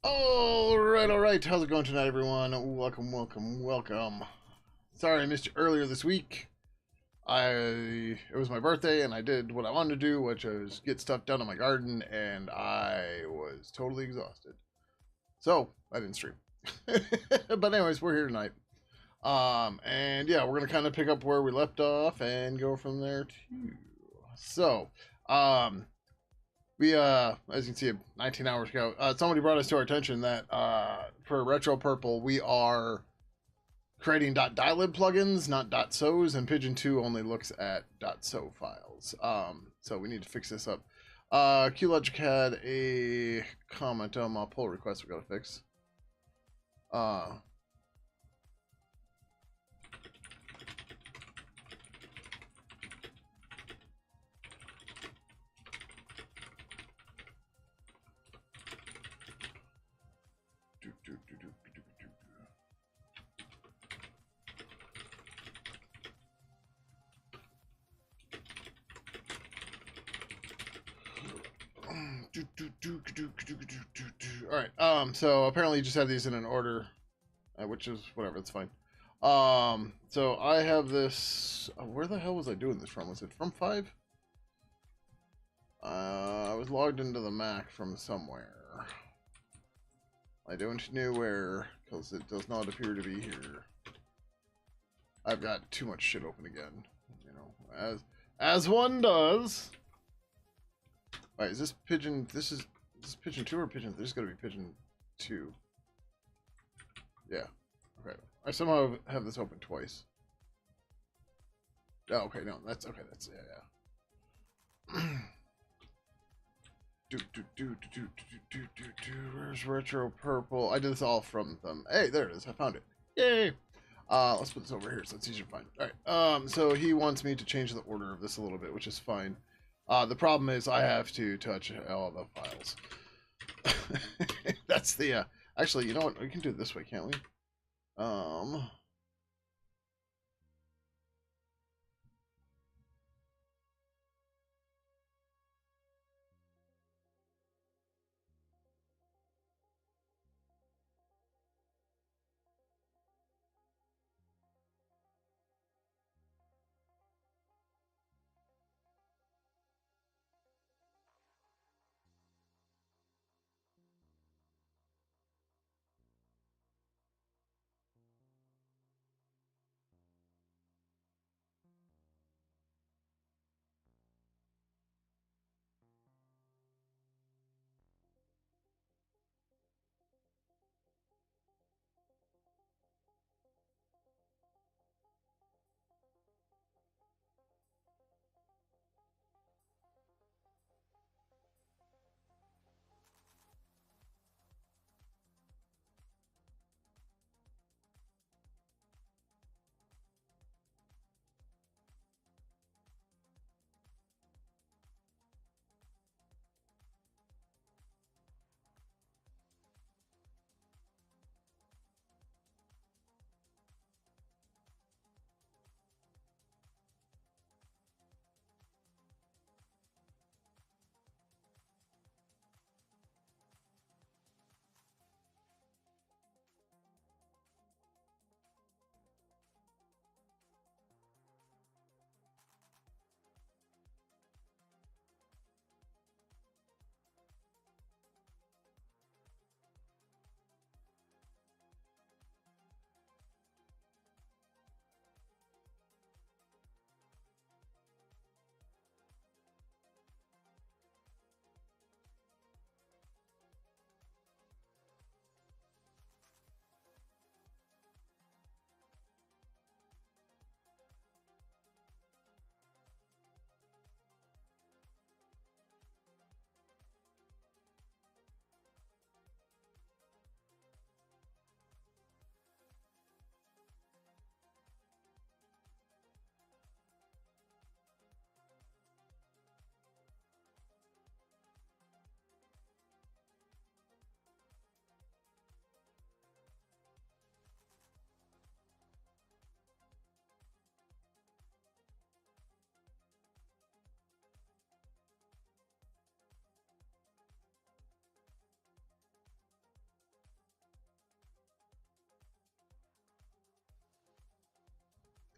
All right. How's it going tonight, everyone? Welcome. Sorry I missed you earlier this week. It was my birthday, and I did what I wanted to do, which was get stuff done in my garden, and I was totally exhausted. So I didn't stream. But anyways, we're here tonight. And yeah, we're gonna kind of pick up where we left off and go from there too. So, um, as you can see, 19 hours ago, somebody brought us to our attention that for Retro Purple we are creating .dylib plugins, not .sos, and Pidgin 2 only looks at .so files. So we need to fix this up. QLogic had a comment on my pull request we gotta fix. All right. So apparently you just have these in an order, which is whatever. It's fine. So I have this. Where the hell was I doing this from? Was it from 5? I was logged into the Mac from somewhere. I don't know where, because it does not appear to be here. I've got too much shit open again, you know, as one does. Alright, is this Pidgin? This is Pidgin 2 or Pidgin? There's gotta be Pidgin 2. Yeah. Okay. I somehow have this open twice. Oh, okay, no, that's okay. That's yeah. Where's Retro Purple? I did this all from them. Hey, there it is. I found it. Yay! Let's put this over here so it's easier to find. All right. So he wants me to change the order of this a little bit, which is fine. The problem is I have to touch all the files. That's the. Actually, you know what? We can do it this way, can't we?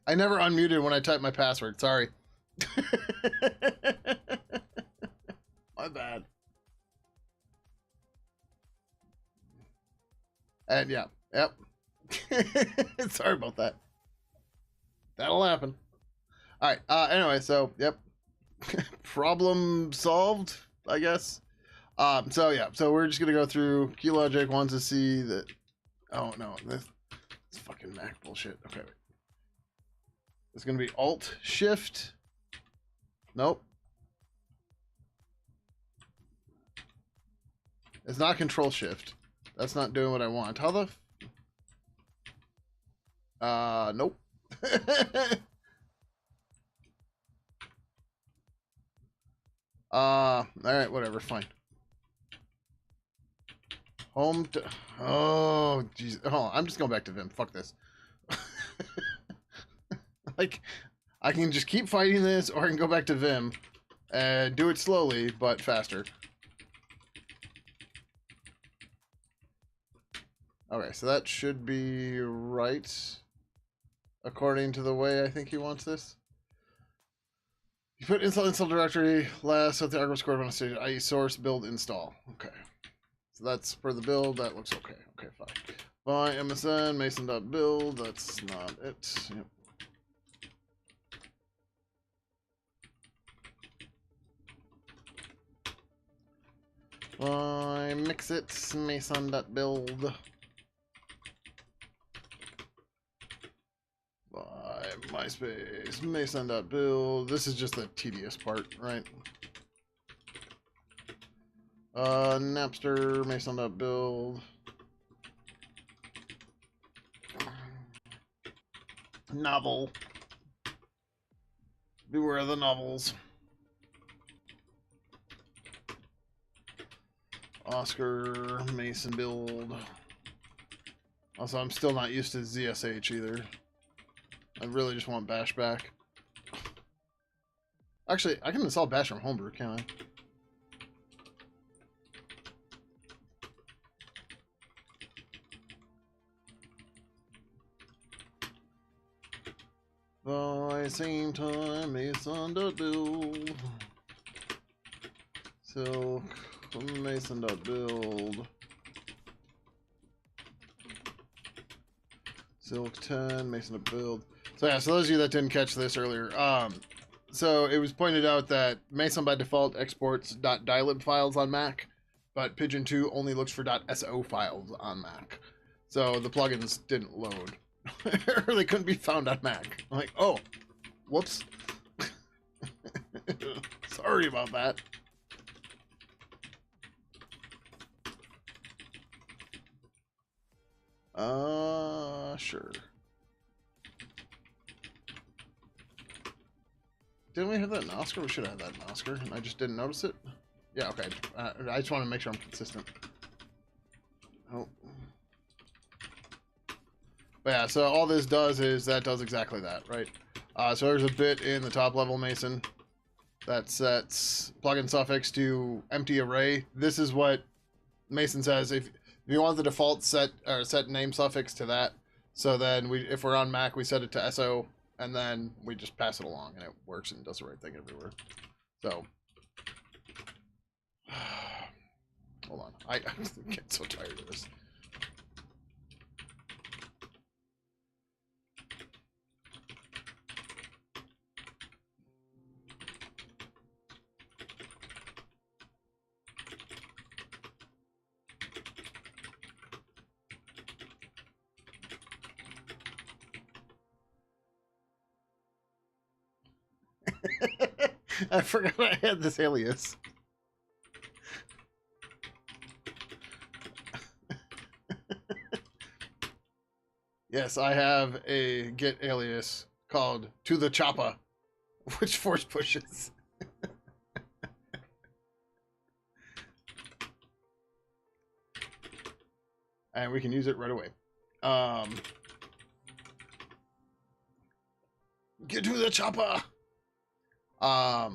I never unmuted when I typed my password. Sorry. My bad. And yeah, yep. Sorry about that. That'll happen. All right. Anyway, so yep. Problem solved, I guess. So yeah, so we're just gonna go through. Keylogic wants to see that. Oh no, this fucking Mac bullshit. Okay, wait. It's gonna be Alt Shift. Nope. It's not Control Shift. That's not doing what I want. How the? Nope. All right, whatever, fine. Home to. Oh, jeez. Oh, I'm just going back to Vim. Fuck this. Like, I can just keep fighting this, or I can go back to Vim and do it slowly, but faster. Okay, so that should be right, according to the way I think he wants this. You put install directory last at the archive score on a stage, i.e. source build install. Okay. So that's for the build. That looks okay. Okay, fine. By MSN, mason.build. That's not it. Yep. By mixit, mason.build. By MySpace, mason.build. This is just the tedious part, right? Napster, mason.build. Novel. Beware of the novels. Oscar, Mason build. Also, I'm still not used to ZSH either. I really just want Bash back. Actually, I can install Bash from Homebrew, can't I? By same time, Mason.build. Silk, Mason.build. Silk 10, Mason.build. So yeah, so those of you that didn't catch this earlier, so it was pointed out that Mason by default exports .dylib files on Mac, but Pidgin 2 only looks for .so files on Mac. So the plugins didn't load. Or they couldn't be found on Mac. I'm like, oh, whoops. Sorry about that. Sure. Didn't we have that in Oscar? We should have that in Oscar, and I just didn't notice it. Yeah, okay. I just want to make sure I'm consistent. Oh. But yeah, so all this does is that does exactly that, right? So there's a bit in the top level Mason that sets plugin suffix to empty array. This is what Mason says if you want the default set name suffix to that. So then if we're on Mac, we set it to SO, and then we just pass it along, and it works and does the right thing everywhere. So hold on, I get so tired of this. I forgot I had this alias. Yes, I have a Git alias called To the Choppa, which force pushes. And we can use it right away. Get to the chopper. All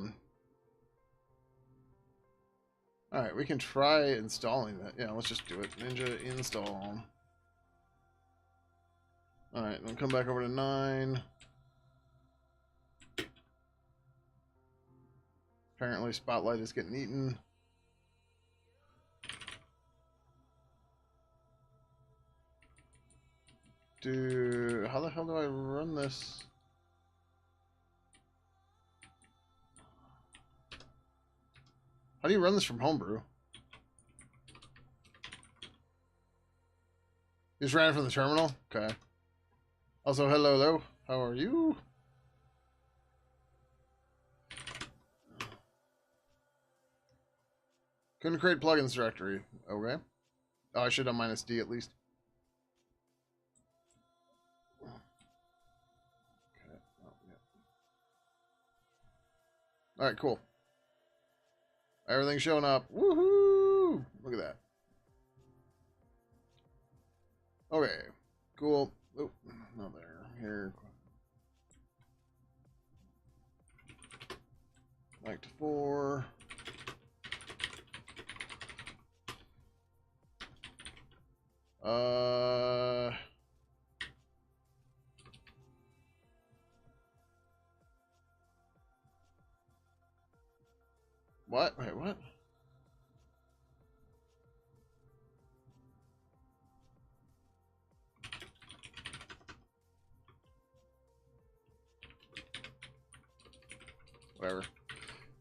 right, we can try installing that. Yeah, let's just do it. Ninja install. All right, then come back over to 9. Apparently Spotlight is getting eaten. Dude, how the hell do I run this? How do you run this from homebrew? You just ran it from the terminal? Okay. Also, hello. How are you? Couldn't create plugins directory. Okay. Oh, I should have -D at least. Okay. Oh, yeah. All right, cool. Everything's showing up. Woohoo! Look at that. Okay. Cool. Oh, not there. Here. Back to 4. What? Wait, what? Whatever.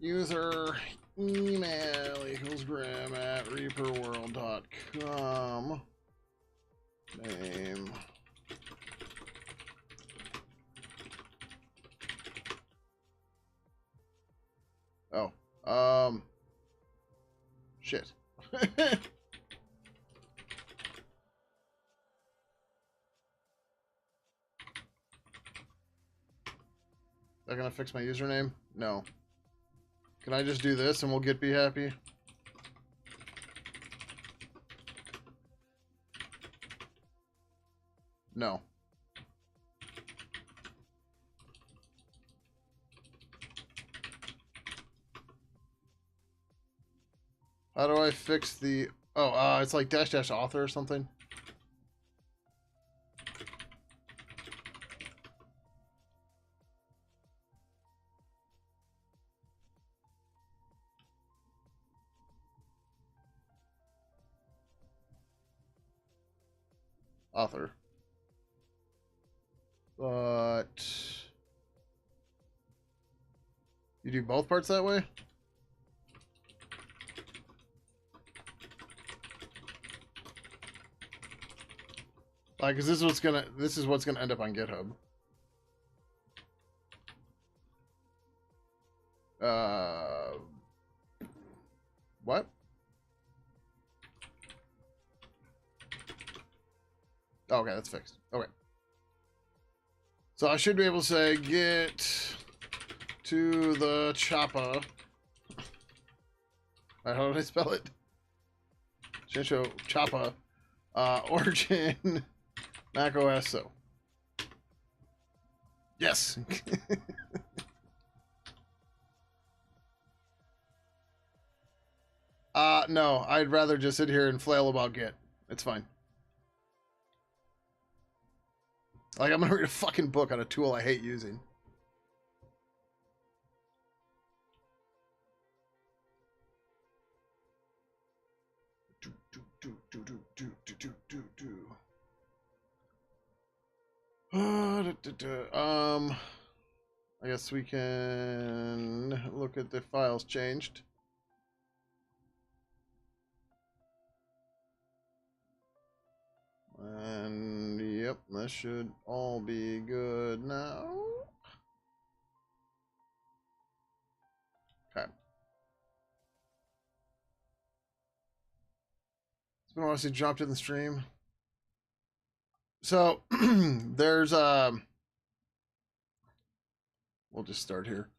User email equals grim@reaperworld.com. Name. Oh. Shit. Is that gonna fix my username? No. Can I just do this and we'll get be happy? No. How do I fix the... Oh, it's like -- author or something. Author. But... You do both parts that way? Like, cause this is what's gonna end up on GitHub. What? Okay, that's fixed. Okay. So I should be able to say get to the chopper. Alright, how did I spell it? Shincho chopper. Origin Mac OS so. Yes. No, I'd rather just sit here and flail about Git. It's fine. Like, I'm gonna read a fucking book on a tool I hate using. I guess we can look at the files changed. And yep, that should all be good now. Okay. It's been a while since you dropped in the stream. So there's we'll just start here.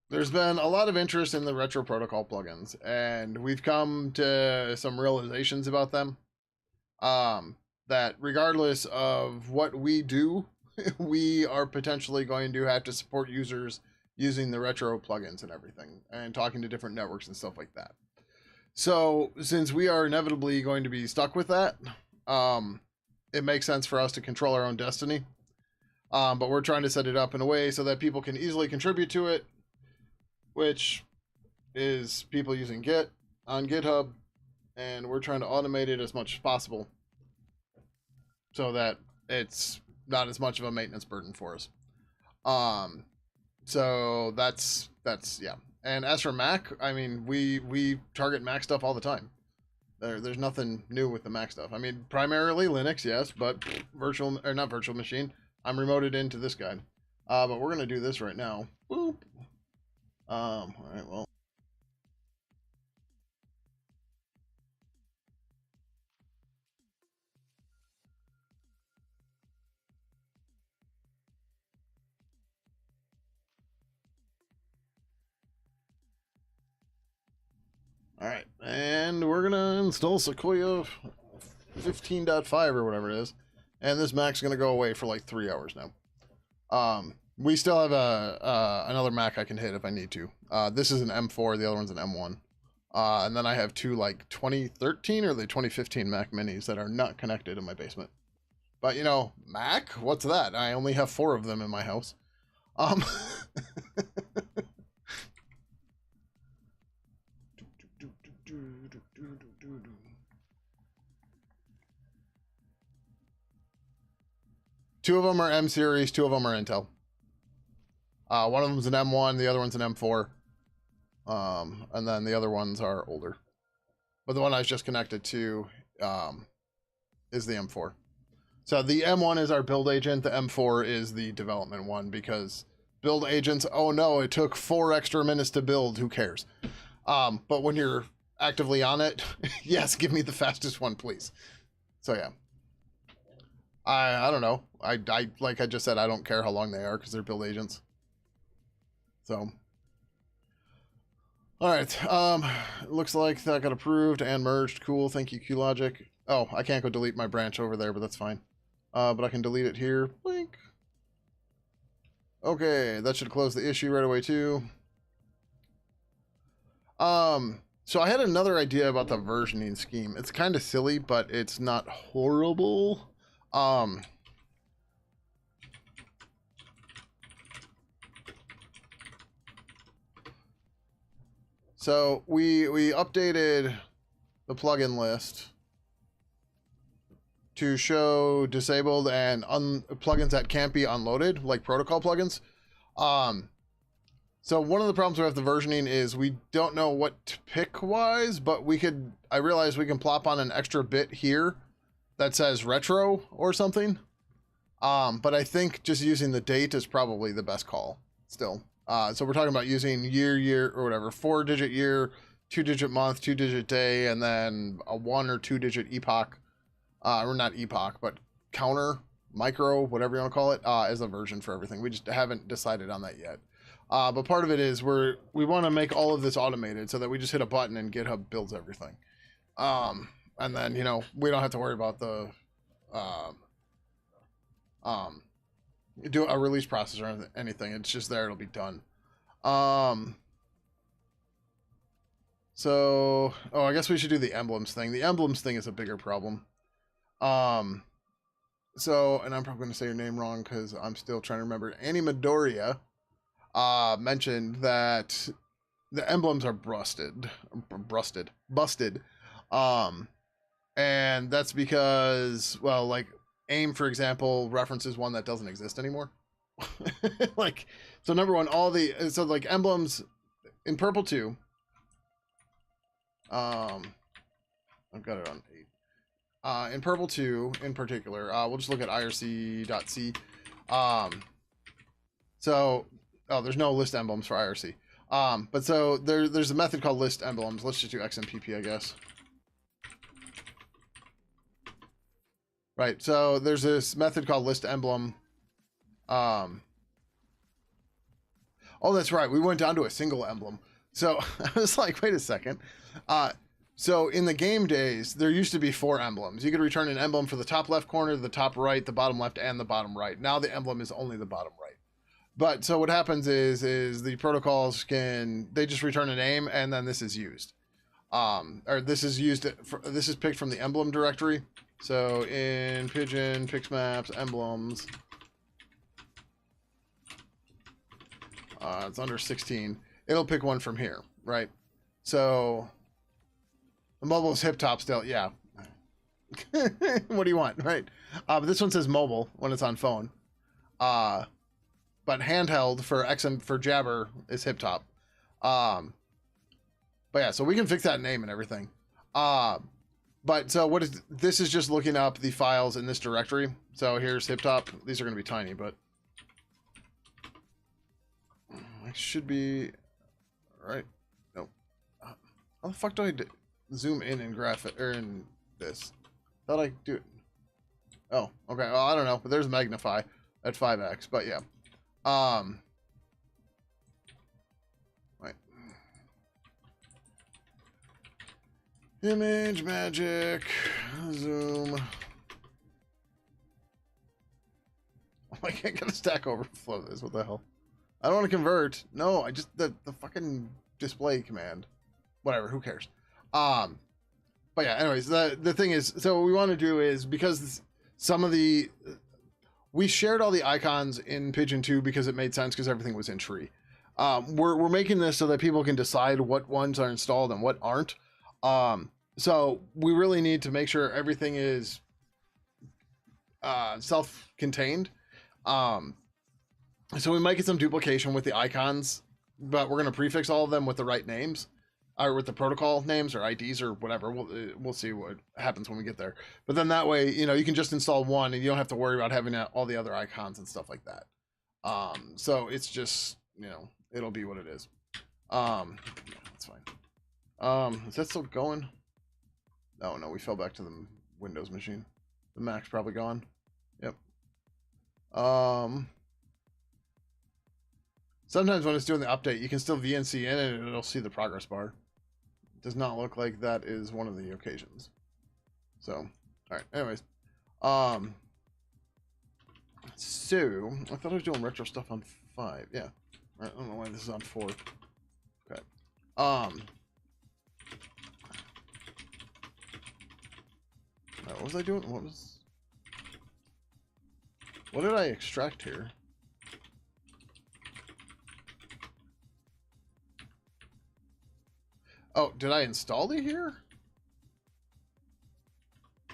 There's been a lot of interest in the retro protocol plugins, and we've come to some realizations about them. That regardless of what we do, we are potentially going to have to support users using the retro plugins and everything, and talking to different networks and stuff like that. So since we are inevitably going to be stuck with that, it makes sense for us to control our own destiny. But we're trying to set it up in a way so that people can easily contribute to it, which is people using Git on GitHub, and we're trying to automate it as much as possible so that it's not as much of a maintenance burden for us. So that's yeah. And as for Mac, I mean, we target Mac stuff all the time. There's nothing new with the Mac stuff. I mean, primarily Linux, yes, but virtual or not virtual machine. I'm remoted into this guy. But we're gonna do this right now. Boop. All right, well. All right, and we're gonna install Sequoia 15.5 or whatever it is, and this Mac's gonna go away for like 3 hours now. We still have another Mac I can hit if I need to. This is an M4, the other one's an M1. And then I have two like 2013 or the 2015 Mac Minis that are not connected in my basement. But you know, Mac, what's that? I only have 4 of them in my house. Um, Two of them are M series, 2 of them are Intel. One of them's an M1, the other one's an M4. And then the other ones are older. But the one I was just connected to is the M4. So the M1 is our build agent. The M4 is the development one because build agents, oh no, it took 4 extra minutes to build. Who cares? But when you're actively on it, yes, give me the fastest one, please. So yeah. I don't know. I like I just said, I don't care how long they are because they're build agents. So all right. It looks like that got approved and merged. Cool. Thank you, QLogic. Oh, I can't go delete my branch over there, but that's fine. But I can delete it here. Blink. Okay, that should close the issue right away too. So I had another idea about the versioning scheme. It's kind of silly, but it's not horrible. So we updated the plugin list to show disabled and plugins that can't be unloaded, like protocol plugins. So one of the problems with the versioning is we don't know what to pick wise, but I realized we can plop on an extra bit here that says retro or something. But I think just using the date is probably the best call still. So we're talking about using year, or whatever, 4-digit year, 2-digit month, 2-digit day, and then a 1 or 2-digit epoch, or not epoch, but counter, micro, whatever you want to call it, as a version for everything. We just haven't decided on that yet. But part of it is we want to make all of this automated so that we just hit a button and GitHub builds everything. And then, you know, we don't have to worry about the, do a release process or anything. It's just there, it'll be done. So, I guess we should do the emblems thing. The emblems thing is a bigger problem. So, and I'm probably going to say your name wrong because I'm still trying to remember. Annie Midoriya mentioned that the emblems are busted. And that's because, well, like AIM, for example, references one that doesn't exist anymore. Like, so number one, so like emblems in Purple 2. I've got it on 8. In Purple 2 in particular, we'll just look at irc.c. So, there's no list emblems for IRC. But so there's a method called list emblems. Let's just do XMPP, I guess. Right, so there's this method called list emblem. Oh, that's right. We went down to a single emblem. So I was like, wait a second. So in the game days, there used to be 4 emblems. You could return an emblem for the top left corner, the top right, the bottom left, and the bottom right. Now the emblem is only the bottom right. But so what happens is the protocols they just return a name and then this is used. Or this is this is picked from the emblem directory. So in Pidgin, Pixmaps, emblems, It's under 16. It'll pick one from here, right? So the mobile is hip top still. Yeah. What do you want, right? But this one says mobile when it's on phone. But handheld for XM for Jabber is hip top. But yeah, so we can fix that name and everything. But so what is this is just looking up the files in this directory. So here's hip top. These are going to be tiny, but I should be right. Nope. How the fuck do I zoom in and graph it or in this? Thought I do it. Oh, okay. Well, I don't know, but there's magnify at 5x. But yeah. Right. Image magic zoom. Oh, I can't get a Stack Overflow this. What the hell? I don't want to convert. No, I just the fucking display command. Whatever. Who cares? But yeah. Anyways, the thing is, so what we want to do is because some of the we shared all the icons in Pidgin 2 because it made sense because everything was in tree. We're making this so that people can decide what ones are installed and what aren't. So we really need to make sure everything is self-contained. So we might get some duplication with the icons, but we're going to prefix all of them with the right names, or with the protocol names or IDs or whatever. We'll see what happens when we get there. But then that way, you know, you can just install one and you don't have to worry about having all the other icons and stuff like that. So it's just, you know, it'll be what it is. Yeah, that's fine. Is that still going? Oh no, we fell back to the Windows machine. The Mac's probably gone. Yep. Sometimes when it's doing the update, you can still VNC in it and it'll see the progress bar. It does not look like that is one of the occasions. So, all right. Anyways, so I thought I was doing retro stuff on 5. Yeah. I don't know why this is on 4. Okay. What was I doing? What did I extract here? Oh, did I install it here?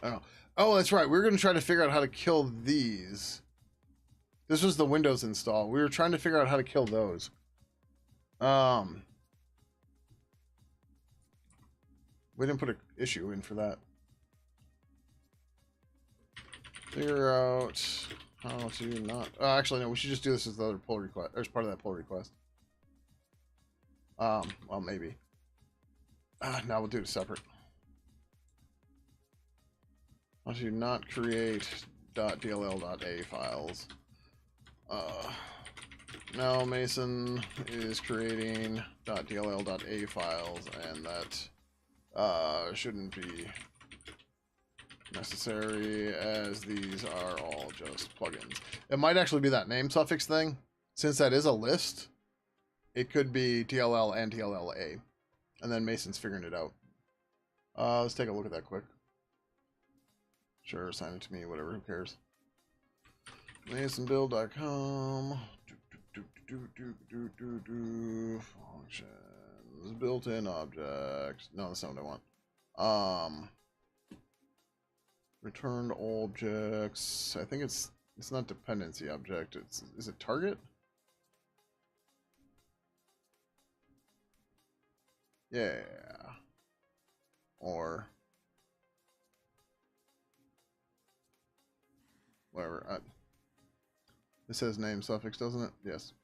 Oh, oh, that's right. We were going to try to figure out how to kill these. This was the Windows install. We were trying to figure out how to kill those. We didn't put an issue in for that. Figure out how to not. Actually, no. We should just do this as the other pull request, or as part of that pull request. Well, maybe. Now we'll do it separate. How to not create .dll.a files. Now Mason is creating .dll.a files, and that shouldn't be necessary, as these are all just plugins. It might actually be that name suffix thing. Since that is a list, it could be DLL and DLLA. And then Mason's figuring it out. Let's take a look at that quick. Sure, assign it to me, whatever, who cares. MasonBuild.com. Functions. Built-in objects. No, that's not what I want. Returned objects. I think it's not dependency object. Is it target? Yeah. Or whatever. It says name suffix, doesn't it? Yes.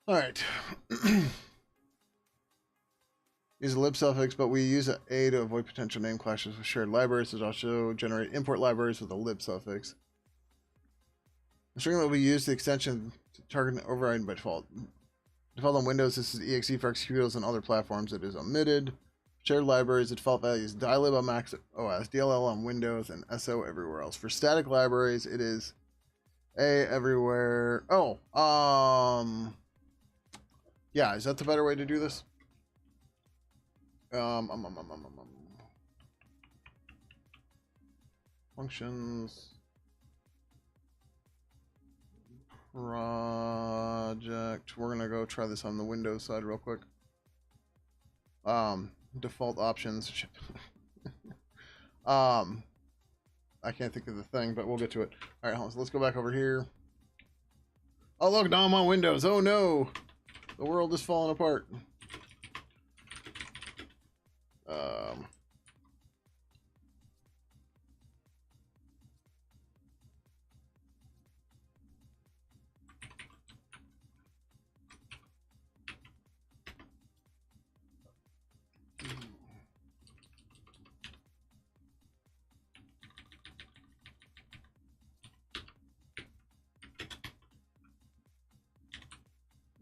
All right. Use a lib suffix, but we use an A to avoid potential name clashes with shared libraries. It also generate import libraries with a lib suffix. The string that we use the extension to target and override by default. Default on Windows, this is exe for executables and other platforms. It is omitted. Shared libraries, the default value is dilib on Mac OS, DLL on Windows, and SO everywhere else. For static libraries, it is A everywhere. Oh, yeah, is that the better way to do this? Functions. project. We're gonna go try this on the Windows side real quick. Default options. I can't think of the thing, but we'll get to it. All right, so let's go back over here. Oh look, now I'm on Windows. Oh no, the world is falling apart.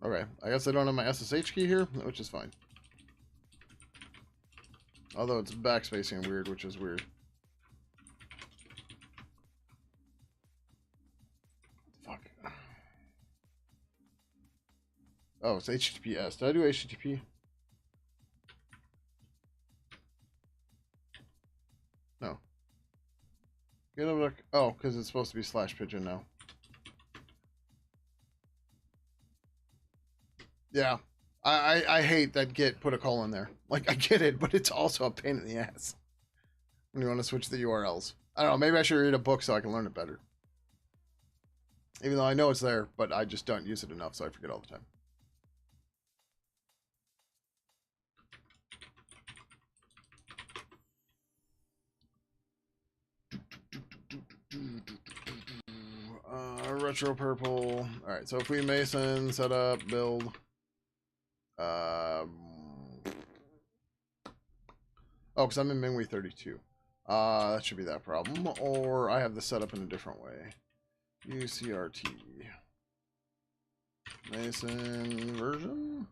Okay, I guess I don't have my SSH key here, which is fine. Although it's backspacing weird, which is weird. Fuck. Oh, it's HTTPS. Did I do HTTP? No. Oh, because it's supposed to be /Pidgin now. Yeah. I hate that Git put a colon there. Like, I get it, but it's also a pain in the ass when you want to switch the URLs. I don't know, maybe I should read a book so I can learn it better. Even though I know it's there, but I just don't use it enough, so I forget all the time. Retro purple. Alright, so if we Mason, set up, build. Oh, because I'm in Mingwei 32. That should be that problem. Or I have this set up in a different way. UCRT. Mason version.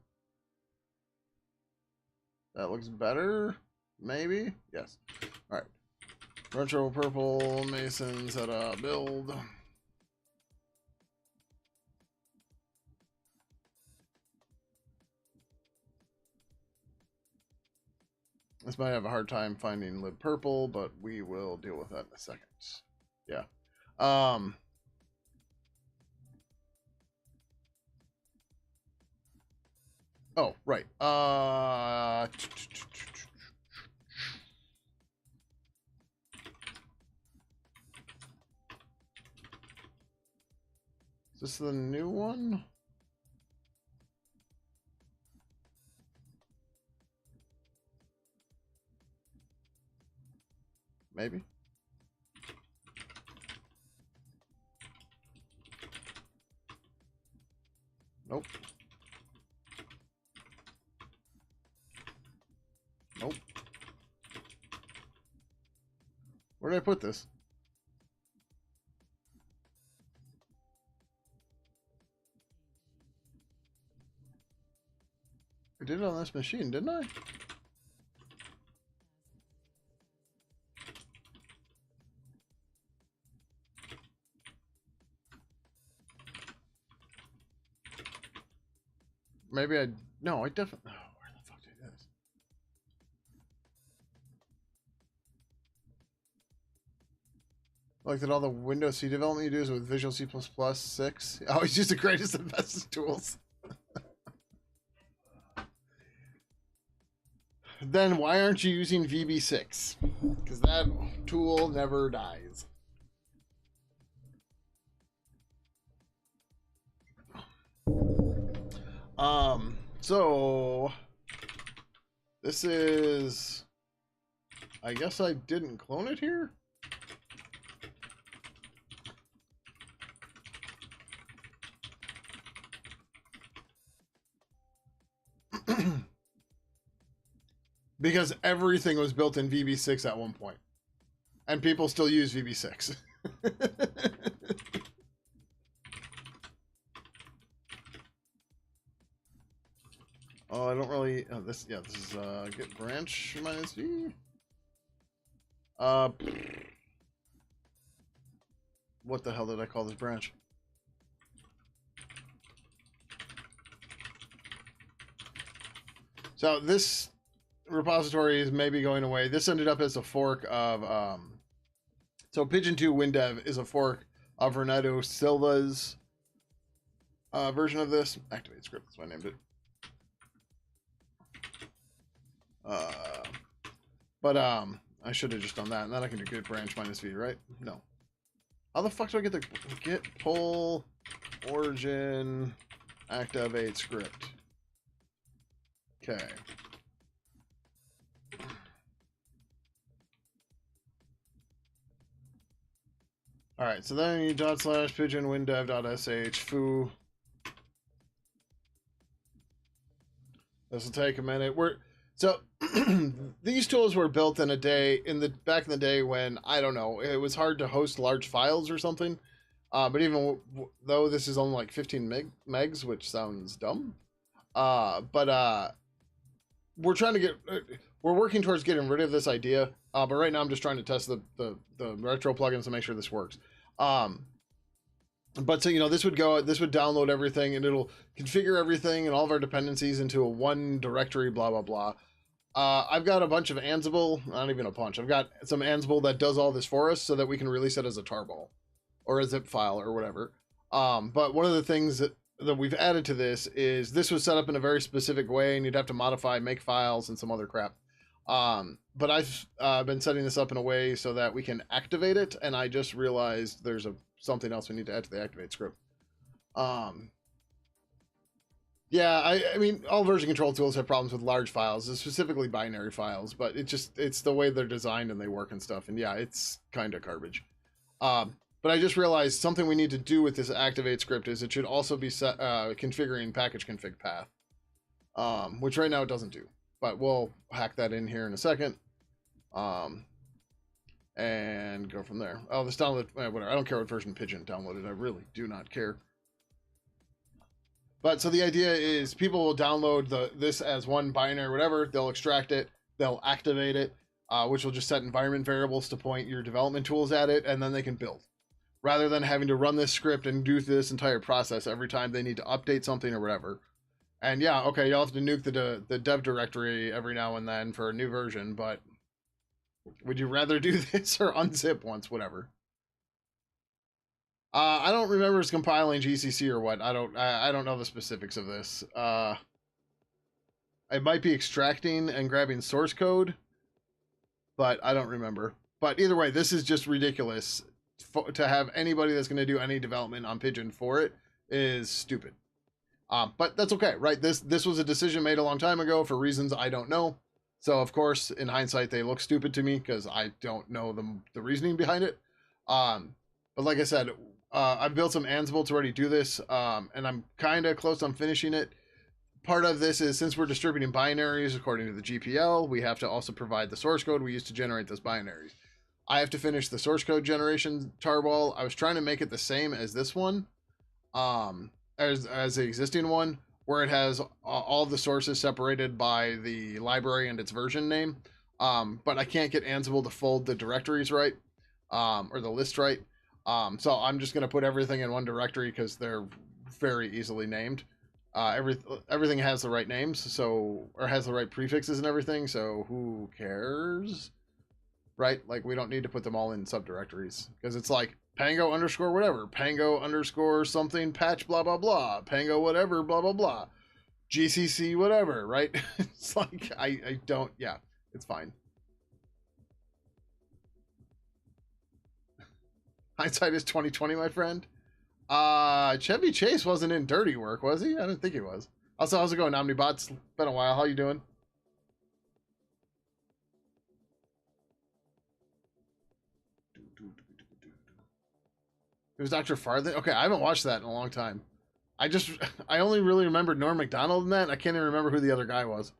That looks better. Maybe? Yes. Alright. Retro purple, Mason, setup, build. This might have a hard time finding lib purple, but we will deal with that in a second. Yeah. Oh, right. Is this the new one? Maybe. Nope. Nope. Where did I put this? I did it on this machine, didn't I? Maybe I... No, I definitely... Oh, where the fuck did I do this? Like that all the Windows C development you do is with Visual C++ 6? I always use the greatest and best tools. Then why aren't you using VB6? Because that tool never dies. So this is, I guess I didn't clone it here. Because everything was built in VB6 at one point. And people still use VB6. Oh, I don't really... Oh, this is get branch minus V. What the hell did I call this branch? So this repository is maybe going away. This ended up as a fork of... so Pidgin 2 WinDev is a fork of Renato Silva's version of this. Activate script, that's why I named it. But I should have just done that, and then I can do git branch minus v, right? No. How the fuck do I get the git pull origin activate script? Okay. All right, so then you /pidgin windev.sh foo. This will take a minute. These tools were built in a day back in the day when, I don't know, it was hard to host large files or something. But even though this is only like 15 megs, which sounds dumb, we're working towards getting rid of this idea. But right now I'm just trying to test the retro plugins to make sure this works. But so, you know, this would download everything, and it'll configure everything and all of our dependencies into a one directory, blah, blah, blah. I've got a bunch of Ansible, not even a bunch. I've got some Ansible that does all this for us so that we can release it as a tarball or a zip file or whatever. But one of the things that we've added to this is this was set up in a very specific way, and you'd have to modify, make files, and some other crap. But I've been setting this up in a way so that we can activate it, and I just realized there's something else we need to add to the activate script. Yeah, I mean, all version control tools have problems with large files, specifically binary files, but it's the way they're designed and they work and stuff. And yeah, it's kind of garbage. But I just realized something we need to do with this activate script is it should also be configuring package config path, which right now it doesn't do. But we'll hack that in here in a second, and go from there. Oh, this download, whatever. I don't care what version Pidgin downloaded. I really do not care. But so the idea is people will download this as one binary, whatever. They'll extract it. They'll activate it, which will just set environment variables to point your development tools at it, and then they can build. Rather than having to run this script and do this entire process every time they need to update something or whatever. And yeah, okay, you'll have to nuke the dev directory every now and then for a new version, but would you rather do this or unzip once, whatever? I don't remember it's compiling GCC or what. I don't know the specifics of this. It might be extracting and grabbing source code, but I don't remember. But either way, this is just ridiculous. To have anybody that's going to do any development on Pidgin for it is stupid. But that's okay, right? This was a decision made a long time ago for reasons I don't know. So of course, in hindsight, they look stupid to me because I don't know the reasoning behind it. But like I said, I've built some Ansible to already do this, and I'm kind of close on finishing it. Part of this is since we're distributing binaries according to the GPL, we have to also provide the source code we use to generate those binaries. I have to finish the source code generation tarball. I was trying to make it the same as this one, as the existing one, where it has all the sources separated by the library and its version name. But I can't get Ansible to fold the directories right, or the list right. So I'm just going to put everything in one directory because they're very easily named. Everything has the right names, or has the right prefixes and everything, so who cares? Right? Like, we don't need to put them all in subdirectories because it's like Pango underscore whatever, Pango underscore something patch blah blah blah, Pango whatever blah blah blah, GCC whatever, right? It's like I don't, yeah, it's fine. Hindsight is 2020, my friend. Chevy Chase wasn't in Dirty Work, was he? I didn't think he was. Also, how's it going, Omnibots? Been a while. How you doing? It was Dr. Farthing? Okay, I haven't watched that in a long time. I only really remembered Norm Macdonald in that, and I can't even remember who the other guy was.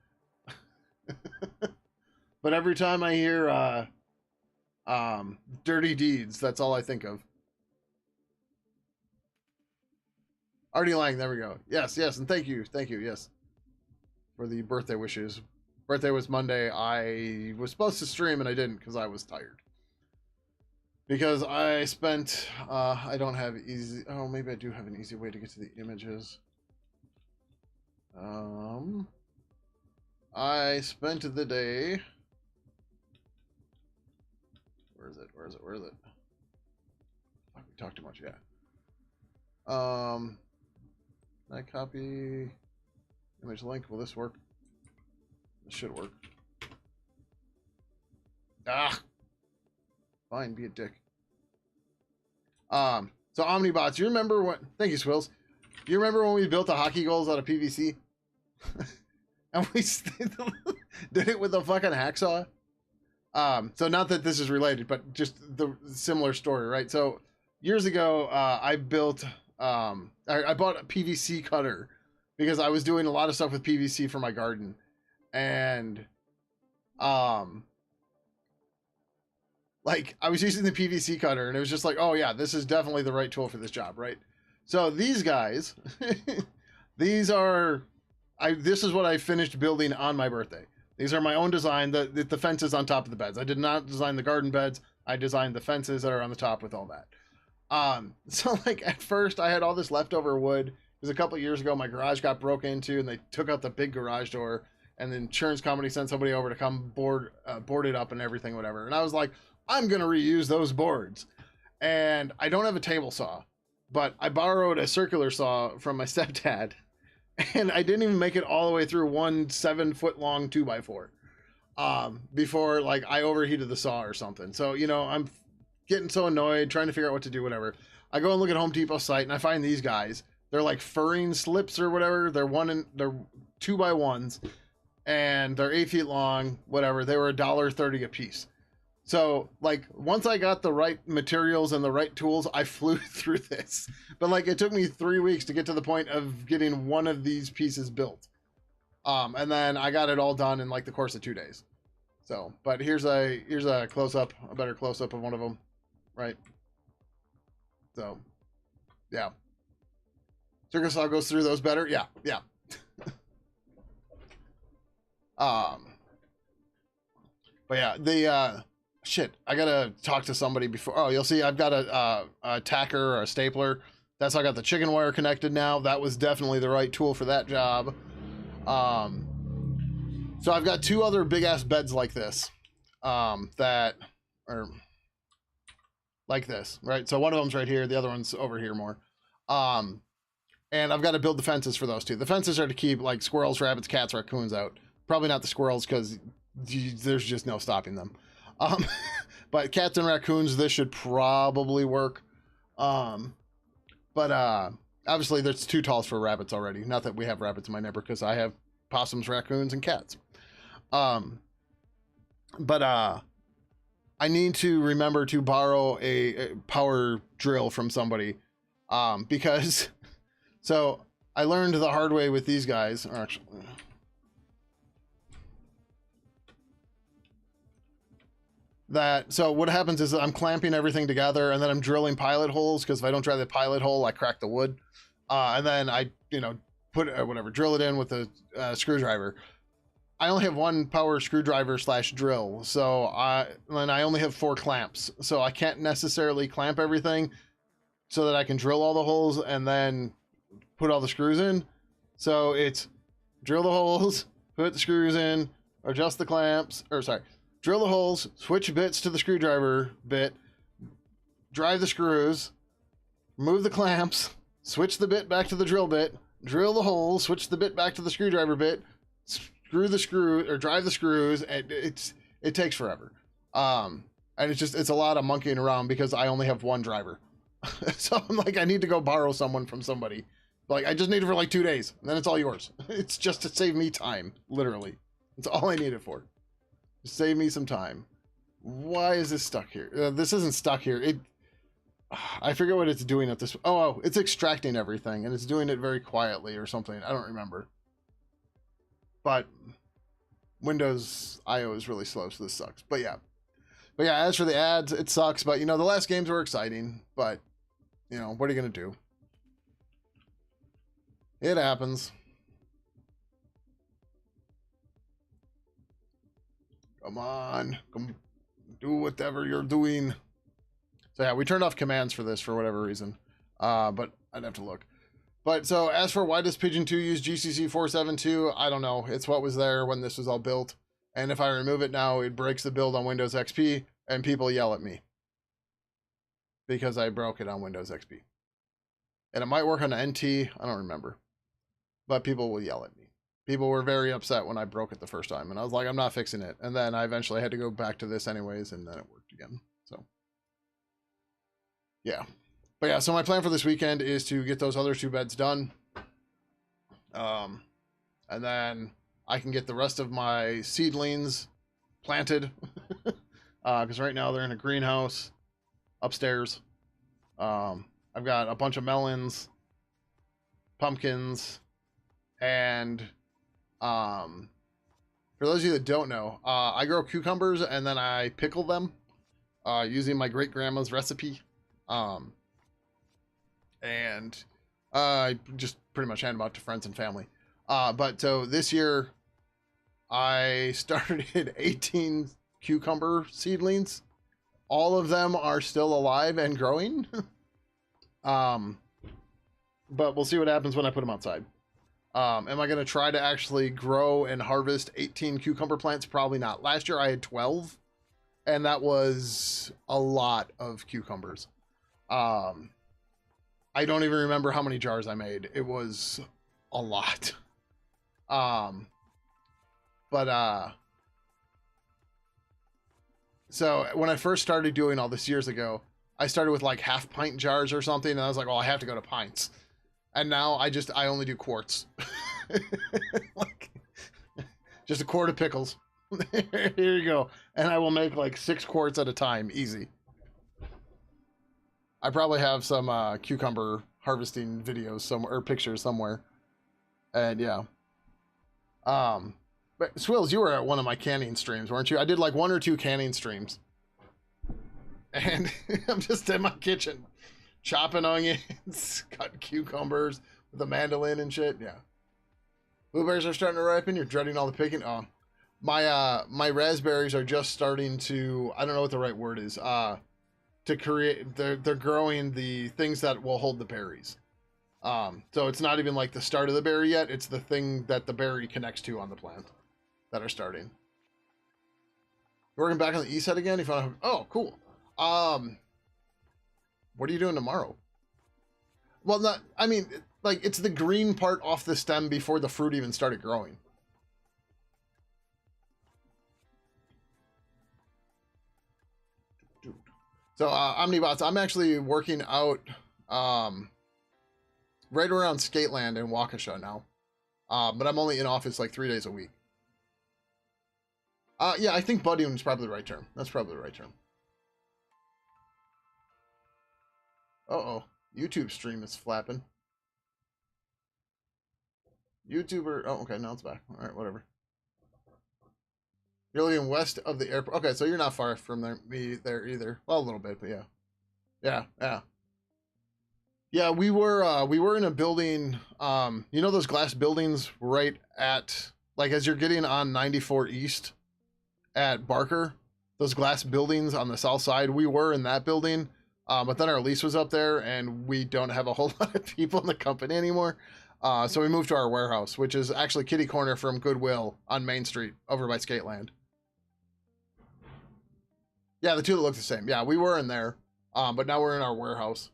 But every time I hear Dirty Deeds, that's all I think of. Artie Lang, there we go. Yes, and thank you, yes, for the birthday wishes. Birthday was Monday. I was supposed to stream and I didn't because I was tired. Because I spent, I don't have easy, oh, maybe I do have an easy way to get to the images. I spent the day, where is it? Fuck, we talked too much, yeah. Can I copy image link? Will this work? This should work. Ah! Fine, be a dick. So Omnibots, you remember what? Thank you, Swills. Do you remember when we built the hockey goals out of PVC? And we did it with a fucking hacksaw? So not that this is related, but just the similar story, right? So years ago, I built, I bought a PVC cutter because I was doing a lot of stuff with PVC for my garden. And, like I was using the PVC cutter and it was just like, oh yeah, this is definitely the right tool for this job, right? So these guys, this is what I finished building on my birthday. These are my own design, the fences on top of the beds. I did not design the garden beds. I designed the fences that are on the top with all that. So like at first I had all this leftover wood. It was a couple of years ago, my garage got broke into and they took out the big garage door and the insurance company sent somebody over to come board it up and everything, whatever. And I was like, I'm going to reuse those boards. And I don't have a table saw, but I borrowed a circular saw from my stepdad. And I didn't even make it all the way through one 7-foot long 2x4 before like I overheated the saw or something. So, you know, I'm getting so annoyed trying to figure out what to do, whatever. I go and look at Home Depot's site and I find these guys. They're like furring slips or whatever. They're 2x1s and they're 8 feet long, whatever. They were $1.30 a piece. So like once I got the right materials and the right tools, I flew through this. But like it took me 3 weeks to get to the point of getting one of these pieces built. And then I got it all done in like the course of 2 days. So, but here's a close up, a better close up of one of them, right? So, yeah. Circus Saw goes through those better. Yeah, yeah. But yeah, the shit, I gotta talk to somebody before. Oh, you'll see I've got a tacker or a stapler. That's how I got the chicken wire connected now. That was definitely the right tool for that job. So I've got 2 other big ass beds like this, that are like this, right? So one of them's right here. The other one's over here more. And I've got to build the fences for those 2. The fences are to keep like squirrels, rabbits, cats, raccoons out. Probably not the squirrels because there's just no stopping them. But cats and raccoons, this should probably work. But obviously there's too tall for rabbits already. Not that we have rabbits in my neighborhood because I have possums, raccoons, and cats. But I need to remember to borrow a power drill from somebody. Because so I learned the hard way with these guys. Or actually, so what happens is I'm clamping everything together and then I'm drilling pilot holes because if I don't drive the pilot hole, I crack the wood. And then I, put drill it in with a screwdriver. I only have one power screwdriver / drill. So I only have 4 clamps. So I can't necessarily clamp everything so that I can drill all the holes and then put all the screws in. So it's drill the holes, put the screws in, adjust the clamps, drill the holes, switch bits to the screwdriver bit, drive the screws, move the clamps, switch the bit back to the drill bit, drill the holes, switch the bit back to the screwdriver bit, drive the screws, and it takes forever. And it's a lot of monkeying around because I only have one driver. So I'm like, I need to go borrow someone from somebody. Like, I just need it for like 2 days, and then it's all yours. It's just to save me time, literally. That's all I need it for. Save me some time. Why is this stuck here? This isn't stuck here. I forget what it's doing at this. Oh, it's extracting everything, and it's doing it very quietly or something. I don't remember. But Windows I/O is really slow, so this sucks. But yeah, as for the ads, it sucks. But the last games were exciting. But what are you gonna do? It happens. Come on, come do whatever you're doing. So yeah, we turned off commands for this for whatever reason. But I'd have to look. But so as for why does Pidgin 2 use GCC 472? I don't know. It's what was there when this was all built. And if I remove it now, it breaks the build on Windows XP and people yell at me. Because I broke it on Windows XP. And it might work on NT. I don't remember. but people will yell at me. People were very upset when I broke it the first time, and I was like, I'm not fixing it. And then I eventually had to go back to this anyways, and then it worked again. So, yeah. But yeah, so my plan for this weekend is to get those other 2 beds done. And then I can get the rest of my seedlings planted. Because right now they're in a greenhouse upstairs. I've got a bunch of melons, pumpkins, and for those of you that don't know, I grow cucumbers and then I pickle them using my great grandma's recipe. And I just pretty much hand them out to friends and family. But so this year I started 18 cucumber seedlings. All of them are still alive and growing. But we'll see what happens when I put them outside. Am I going to try to actually grow and harvest 18 cucumber plants? Probably not. Last year I had 12, and that was a lot of cucumbers. I don't even remember how many jars I made. It was a lot. So when I first started doing all this years ago, I started with like half-pint jars or something, and I was like, oh, I have to go to pints. And now I only do quarts. Like, just a quart of pickles. Here you go. And I will make like 6 quarts at a time, easy. I probably have some cucumber harvesting videos somewhere, or pictures somewhere. And yeah. But Swills, you were at one of my canning streams, weren't you? I did like 1 or 2 canning streams. And I'm just in my kitchen chopping onions, cutting cucumbers with a mandolin and shit. Yeah. Blueberries are starting to ripen. You're dreading all the picking. Oh, my raspberries are just starting to, I don't know what the right word is, to create, they're growing the things that will hold the berries. So it's not even like the start of the berry yet. It's the thing that the berry connects to on the plant that are starting. Working back on the east side again. Oh, cool. What are you doing tomorrow? Well, I mean, like, it's the green part off the stem before the fruit even started growing. So, Omnibots, I'm actually working out right around Skateland in Waukesha now. But I'm only in office like 3 days a week. Yeah, I think buddying is probably the right term. That's probably the right term. Uh-oh. YouTube stream is flapping. YouTuber... Oh, okay, now it's back. All right, whatever. You're living west of the airport. Okay, so you're not far from me there either. Well, a little bit, but yeah. Yeah. Yeah, we were in a building, you know those glass buildings right at, like, as you're getting on 94 East at Barker, those glass buildings on the south side, we were in that building, but then our lease was up there, and we don't have a whole lot of people in the company anymore, so we moved to our warehouse, which is actually kitty corner from Goodwill on Main Street, over by Skateland. Yeah, the two that look the same. Yeah, we were in there, but now we're in our warehouse.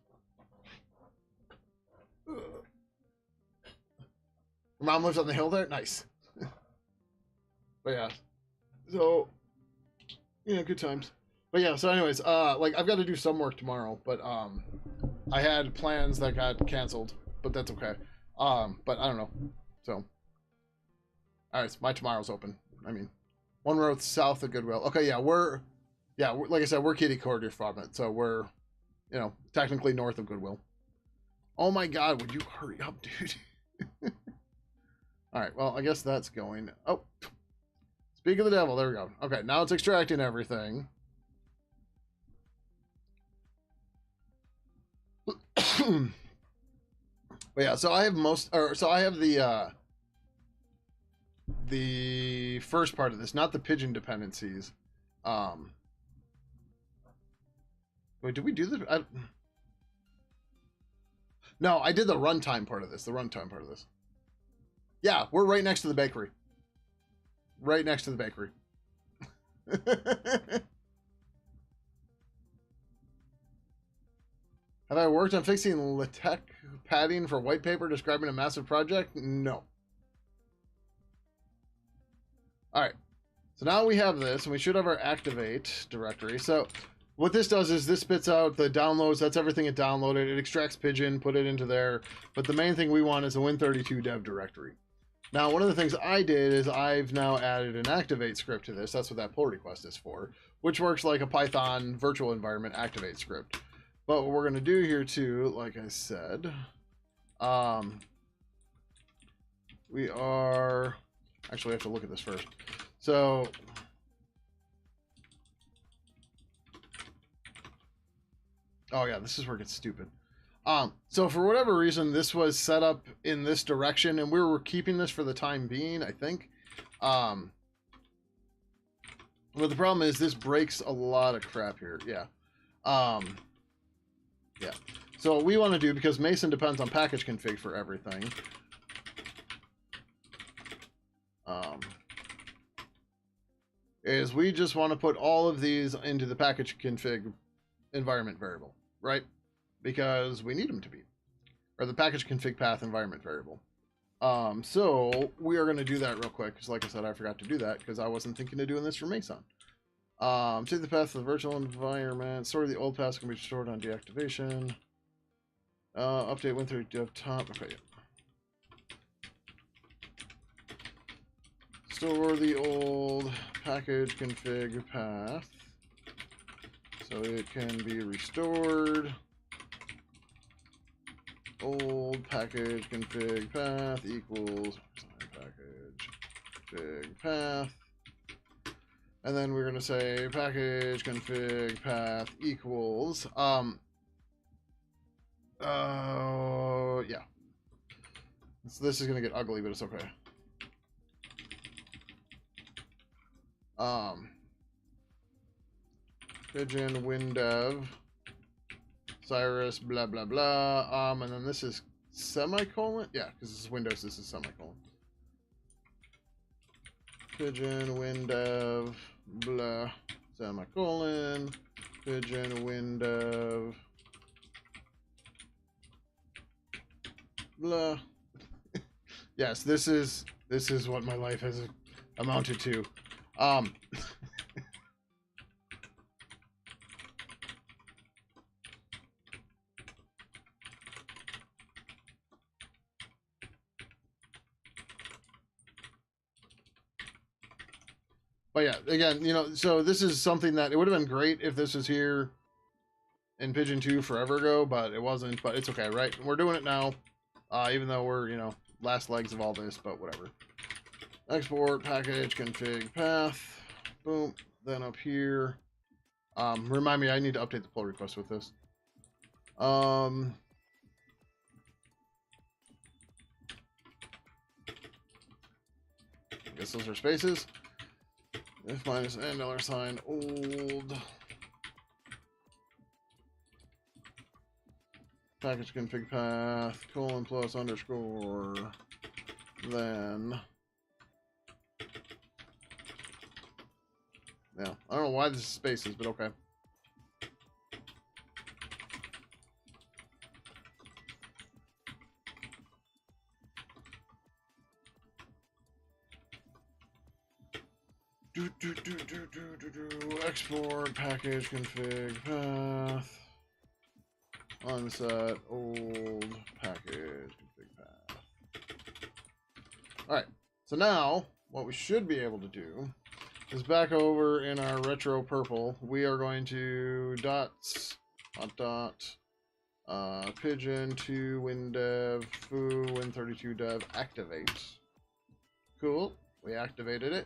Your mom lives on the hill there? Nice. But yeah. So, yeah, good times. But yeah, so anyways, like, I've got to do some work tomorrow, but I had plans that got canceled, but that's okay. But I don't know. So, alright, so my tomorrow's open. I mean, 1 road south of Goodwill. Okay, yeah, we're like I said, we're kitty corner from it, so we're, you know, technically north of Goodwill. Oh my god, would you hurry up, dude? Alright, well, I guess that's going. Oh, speak of the devil, there we go. Okay, now it's extracting everything. But yeah, so I have the first part of this, not the pigeon dependencies. Wait, did we do this? No, I did the runtime part of this. Yeah, we're right next to the bakery. Right next to the bakery. Have I worked on fixing LaTeX padding for white paper describing a massive project? No. All right. So now we have this, and we should have our activate directory. So what this does is this spits out the downloads. That's everything it downloaded. It extracts Pidgin, put it into there. But the main thing we want is a Win32 dev directory. Now, one of the things I did is I've now added an activate script to this. That's what that pull request is for, which works like a Python virtual environment activate script. But what we're going to do here too, like I said, we are... Actually, I have to look at this first. So... Oh yeah, this is where it gets stupid. So for whatever reason, this was set up in this direction, and we were keeping this for the time being, I think. But the problem is this breaks a lot of crap here. Yeah. Yeah. So what we want to do, because Mason depends on package config for everything, is we just want to put all of these into the package config environment variable, right? Because we need them to be, or the package config path environment variable. So we are going to do that real quick, because like I said, I forgot to do that because I wasn't thinking of doing this for Mason. Take the path of the virtual environment, sort of the old paths can be stored on deactivation. Update Win32 dev top. Okay. Store the old package config path so it can be restored. Old package config path equals package config path. And then we're going to say package config path equals, yeah. So this is going to get ugly, but it's okay. Pidgin, WinDev, Cyrus, blah, blah, blah. And then this is semicolon. Yeah, because this is Windows, this is semicolon. Pidgin, WinDev, blah, semicolon. Pidgin, WinDev, blah. Yes, this is what my life has amounted to. But yeah, again, you know, so this is something that it would have been great if this was here in Pidgin 2 forever ago, but it wasn't. But it's okay, right? We're doing it now, even though we're, you know, last legs of all this, but whatever. Export package config path. Boom. Then up here. Remind me, I need to update the pull request with this. I guess those are spaces. If minus n $sign old package config path colon plus underscore then. Yeah, I don't know why this is spaces, but okay. Export package config path. Unset old package config path. Alright, so now what we should be able to do is back over in our retro purple, we are going to Pidgin to WinDev foo Win32 dev activate. Cool, we activated it.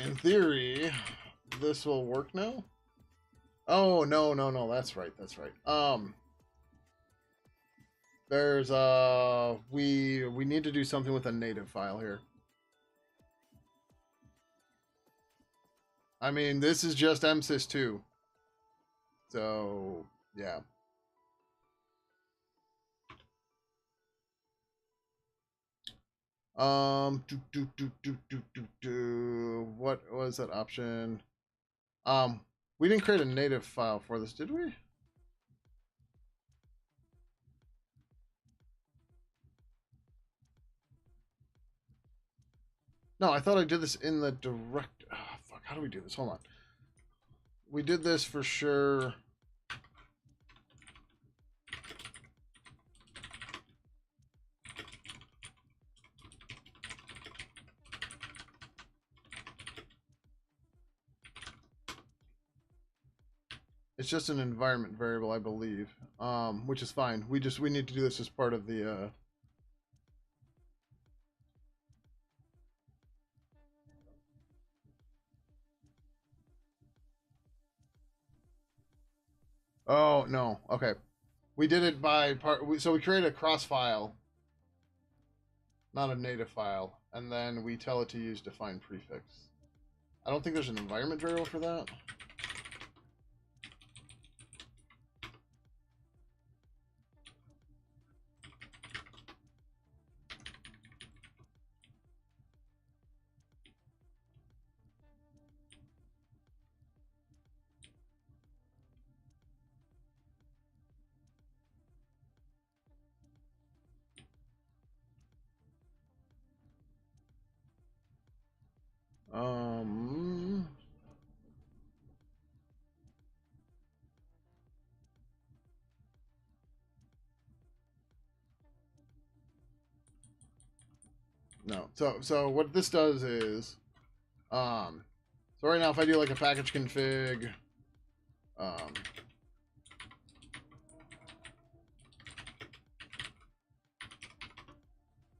In theory, this will work now. Oh, no, that's right. There's we need to do something with a native file here. I mean, this is just MSys2. So, yeah. What was that option? We didn't create a native file for this, did we? No, I thought I did this in the direct. Oh, fuck, how do we do this? Hold on. We did this for sure. It's just an environment variable, I believe, which is fine. We need to do this as part of the. Oh no, okay. We did it by part. So we create a cross file, not a native file, and then we tell it to use define prefix. I don't think there's an environment variable for that. Um, no. So what this does is, so right now if I do like a package config, um,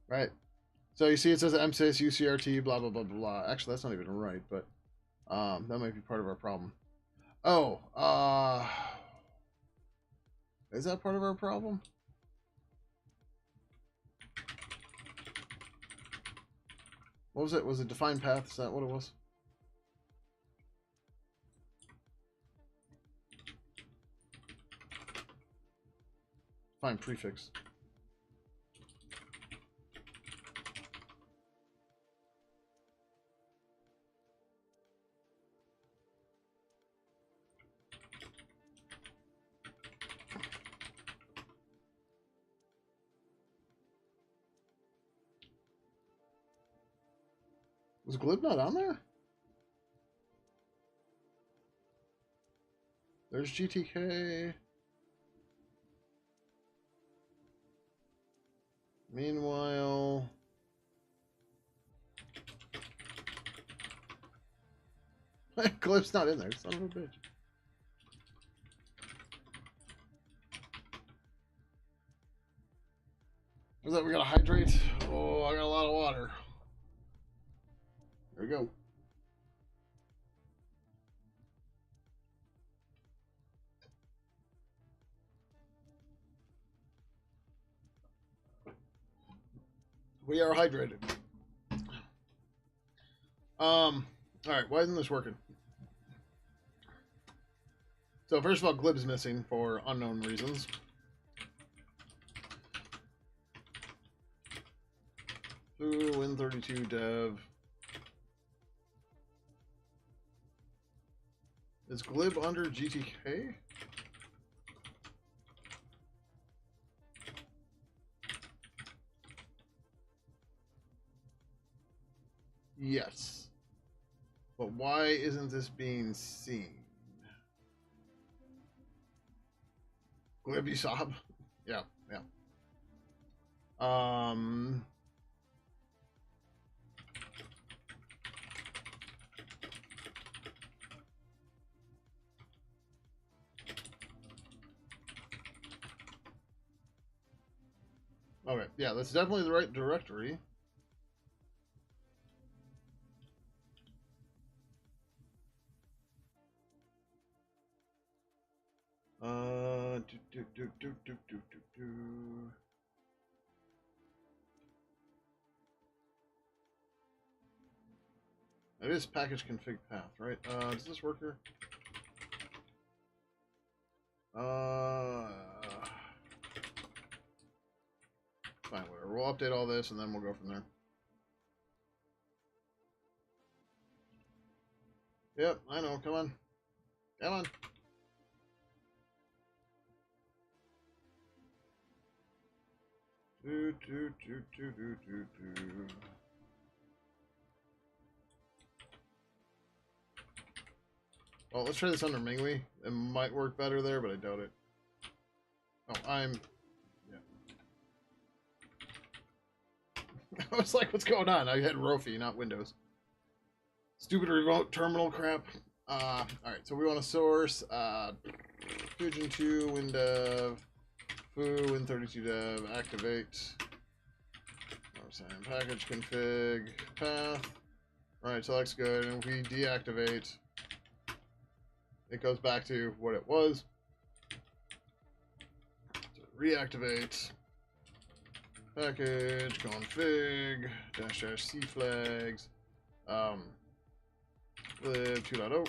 right. So you see it says MSys UCRT blah blah blah blah. Actually, that's not even right, but that might be part of our problem. Oh, is that part of our problem? What was it? Was it defined path? Is that what it was? Define prefix. Was glib not on there? There's GTK. Meanwhile, glib's not in there. Son of a bitch. What's that? We gotta hydrate. Oh, I got a lot of water. There we go. We are hydrated. All right. Why isn't this working? So first of all, glib's missing for unknown reasons. Ooh, Win32 dev. Is glib under GTK? Yes. But why isn't this being seen? Glib you sob? Yeah, yeah. Okay, yeah, that's definitely the right directory. It is package config path, right? Does this work here? Fine, whatever. We'll update all this and then we'll go from there. Yep, I know. Come on. Come on. Do. Well, let's try this under Minghui. It might work better there, but I doubt it. Oh, yeah. I was like, what's going on? I had Rofi, not Windows. Stupid remote terminal crap. Alright, so we want to source Pidgin 2, WinDev, foo, Win32dev, activate. Package config, path. Alright, so that's good. And if we deactivate, it goes back to what it was. So reactivate. Package config dash c flags lib 2.0.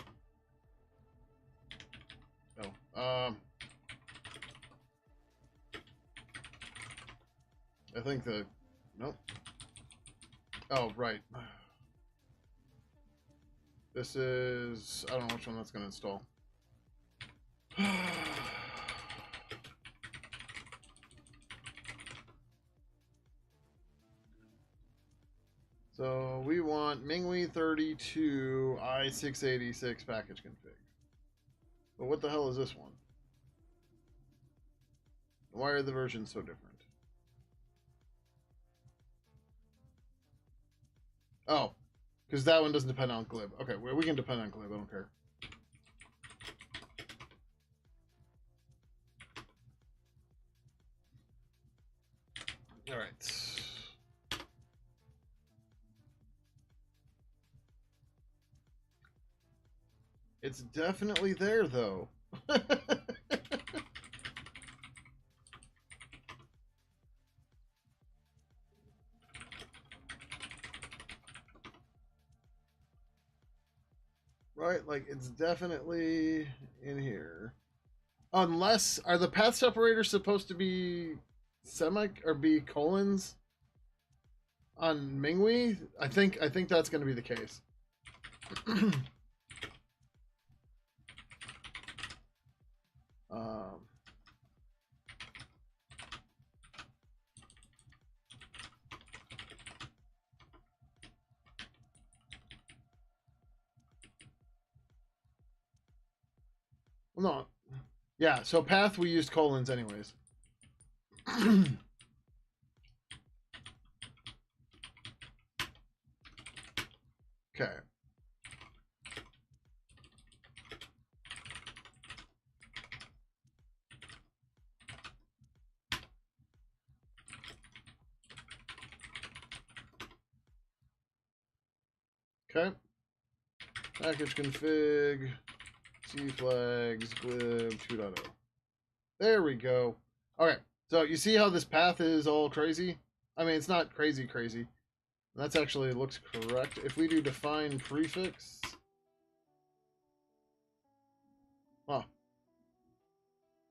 I think the nope. Oh right. This is I don't know which one that's going to install. So we want Minghui 32 i686 package config. But what the hell is this one? Why are the versions so different? Oh, because that one doesn't depend on glib. Okay, well, we can depend on glib. I don't care. All right. It's definitely there, though. Right, like, it's definitely in here. Unless, are the path separators supposed to be or be colons on Minghui? I think that's going to be the case. No. Yeah, so path we used colons anyways. Okay. Okay. Package config, C flags, glib 2.0. There we go. Okay, so you see how this path is all crazy? I mean, it's not crazy. That's actually looks correct. If we do define prefix, huh?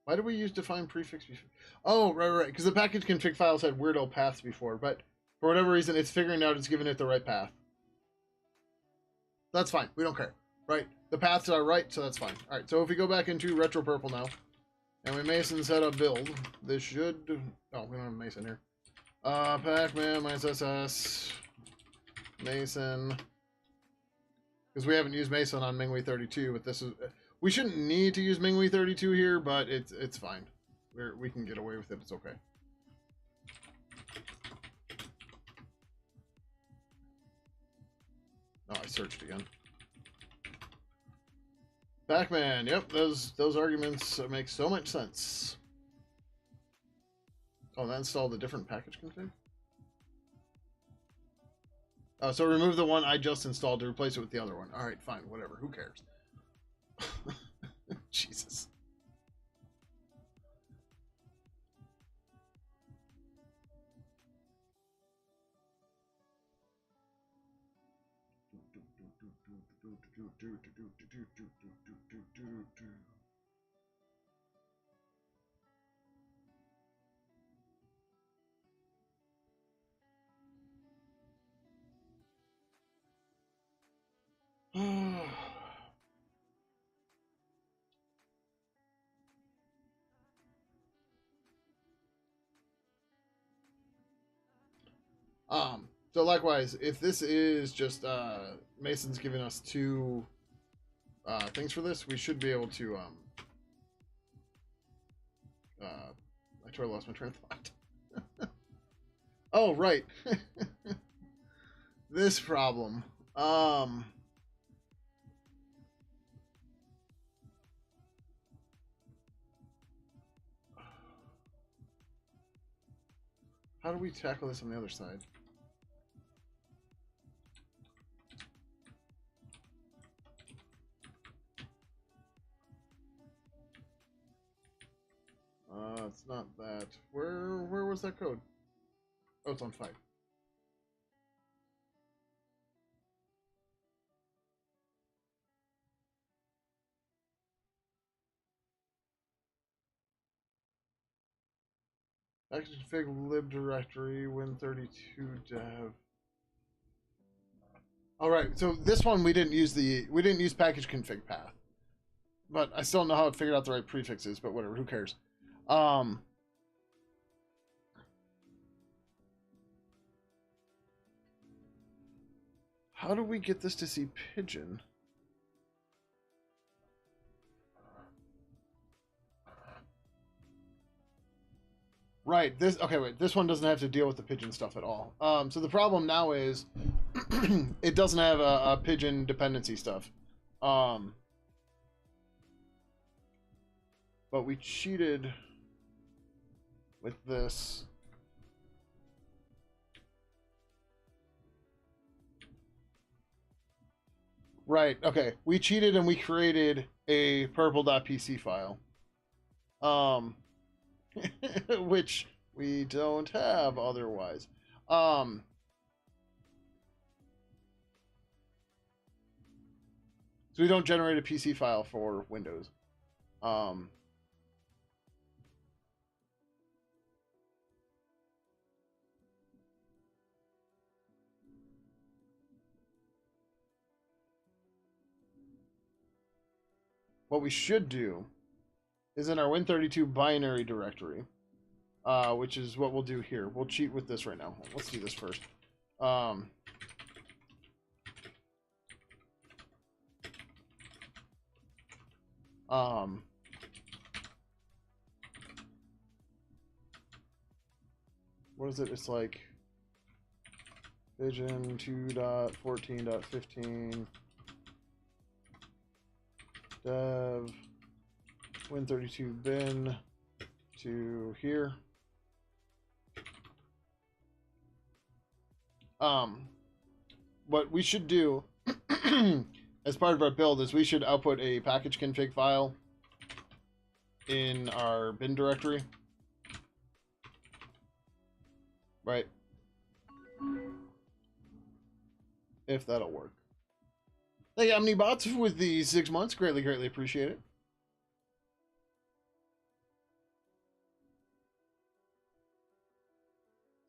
Why did we use define prefix before? Oh, right. Because the package config files had weirdo paths before, but for whatever reason, it's figuring out it's giving it the right path. That's fine. We don't care. Right? The paths are right, so that's fine. All right. So if we go back into retro purple now, and we Mason set up build, this should. Oh, we don't have Mason here. Pacman minus SS Mason. Because we haven't used Mason on Minghui 32, but this is. We shouldn't need to use Minghui 32 here, but it's fine. We can get away with it. It's okay. Oh, I searched again. Pacman, yep, those arguments make so much sense. Oh, that installed a different package config? Oh, so remove the one I just installed to replace it with the other one. Alright, fine, whatever. Who cares? Jesus. So likewise, if this is just Mason's giving us two things for this, we should be able to I totally lost my train of thought. Oh, right. This problem. How do we tackle this on the other side? It's not that. Where was that code? Oh, it's on 5. Package config lib directory win32 dev. All right, so this one we didn't use package config path, but I still don't know how it figured out the right prefixes. But whatever, who cares? How do we get this to see Pidgin? Right. This one doesn't have to deal with the Pidgin stuff at all. So the problem now is it doesn't have a Pidgin dependency stuff. But we cheated with this. Right. Okay. We cheated and we created a purple.pc file. Which we don't have otherwise. So we don't generate a PC file for Windows. What we should do is in our Win32 binary directory, which is what we'll do here. We'll cheat with this right now. Let's do this first. What is it? It's like Pidgin 2.14.15 dev Win32 bin to here. What we should do as part of our build is we should output a package config file in our bin directory. Right. If that'll work. Thank you, Omnibots, with the 6 months. Greatly, greatly appreciate it.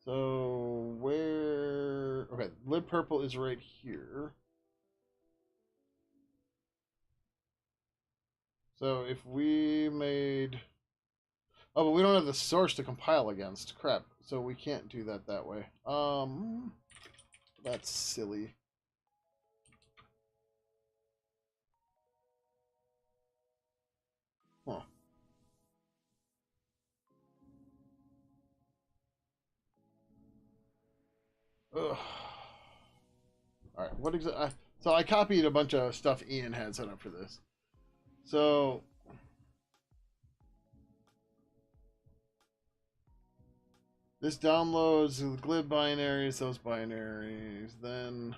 So where? Okay, lib purple is right here. So if we made, oh, but we don't have the source to compile against. Crap. So we can't do that way. That's silly. Huh. Ugh. All right. What exactly? So I copied a bunch of stuff Ian had set up for this. So this downloads the glib binaries, those binaries, then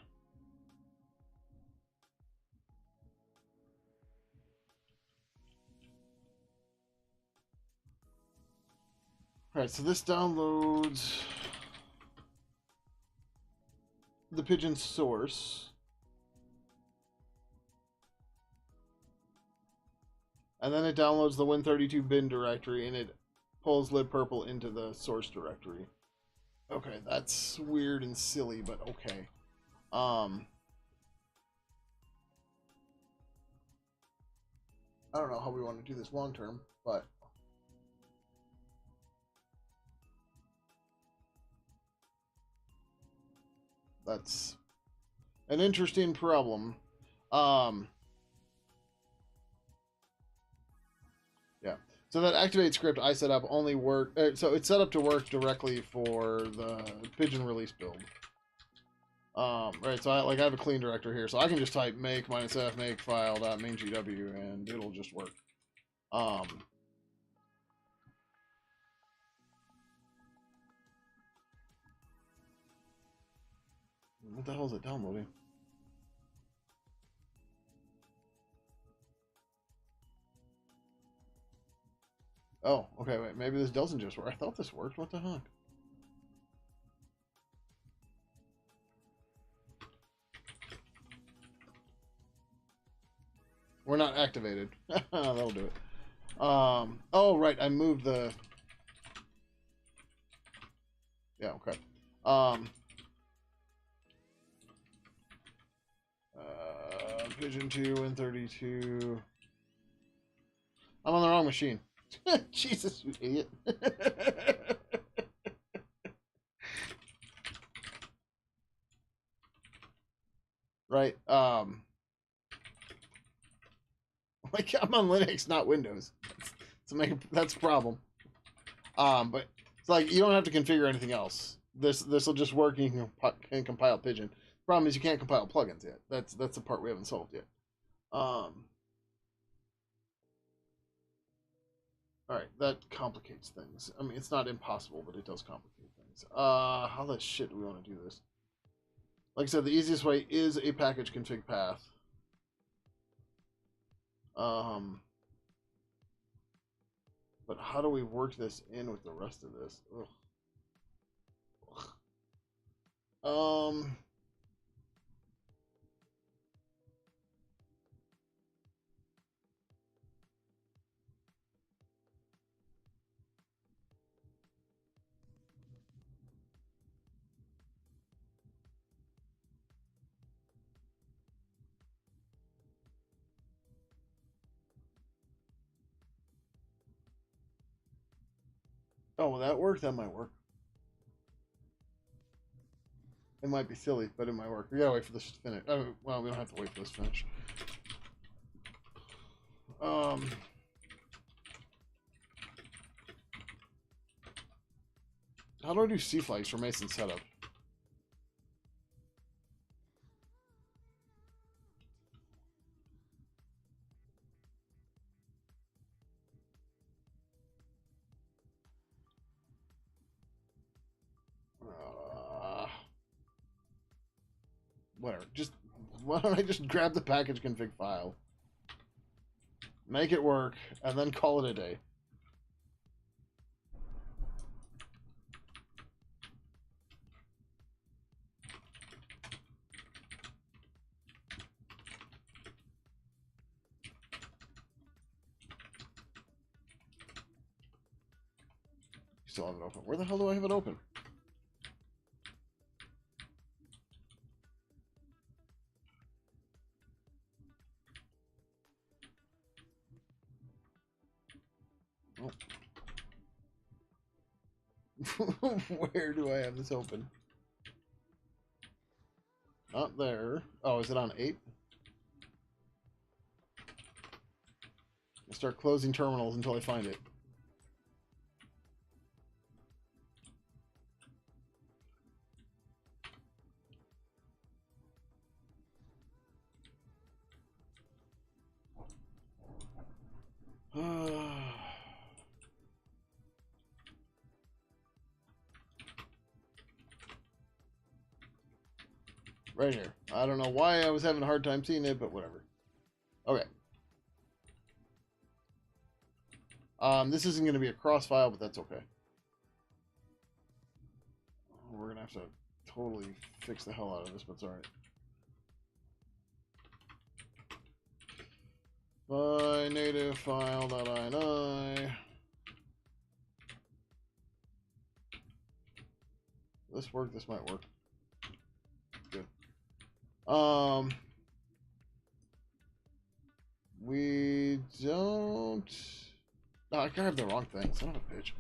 alright, so this downloads the Pidgin source. And then it downloads the Win32 bin directory and it pulls libpurple into the source directory. Okay, that's weird and silly, but okay. I don't know how we want to do this long term, but that's an interesting problem. So that activate script I set up only work. So it's set up to work directly for the Pidgin release build. Right. So I have a clean directory here, so I can just type make -f make file dot main GW and it'll just work. What the hell is it downloading? Oh, okay, wait, maybe this doesn't just work. I thought this worked. What the heck? We're not activated. That'll do it. Oh, right, I moved the... Yeah, okay. Pidgin 2 and 32. I'm on the wrong machine. Jesus, you idiot. Right. Like I'm on Linux, not Windows. That's a problem. But it's like you don't have to configure anything else. This will just work. And you can compile Pidgin. Problem is you can't compile plugins yet. That's the part we haven't solved yet. All right, that complicates things. I mean, it's not impossible, but it does complicate things. How the shit do we want to do this? Like I said, the easiest way is a package config path. But how do we work this in with the rest of this? Ugh. Oh, will that work? That might work. It might be silly, but it might work. We gotta wait for this to finish. Oh, well, we don't have to wait for this to finish. How do I do C flags for Mason setup? Whatever. Just why don't I just grab the package config file, make it work, and then call it a day? You still have it open. Where the hell do I have it open? Oh. Where do I have this open? Not there. Oh, is it on 8? I'll start closing terminals until I find it. Right here. I don't know why I was having a hard time seeing it, but whatever. Okay. This isn't going to be a cross file, but that's okay. We're going to have to totally fix the hell out of this, but it's alright. My native file.ini. This work, this might work. Good. We don't... No, I grabbed the wrong thing. Son of a bitch.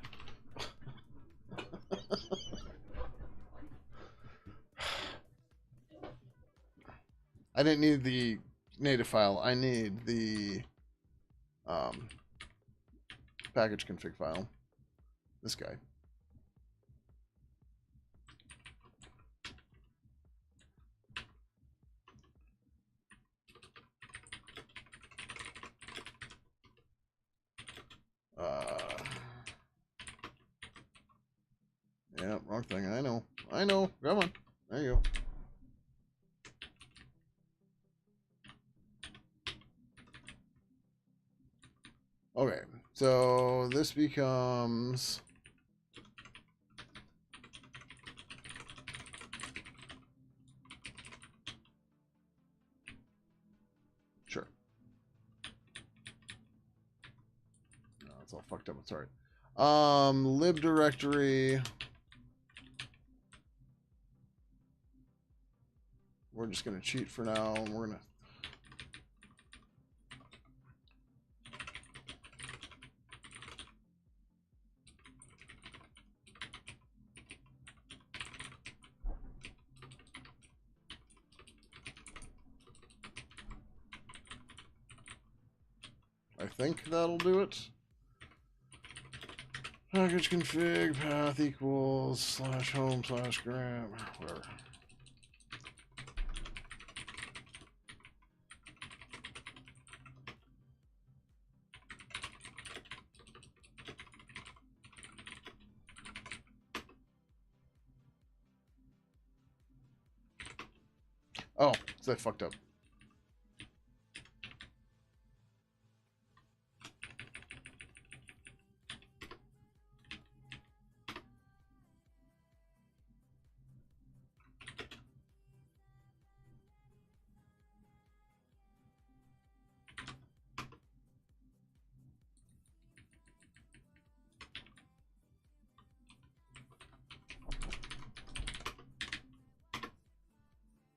I didn't need the native file. I need the package config file. This guy. Yeah, wrong thing. I know. I know. Come on. There you go. Okay. So this becomes... Sure. No, it's all fucked up. Sorry. Lib directory. We're just going to cheat for now. We're going to... I think that'll do it. Package config path equals /home/gram, whatever. Oh, so I fucked up.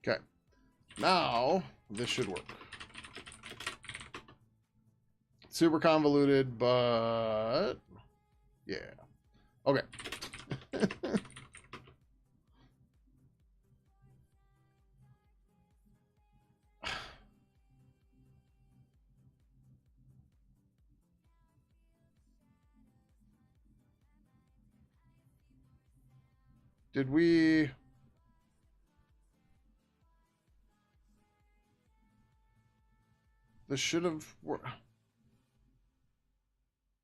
Okay. Now, this should work. Super convoluted, but... yeah. Okay. Did we... This should have...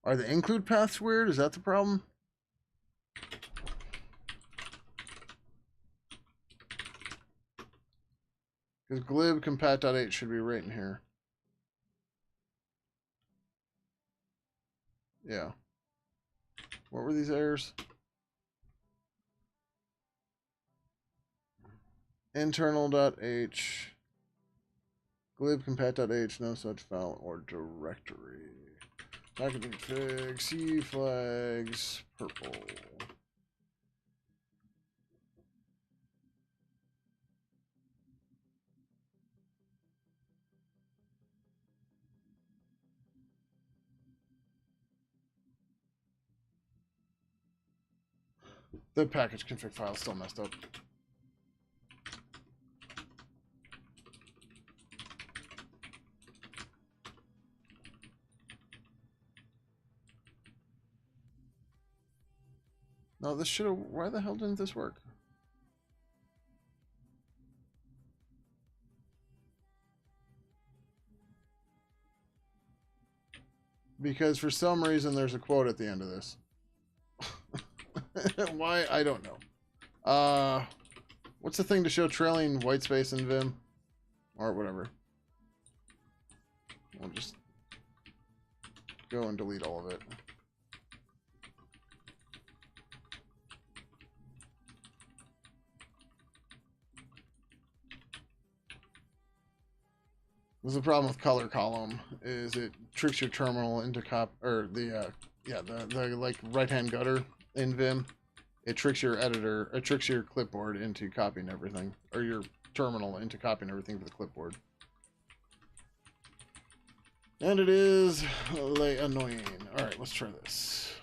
Are the include paths weird? Is that the problem? Because glib compat.h should be right in here. Yeah. What were these errors? Internal.h. Glib compat.h, no such file or directory. Package config, C flags, purple. The package config file is still messed up. No, this should have... Why the hell didn't this work? Because for some reason there's a quote at the end of this. Why? I don't know. What's the thing to show trailing white space in Vim? Or whatever. We'll just go and delete all of it. There's a problem with color column is it tricks your terminal into the like right hand gutter in Vim. It tricks your editor, it tricks your clipboard into copying everything, or your terminal into copying everything to the clipboard. And it is annoying. All right, let's try this.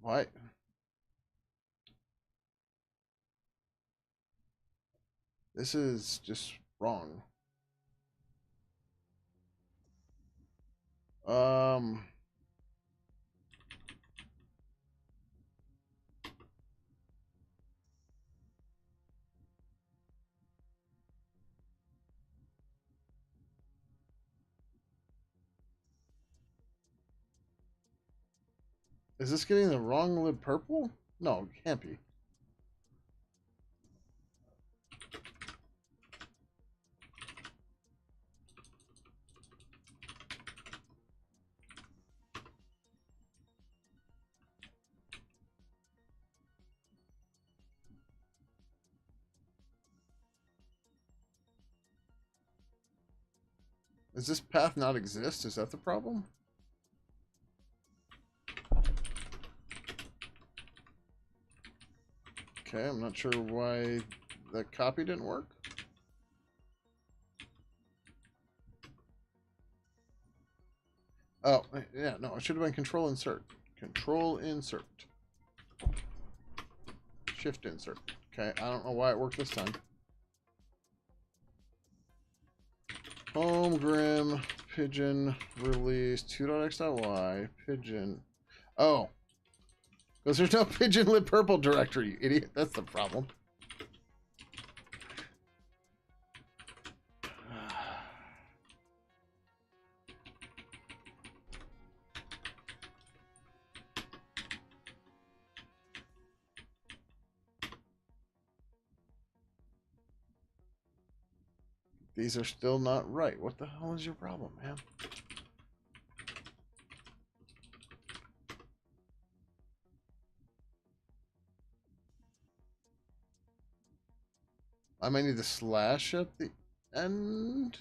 Why? This is just wrong. Is this getting the wrong lib purple? No, it can't be. Does this path not exist? Is that the problem? Okay, I'm not sure why the copy didn't work. Oh, yeah, no, it should have been control insert. Control insert. Shift insert. Okay, I don't know why it worked this time. Home, Grim, Pidgin, release, 2.x.y, Pidgin. Oh. Because there's no Pidgin lib purple directory, you idiot. That's the problem. These are still not right. What the hell is your problem, man? I might need the slash at the end.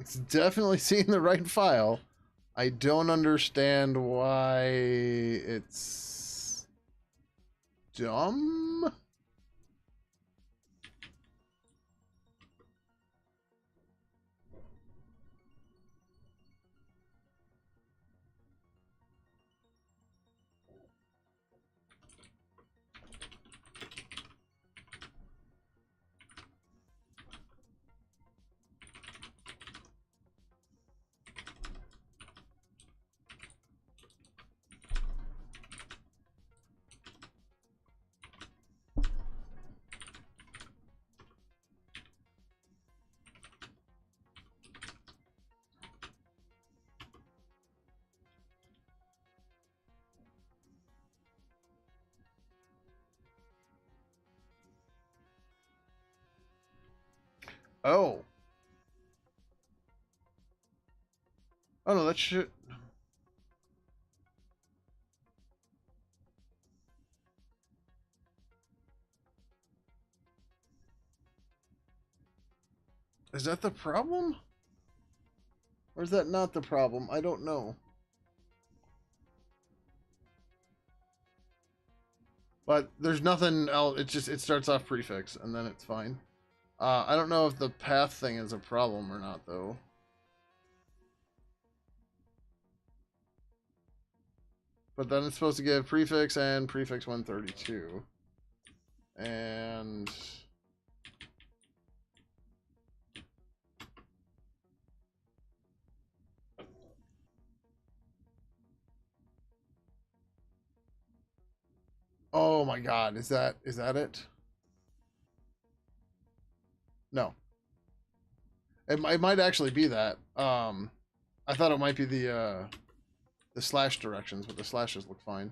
It's definitely seeing the right file. I don't understand why it's dumb. Oh. Oh no, that should. Is that the problem? Or is that not the problem? I don't know. But there's nothing else. It starts off prefix and then it's fine. I don't know if the path thing is a problem or not though. But then it's supposed to give prefix and prefix 132. And oh my god, is that it? No. It might actually be that. I thought it might be the slash directions, but the slashes look fine.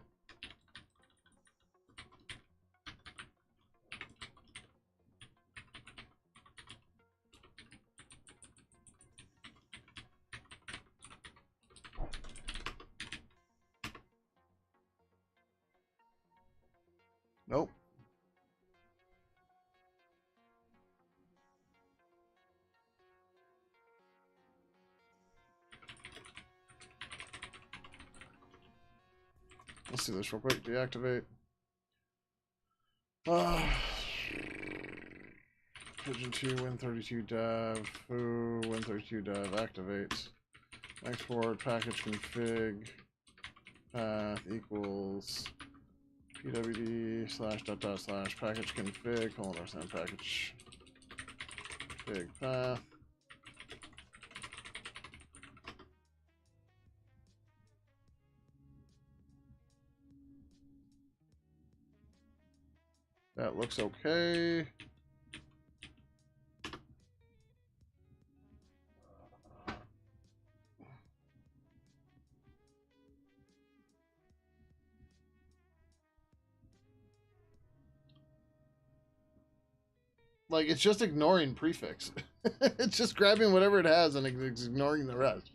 Nope. let's do this real quick. Deactivate. Pidgin 2, Win32 dev. Foo, Win32 dev. Activate. Export package config. Path equals pwd slash dot dot slash package config. Hold on, package config path. That looks okay. Like, it's just ignoring prefix. It's just grabbing whatever it has and it's ignoring the rest.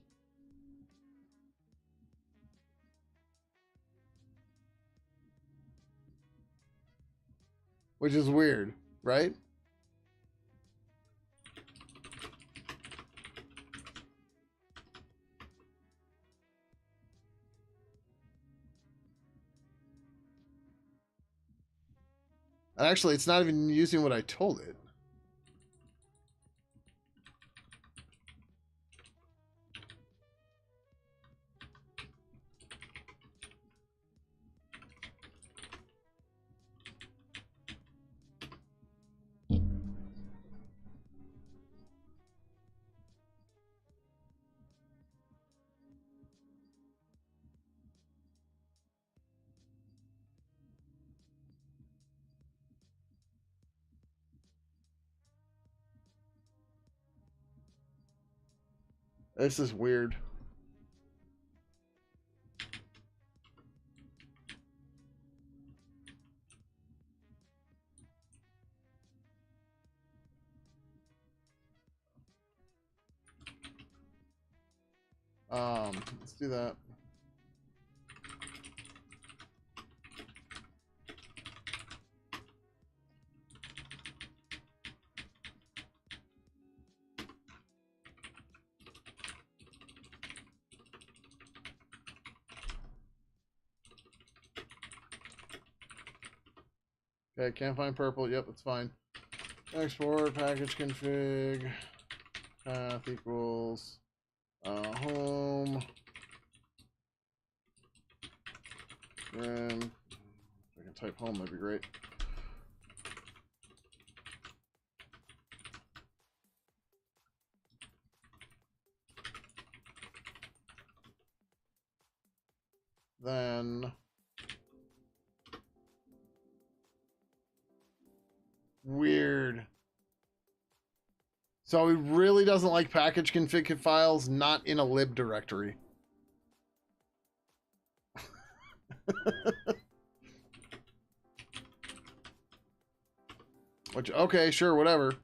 Which is weird, right? And actually, it's not even using what I told it. This is weird. Let's do that. Okay, can't find purple. Yep, it's fine. Export package config. Path equals home. Rim. If I can type home, that'd be great. Then weird. So he really doesn't like package config files not in a lib directory. Which, okay, sure, whatever.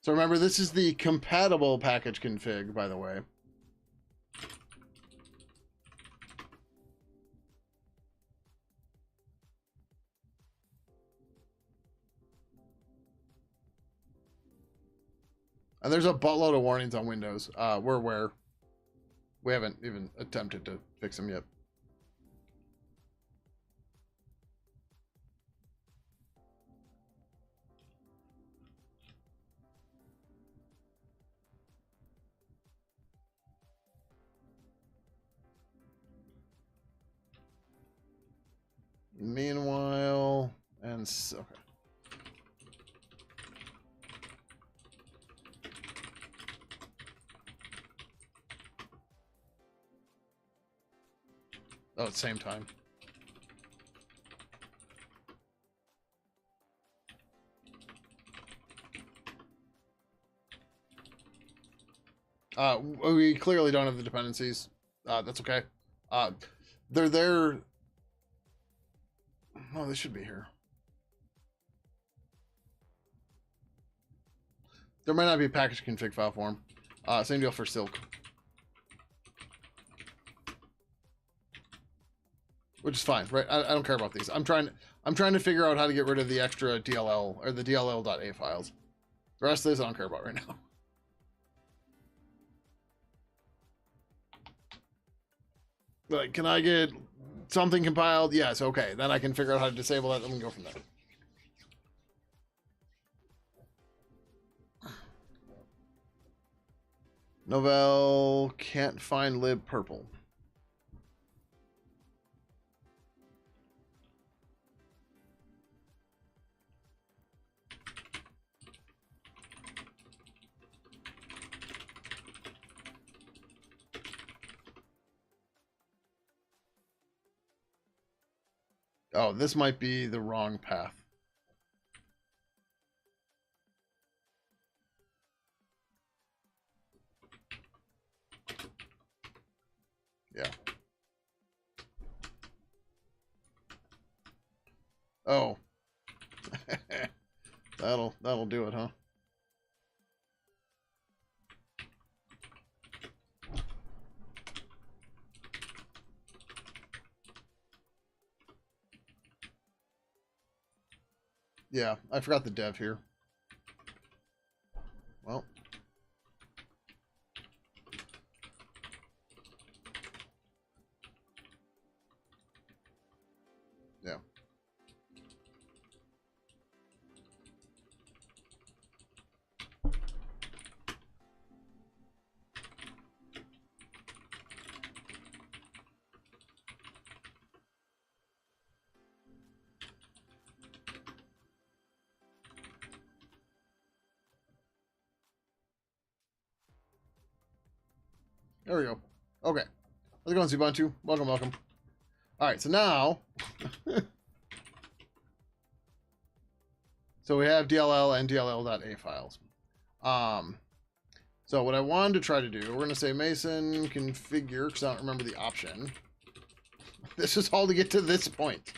So remember, this is the compatible package config, by the way. And there's a buttload of warnings on Windows. We're aware. We haven't even attempted to fix them yet. Meanwhile, and okay. Oh, at the same time. We clearly don't have the dependencies. That's okay. They're there. Oh, they should be here. There might not be a package config file for them. Same deal for Silk. Which is fine, right? I don't care about these. I'm trying to figure out how to get rid of the extra DLL or the DLL.a files. The rest of this I don't care about right now. Like, can I get something compiled? Yes, okay. Then I can figure out how to disable that, then we can go from there. Novell can't find lib purple. Oh, this might be the wrong path. Yeah. Oh. that'll do it, huh? Yeah, I forgot the dev here. Well. Yeah. There we go. Okay. How's it going, Ubuntu? Welcome, welcome. Alright, so now... so we have DLL and DLL.a files. So what I wanted to try to do, we're going to say Mason configure, because I don't remember the option. This is all to get to this point.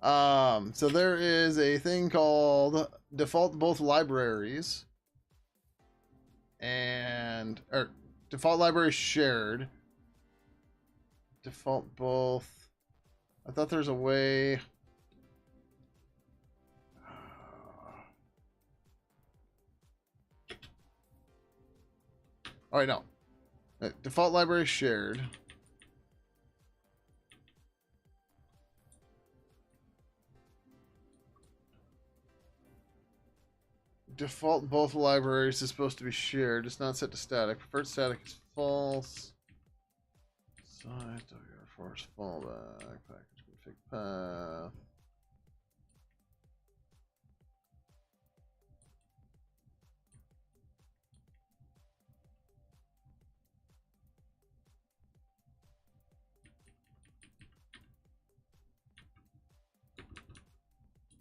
So there is a thing called default both libraries. Or default library shared. Default both. I thought there's a way. Oh, wait, no. Default library shared. Default both libraries is supposed to be shared. It's not set to static. Preferred static is false. Size force fallback package config path.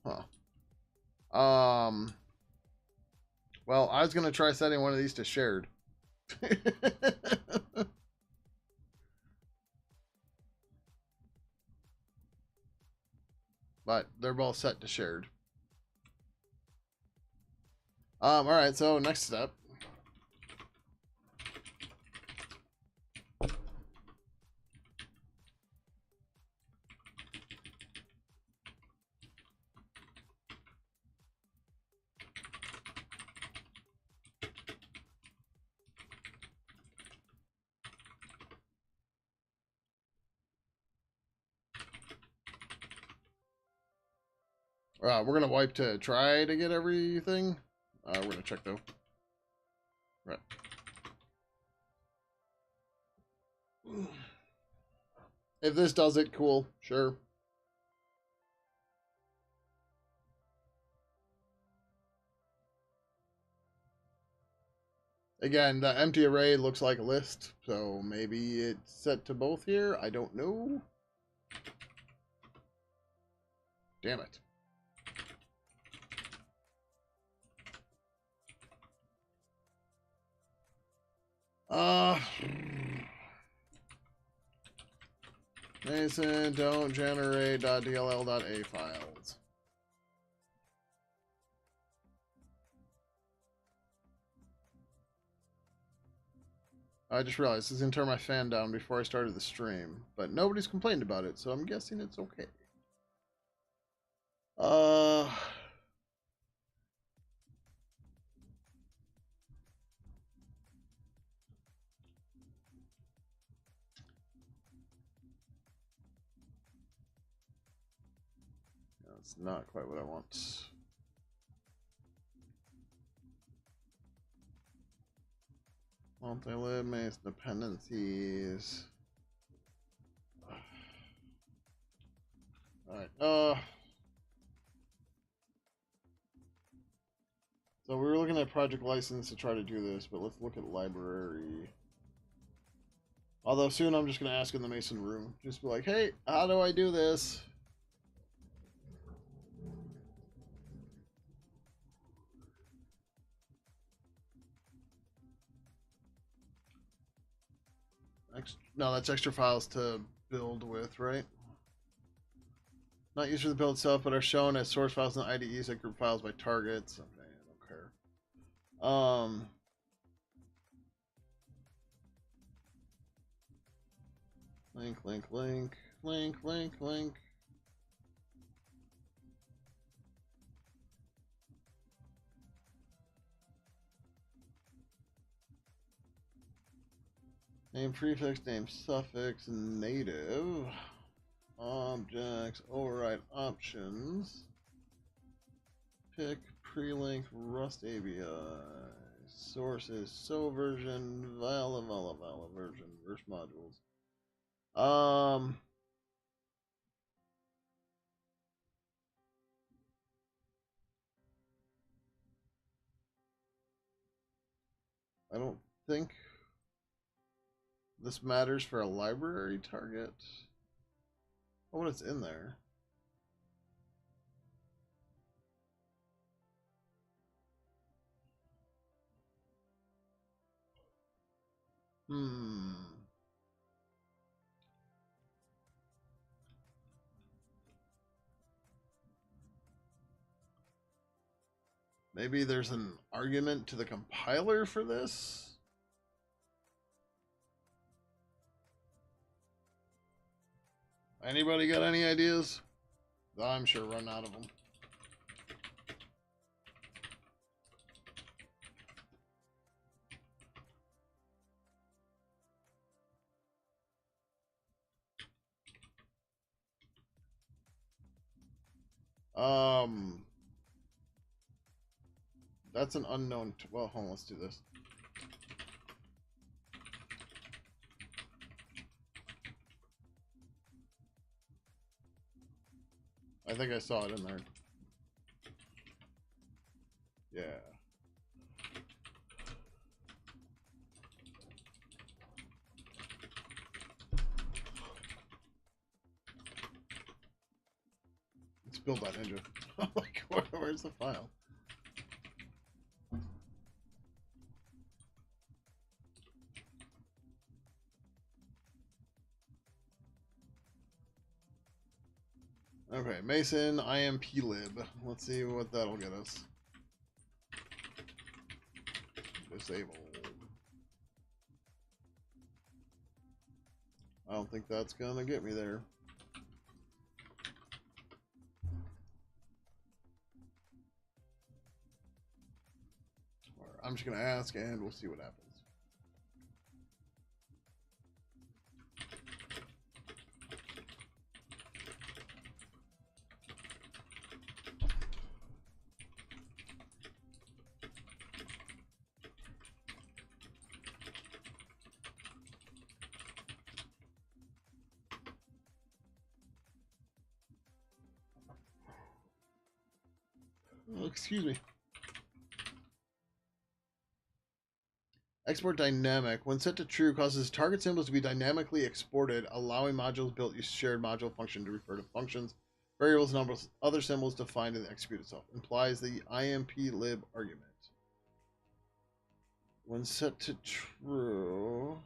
Huh. Well, I was gonna try setting one of these to shared. But they're both set to shared. Alright, so next step. We're gonna wipe to try to get everything. We're gonna check though. Right. If this does it, cool. Sure. Again, the empty array looks like a list, so maybe it's set to both here. I don't know. Damn it. Mason, don't generate .dll.a files. I just realized I was gonna turn my fan down before I started the stream, but nobody's complained about it, so I'm guessing it's okay. Uh, that's not quite what I want. Multi-lib maze dependencies. Alright, so we were looking at project license to try to do this, but let's look at library. Although soon I'm just going to ask in the Mason room. Just be like, hey, how do I do this? No, that's extra files to build with, right? Not used for the build itself, but are shown as source files in the IDEs that group files by targets. Okay, I don't care. Link, link, link, link, link, link. Name prefix, name suffix, native. Objects, override options. Pick, prelink, Rust ABI. Sources, so version, vala version, verse modules. I don't think this matters for a library target. Oh, what is in there? Maybe there's an argument to the compiler for this? Anybody got any ideas? I'm sure run out of them. That's an unknown. Well, hold on, let's do this. I think I saw it in there. Yeah. Let's build that ninja. Like, where's the file? Okay, Mason, IMP lib. Let's see what that'll get us. Disabled. I don't think that's gonna get me there. I'm just gonna ask and we'll see what happens. Oh, excuse me. Export dynamic. When set to true, causes target symbols to be dynamically exported, allowing modules built use shared module function to refer to functions, variables, numbers, other symbols defined in the execute itself. Implies the IMP lib argument. When set to true.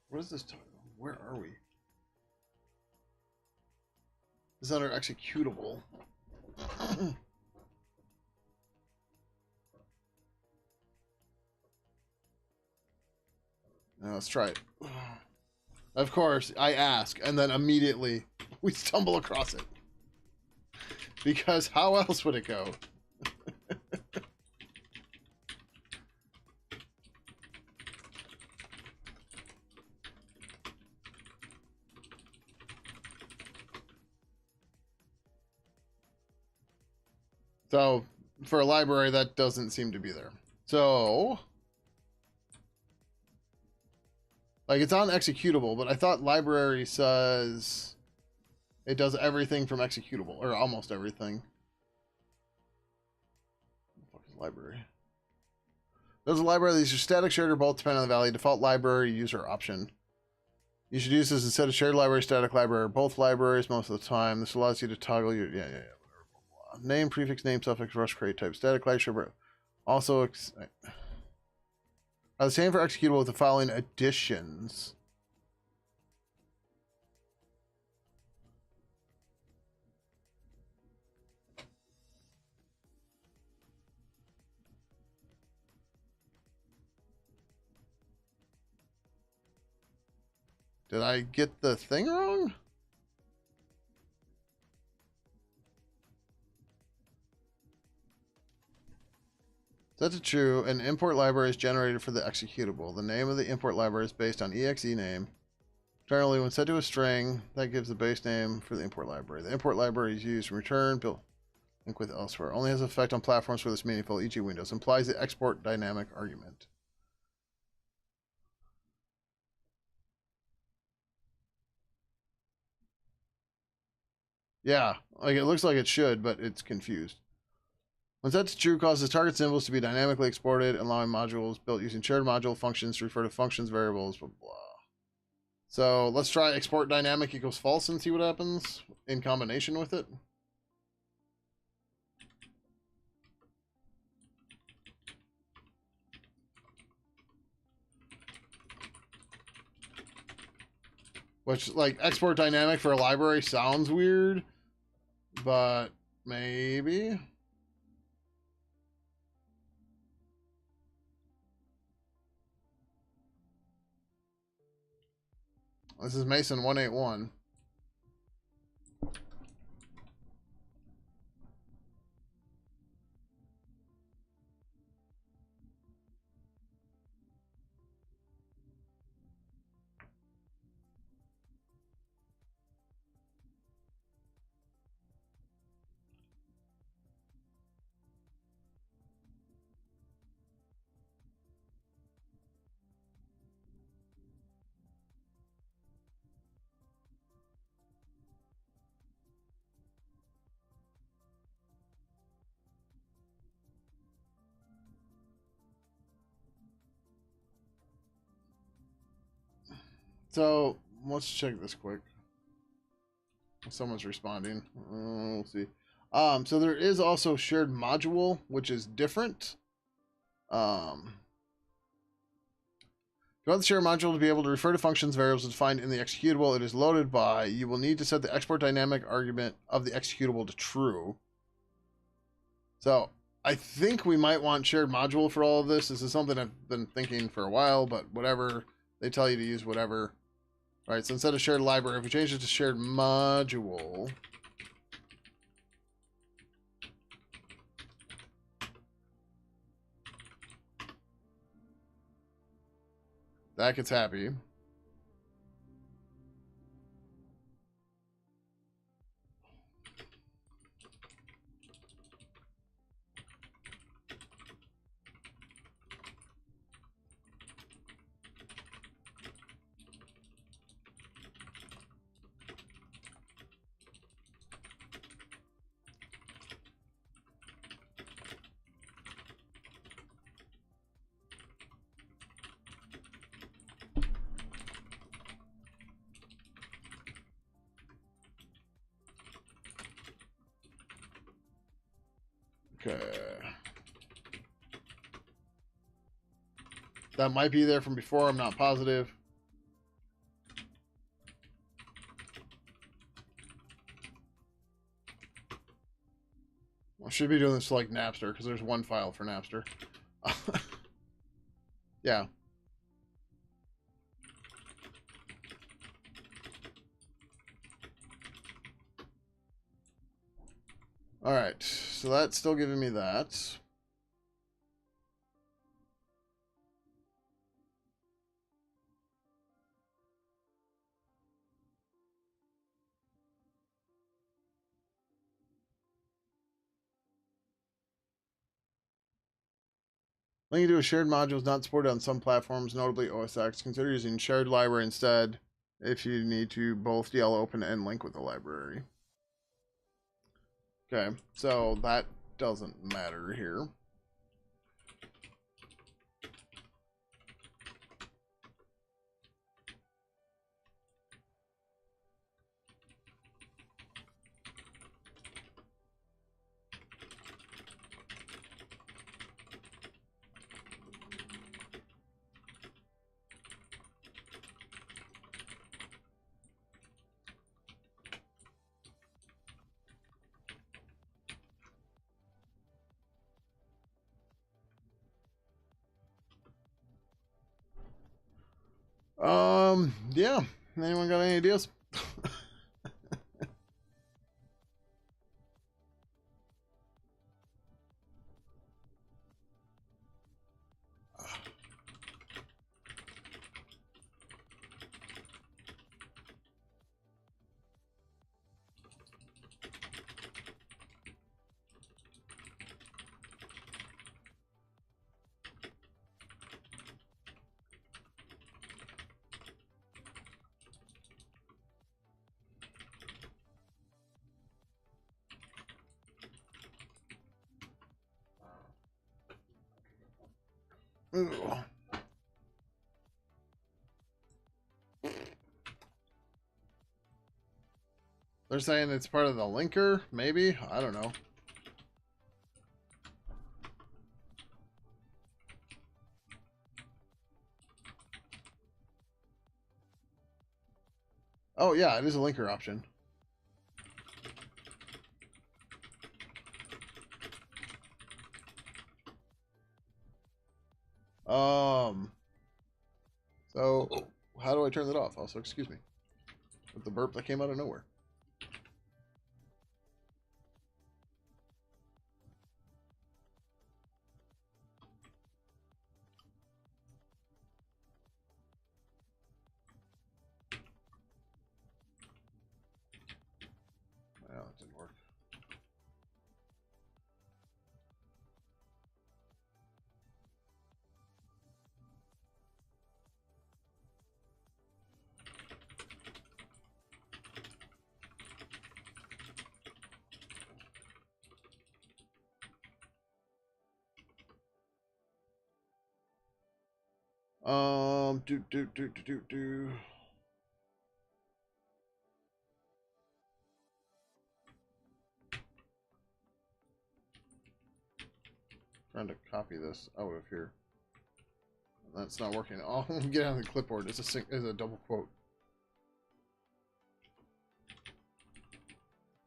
What is this title? Where are we? This is under executable. Now let's try it. Of course, I ask, and then immediately we stumble across it. Because how else would it go? So, for a library, that doesn't seem to be there. So, like, it's on executable, but I thought library says it does everything from executable, or almost everything. What the fuck is library? There's a library that uses static, shared, or both, depending on the value. Default library user option. You should use this instead of shared library, static library, or both libraries most of the time. This allows you to toggle your whatever. Blah, blah. Name, prefix, name, suffix, rush, crate type, static, library. Also, the same for executable with the following additions. Did I get the thing wrong? That's true. An import library is generated for the executable. The name of the import library is based on exe name. Generally, when set to a string, that gives the base name for the import library. The import library is used in return, build, link with elsewhere. Only has effect on platforms where this meaningful, e.g. Windows. Implies the export dynamic argument. Yeah, like it looks like it should, but it's confused. When set to true, causes target symbols to be dynamically exported, allowing modules built using shared module functions to refer to functions, variables, blah, blah. So let's try export dynamic equals false and see what happens in combination with it. Which, like, export dynamic for a library sounds weird, but maybe. This is Mason 181. So let's check this quick. Someone's responding. We'll see. So there is also shared module, which is different. If you want the shared module to be able to refer to functions, variables defined in the executable it is loaded by, you will need to set the export dynamic argument of the executable to true. So I think we might want shared module for all of this. This is something I've been thinking for a while, but whatever. They tell you to use whatever. All right, so instead of shared library, if we change it to shared module, that gets happy. Okay. That might be there from before. I'm not positive. I should be doing this like Napster because there's one file for Napster. Yeah. Alright, so that's still giving me that. Linking to a shared module is not supported on some platforms, notably OS X. Consider using shared library instead if you need to both DL open and link with the library. Okay, so that doesn't matter here. Yeah. Anyone got any ideas? Ooh. They're saying it's part of the linker, maybe? I don't know. Oh, yeah, it is a linker option. So, how do I turn that off? Also, excuse me. With the burp that came out of nowhere. Well, it didn't work. Do. Trying to copy this out of here. That's not working. Oh, get on the clipboard. It's a double quote.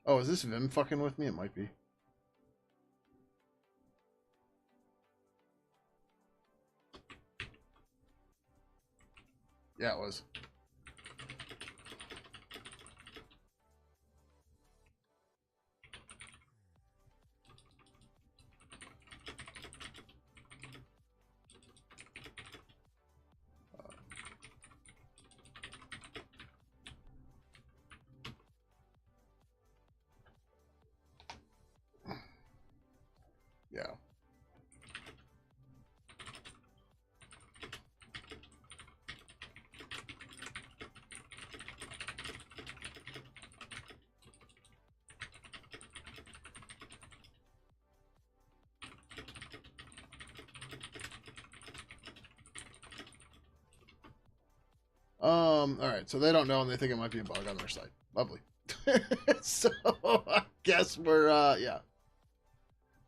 Oh, is this Vim fucking with me? It might be. Yeah, it was. Yeah. Alright, so they don't know and they think it might be a bug on their side. Lovely. So, I guess we're, yeah.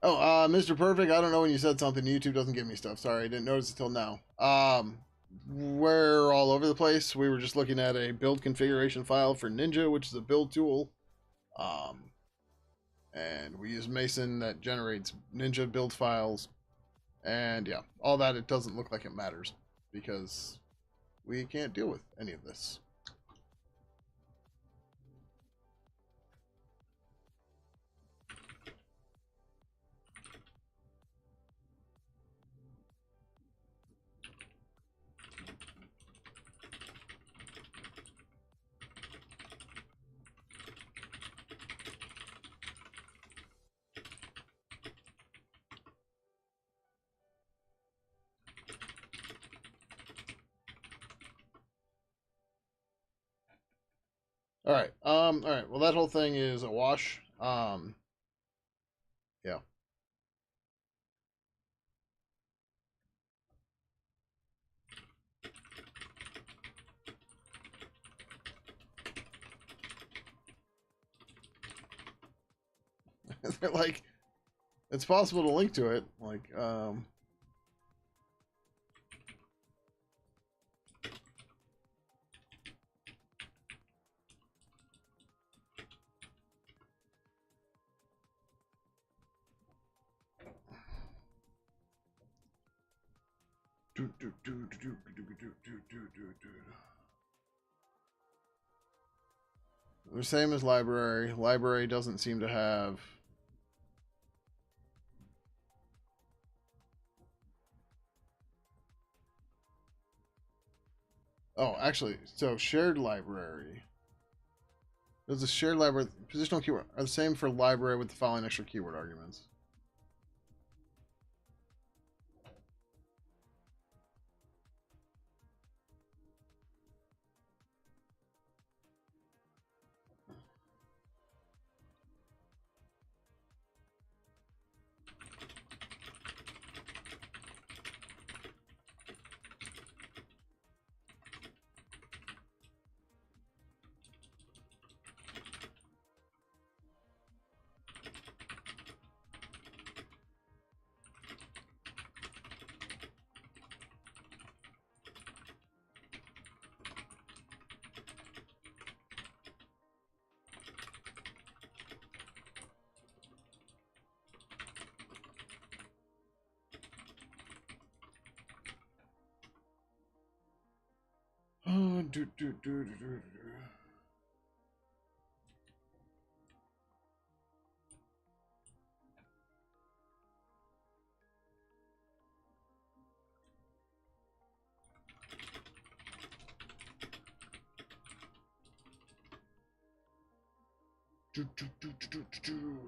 Oh, Mr. Perfect, I don't know when you said something. YouTube doesn't give me stuff. Sorry, I didn't notice it till now. We're all over the place. We were just looking at a build configuration file for Ninja, which is a build tool. And we use Mason that generates Ninja build files. And yeah, all that, it doesn't look like it matters because we can't deal with any of this. All right. Well, that whole thing is a wash. Yeah. They're like, it's possible to link to it. Like, the same as library. Library doesn't seem to have. Oh, actually, so shared library. Does a shared library positional keyword are the same for library with the following extra keyword arguments? Oh,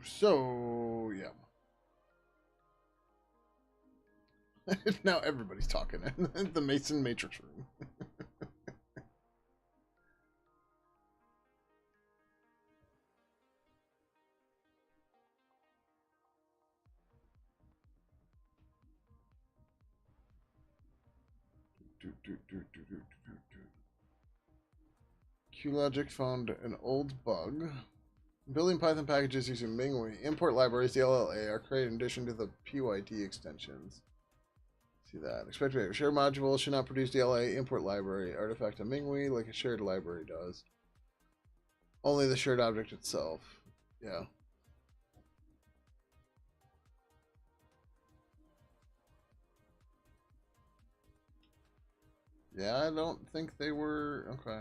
So yeah. Now everybody's talking in the Mason Matrix room. QLogic found an old bug. Building Python packages using Minghui. Import libraries, the LLA, are created in addition to the PYD extensions. See that. Expected shared module should not produce DLA import library artifact of Minghui like a shared library does. Only the shared object itself. Yeah. Yeah, I don't think they were. Okay.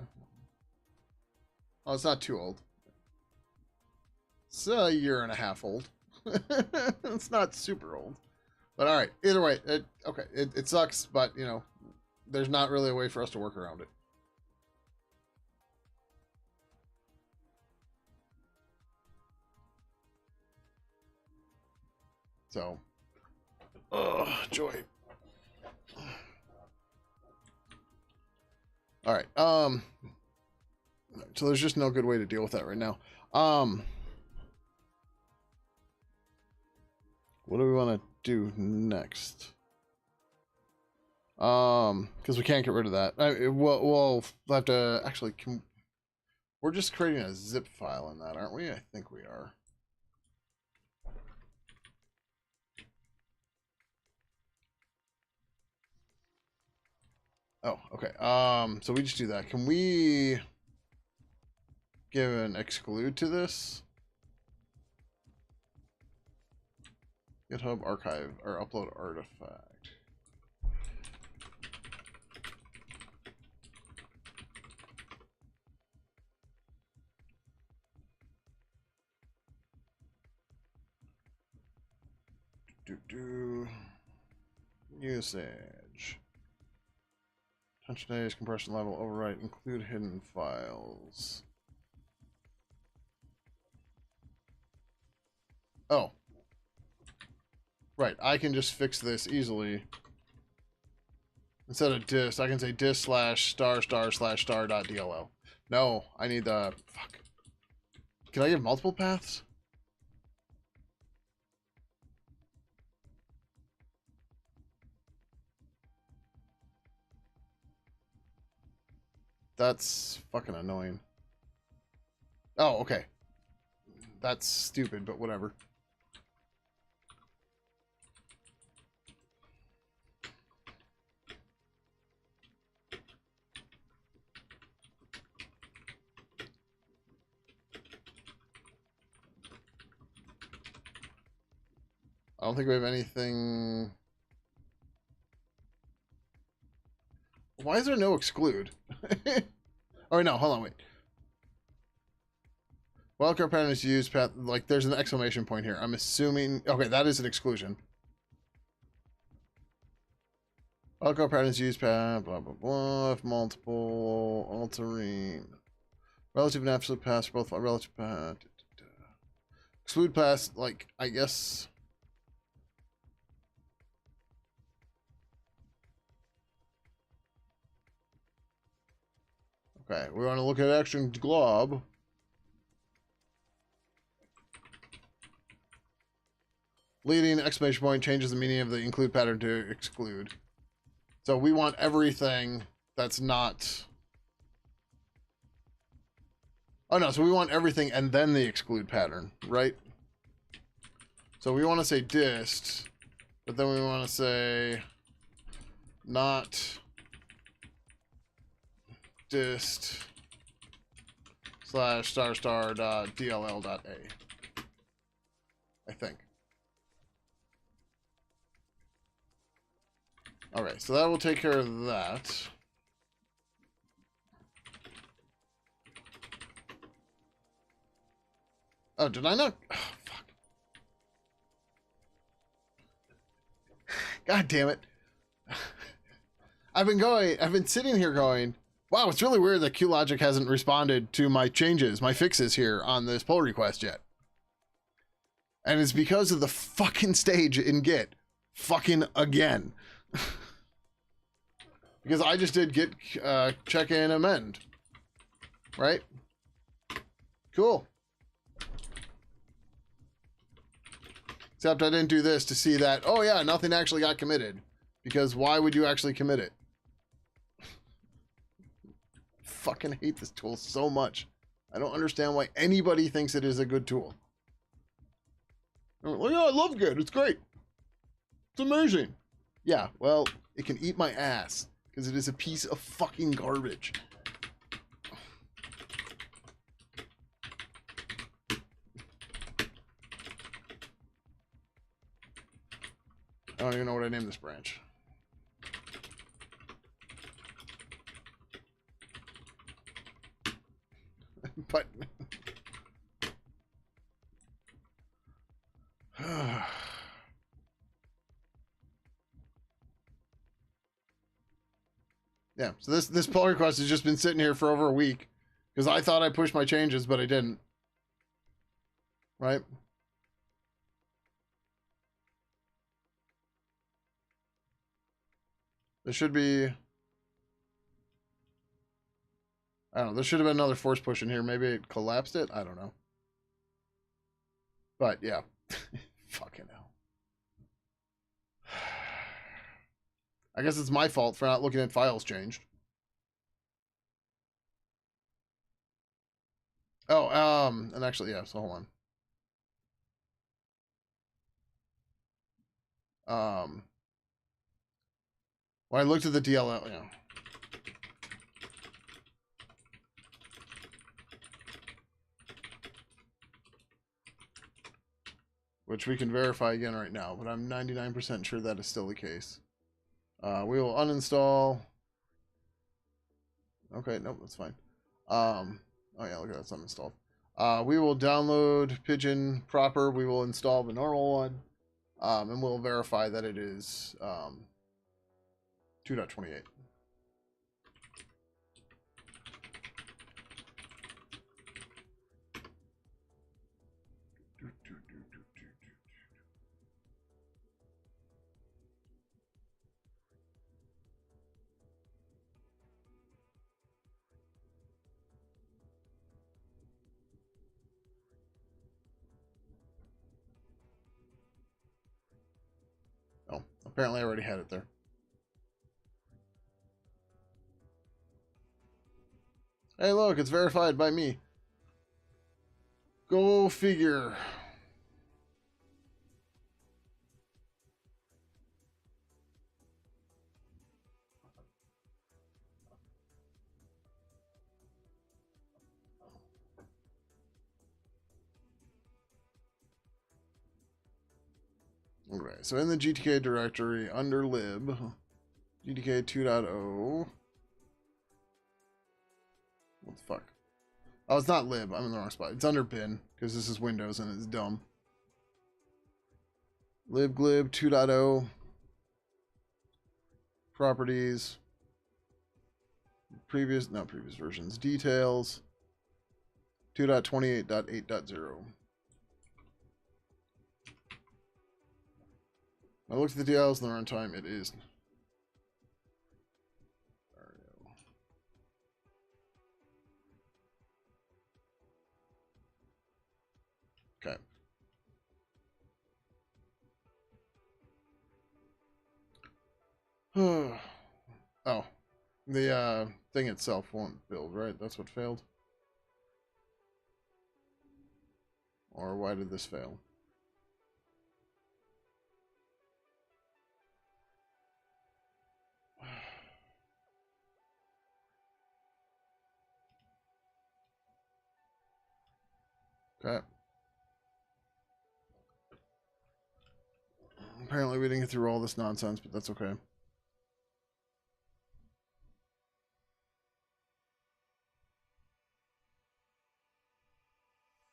Oh, it's not too old. It's a year and a half old. It's not super old. But all right. Either way, it sucks, but you know, there's not really a way for us to work around it. So, oh, joy. All right. So there's just no good way to deal with that right now. What do we want to do next? Because we can't get rid of that. We'll have to actually. We're just creating a zip file in that, aren't we? I think we are. Oh, okay. So we just do that. Can we give an exclude to this? GitHub archive or upload artifact. Usage. Touch days, compression level, overwrite, include hidden files. Oh. Right, I can just fix this easily. Instead of dist, I can say dist /**/**.dll. No, I need the... Fuck. Can I give multiple paths? That's fucking annoying. Oh, okay. That's stupid, but whatever. I don't think we have anything... Why is there no exclude? Oh, no, hold on, wait. Wildcard pattern is used, path, like, there's an exclamation point here. I'm assuming... Okay, that is an exclusion. Wildcard pattern is used, path, blah, blah, blah, if multiple, altering... Relative and absolute paths, both relative path. Exclude paths, like, I guess... Okay, we want to look at action glob. Leading exclamation point changes the meaning of the include pattern to exclude. So we want everything that's not... Oh no, so we want everything and then the exclude pattern, right? So we want to say dist, but then we want to say not dist / star star dot dll dot a. I think. Alright, so that will take care of that. Oh, did I not? Oh, fuck. God damn it. I've been sitting here going, wow, it's really weird that QLogic hasn't responded to my changes, my fixes here on this pull request yet. And it's because of the fucking stage in Git. Fucking again. Because I just did git check in amend. Right? Cool. Except I didn't do this to see that, oh yeah, nothing actually got committed. Because why would you actually commit it? Fucking hate this tool so much. I don't understand why anybody thinks it is a good tool. Well, yeah, I love Git. It's great. It's amazing. Yeah, well, it can eat my ass. Because it is a piece of fucking garbage. I don't even know what I named this branch. But... Yeah, so this pull request has just been sitting here for over a week. Because I thought I pushed my changes, but I didn't. Right? There should be... I don't know. There should have been another force push in here. Maybe it collapsed it? I don't know. But, yeah. Fucking hell. I guess it's my fault for not looking at files changed. Oh, and actually, yeah, so hold on. When I looked at the DLL, yeah. Which we can verify again right now, but I'm 99% sure that is still the case. We will uninstall. Okay, nope, that's fine. Oh yeah, look at that, it's uninstalled. We will download Pidgin proper. We will install the normal one, and we'll verify that it is 2.28. Oh, apparently I already had it there. Hey, look, it's verified by me. Go figure. Okay, so in the GTK directory under lib, GTK 2.0. What the fuck? Oh, it's not lib. I'm in the wrong spot. It's under bin because this is Windows and it's dumb. Libglib 2.0. Properties. Not previous versions. Details. 2.28.8.0. I looked at the details in the runtime. It is. Okay. Oh, the thing itself won't build, right? That's what failed. Or why did this fail? Okay. Apparently we didn't get through all this nonsense, but that's okay.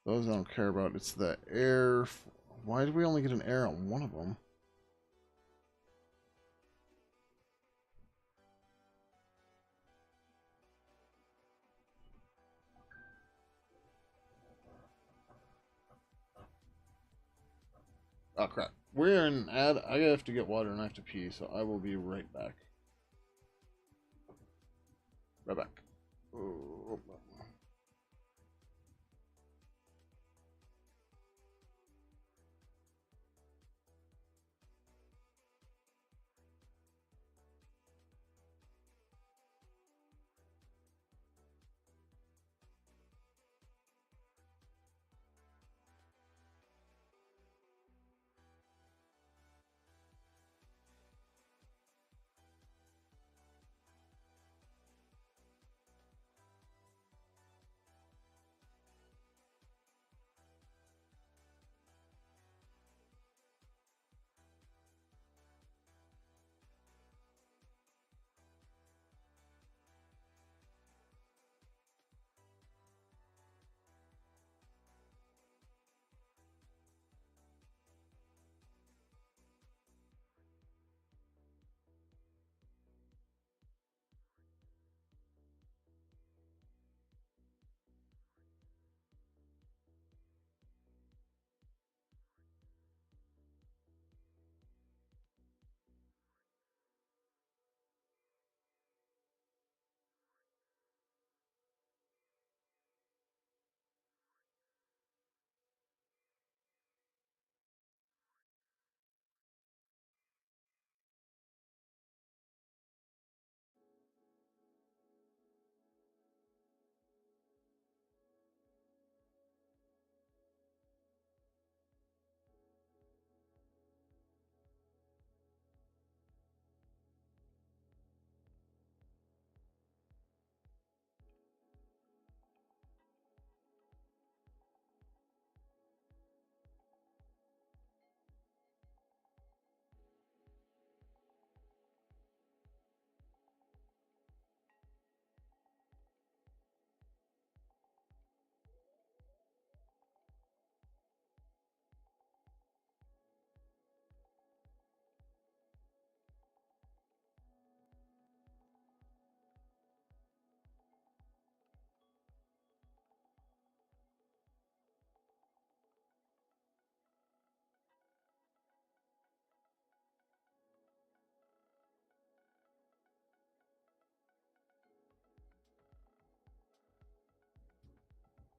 Those I don't care about. It's the air. Why did we only get an air on one of them? Oh, crap. We're in ad. I have to get water and I have to pee, so I will be right back. Right back. Oh.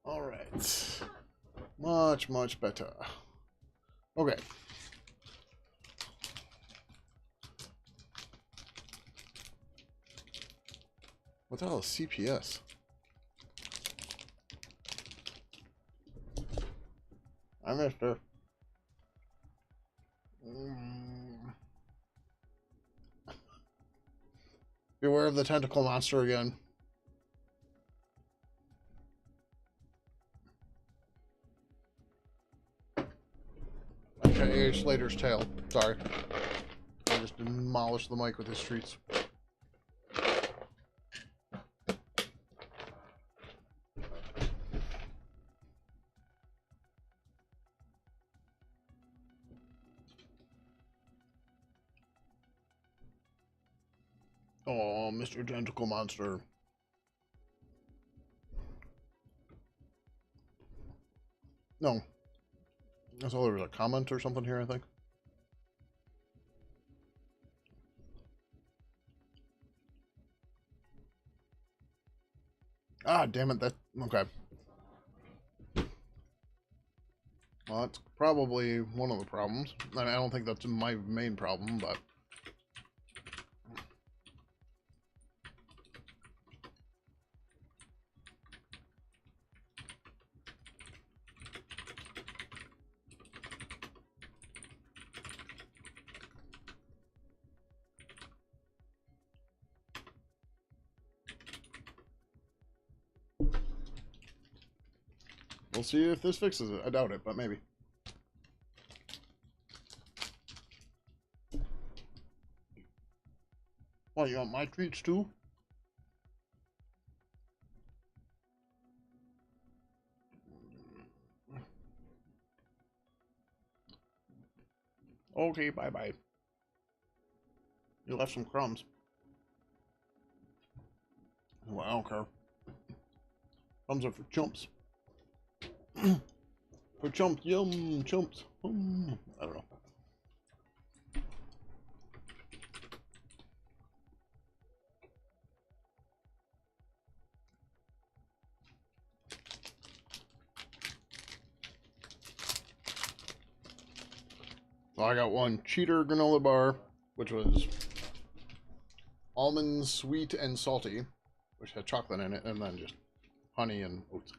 All right. Much, much better. Okay. What the hell is CPS? I missed her. Beware of the tentacle monster again. Okay, Slater's tail. Sorry. I just demolished the mic with his streets. Oh, Mr. Tentacle Monster. No. I saw there was a comment or something here, I think. Ah, damn it, that... Okay. Well, that's probably one of the problems. I mean, I don't think that's my main problem, but... We'll see if this fixes it. I doubt it, but maybe. What, you want my treats too? Okay, bye-bye. You left some crumbs. Well, I don't care. Crumbs are for chumps. For chumps, yum, chumps. I don't know. So I got one cheater granola bar, which was almond sweet and salty, which had chocolate in it, and then just honey and oats.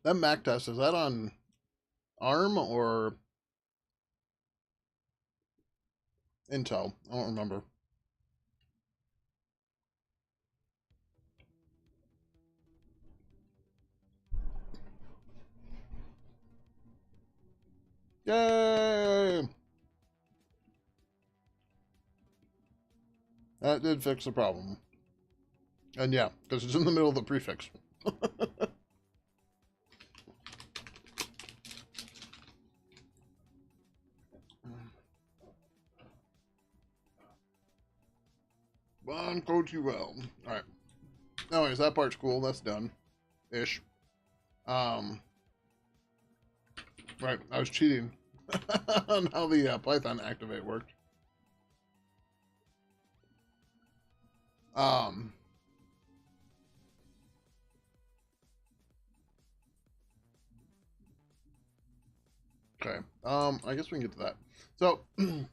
That Mac test, is that on ARM or Intel? I don't remember. Yay! That did fix the problem. And yeah, because it's in the middle of the prefix. Bon, code you well. Alright. Anyways, that part's cool. That's done. Ish. Right, I was cheating on how the Python activate worked. Okay. I guess we can get to that. So a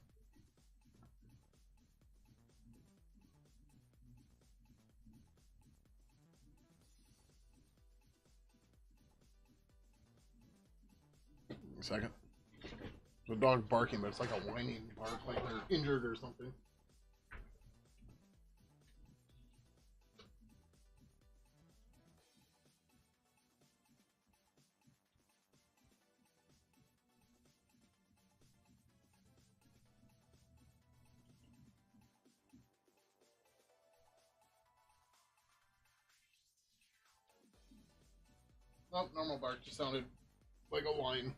second. The dog barking, but it's like a whining bark, like they're injured or something. Nope, normal bark just sounded like a whine.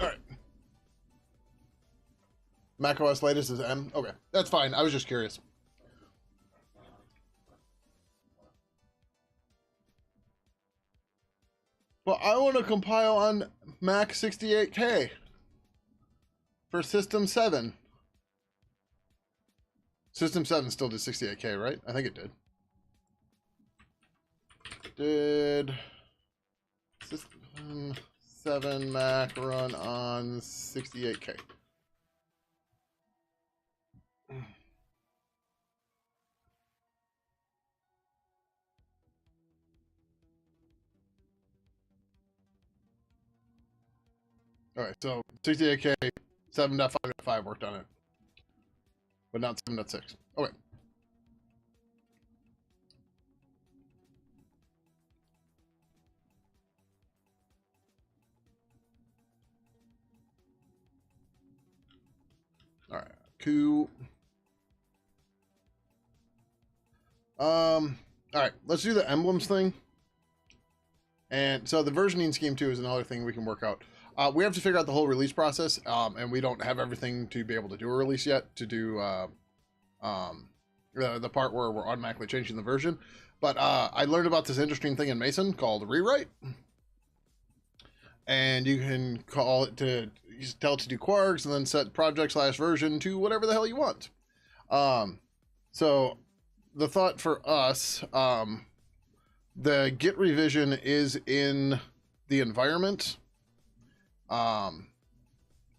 Alright. macOS latest is M? Okay, that's fine. I was just curious. Well, I want to compile on Mac 68K for System 7. System 7 still did 68K, right? I think it did. Did System 7 Mac run on 68K? Alright, so 68K, 7.5.5 worked on it, but not 7.6. Okay. Alright, cool. Alright, let's do the emblems thing. And so the versioning scheme too is another thing we can work out. We have to figure out the whole release process, and we don't have everything to be able to do a release yet to do the part where we're automatically changing the version. But I learned about this interesting thing in Mason called rewrite, and you can call it to tell it to do quarks and then set project/version to whatever the hell you want. So the thought for us, the git revision is in the environment.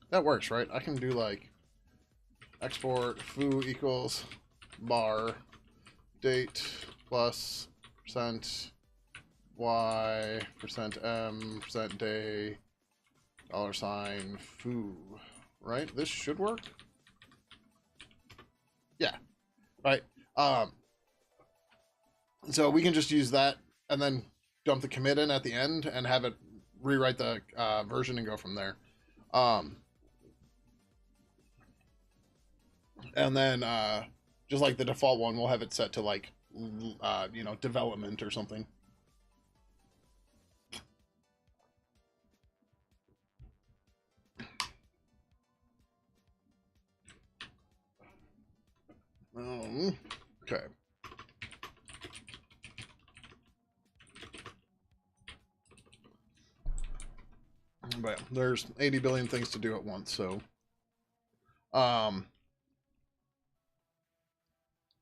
That works, right? I can do like export foo equals bar date plus %y %m %day $ foo, right? This should work. Yeah, right. So we can just use that and then dump the commit in at the end and have it rewrite the version and go from there. And then just like the default one, we'll have it set to like, development or something. Okay. But yeah, there's 80 billion things to do at once, so so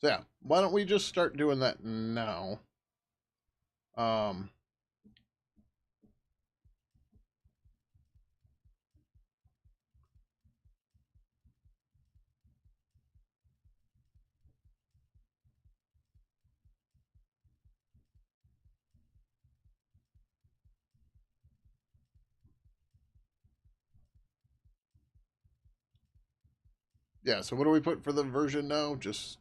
yeah, why don't we just start doing that now? Yeah, so what do we put for the version now? Just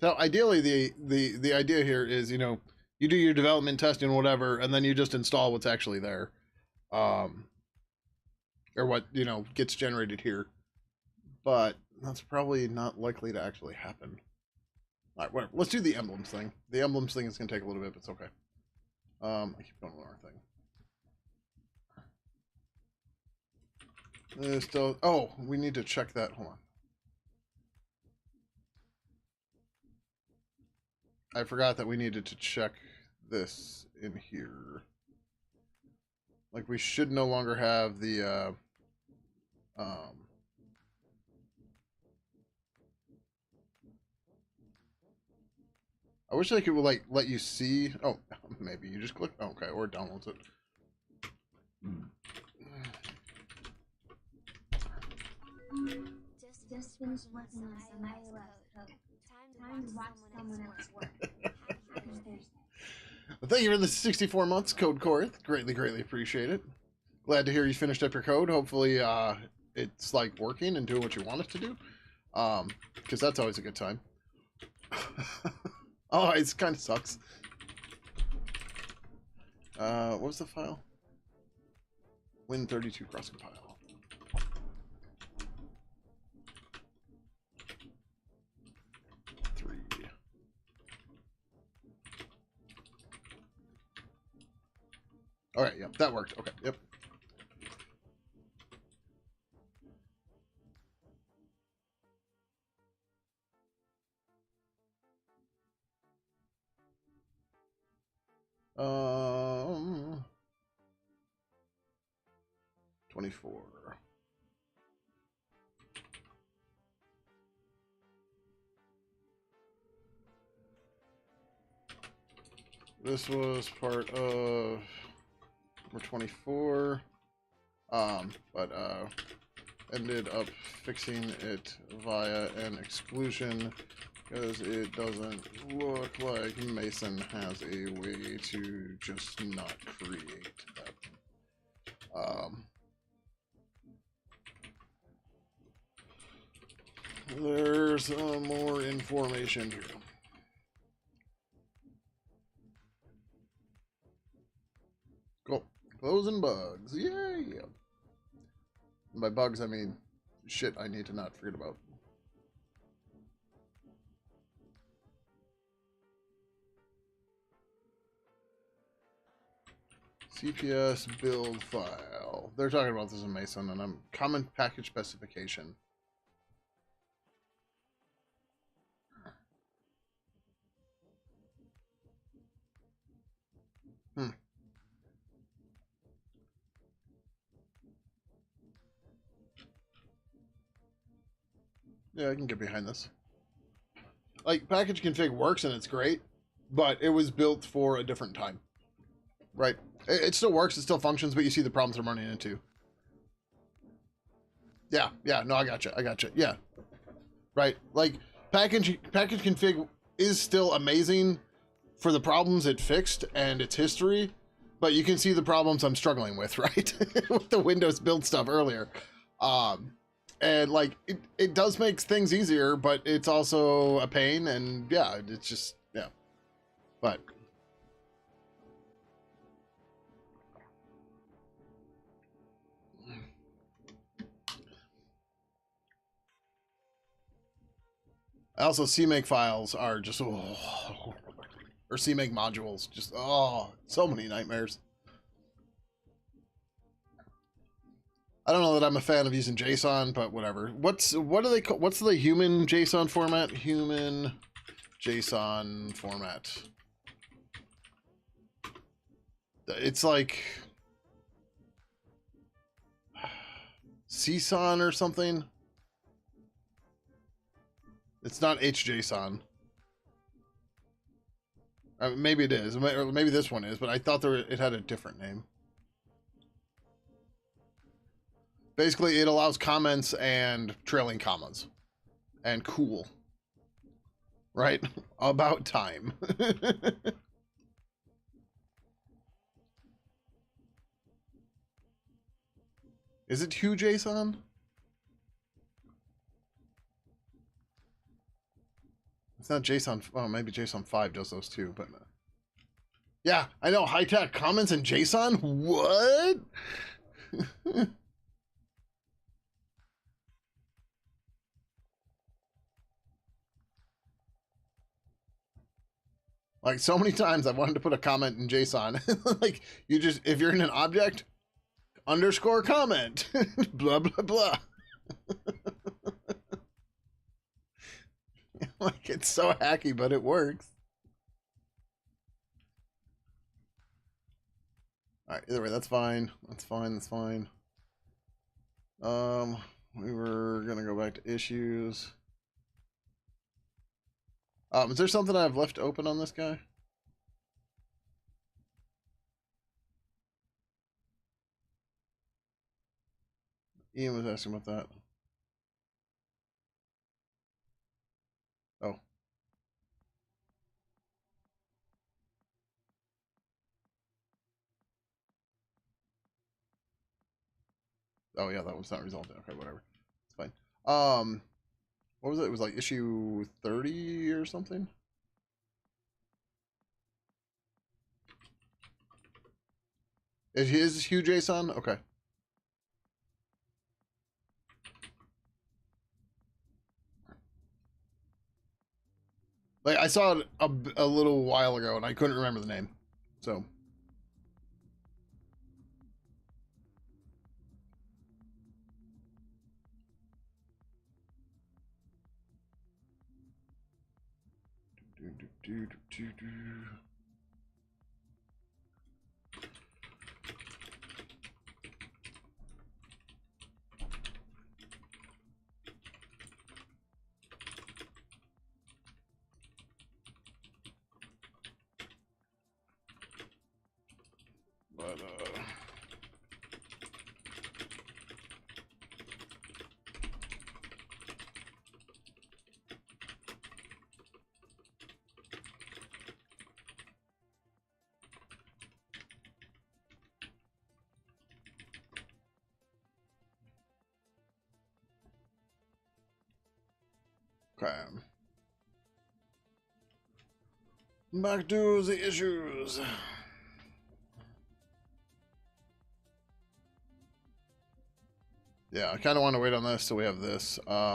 So ideally the idea here is, you do your development testing, whatever, and then you just install what's actually there. Or what, gets generated here. But that's probably not likely to actually happen. All right, whatever. Let's do the emblems thing. The emblems thing is going to take a little bit, but it's okay. I keep going with our thing. Still, oh, we need to check that. Hold on. I forgot that we needed to check this in here. Like, we should no longer have the, I wish I could, like, let you see. Oh, maybe you just click. Okay, or it downloads it. Just finished working on some iOS code. Time to watch someone else work. Well, thank you for the 64 months, Code Korth. Greatly, greatly appreciate it. Glad to hear you finished up your code. Hopefully, it's like working and doing what you want it to do. Because that's always a good time. Oh, it kind of sucks. What was the file? Win32 cross compile. All right, yep, that worked. Okay, yep. Um, 24. This was part of number 24, but ended up fixing it via an exclusion because it doesn't look like Mason has a way to just not create that. There's more information here. Cool. Closing bugs. Yay! By bugs, I mean shit I need to not forget about. CPS build file. They're talking about this in Mason, and I'm common package specification. Yeah, I can get behind this. Like, package config works and it's great, but it was built for a different time. Right? It still works, it still functions, but you see the problems I'm running into. Yeah, no, I gotcha. Yeah. Right. Like, package config is still amazing for the problems it fixed and its history, but you can see the problems I'm struggling with, right? With the Windows build stuff earlier. And like it does make things easier, but it's also a pain, and yeah, it's just yeah. But also CMake files are just or CMake modules, just so many nightmares. I don't know that I'm a fan of using JSON, but whatever. What do they call? What's the human JSON format? Human JSON format. It's like CSON or something. It's not HJSON. Maybe it is. Or maybe this one is, but I thought it had a different name. Basically, it allows comments and trailing commas. And cool. Right? About time. Is it HuJSON? It's not JSON. Oh, maybe JSON 5 does those too, but yeah, I know. High-tech comments in JSON? What? Like, so many times I wanted to put a comment in JSON. Like, you just, if you're in an object, underscore comment, blah, blah, blah. Like, it's so hacky, but it works. All right, either way, that's fine. That's fine. We were gonna go back to issues. Is there something I've left open on this guy? Ian was asking about that. Oh. Oh yeah, that was not resolved. Okay, whatever. It's fine. What was it? It was like issue 30 or something? Is HuJSON? Okay. Like, I saw it a little while ago and I couldn't remember the name. So. But, okay. Back to the issues. Yeah, I kind of want to wait on this till we have this. Okay,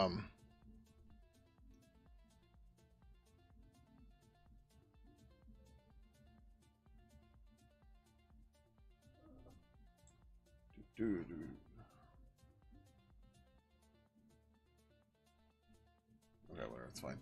whatever, it's fine.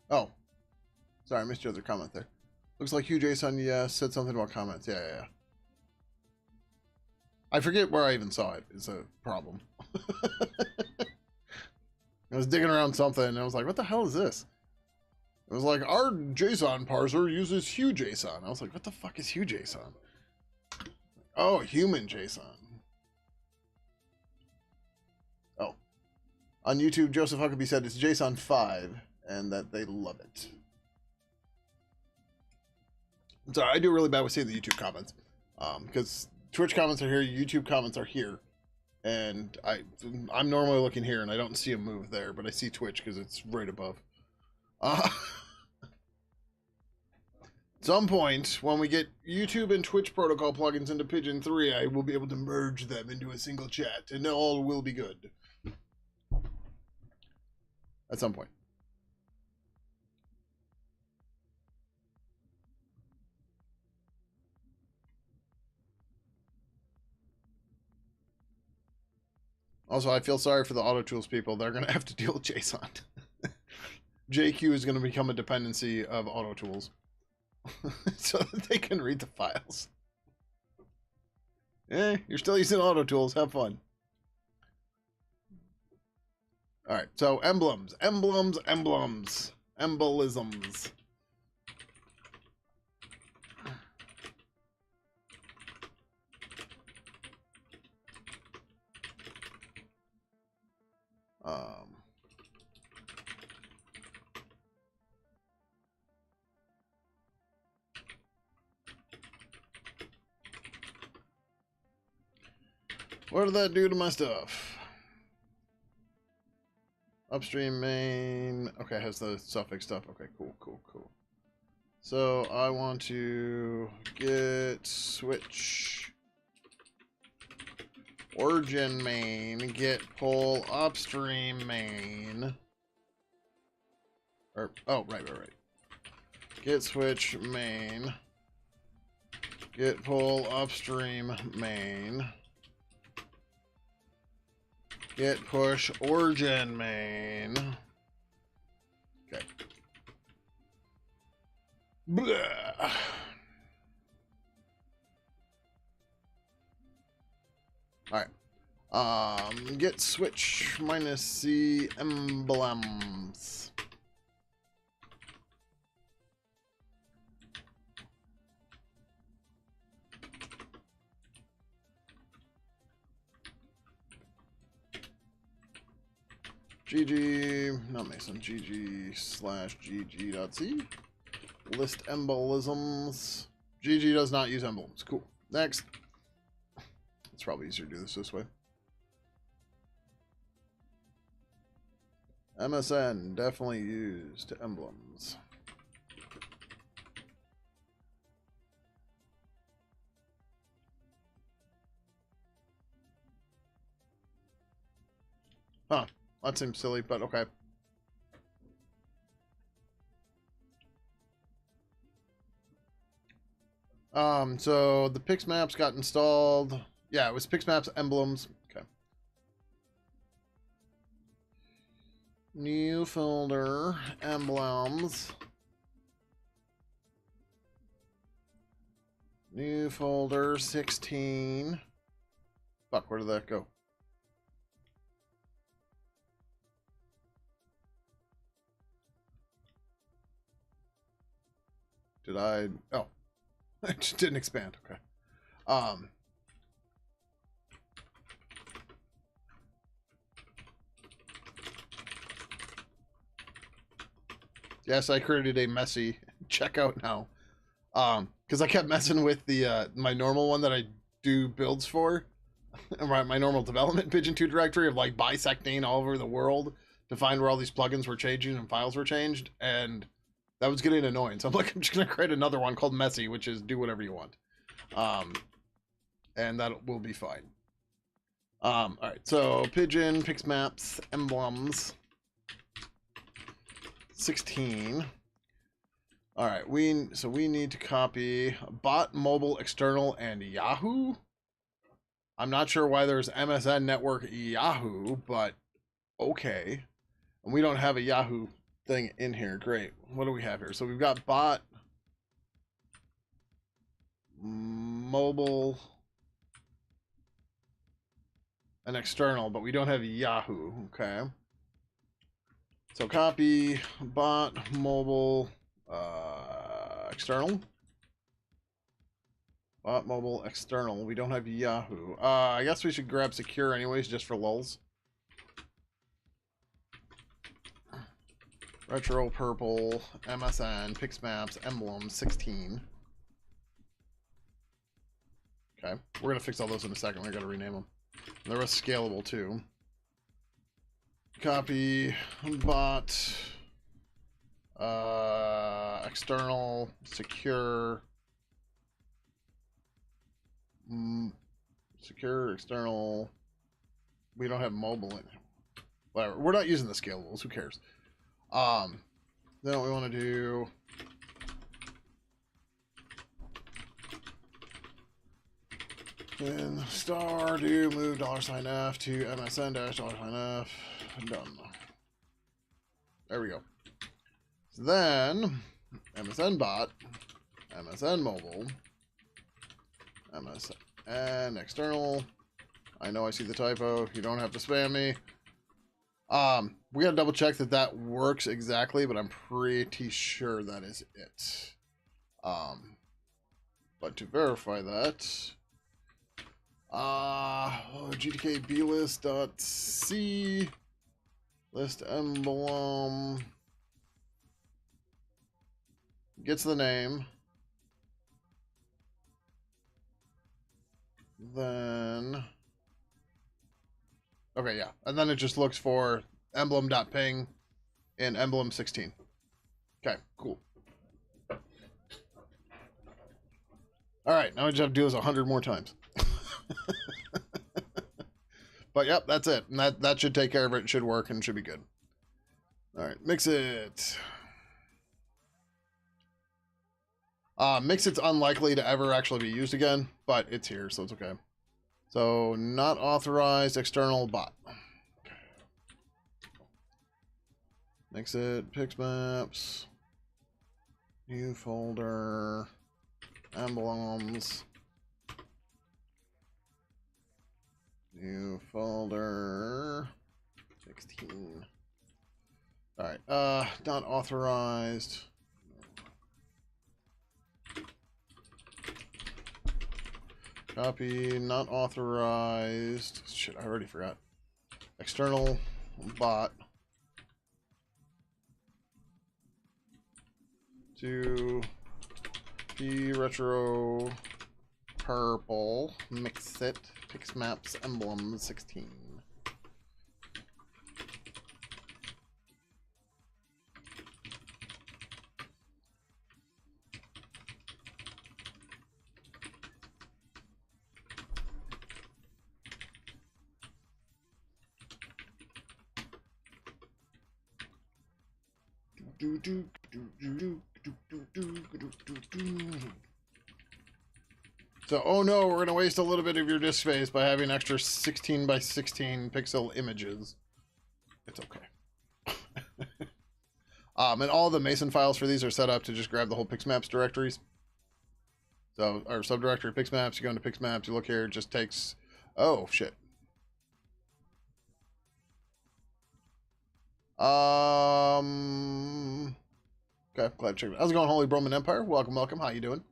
Oh, sorry, I missed your other comment there. Looks like Hugh Jason, yeah, said something about comments. Yeah. I forget where I even saw it. It's a problem. I was digging around something, and I was like, what the hell is this? It was like, our JSON parser uses Hugh JSON. I was like, what the fuck is Hugh JSON? Oh, human JSON. Oh. On YouTube, Joseph Huckabee said it's JSON 5, and that they love it. I'm sorry, I do really bad with seeing the YouTube comments. Because Twitch comments are here, YouTube comments are here. And I'm normally looking here, and I don't see a move there, but I see Twitch because it's right above. At some point, when we get YouTube and Twitch protocol plugins into Pidgin 3, I will be able to merge them into a single chat, and all will be good. At some point. Also, I feel sorry for the AutoTools people. They're going to have to deal with JSON. JQ is going to become a dependency of AutoTools. So that they can read the files. You're still using AutoTools. Have fun. Alright, so emblems. Embolisms. What did that do to my stuff? Upstream main. Okay, has the suffix stuff. Okay, cool. So I want to get switch origin main, get pull upstream main. Or, oh, right. Get switch main, get pull upstream main. Get push origin main. Okay. Blah. Alright. Get switch minus C emblems. GG, not Mason, GG/GG.c. List embolisms. GG does not use emblems. Cool. Next. It's probably easier to do this way. MSN definitely used emblems. Huh. That seems silly, but okay. So the Pix maps got installed. Yeah, it was Pix maps emblems. Okay. New folder, emblems. New folder, 16. Fuck, where did that go? Did I? Oh, it just didn't expand. Okay. Yes, I created a messy checkout now. Because I kept messing with the my normal one that I do builds for, my normal development Pidgin 2 directory of like bisecting all over the world to find where all these plugins were changing and files were changed, and that was getting annoying. So I'm like, I'm just gonna create another one called messy, which is do whatever you want, and that will be fine. All right, so Pidgin, Pix Maps, Emblems, 16. All right, we need to copy bot, mobile, external, and Yahoo. I'm not sure why there's MSN Network Yahoo, but okay. And we don't have a Yahoo thing in here. Great. What do we have here? So we've got bot, mobile, and external, but we don't have Yahoo. Okay. So copy bot, mobile, external. Bot, mobile, external. We don't have Yahoo. I guess we should grab secure anyways, just for lulz. Retro purple, MSN, Pixmaps, emblem, 16. Okay, we're gonna fix all those in a second. We're gonna rename them. And the rest scalable too. Copy bot, external, secure, secure, external. We don't have mobile in it. Whatever. We're not using the scalables. Who cares? Then what we want to do. Then star do move $F to MSN dash $F. Done. There we go. So then MSN bot, MSN mobile, MSN external. I know I see the typo. You don't have to spam me. We gotta double check that that works exactly, but I'm pretty sure that is it. But to verify that, GTK blist.c list emblem gets the name, then okay, yeah, and then it just looks for emblem.ping in emblem 16. Okay, cool. All right, now I just have to do this 100 more times. But yep, that's it. And that should take care of it. It should work and should be good. All right, mix it. Mix it's unlikely to ever actually be used again, but it's here, so it's okay. So not authorized external bot. Okay. Mix it, Pixmaps, new folder, emblems. New folder 16. All right, not authorized. Copy, not authorized. Shit, I already forgot. External bot to be retro purple. Mix it. Pixmaps emblem 16. So, oh no, we're going to waste a little bit of your disk space by having extra 16 by 16 pixel images. It's okay. And all the Mason files for these are set up to just grab the whole Pixmaps directories. So our subdirectory Pixmaps, you go into Pixmaps, you look here, it just takes, oh shit. Okay, glad to check it. How's it going, Holy Roman Empire? Welcome, welcome. How you doing?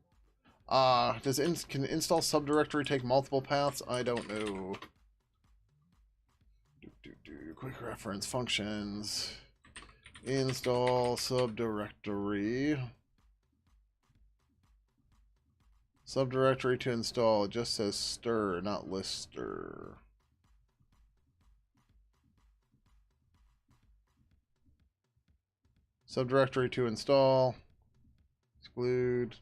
Can install subdirectory take multiple paths? I don't know. Quick reference functions. Install subdirectory. Subdirectory to install. It just says stir, not lister. Subdirectory to install. Exclude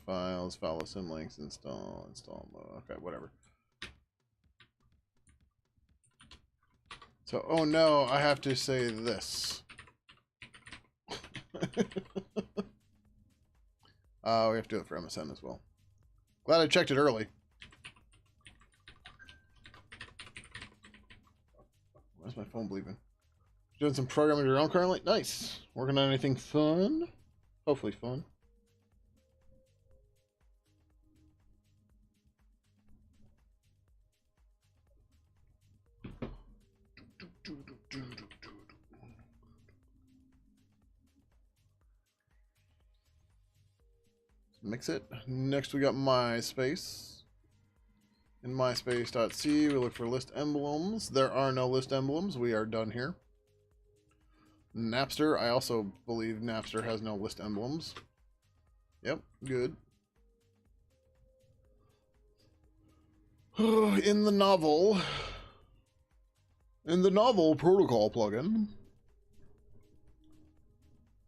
files, file symlinks, install mode. Okay, whatever. So, oh no, I have to say this. We have to do it for MSN as well. Glad I checked it early. Where's my phone bleeping? Doing some programming of your own currently? Nice. Working on anything fun? Hopefully fun. Mix it. Next we got MySpace. In myspace.c we look for list emblems. There are no list emblems. We are done here. Napster. I also believe Napster has no list emblems. Yep, good. In the novel protocol plugin.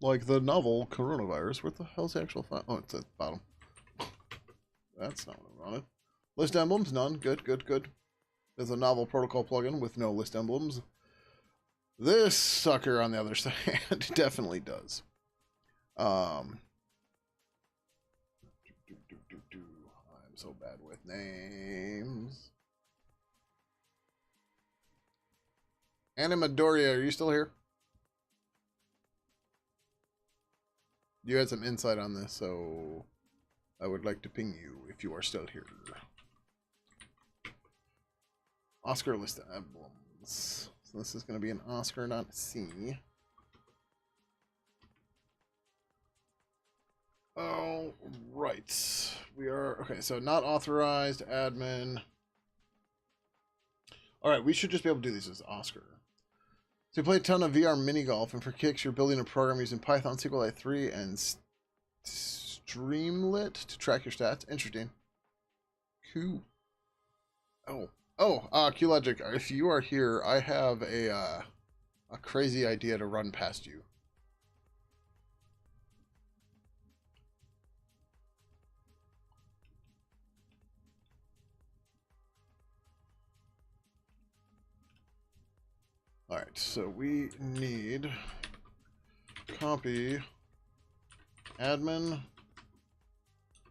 Like the novel coronavirus. Where the hell's the actual file? Oh, it's at the bottom. That's not what I wanted. List emblems, none. Good, good, good. There's a novel protocol plugin with no list emblems. This sucker, on the other side, definitely does. I'm so bad with names. Animadoria, are you still here? You had some insight on this, so I would like to ping you if you are still here. Oscar list emblems. So this is going to be an Oscar, not a C. Oh, right. We are, okay, so not authorized, admin. All right, we should just be able to do these as Oscar. So you play a ton of VR mini golf, and for kicks, you're building a program using Python, SQLite 3, and Streamlit to track your stats. Interesting. Cool. QLogic, if you are here, I have a crazy idea to run past you. All right, so we need copy admin.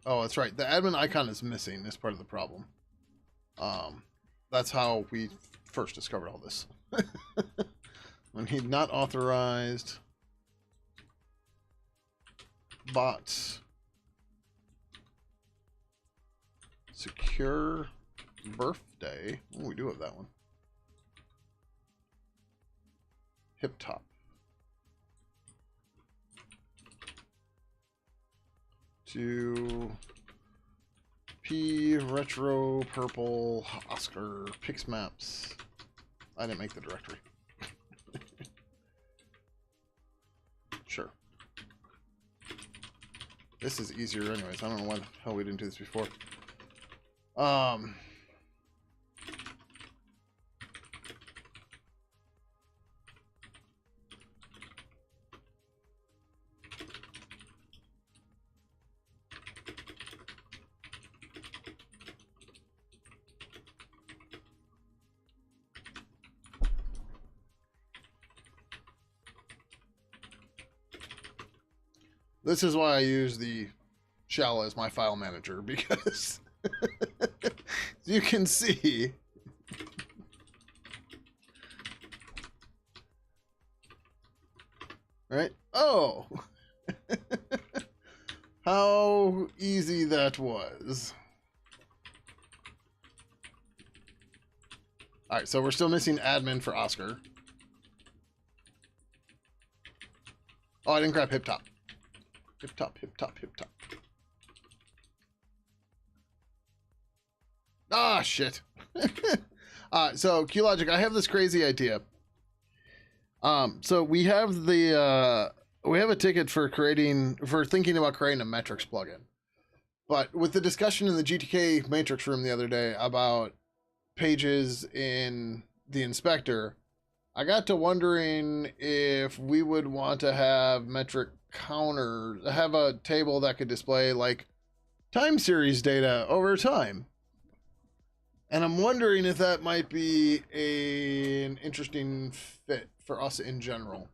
Oh, that's right. The admin icon is missing. That's part of the problem. That's how we first discovered all this. When he not authorized bots secure birthday. Oh, we do have that one. Hip top. To P retro purple Oscar Pixmaps. I didn't make the directory. Sure. This is easier anyways. I don't know why the hell we didn't do this before. This is why I use the shell as my file manager, because you can see right? Oh, how easy that was. All right, so we're still missing admin for Oscar. Oh, I didn't grab Hip Top. Hip Top, Hip Top, Hip Top. Ah, shit. So QLogic, I have this crazy idea. So we have we have a ticket for thinking about creating a metrics plugin. But with the discussion in the GTK matrix room the other day about pages in the inspector, I got to wondering if we would want to have metric counters, have a table that could display like time series data over time. And I'm wondering if that might be an interesting fit for us in general.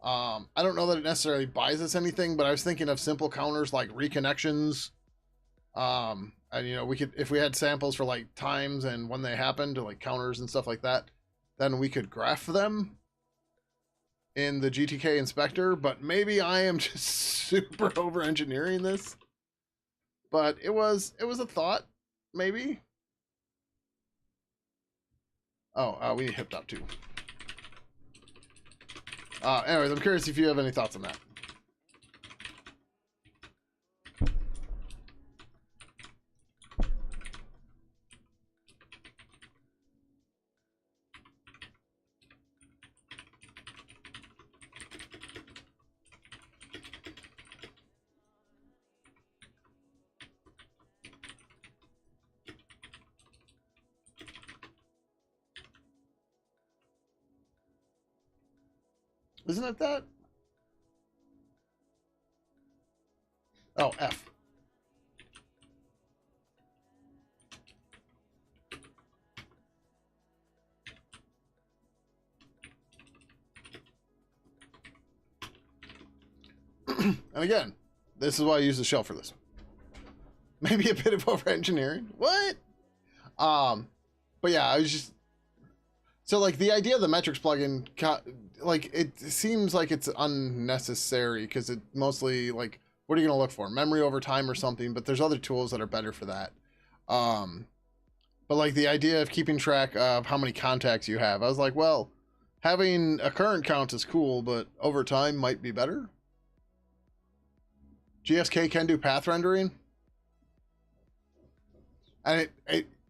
I don't know that it necessarily buys us anything, but I was thinking of simple counters like reconnections. And you know, we could, if we had samples for like times and when they happened, like counters and stuff like that, then we could graph them in the GTK inspector. But maybe I am just super over engineering this. But it was a thought, maybe. Oh, we need hip top too. Anyways, I'm curious if you have any thoughts on that. Isn't it that? Oh, F. And again, this is why I use the shell for this. Maybe a bit of over engineering. What? But yeah, I was just so like the idea of the metrics plugin, like it seems like it's unnecessary because it mostly like what are you gonna look for? Memory over time or something? But there's other tools that are better for that. But like the idea of keeping track of how many contacts you have, I was like, well, having a current count is cool, but over time might be better. GSK can do path rendering, and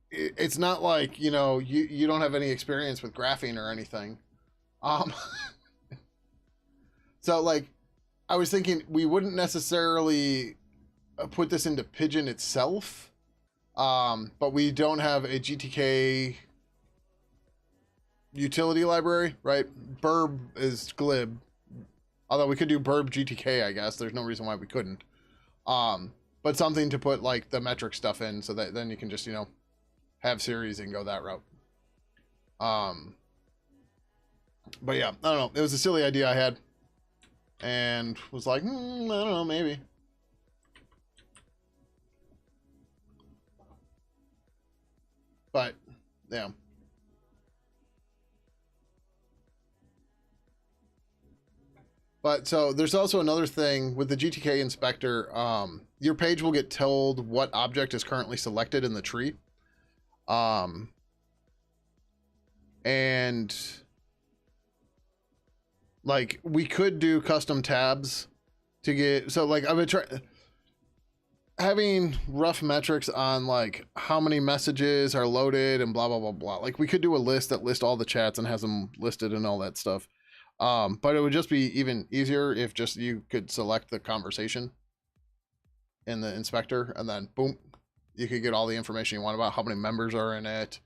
it's not like, you know, you don't have any experience with graphing or anything. Um, so like, I was thinking we wouldn't necessarily put this into Pidgin itself, but we don't have a GTK utility library, right? Burb is glib, although we could do Burb GTK, I guess. There's no reason why we couldn't. But something to put like the metric stuff in so that then you can just, you know, have series and go that route. But yeah, I don't know. It was a silly idea I had and was like, I don't know, maybe. But yeah. But so there's also another thing with the GTK inspector. Your page will get told what object is currently selected in the tree. And like we could do custom tabs to get, so like I would try having rough metrics on like how many messages are loaded and blah, blah, blah, blah. Like we could do a list that lists all the chats and has them listed and all that stuff. But it would just be even easier if just you could select the conversation in the inspector and then boom, you could get all the information you want about how many members are in it,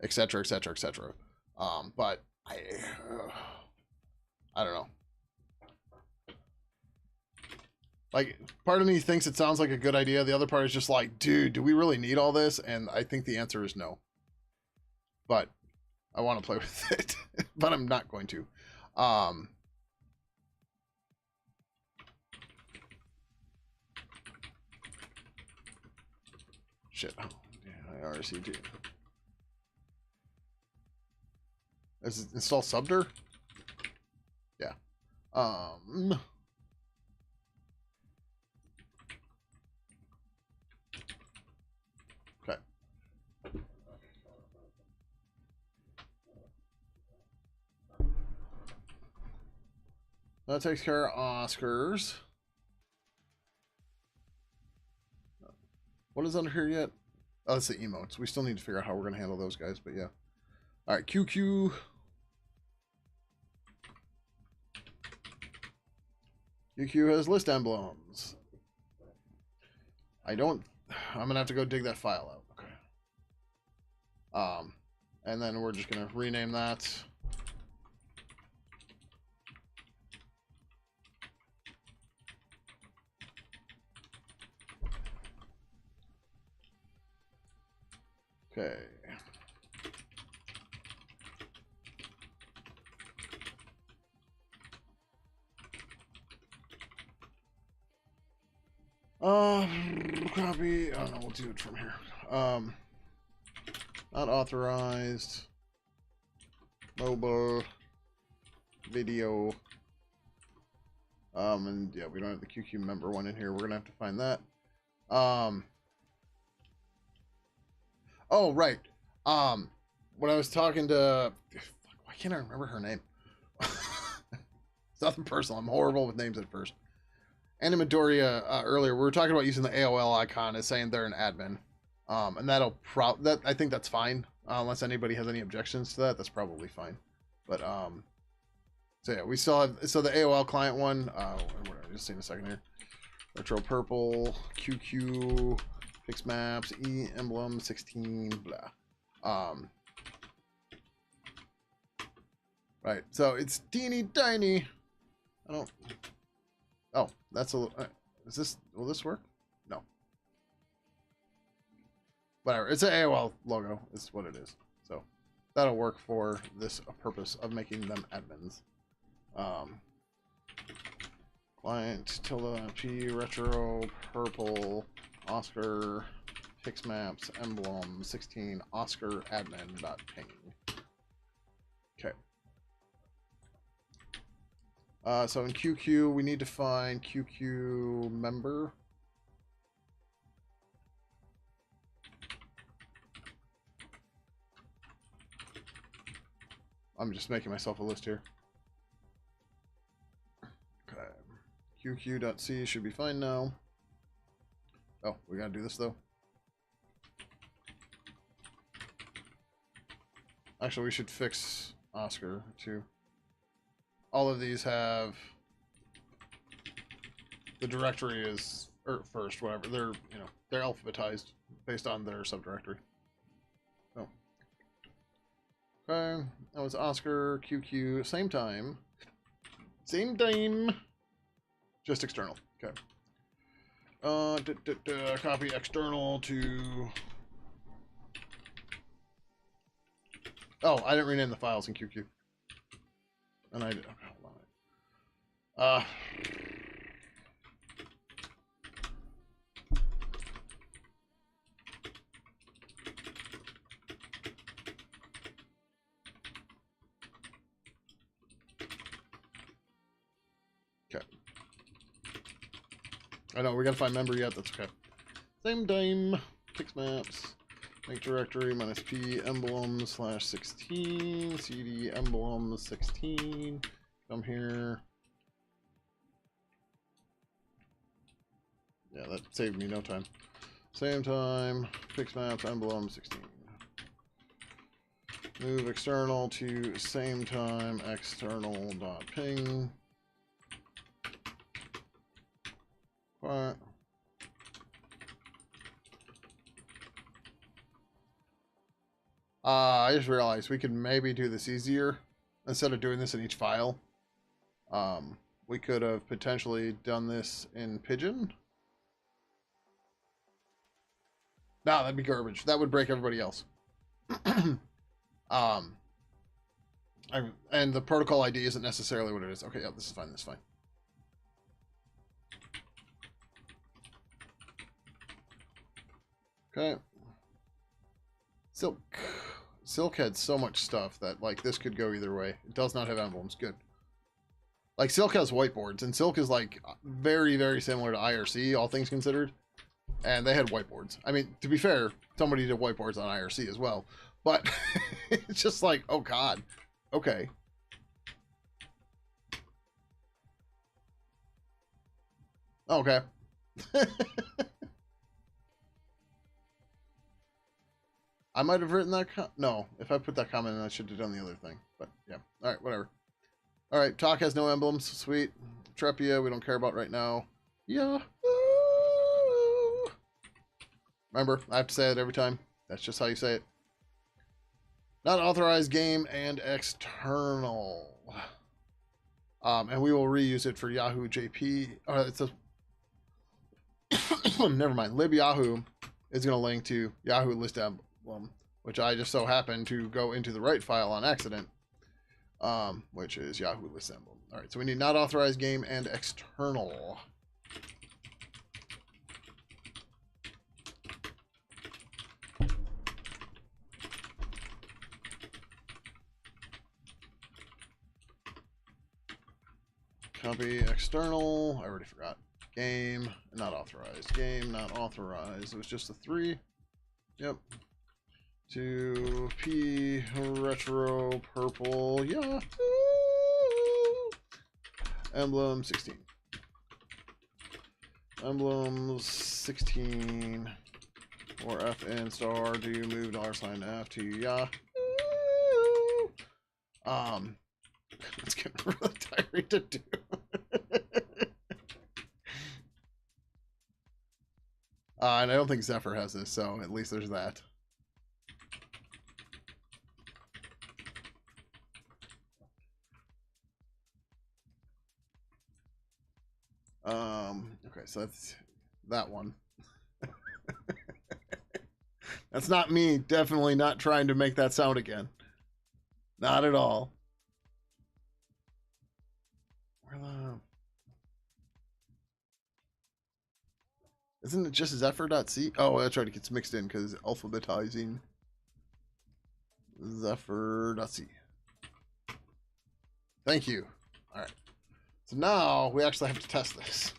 etc., etc., etc. But I don't know. Like, part of me thinks it sounds like a good idea. The other part is just like, dude, do we really need all this? And I think the answer is no. But I want to play with it, but I'm not going to. Shit. Oh, yeah, IRC2. Is it install Subder? Yeah. Um, okay. That takes care of Oscars. What is under here yet? Oh, that's the emotes. We still need to figure out how we're going to handle those guys, but yeah. All right, QQ. QQ has list emblems. I'm going to have to go dig that file out. Okay. And then we're just going to rename that. Okay. Copy. Oh no, we'll do it from here. Not authorized. Mobile. Video. And yeah, we don't have the QQ member one in here. We're gonna have to find that. Oh right. When I was talking to, why can't I remember her name? It's nothing personal. I'm horrible with names at first. Anna Midoriya, earlier, we were talking about using the AOL icon as saying they're an admin. And I think that's fine. Unless anybody has any objections to that, that's probably fine. But, so yeah, we still have, so the AOL client one, what I just seen a second here. Retro Purple, QQ, Fix Maps, E Emblem, 16, blah. Right, so it's teeny tiny. I don't, oh, that's a little, will this work? No. Whatever, it's an AOL logo, is what it is. So that'll work for this purpose of making them admins. Client, tilde, P, retro, purple, Oscar, fix maps, emblem, 16, Oscar, admin, dot ping. Okay. So in QQ, we need to find QQ member. I'm just making myself a list here. Okay. QQ.c should be fine now. Oh, we gotta do this though. Actually, we should fix Oscar too. All of these have the directory is first, whatever. They're alphabetized based on their subdirectory. Oh. Okay, that was Oscar, QQ, same time. Same time. Just external. Okay. Copy external to. Oh, I didn't rename the files in QQ. And I did. Okay, hold on. Okay. I know we gotta find member yet. That's okay. Same time. Fix maps. Make directory minus P emblem /16 CD emblem 16. Come here. Yeah, that saved me no time. Same time. Fix maps emblem 16. Move external to same time external dot ping. What? I just realized we could maybe do this easier. Instead of doing this in each file, we could have potentially done this in Pidgin. No, that'd be garbage. That would break everybody else. And the protocol ID isn't necessarily what it is. Okay, yeah, this is fine. This is fine. Okay. Silk had so much stuff that, like, this could go either way. It does not have emblems. Good. Like Silk has whiteboards, and Silk is like very, very similar to IRC, all things considered. And they had whiteboards. I mean, to be fair, somebody did whiteboards on IRC as well. But it's just like, oh God, okay. Okay. I might have written that. No, if I put that comment in, I should have done the other thing. But yeah, all right, whatever. All right, Talk has no emblems. Sweet. Trepia, we don't care about right now. Yeah. Remember, I have to say it every time. That's just how you say it. Not authorized game and external. And we will reuse it for Yahoo JP. It says, never mind. LibYahoo is going to link to Yahoo list emblem, which I just so happened to go into the right file on accident, which is Yahoo list emblem. All right, so we need not authorized game and external. Copy external. I already forgot. Game, not authorized. Game, not authorized. It was just the 3. Yep. 2P retro purple. Yeah. Emblem 16. Emblem 16. Or F and star. Do you move $F to yeah? It's getting really tiring to do. And I don't think Zephyr has this, so at least there's that. Okay, so that's that one. That's not me. Definitely not trying to make that sound again. Not at all. Where the... Isn't it just Zephyr.c? Oh, that's right. It gets mixed in because alphabetizing. Zephyr.c. Thank you. All right. So now we actually have to test this.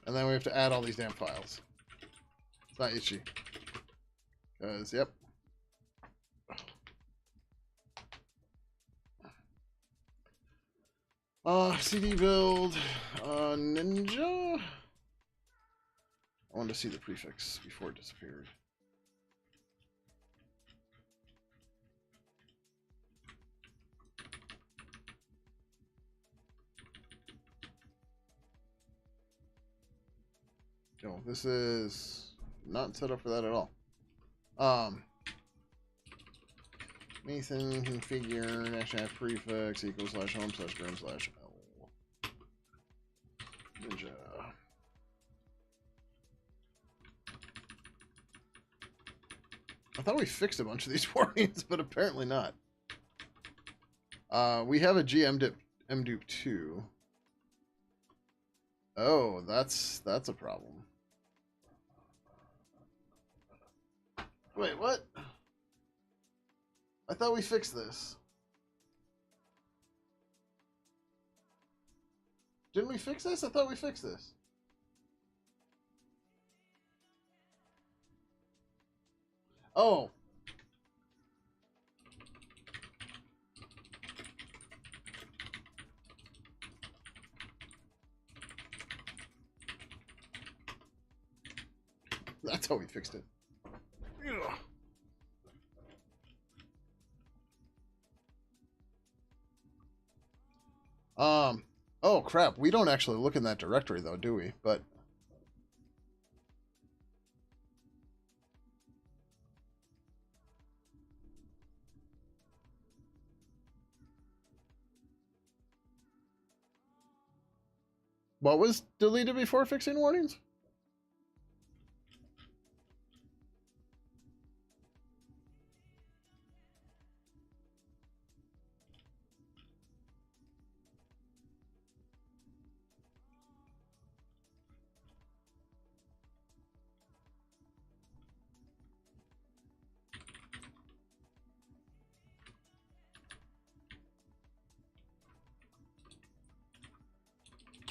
And then we have to add all these damn files. It's not itchy. Because, yep. CD build, Ninja. I wanted to see the prefix before it disappeared. No, this is not set up for that at all. Nathan configure national prefix equals slash home slash grim slash L. Ninja. I thought we fixed a bunch of these warnings, but apparently not. We have a GMDupe 2. Oh, that's a problem. Wait, what? I thought we fixed this. Didn't we fix this? I thought we fixed this. Oh. That's how we fixed it. Ugh. Oh crap, we don't actually look in that directory though, do we? But what was deleted before fixing warnings?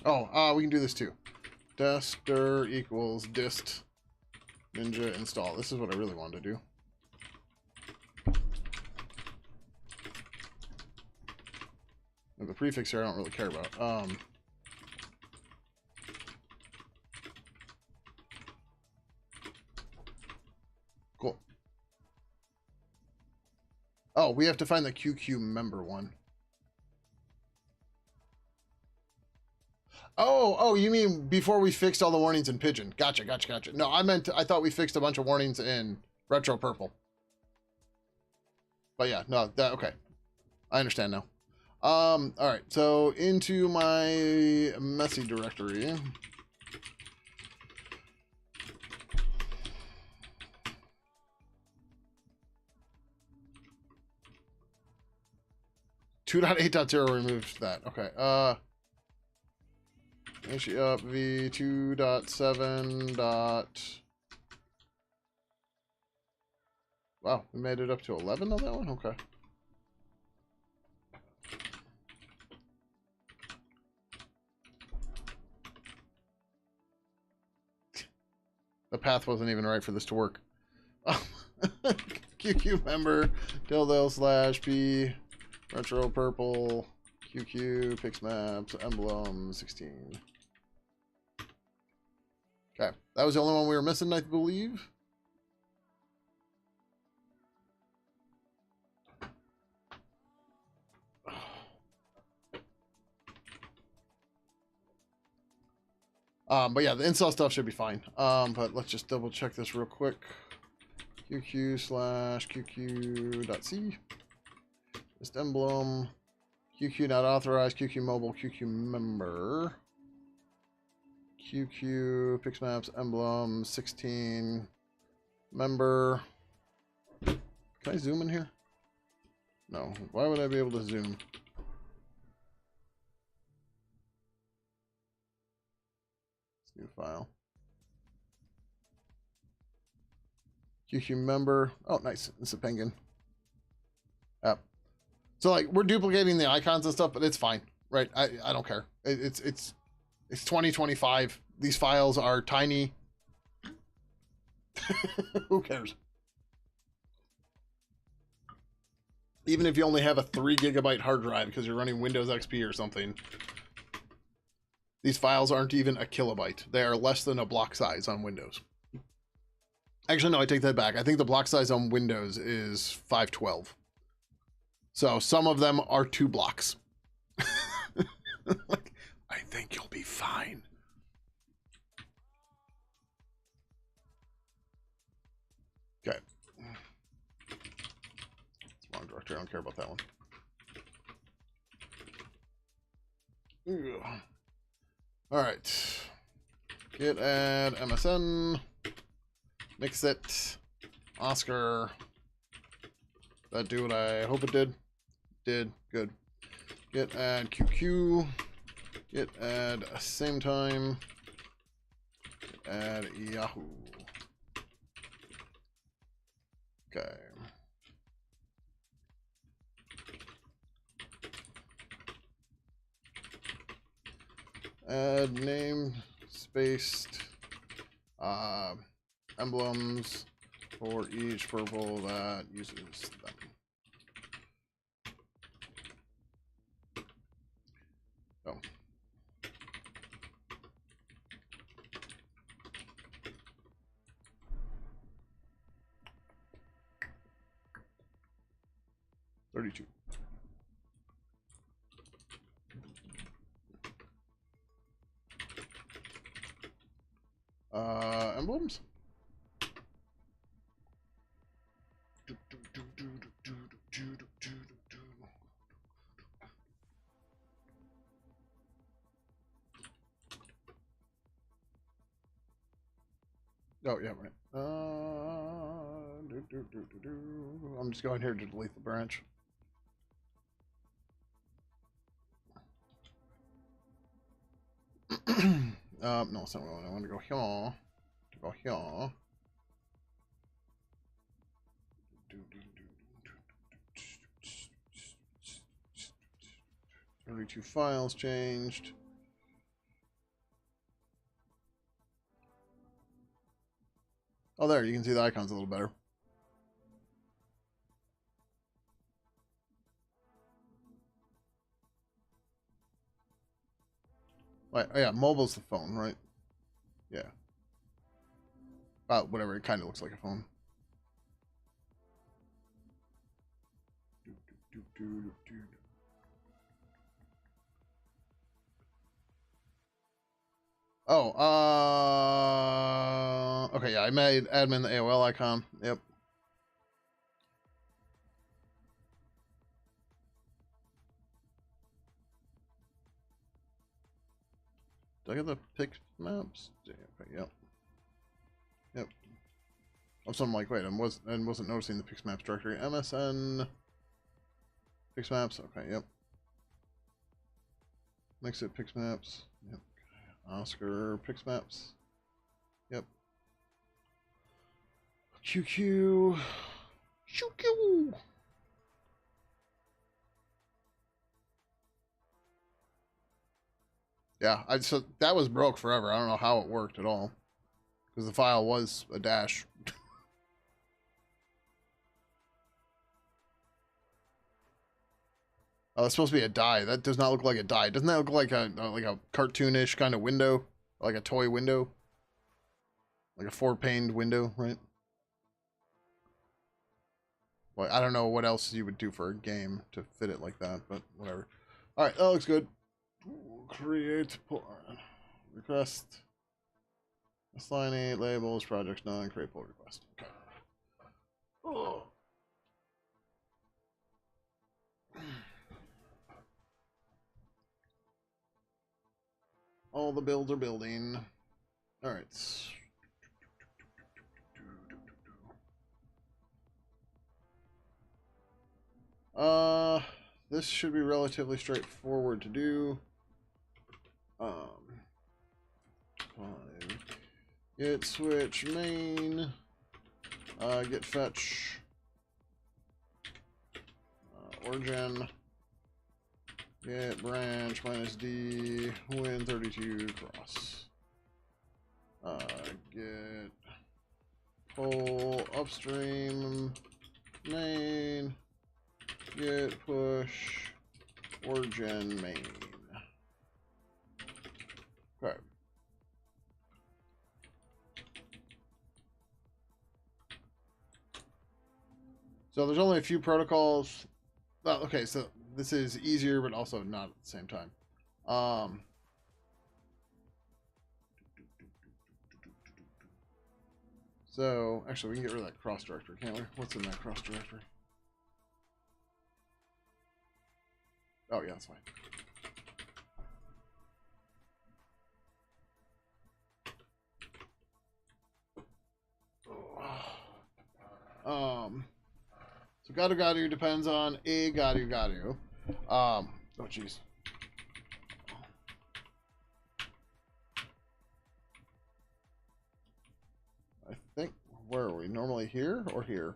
Oh, we can do this too. Dester equals dist ninja install. This is what I really wanted to do. And the prefix here I don't really care about. Cool. Oh, we have to find the QQ member one. Oh, you mean before we fixed all the warnings in Pidgin? Gotcha. No, I thought we fixed a bunch of warnings in Retro Purple. But yeah, no, okay. I understand now. All right, so into my messy directory. Two point 8.0 removes that. Okay. Actually up v 2.7. Wow, we made it up to 11 on that one. Okay. The path wasn't even right for this to work. QQ member /p retro purple QQ pix maps emblem 16. Okay, that was the only one we were missing, I believe. But yeah, the install stuff should be fine. But let's just double check this real quick. QQ/QQ.c. Just emblem. QQ not authorized. QQ mobile. QQ member. QQ pixmaps emblem 16 member. Can I zoom in here? No. Why would I be able to zoom? New file. QQ member. Oh, nice. It's a penguin. Yep. So like we're duplicating the icons and stuff, but it's fine, right? I don't care. It's 2025. These files are tiny. Who cares? Even if you only have a 3 GB hard drive because you're running Windows XP or something, these files aren't even a kilobyte. They are less than a block size on Windows. Actually, no, I take that back. I think the block size on Windows is 512. So some of them are 2 blocks. Like, I think you'll be fine. Okay. It's wrong directory. I don't care about that one. Ugh. All right. Git add MSN. Mix it. Oscar. That do what I hope it did? Did. Good. Git add QQ. Git add same time. Git add Yahoo. Okay. Add name spaced emblems for each purple that uses them. Oh. $32. Emblems? Oh, yeah, right. I'm just going here to delete the branch. No, it's not what I want to go here. To go here. 32 files changed. Oh, there, you can see the icons a little better. Wait, oh yeah, mobile's the phone, right? Yeah. Whatever, it kind of looks like a phone. Oh, okay, yeah, I made admin the AOL icon. Yep. Did I get the pick maps? Yeah, okay, yep. Yep. So I'm like, wait, I wasn't noticing the Pix Maps directory. MSN Pix Maps. Okay, yep. Mix it Pix Maps. Yep. Oscar Pix Maps. Yep. QQ. QQ. Yeah, so that was broke forever. I don't know how it worked at all, because the file was a dash. Oh, it's supposed to be a die. That does not look like a die. Doesn't that look like a cartoonish kind of window, like a toy window, like a four-paned window, right? Well, I don't know what else you would do for a game to fit it like that, but whatever. All right, that looks good. Create pull request. Assign 8 labels, projects none, create pull request. Okay. Oh. All the builds are building. All right. This should be relatively straightforward to do. 5. Get switch main. Get fetch. Origin. Get branch minus D. Win 32 cross. Get pull upstream main. Get push origin main. Okay. So there's only a few protocols. Well, okay, so this is easier, but also not at the same time. So actually, we can get rid of that cross directory, can't we? What's in that cross directory? Oh yeah, that's fine. So Gadu Gadu depends on a Gadu Gadu. Oh jeez. I think, where are we? Normally here or here?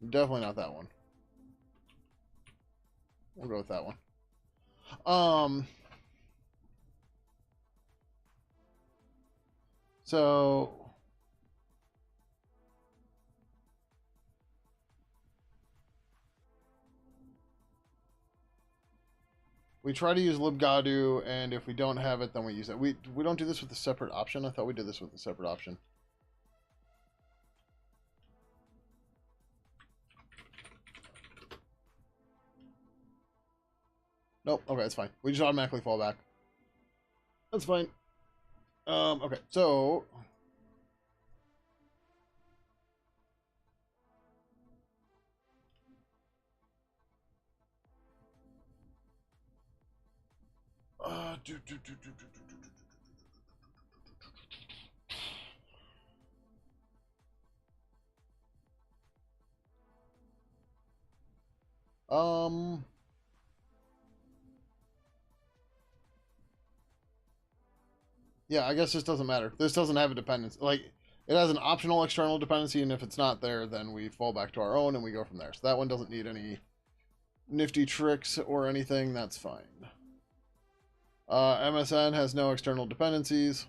Definitely not that one. We'll go with that one. So we try to use libgadu, and if we don't have it, then we use it. We don't do this with a separate option. I thought we did this with a separate option. Nope. Okay, that's fine. We just automatically fall back. That's fine. Okay, so yeah, I guess this doesn't matter. This doesn't have a dependency. Like, it has an optional external dependency, and if it's not there, then we fall back to our own and we go from there. So that one doesn't need any nifty tricks or anything. That's fine. MSN has no external dependencies.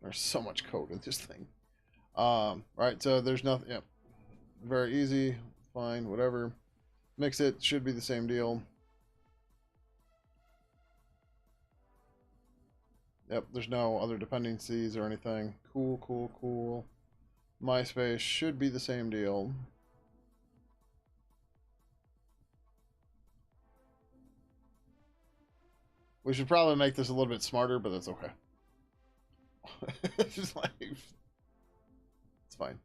There's so much code in this thing. Right, so there's nothing. Yep, very easy. Fine, whatever. Mix it. Should be the same deal. Yep, there's no other dependencies or anything. Cool, cool, cool. MySpace should be the same deal. We should probably make this a little bit smarter, but that's okay. It's just like, it's fine.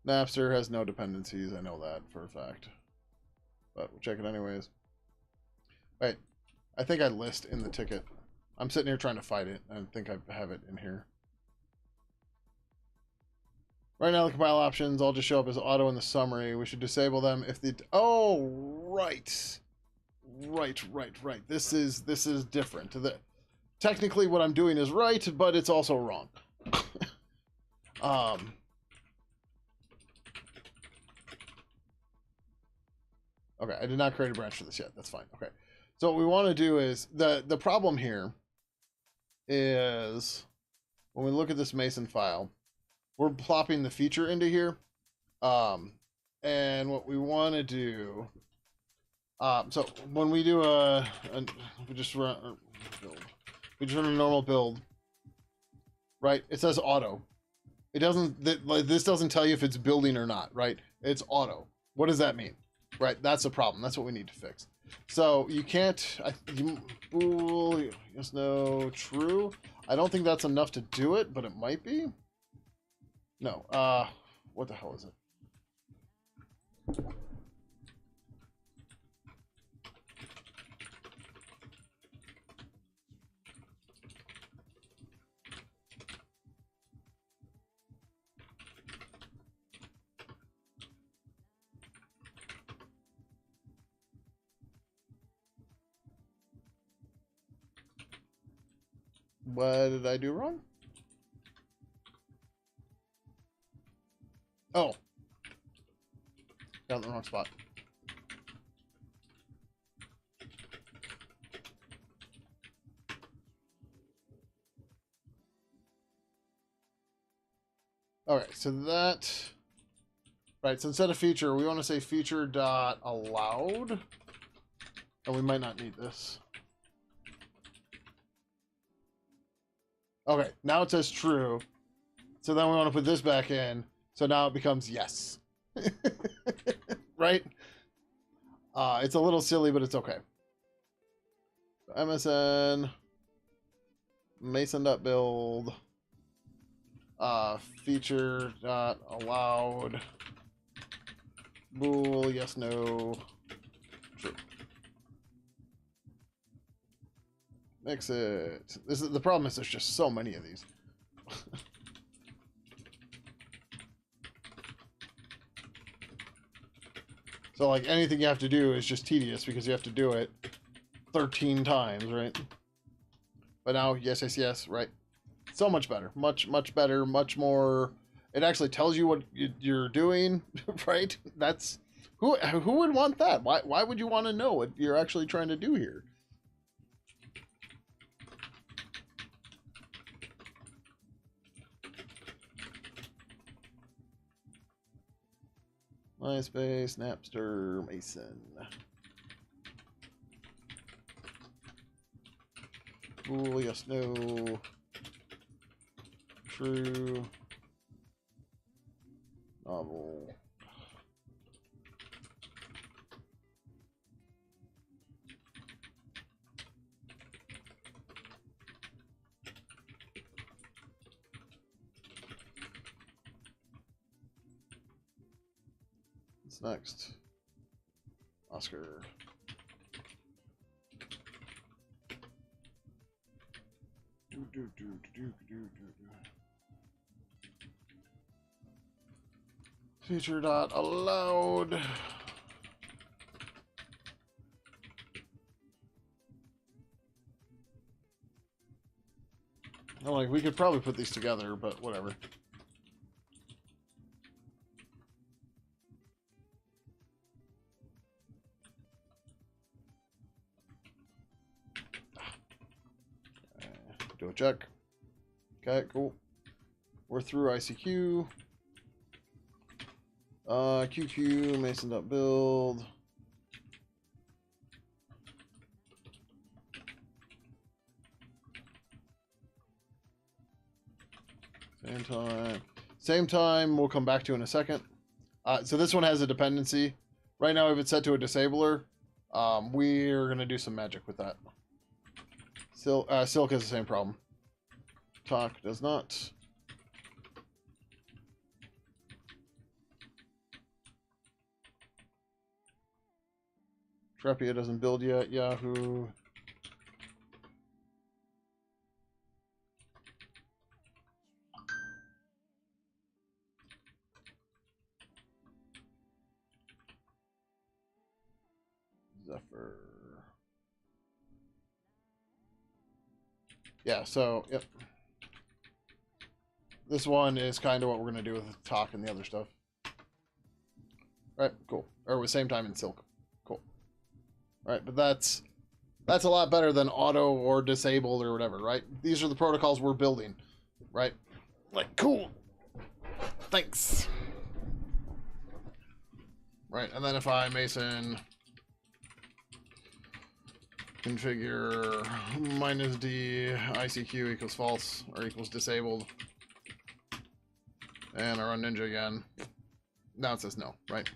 Napster has no dependencies. I know that for a fact. But we'll check it anyways. Wait, I think I list in the ticket. I'm sitting here trying to fight it. I think I have it in here. Right now, the compile options all just show up as auto in the summary. We should disable them if the... Oh, right. Right. This is different. Technically, what I'm doing is right, but it's also wrong. Okay, I did not create a branch for this yet. That's fine. Okay. So what we want to do is... The problem here is when we look at this Mason file, we're plopping the feature into here. And what we want to do... so when we do we just run a normal build, right? It says auto. It doesn't. This doesn't tell you if it's building or not, right? It's auto. What does that mean, right? That's the problem. That's what we need to fix. So you can't. Bool, yes, no, true. I don't think that's enough to do it, but it might be. No. What the hell is it? What did I do wrong? Oh. Got in the wrong spot. Okay, so that... Right, so instead of feature, we want to say feature dot allowed. And we might not need this. Okay, now it says true. So then we want to put this back in. So now it becomes yes. Right? It's a little silly, but it's okay. MSN Mason.build feature dot allowed bool yes no true. Mix it. This is the problem is there's just so many of these. So like anything you have to do is just tedious because you have to do it 13 times, right? But now yes, right? So much better, much better, much more. It actually tells you what you're doing, right? That's who would want that? Why would you want to know what you're actually trying to do here? MySpace, Napster, Mason. Bool, yes, no. True. Novel. What's next? Oscar. Feature dot allowed. I'm like, we could probably put these together, but whatever. Do a check. Okay, cool. We're through ICQ. QQ, Mason.build. Same time. Same time we'll come back to in a second. So this one has a dependency. Right now, if it's set to a disabler, we're going to do some magic with that. Silk has the same problem. Talk does not. Trepia doesn't build yet. Yahoo. Zephyr. Yeah, so, yep. This one is kind of what we're going to do with Talk and the other stuff. Alright, cool. Or with same time in Silk. Cool. Alright, but that's a lot better than auto or disabled or whatever, right? These are the protocols we're building, right? Like, cool. Thanks. Right, and then if I Mason configure -d ICQ equals false or equals disabled, and I run Ninja again, now it says no, right?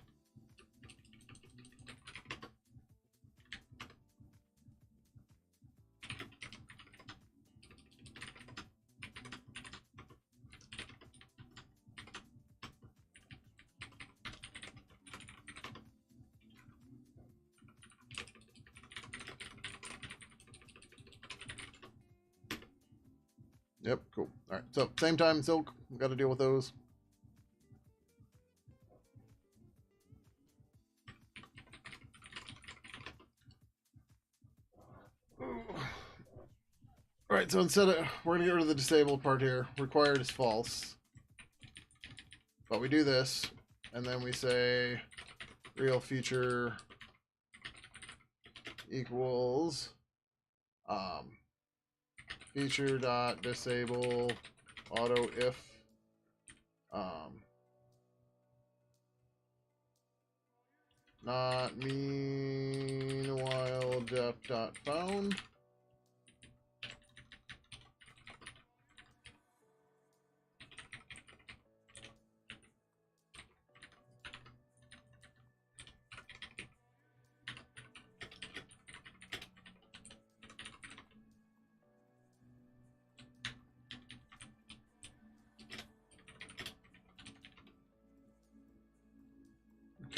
Yep, cool. All right, so same time, Silk. We've got to deal with those. All right, so instead of, we're going to get rid of the disabled part here. Required is false. But we do this, and then we say real feature equals feature dot disable auto if not meanwhile def dot found.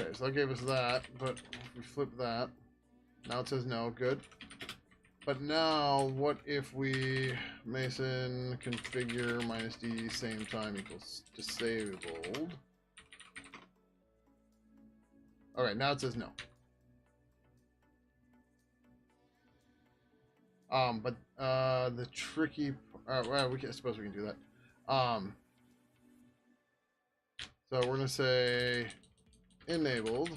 Okay, so that gave us that, but if we flip that, now it says no, good. But now, what if we Mason configure -d same time equals disabled? Alright, now it says no. But the tricky, well, I suppose we can do that. So we're gonna say enabled.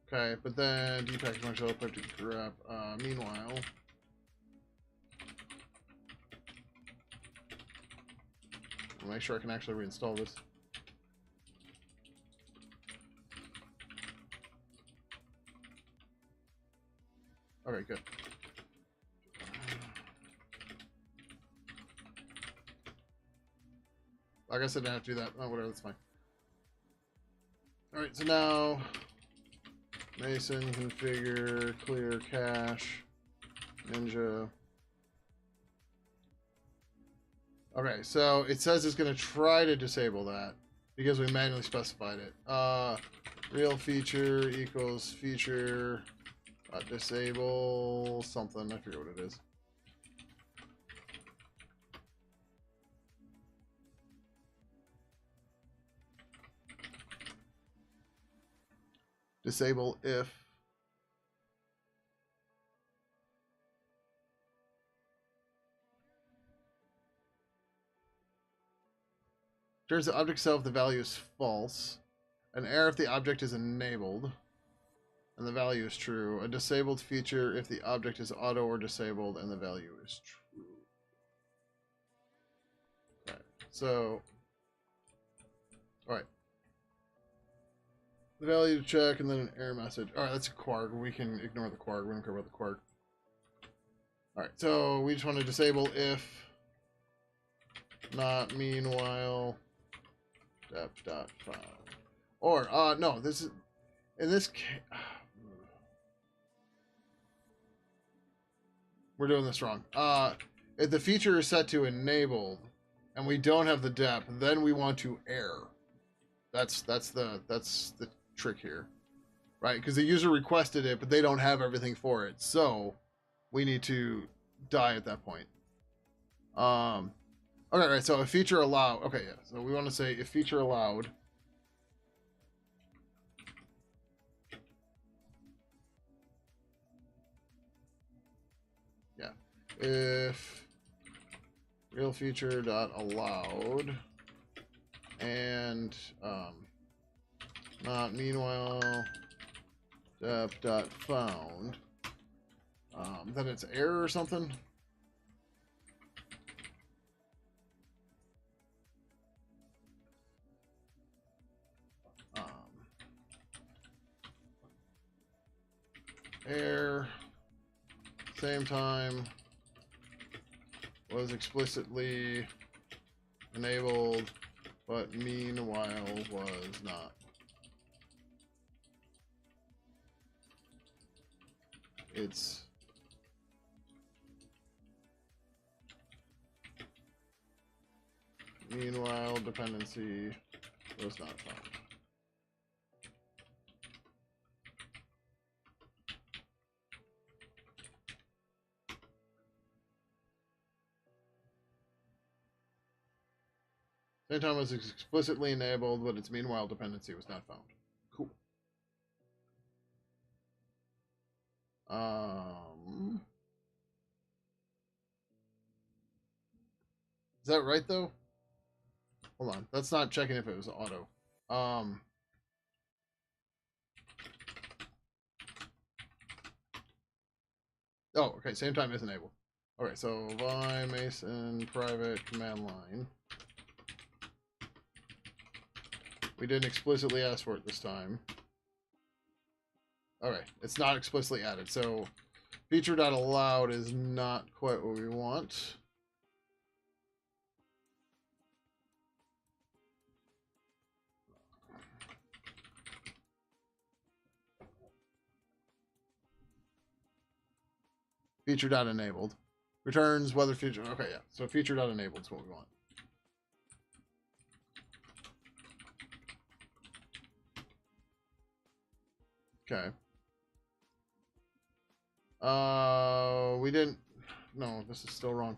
Okay, but then depackage function I'll put to grab. Meanwhile, I'll make sure I can actually reinstall this. Okay, good. I guess I didn't have to do that. Oh, whatever, that's fine. Alright, so now Mason configure clear cache Ninja. Okay, so it says it's going to try to disable that because we manually specified it. Real feature equals feature disable something. I forget what it is. Disable if turns the object itself the value is false. An error if the object is enabled. and the value is true. A disabled feature if the object is auto or disabled and the value is true. Okay, so, all right. The value to check and then an error message. All right, that's a quark. We can ignore the quark. We don't care about the quark. All right, so we just want to disable if not meanwhile depth found. Or no, this is in this case. We're doing this wrong. If the feature is set to enabled and we don't have the depth, then we want to err. That's the trick here, right? Because the user requested it, but they don't have everything for it, so we need to die at that point. Okay, right. So if feature allowed. Okay, yeah. So we want to say if feature allowed. Yeah. If real feature dot allowed and not meanwhile depth dot found, then it's error or something. Error same time was explicitly enabled, but meanwhile was not. It's meanwhile dependency was not found. Same time was explicitly enabled, but its meanwhile dependency was not found. Cool. Is that right though? Hold on. That's not checking if it was auto. Oh, okay. Same time is enabled. Okay, so vi mason private command line. We didn't explicitly ask for it this time. Okay, it's not explicitly added. So feature.allowed is not quite what we want. Feature.enabled. Returns whether feature. Okay, yeah. So feature.enabled is what we want. Okay. We didn't. No, this is still wrong.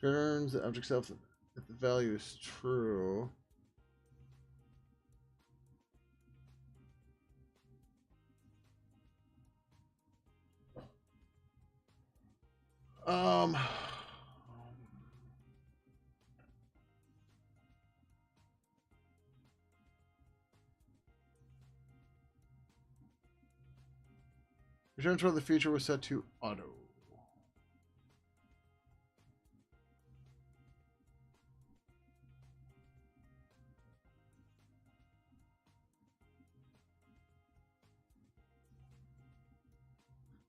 Returns the object self if the value is true. Returns whether the feature was set to auto.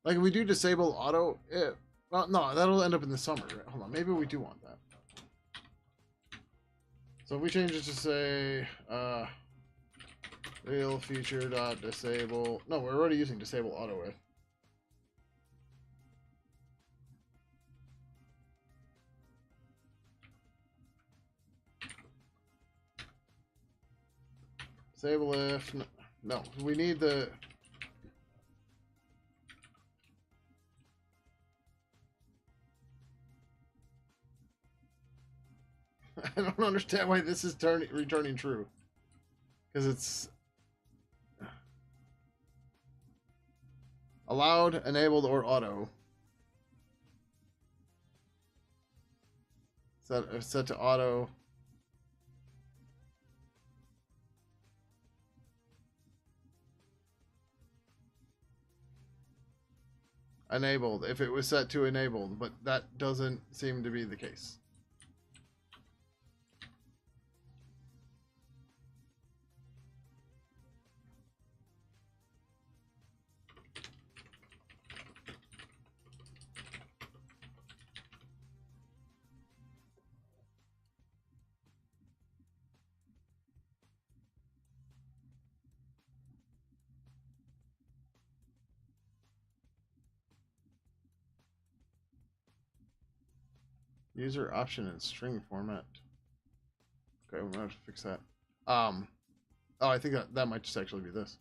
Like if we do disable auto, well, no, that'll end up in the summary. Right? Hold on, maybe we do want that. So if we change it to say real feature dot disable. No, we're already using disable auto if. Disable if. No, we need the. I don't understand why this is returning true. Because it's allowed, enabled, or auto. Set to auto. enabled if it was set to enabled, but that doesn't seem to be the case. User option in string format. Okay, we're gonna have to fix that. Oh, I think that might just actually be this.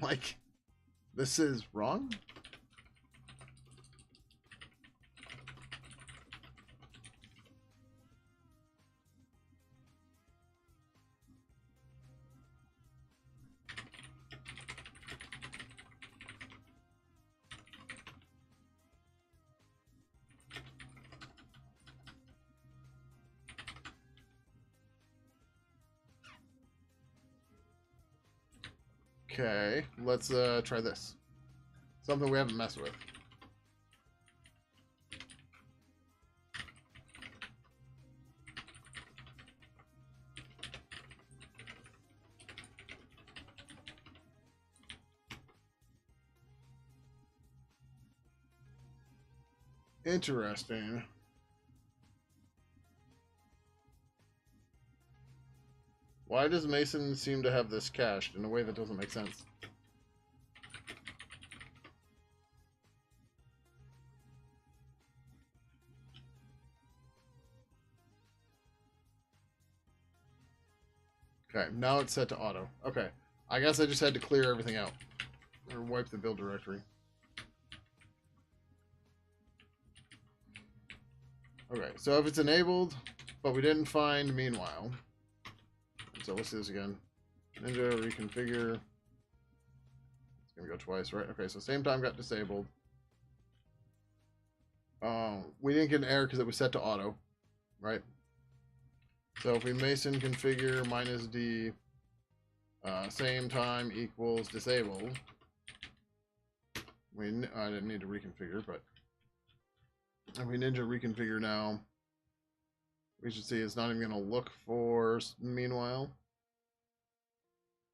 Like, this is wrong? Okay, let's try this. Something we haven't messed with. Interesting. Why does Mason seem to have this cached in a way that doesn't make sense? Okay, now it's set to auto. Okay, I guess I just had to clear everything out. Or wipe the build directory. Okay, so if it's enabled, but we didn't find meanwhile. So let's do this again. Ninja reconfigure. It's gonna go twice, right? Okay, so same time got disabled. We didn't get an error because it was set to auto, right? So if we Mason configure -d, same time equals disabled. I didn't need to reconfigure, but if we Ninja reconfigure now, we should see it's not even going to look for meanwhile.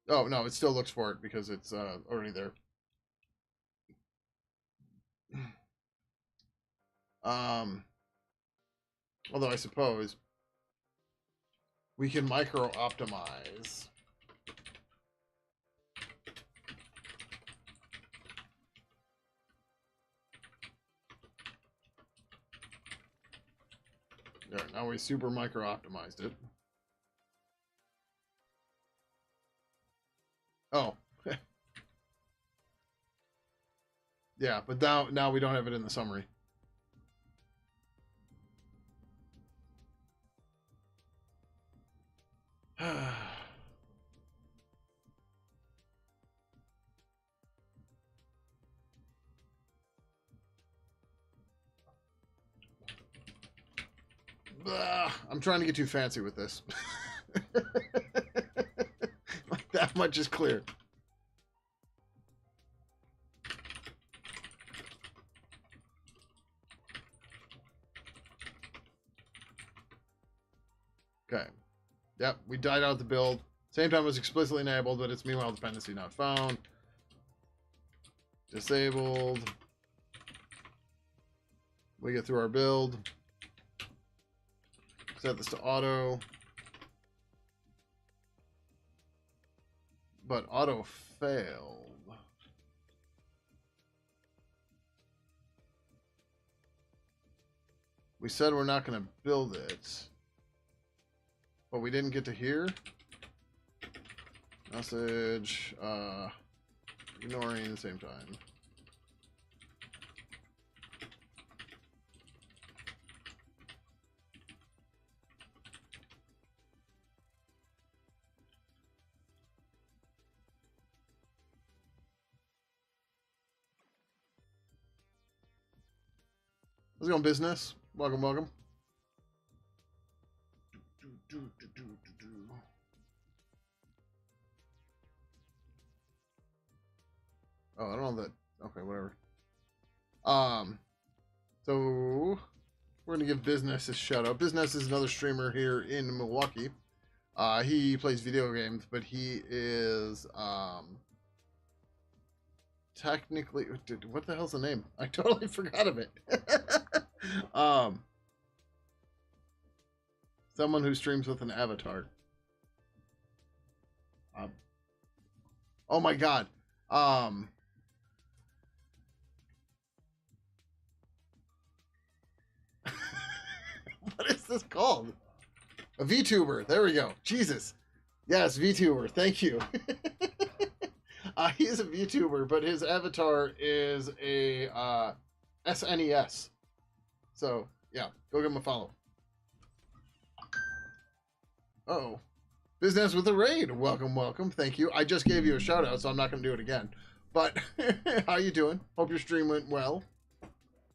Oh, no, it still looks for it because it's already there. Although I suppose we can micro optimize. There, now we super micro optimized it. Oh. Yeah, but now we don't have it in the summary. I'm trying to get too fancy with this. Like, that much is clear. Okay. Yep, we died out the build. Same time it was explicitly enabled, but it's meanwhile dependency not found. Disabled. We get through our build. Set this to auto. But auto failed. We said we're not going to build it. But we didn't get to here. Message. Ignoring at the same time. Let's go on business. Welcome, welcome. Oh, I don't know that. Okay, whatever. Um, so we're gonna give Business a shout out. Business is another streamer here in Milwaukee. He plays video games, but he is technically, dude, what the hell's the name? I totally forgot of it. um, someone who streams with an avatar. Oh my god. Um, what is this called? A VTuber. There we go. Jesus. Yes, VTuber. Thank you. He is a VTuber, but his avatar is a SNES. So, yeah, go give him a follow. Uh-oh. Business with a raid. Welcome, welcome. Thank you. I just gave you a shout out, so I'm not going to do it again. But, how you doing? Hope your stream went well.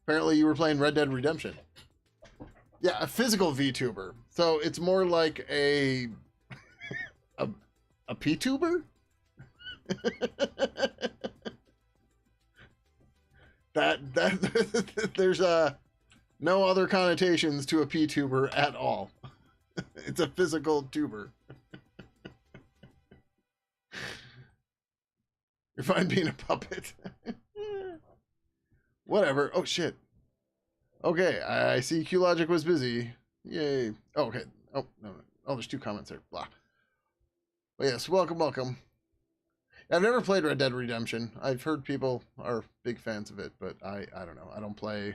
Apparently you were playing Red Dead Redemption. Yeah, a physical VTuber. So it's more like a P-tuber? that there's no other connotations to a P-tuber at all. It's a physical tuber. You're fine being a puppet. Whatever. Oh shit. Okay, I see Q Logic was busy. Yay. Oh, okay. Oh, no. Oh, there's 2 comments there. Blah. But yes, welcome, welcome. I've never played Red Dead Redemption. I've heard people are big fans of it, but I don't know. I don't play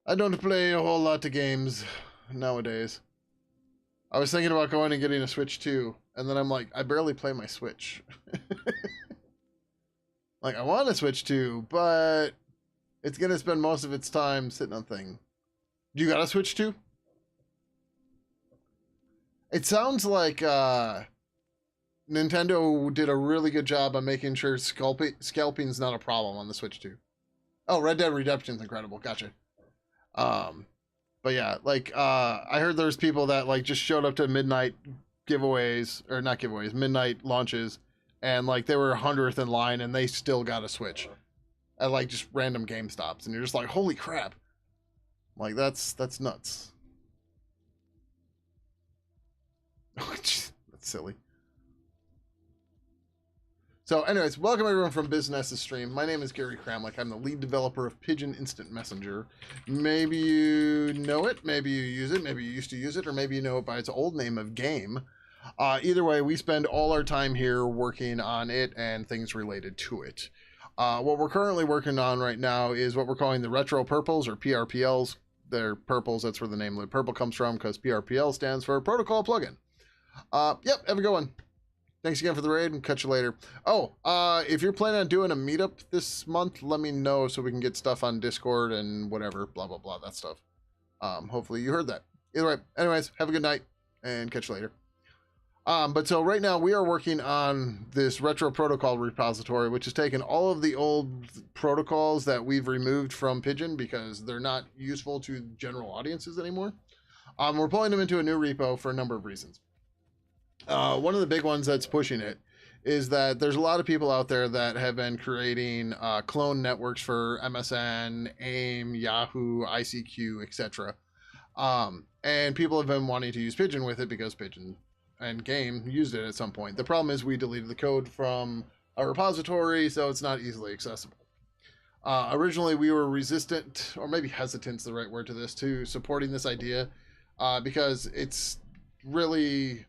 a whole lot of games nowadays. I was thinking about going and getting a Switch too, and then I'm like, I barely play my Switch. Like, I want a Switch too, but it's gonna spend most of its time sitting on thing. You got a Switch too? It sounds like Nintendo did a really good job on making sure scalping's not a problem on the Switch too. Oh, Red Dead Redemption's incredible. Gotcha. But yeah, like I heard there's people that like just showed up to midnight giveaways, or not giveaways, midnight launches, and like they were 100th in line and they still got a Switch at like just random GameStops, and you're just like, holy crap! Like that's nuts. That's silly. So anyways, welcome everyone from Business's stream. My name is Gary Kramlich. I'm the lead developer of Pidgin Instant Messenger. Maybe you know it, maybe you use it, maybe you used to use it, or maybe you know it by its old name of Game. Either way, we spend all our time here working on it and things related to it. What we're currently working on right now is what we're calling the Retro Purples, or PRPLs. They're purples, that's where the name purple comes from, because PRPL stands for Protocol Plugin. Yep, have a good one. Thanks again for the raid, and catch you later. Oh, if you're planning on doing a meetup this month, let me know so we can get stuff on Discord and whatever, blah, blah, blah, that stuff. Hopefully you heard that. Either way, anyways, have a good night, and catch you later. But so right now we are working on this retro protocol repository, which has taken all of the old protocols that we've removed from Pidgin because they're not useful to general audiences anymore. We're pulling them into a new repo for a number of reasons. One of the big ones that's pushing it is that there's a lot of people out there that have been creating clone networks for MSN, AIM, Yahoo, ICQ, etc. And people have been wanting to use Pidgin with it because Pidgin and Game used it at some point. The problem is we deleted the code from our repository, so it's not easily accessible. Originally, we were resistant, or maybe hesitant's the right word to this, to supporting this idea because it's really...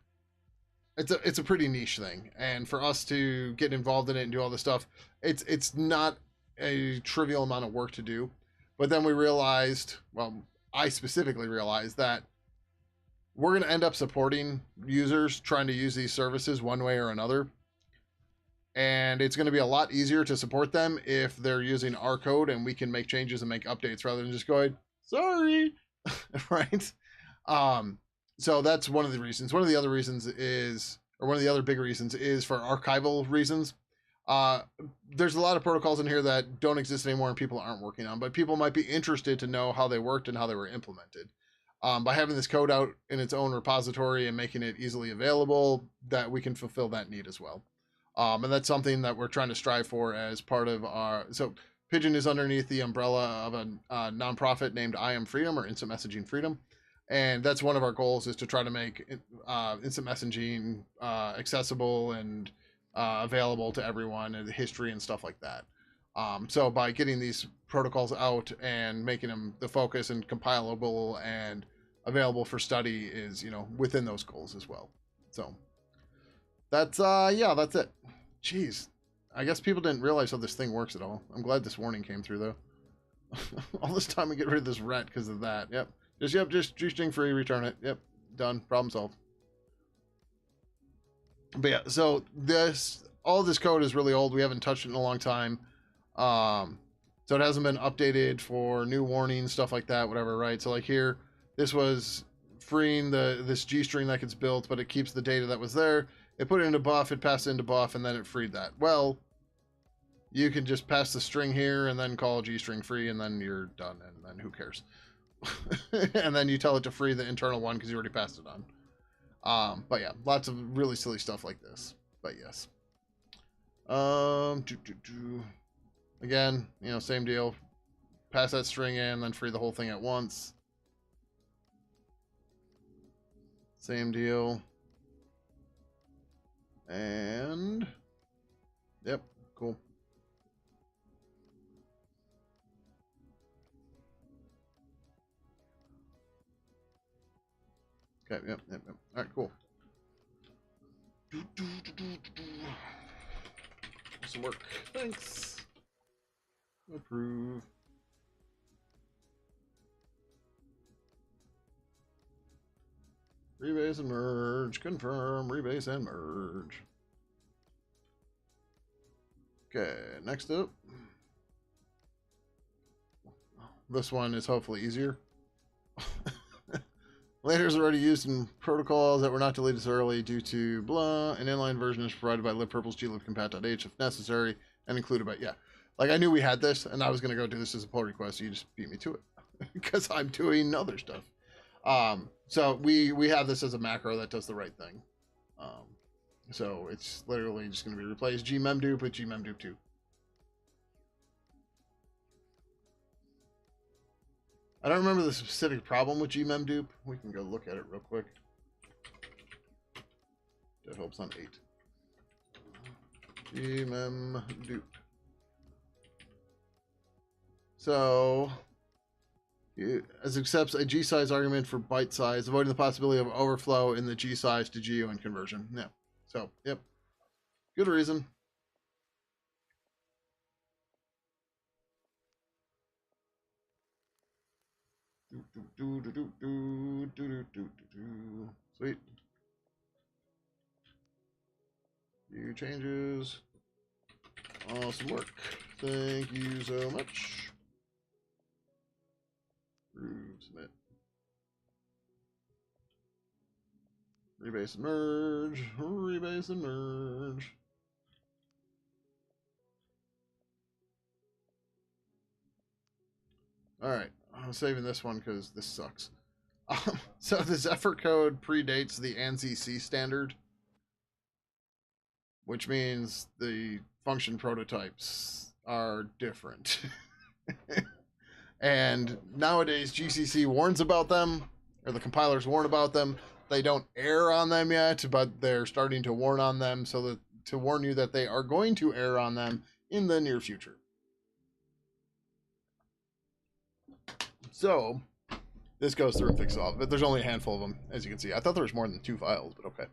It's a pretty niche thing, and for us to get involved in it and do all this stuff, it's not a trivial amount of work to do. But then we realized, well, I specifically realized that we're going to end up supporting users trying to use these services one way or another, and it's going to be a lot easier to support them if they're using our code and we can make changes and make updates rather than just going, sorry, right? So that's one of the reasons. One of the other reasons is, or one of the other big reasons is for archival reasons. There's a lot of protocols in here that don't exist anymore and people aren't working on, but people might be interested to know how they worked and how they were implemented. By having this code out in its own repository and making it easily available, that we can fulfill that need as well. And that's something that we're trying to strive for as part of our. So Pidgin is underneath the umbrella of a nonprofit named I Am Freedom, or Instant Messaging Freedom, and that's one of our goals, is to try to make instant messaging accessible and available to everyone, and the history and stuff like that. So by getting these protocols out and making them the focus and compilable and available for study is, within those goals as well. So that's yeah, that's it. Jeez, I guess people didn't realize how this thing works at all. I'm glad this warning came through though. All this time we get rid of this ret because of that. Yep. Just G-string free, return it. Yep. Done. Problem solved. But yeah, so all this code is really old. We haven't touched it in a long time. So it hasn't been updated for new warnings, stuff like that, whatever, right? So like here, this was freeing this G-string that gets built, but it keeps the data that was there. It put it into buff, it passed it into buff, and then it freed that. Well, you can just pass the string here and then call G-string free, and then you're done, and then who cares? And then you tell it to free the internal one because you already passed it on. But yeah, lots of really silly stuff like this. But yes. Again, same deal. Pass that string in, then free the whole thing at once. Same deal. And yep, cool. Okay, yep. All right, cool. Some work. Thanks. Approve. Rebase and merge. Confirm. Rebase and merge. Okay, next up. This one is hopefully easier. Later is already used in protocols that were not deleted so early due to blah. An inline version is provided by libpurple's glibcompat.h if necessary and included by, yeah. Like I knew we had this and I was going to go do this as a pull request. So you just beat me to it because I'm doing other stuff. So we have this as a macro that does the right thing. So it's literally just going to be replace gmemdupe with gmemdupe2. I don't remember the specific problem with gmemdupe. We can go look at it real quick. That helps on 8. Gmemdupe. So it accepts a G size argument for byte size, avoiding the possibility of overflow in the G size to GUN conversion. Yeah. So, yep. Good reason. Sweet. Few changes. Awesome work. Thank you so much. Submit. Rebase and merge. Rebase and merge. All right. I'm saving this one because this sucks. So the Zephyr code predates the ANSI standard, which means the function prototypes are different. And nowadays GCC warns about them, or the compilers warn about them. They don't err on them yet, but they're starting to warn on them so that to warn you that they are going to err on them in the near future. So this goes through and fixes all of it. There's only a handful of them, as you can see. I thought there was more than 2 files, but okay.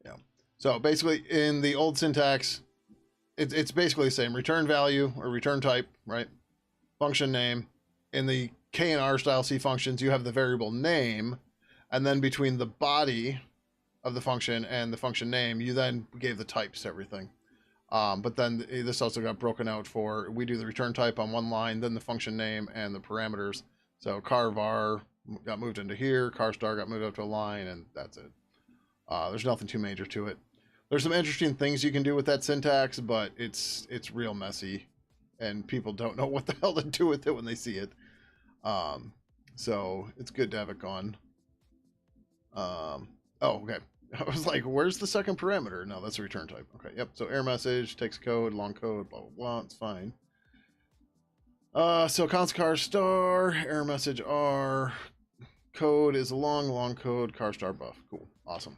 Yeah. So basically, in the old syntax, it's basically the same. Return value or return type, right? Function name. In the K and R style C functions, you have the variable name, and then between the body of the function and the function name, you then gave the types to everything. But then this also got broken out for, we do the return type on one line, then the function name and the parameters. So car_var got moved into here, car_star got moved up to a line, and that's it. There's nothing too major to it. There's some interesting things you can do with that syntax, but it's real messy, and people don't know what the hell to do with it when they see it. So it's good to have it gone. Oh, okay. I was like, where's the second parameter? No, that's a return type. Okay, yep. So error message, text code, long code, blah, blah, blah. It's fine. So const car star, error message R, code is a long code, car star buff. Cool. Awesome.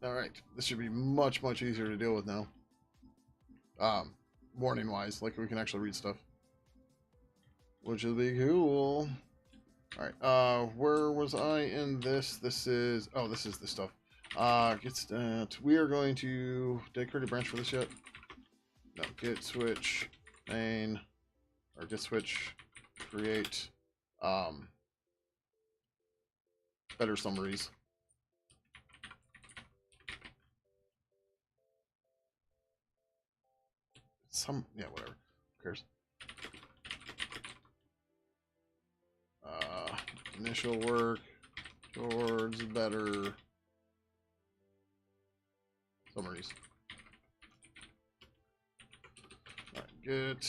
All right. This should be much easier to deal with now. Warning wise, like we can actually read stuff, which will be cool. All right. Where was I in this? This is the stuff. Gets that. We are going to. Did I create a branch for this yet? No. Get switch main or get switch create better summaries. Whatever. Who cares? Initial work towards better summaries. All right, get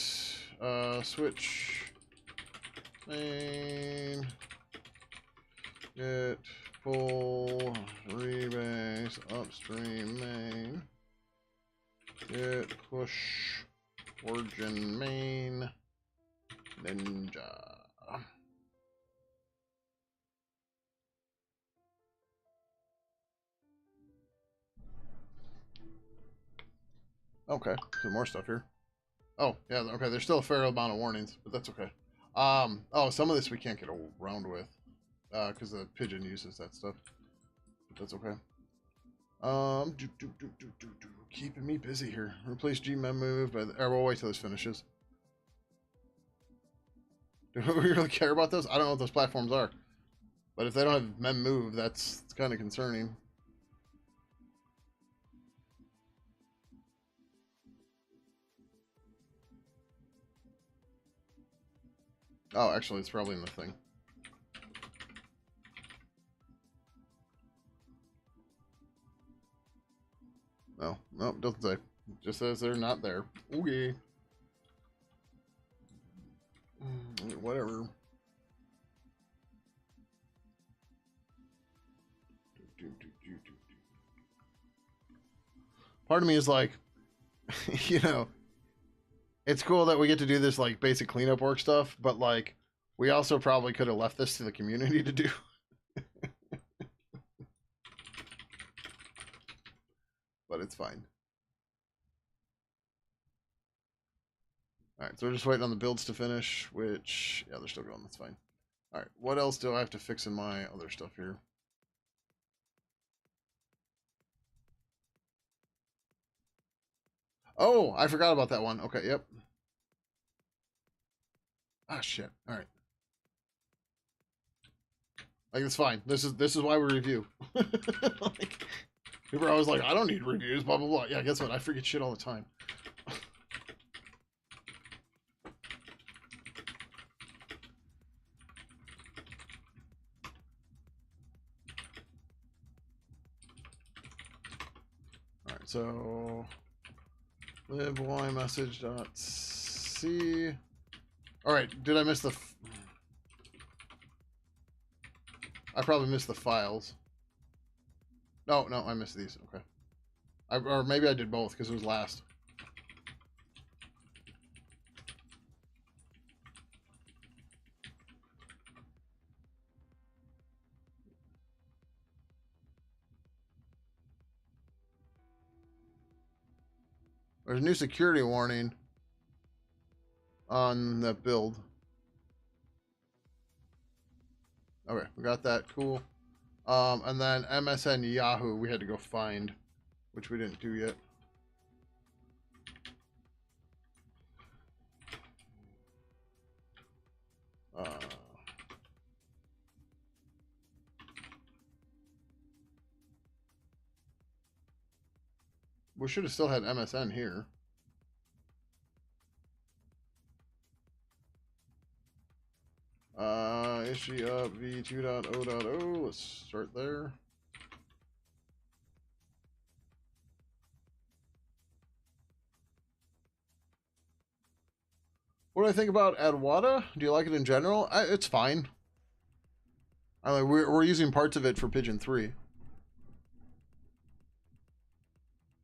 switch main, get pull rebase upstream main, get push origin main ninja. Okay, some more stuff here. Oh, yeah, okay, there's still a fair amount of warnings, but that's okay. Oh, some of this we can't get around with, because the Pidgin uses that stuff. But that's okay. Keeping me busy here. Replace Gmem move, but we'll wait till this finishes. Do we really care about those? I don't know what those platforms are. But if they don't have mem move, that's kind of concerning. Oh, actually, it's probably in the thing. No, nope, doesn't say. It just says they're not there. Okay. Whatever. Part of me is like, you know, it's cool that we get to do this like basic cleanup work stuff, but like we also probably could have left this to the community to do. But it's fine. All right, so we're just waiting on the builds to finish, which, yeah, they're still going. That's fine. All right, what else do I have to fix in my other stuff here? Oh, I forgot about that one. Okay, yep. Ah, shit. All right. Like, it's fine. This is why we review. Like, people are always like, I don't need reviews, blah, blah, blah. Yeah, guess what? I forget shit all the time. All right, so libyMessage.c. All right, did I miss the... I probably missed the files. No, I missed these. Okay. Or maybe I did both because it was last. There's a new security warning on that build. Okay, we got that. Cool. And then MSN Yahoo we had to go find, which we didn't do yet. We should have still had MSN here. Issue up v2.0.0. Let's start there. What do I think about Adwada? Do you like it in general? It's fine. We're using parts of it for Pidgin 3.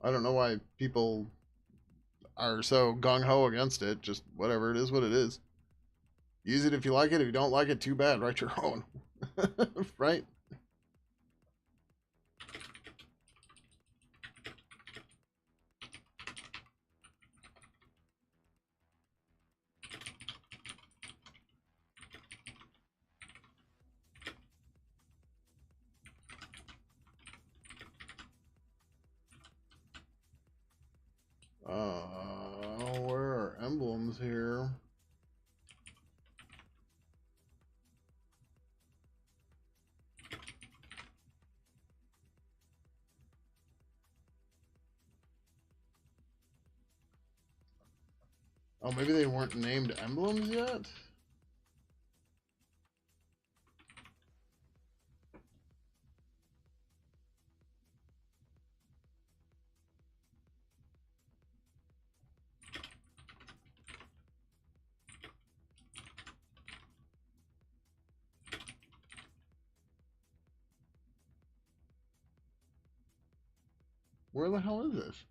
I don't know why people are so gung-ho against it. Just whatever, it is what it is. Use it if you like it. If you don't like it, too bad. Write your own. Right? Where are emblems here? Oh, maybe they weren't named emblems yet? Where the hell is this?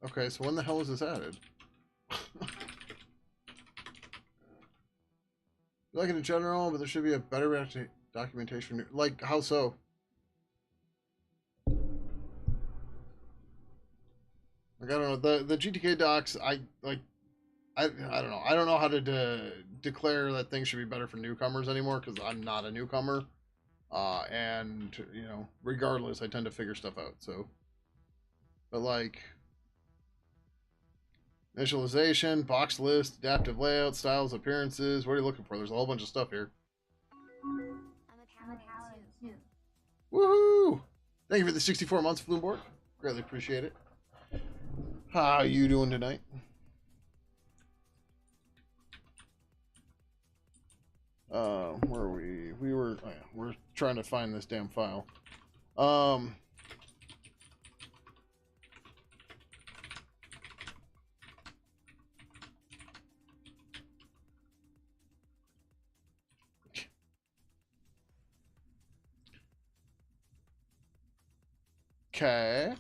Okay, so when the hell is this added? You like it in general, but there should be a better documentation. Like, how so? Like, I don't know. The GTK docs, I don't know. I don't know how to declare that things should be better for newcomers anymore because I'm not a newcomer. And, you know, regardless, I tend to figure stuff out. So, but like, initialization, box list, adaptive layout, styles, appearances. What are you looking for? There's a whole bunch of stuff here. I'm a paladin too. Woohoo! Thank you for the 64 months, Floomboard. Greatly appreciate it. How you doing tonight? Where are we? Oh yeah, we're trying to find this damn file. Okay.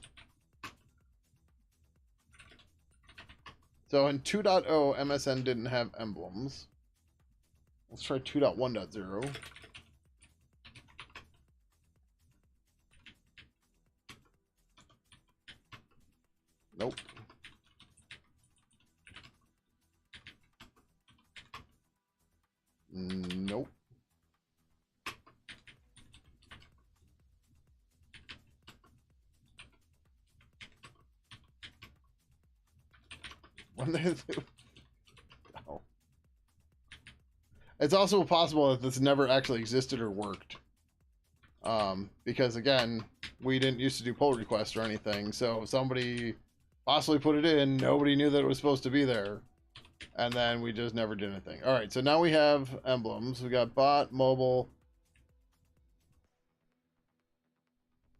So in 2.0, MSN didn't have emblems. Let's try 2.1.0. Nope. Nope. When they no. It's also possible that this never actually existed or worked. Because again, we didn't used to do pull requests or anything, so somebody possibly put it in, nobody knew that it was supposed to be there, and then we just never did anything. All right, so now we have emblems. We got bot, mobile,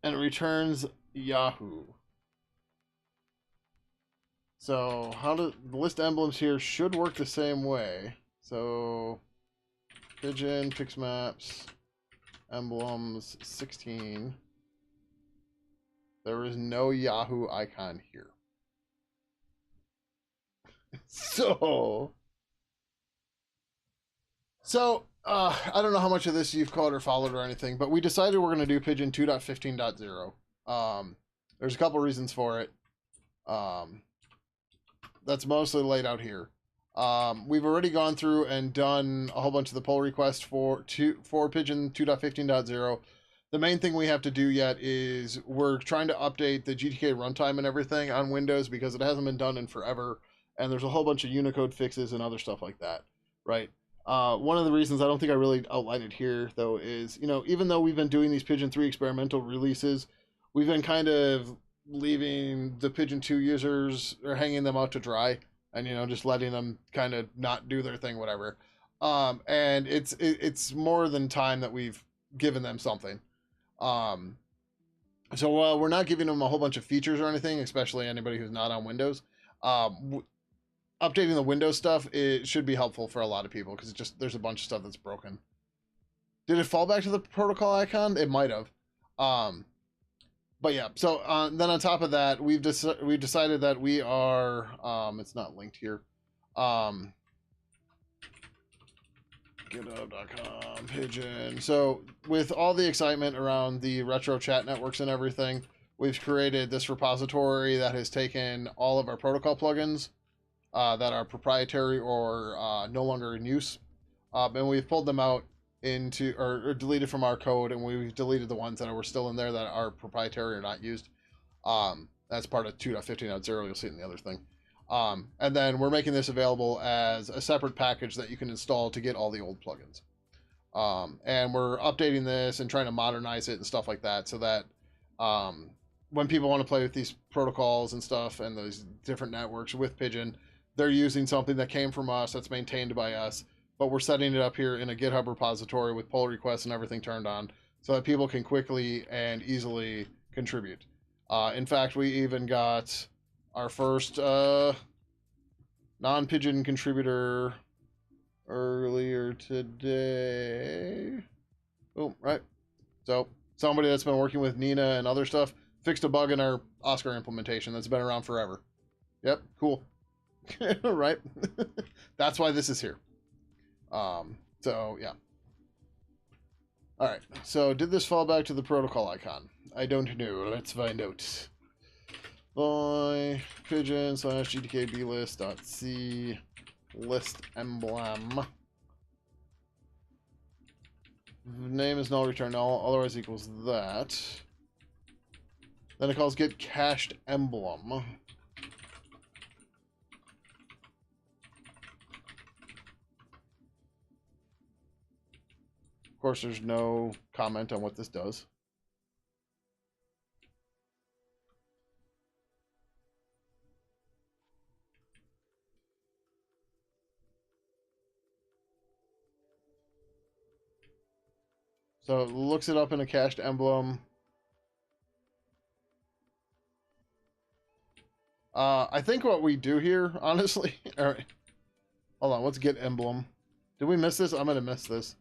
and it returns Yahoo. So how do the list emblems here should work the same way? So Pidgin, Pix Maps, emblems 16. There is no Yahoo icon here. So I don't know how much of this you've caught or followed or anything, but we decided we're going to do Pidgin 2.15.0. There's a couple reasons for it. That's mostly laid out here. We've already gone through and done a whole bunch of the pull requests for Pidgin 2.15.0. The main thing we have to do yet is we're trying to update the GTK runtime and everything on Windows because it hasn't been done in forever, and there's a whole bunch of Unicode fixes and other stuff like that, right? One of the reasons I don't think I really outlined it here, though, is, you know, even though we've been doing these Pidgin 3 experimental releases, we've been kind of leaving the Pidgin 2 users or hanging them out to dry. and just letting them kind of not do their thing, whatever. And it's more than time that we've given them something. Um, so we're not giving them a whole bunch of features or anything, especially anybody who's not on Windows. Updating the Windows stuff, it should be helpful for a lot of people because there's a bunch of stuff that's broken. Did it fall back to the protocol icon? It might have. But yeah, so then on top of that, we've decided that we are, it's not linked here, github.com, Pidgin. So with all the excitement around the retro chat networks and everything, we've created this repository that has taken all of our protocol plugins that are proprietary or no longer in use, and we've pulled them out into or deleted from our code, and we've deleted the ones that were still in there that are proprietary or not used. That's part of 2.15.0. You'll see it in the other thing. And then we're making this available as a separate package that you can install to get all the old plugins. And we're updating this and trying to modernize it and stuff like that, so that when people want to play with these protocols and stuff and those different networks with Pidgin, they're using something that came from us, that's maintained by us, but we're setting it up here in a GitHub repository with pull requests and everything turned on so that people can quickly and easily contribute. In fact, we even got our first non-Pidgin contributor earlier today. Oh, right. So somebody that's been working with Nina and other stuff fixed a bug in our Oscar implementation that's been around forever. Yep, cool. Right? That's why this is here. So yeah. All right. So did this fall back to the protocol icon? I don't know. Let's find out. By Pidgin / GTK blist.c list emblem. Name is null, return null, otherwise equals that. Then it calls get cached emblem. Of course, there's no comment on what this does. So it looks it up in a cached emblem. I think what we do here, honestly, all right. Hold on, let's get emblem. Did we miss this? I'm gonna miss this.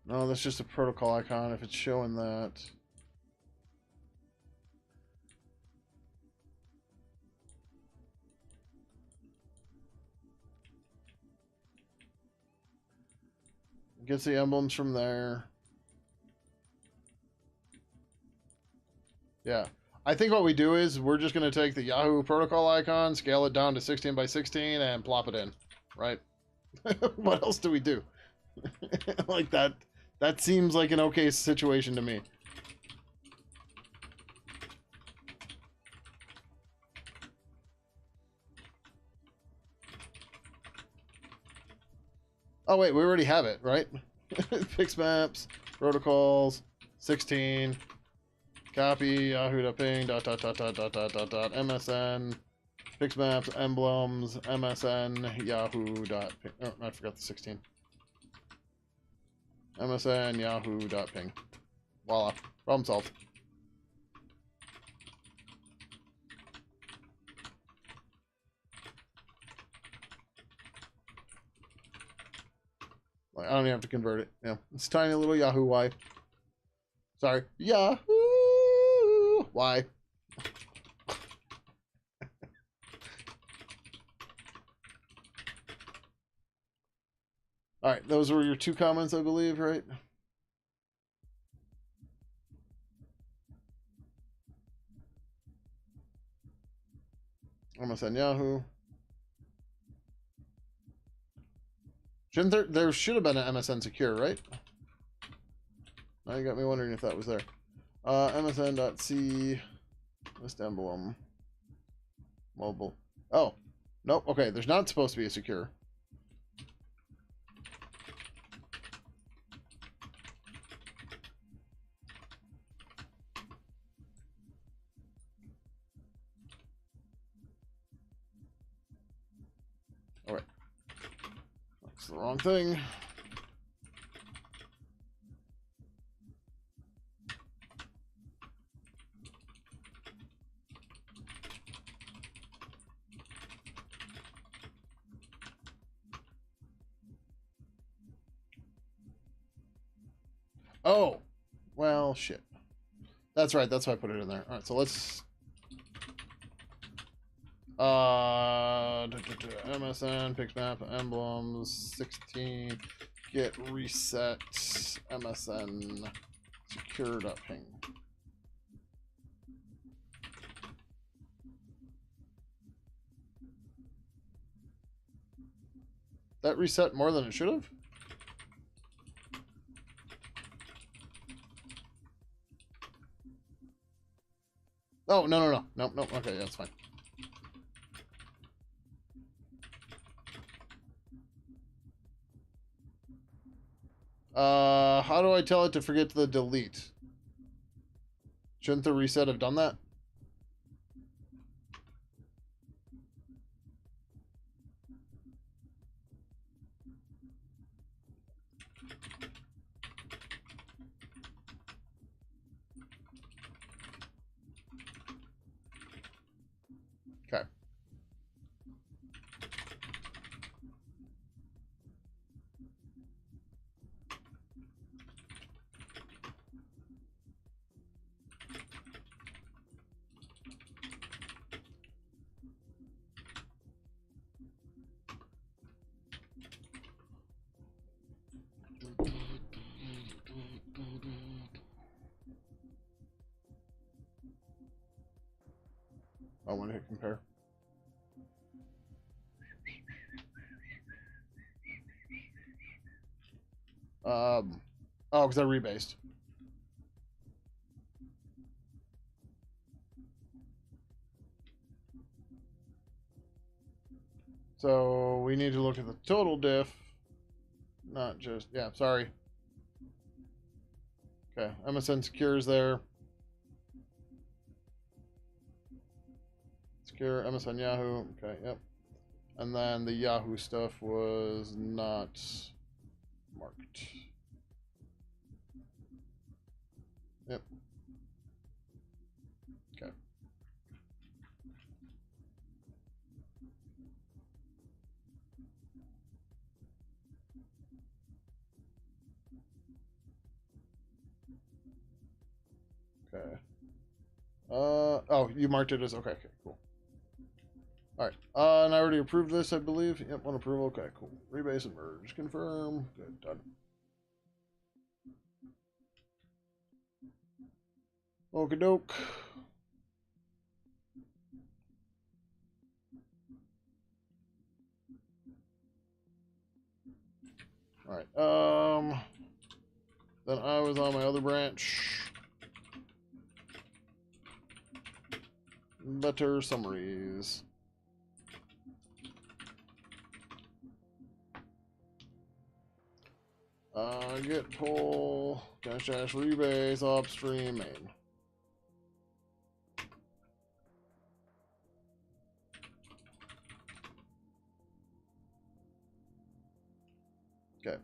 No, that's just a protocol icon if it's showing that. Gets the emblems from there. Yeah. I think what we do is we're just going to take the Yahoo protocol icon, scale it down to 16 by 16, and plop it in. Right? What else do we do? Like that. That seems like an okay situation to me. Oh, wait. We already have it, right? Fix maps, protocols, 16. Copy yahoo.ping .msn fix maps emblems msn yahoo.ping. Oh, I forgot the 16. msn yahoo.ping. Voila, problem solved. Like, I don't even have to convert it. Yeah, it's tiny little Yahoo Y. Sorry, Yahoo Y. All right, those were your two comments, I believe, right? MSN Yahoo. Shouldn't there should have been an MSN secure, right? Now you got me wondering if that was there. MSN.c list emblem mobile. Oh, Nope. Okay, there's not supposed to be a secure. All right. That's the wrong thing. Oh, well, shit. That's right. That's why I put it in there. All right, so let's MSN pix map emblems 16 get reset MSN secure.ping. That reset more than it should have? Oh, no. Nope. Okay, that's fine. How do I tell it to forget the delete? Shouldn't the reset have done that? Okay. I want to hit compare. Oh, because I rebased. So we need to look at the total diff, not just, yeah, sorry. Okay, MSN secures there. Secure MSN Yahoo. Okay, yep. And then the Yahoo stuff was not marked. Yep. Okay. Okay. Oh, you marked it as okay, cool. All right. And I already approved this, I believe. Yep, one approval. Okay, cool. Rebase and merge. Confirm. Good, done. Okie doke. All right. Then I was on my other branch. Better summaries. Get pull dash rebase upstream main. Okay.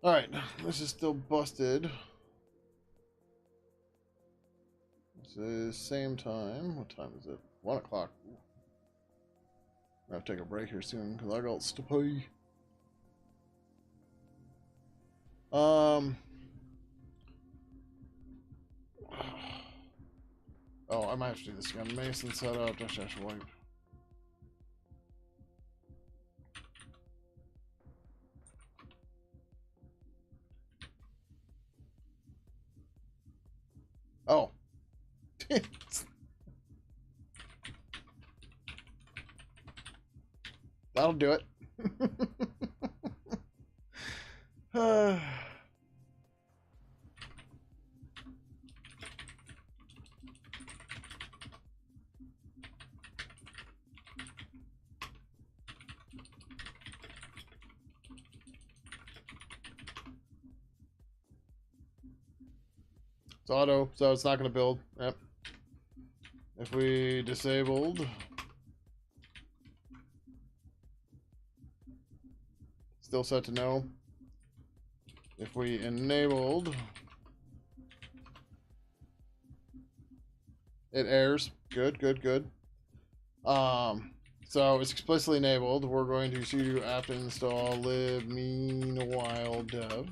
All right. This is still busted. This is same time. What time is it? 1 o'clock. I have to take a break here soon because I got to pee. Oh, I might have to do this again. Mason setup dash wipe. Oh. That'll do it. It's auto, so it's not going to build. Yep. If we disabled, still set to no. If we enabled, it errors. Good, good, good. So it's explicitly enabled. We're going to sudo apt install lib meanwhile dev.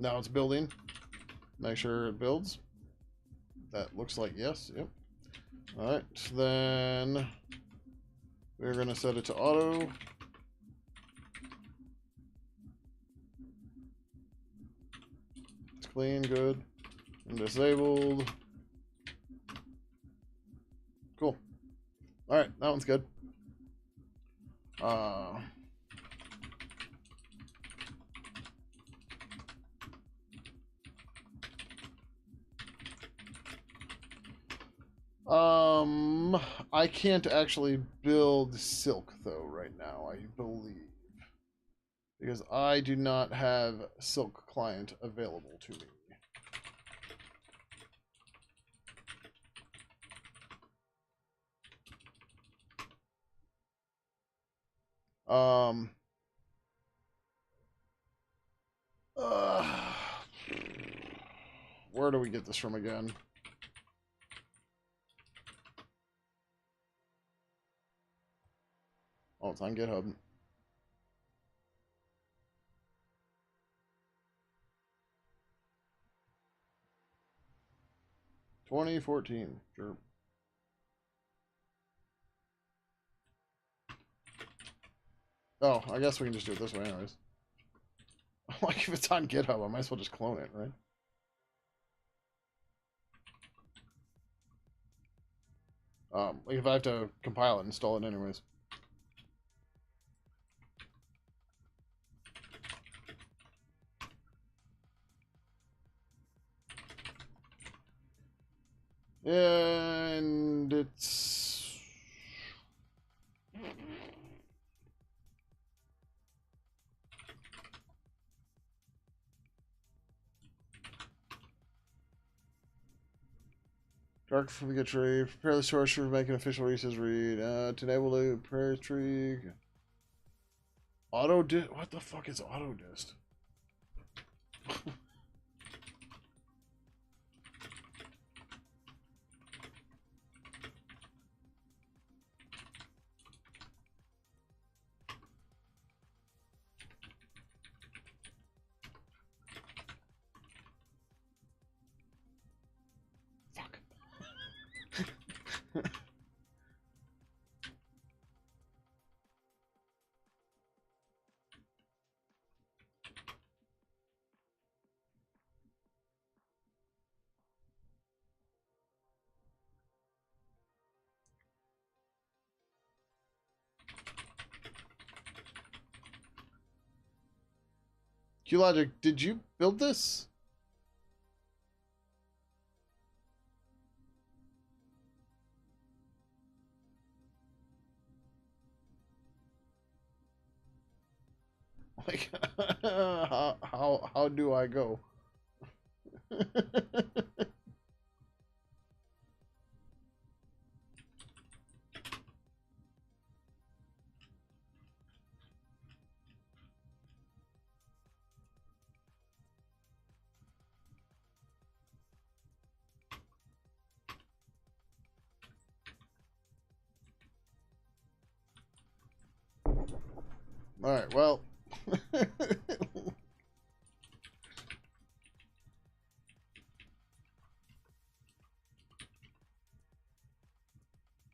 Now it's building. Make sure it builds. That looks like yes. Yep. All right. Then we're going to set it to auto. It's clean, good, and disabled. Cool. All right, that one's good. I can't actually build Silk though right now, I believe, because I do not have Silk client available to me. Where do we get this from again? Oh, it's on GitHub. $2014. Sure. Oh, I guess we can just do it this way anyways. Like, if it's on GitHub, I might as well just clone it, right? Like, if I have to compile it, install it anyways. And it's... Dark from the tree. Prepare the source for making official releases read. To enable the prayer tree. Auto dist. What the fuck is auto dist? Fuck. QLogic, did you build this? Like, how do I go? All right, well.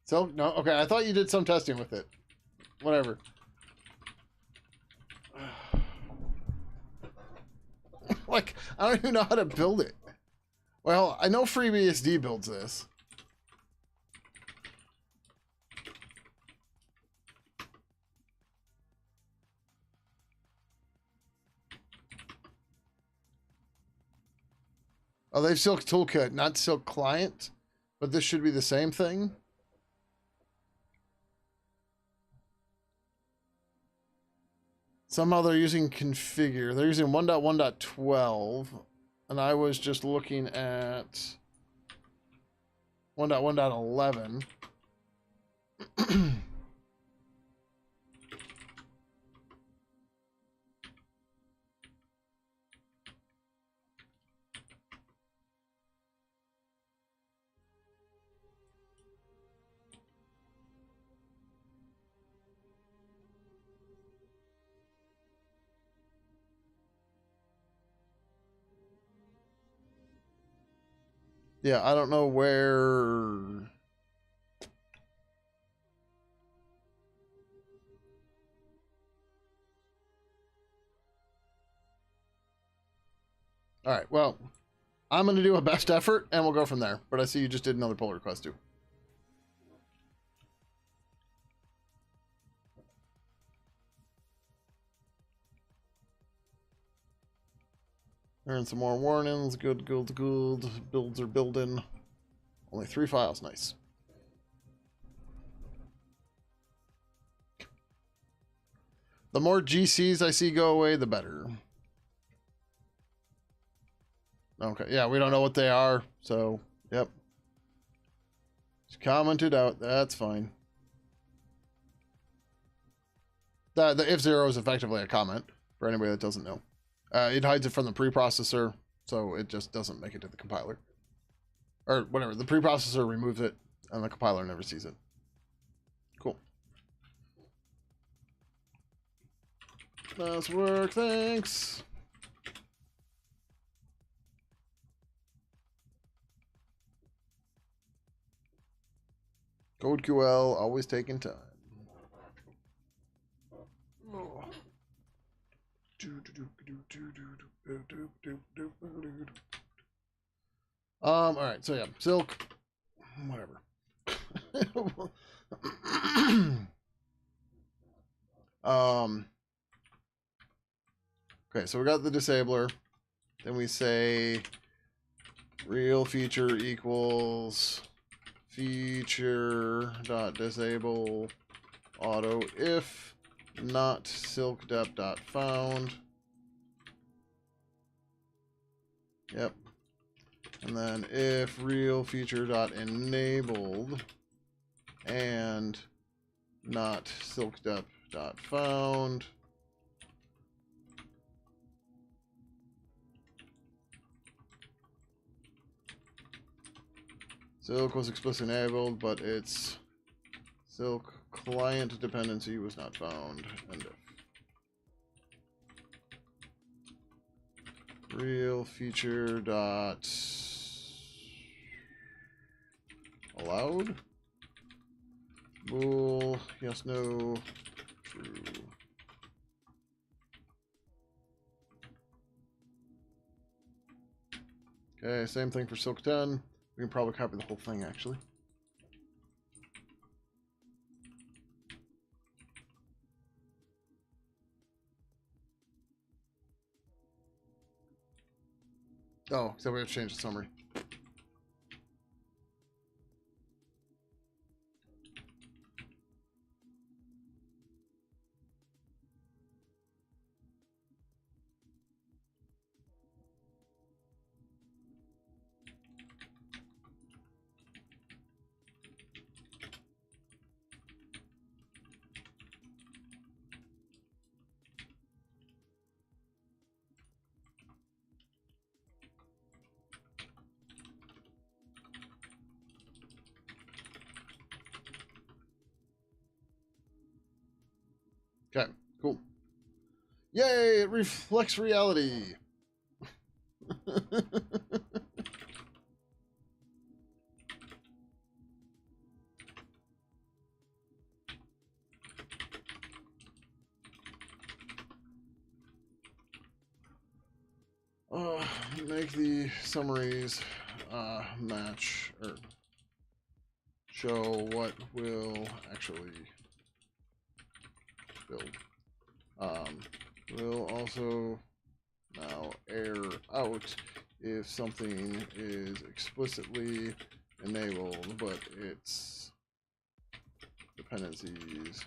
So, no, okay, I thought you did some testing with it. Whatever. Like, I don't even know how to build it. Well, I know FreeBSD builds this. Oh, they've Silk Toolkit, not Silk Client, but this should be the same thing. Somehow they're using configure. They're using 1.1.12, and I was just looking at 1.1.11. Yeah, I don't know where. All right, well, I'm going to do a best effort, and we'll go from there. But I see you just did another pull request, too. Earn some more warnings. Good. Builds are building. Only 3 files. Nice. The more GCs I see go away, the better. Okay, yeah, we don't know what they are, so, yep. Just commented out. That's fine. The if zero is effectively a comment, for anybody that doesn't know. It hides it from the preprocessor, so it just doesn't make it to the compiler. Or whatever, the preprocessor removes it, and the compiler never sees it. Cool. Nice work, thanks. Code QL, always taking time. All right, so yeah, silk, whatever. Okay, so we got the disabler. Then we say real feature equals feature dot disable auto if not silk dep dot found. Yep. And then if real feature dot enabled and not silk dep dot found. Silk was explicitly enabled, but its silk client dependency was not found. And if real feature dot allowed bool yes no true. Okay, same thing for silk 10. We can probably copy the whole thing actually. Oh, so we have to change the summary. Okay, cool. Yay, it reflects reality. Make the summaries match or show what will actually build. Will also now error out if something is explicitly enabled, but its dependencies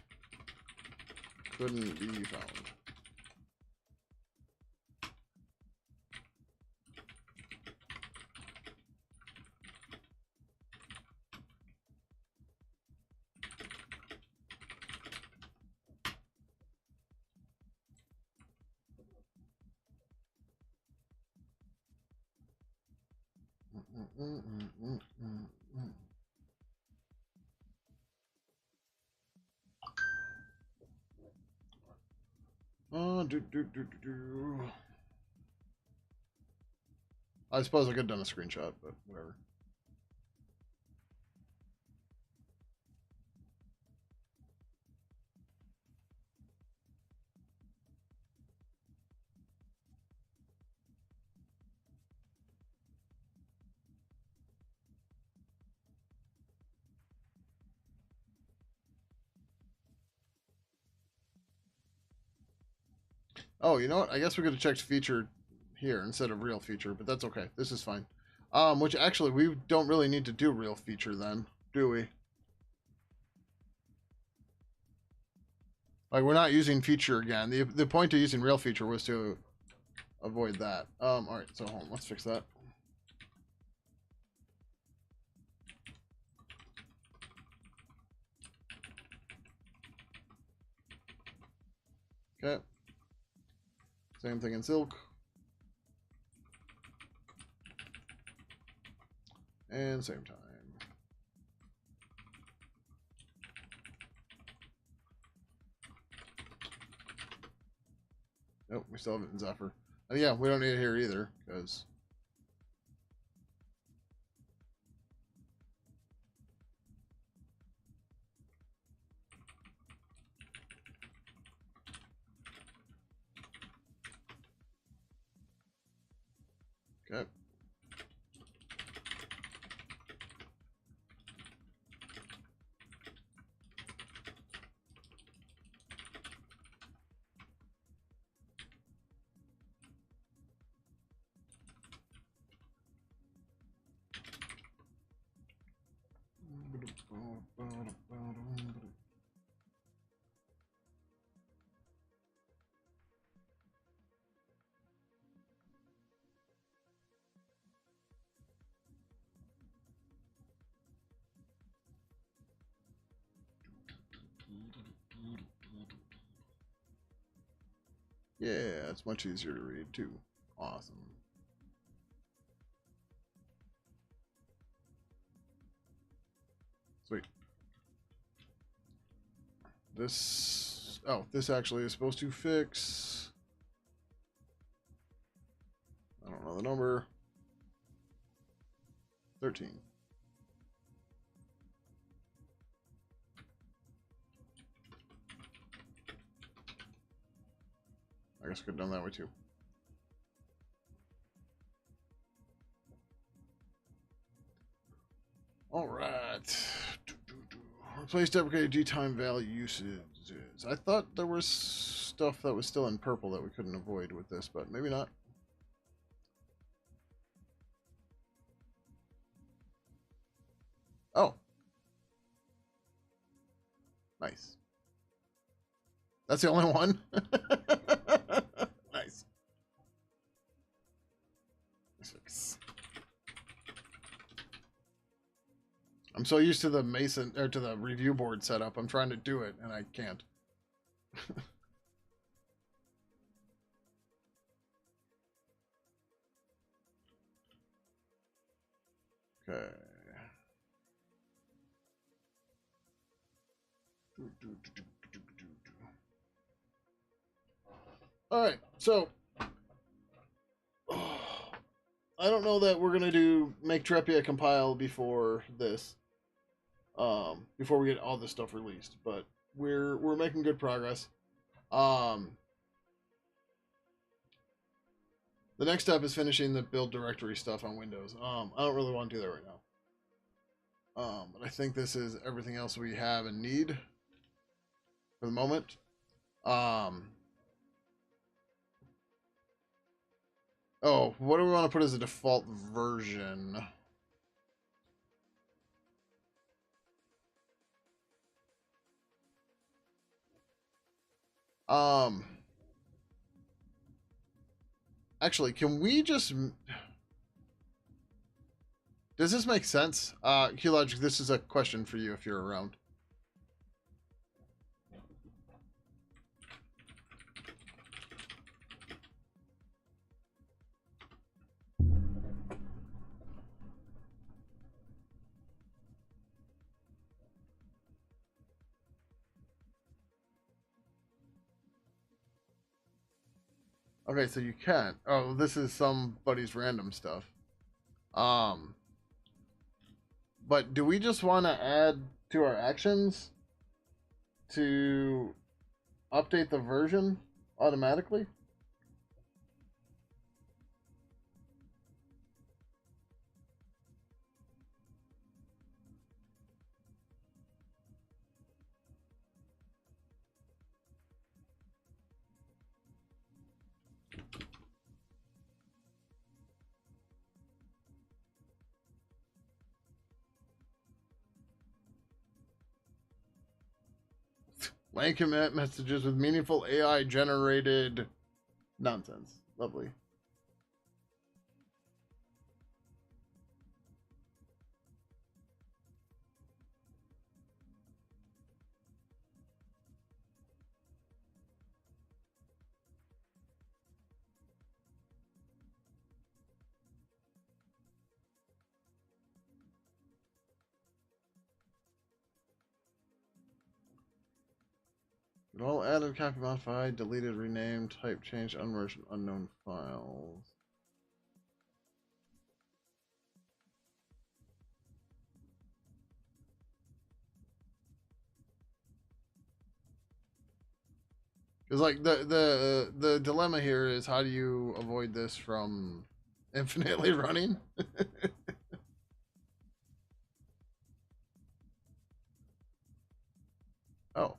couldn't be found. I suppose I could have done a screenshot, but whatever. Oh, you know what? I guess we could have checked feature here instead of real feature, but that's okay. This is fine. Which actually we don't really need to do real feature then, do we? Like we're not using feature again. The point of using real feature was to avoid that. All right. So hold on. Let's fix that. Okay. Same thing in silk. And same time. Nope, we still have it in Zephyr. And yeah, we don't need it here either, because... Okay. Yeah, it's much easier to read too. Awesome. Sweet. This... Oh, this actually is supposed to fix... I don't know the number. 13. I guess I could have done that way too. Alright. Replace deprecated D-time value usages. I thought there was stuff that was still in purple that we couldn't avoid with this, but maybe not. Oh. Nice. That's the only one? Nice. I'm so used to the Mason or to the review board setup. I'm trying to do it and I can't. Okay. All right, so I don't know that we're gonna do make Trepia compile before this, before we get all this stuff released, but we're making good progress. The next step is finishing the build directory stuff on Windows. I don't really want to do that right now. But I think this is everything else we have and need for the moment. Oh, what do we want to put as a default version? Actually, can we just... Does this make sense? Q-Logic, this is a question for you if you're around. Okay, so you can't. Oh, this is somebody's random stuff. Um, but do we just want to add to our actions to update the version automatically? Line commit messages with meaningful AI generated nonsense. Lovely. All added, copy, modified, deleted, renamed, type, changed, unmerged, unknown files. Because like the dilemma here is how do you avoid this from infinitely running? Oh.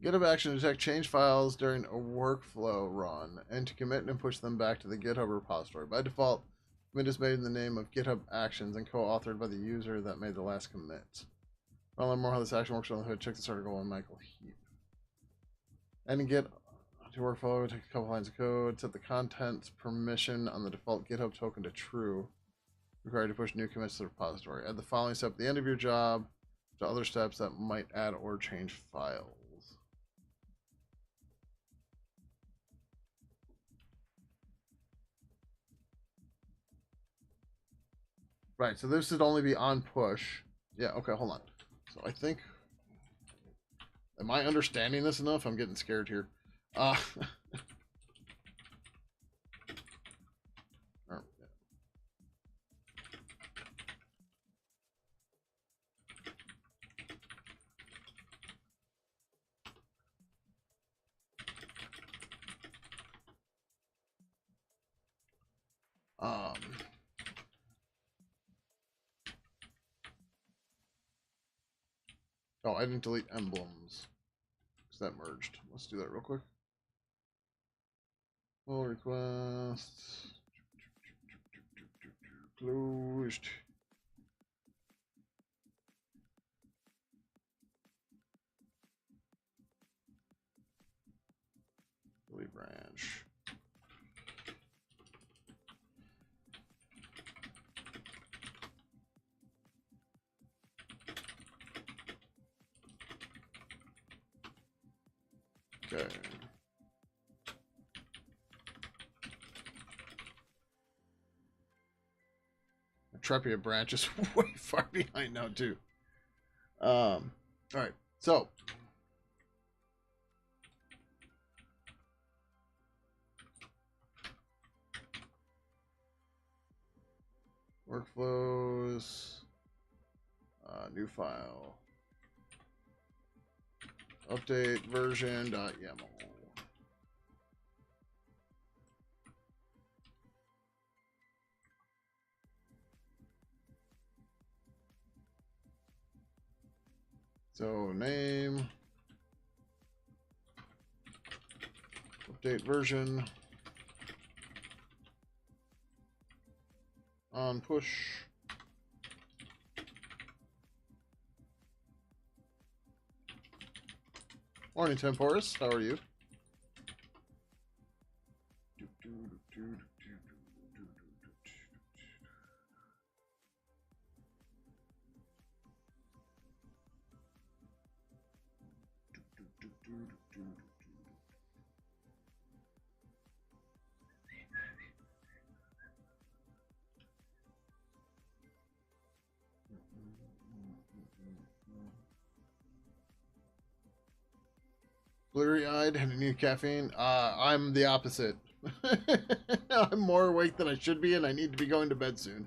GitHub action to detect change files during a workflow run and to commit and push them back to the GitHub repository. By default, commit is made in the name of GitHub Actions and co-authored by the user that made the last commit. I'll learn more how this action works on the hood. Check this article on Michael Heap. And Git to workflow, take a couple lines of code, set the contents permission on the default GitHub token to true. Required to push new commits to the repository. Add the following step at the end of your job to other steps that might add or change files. Right, so this would only be on push. Yeah, okay, hold on. So I think, am I understanding this enough? I'm getting scared here. Uh, um, oh, I didn't delete emblems because that merged. Let's do that real quick. Pull request. Closed. Delete branch. Okay. Trepia branch is way far behind now too. All right. So workflows, new file, update version.yaml. So name, update version, on push. Morning, Temporis. How are you? Blurry-eyed and need caffeine. I'm the opposite. I'm more awake than I should be, and I need to be going to bed soon.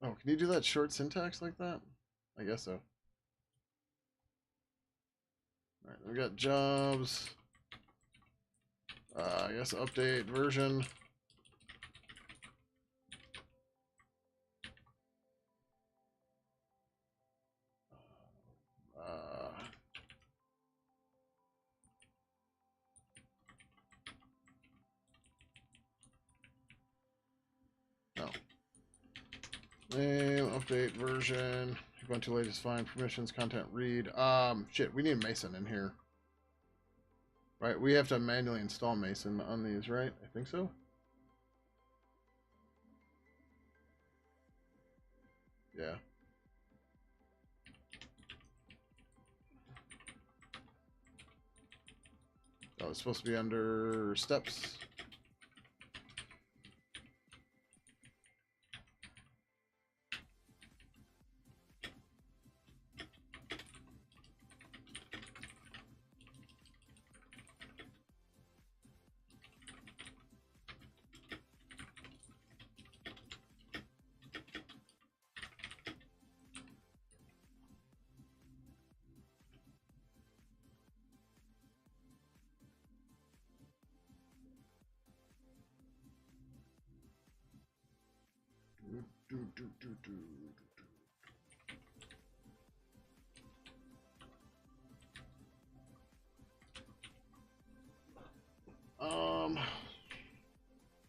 Oh, can you do that short syntax like that? I guess so. All right, we got jobs. I guess update version. Uh, no. Name, update version. Ubuntu latest fine. Permissions, content, read. Shit, we need Mason in here. Right, we have to manually install Mason on these, right? I think so. Yeah. Oh, it's supposed to be under steps.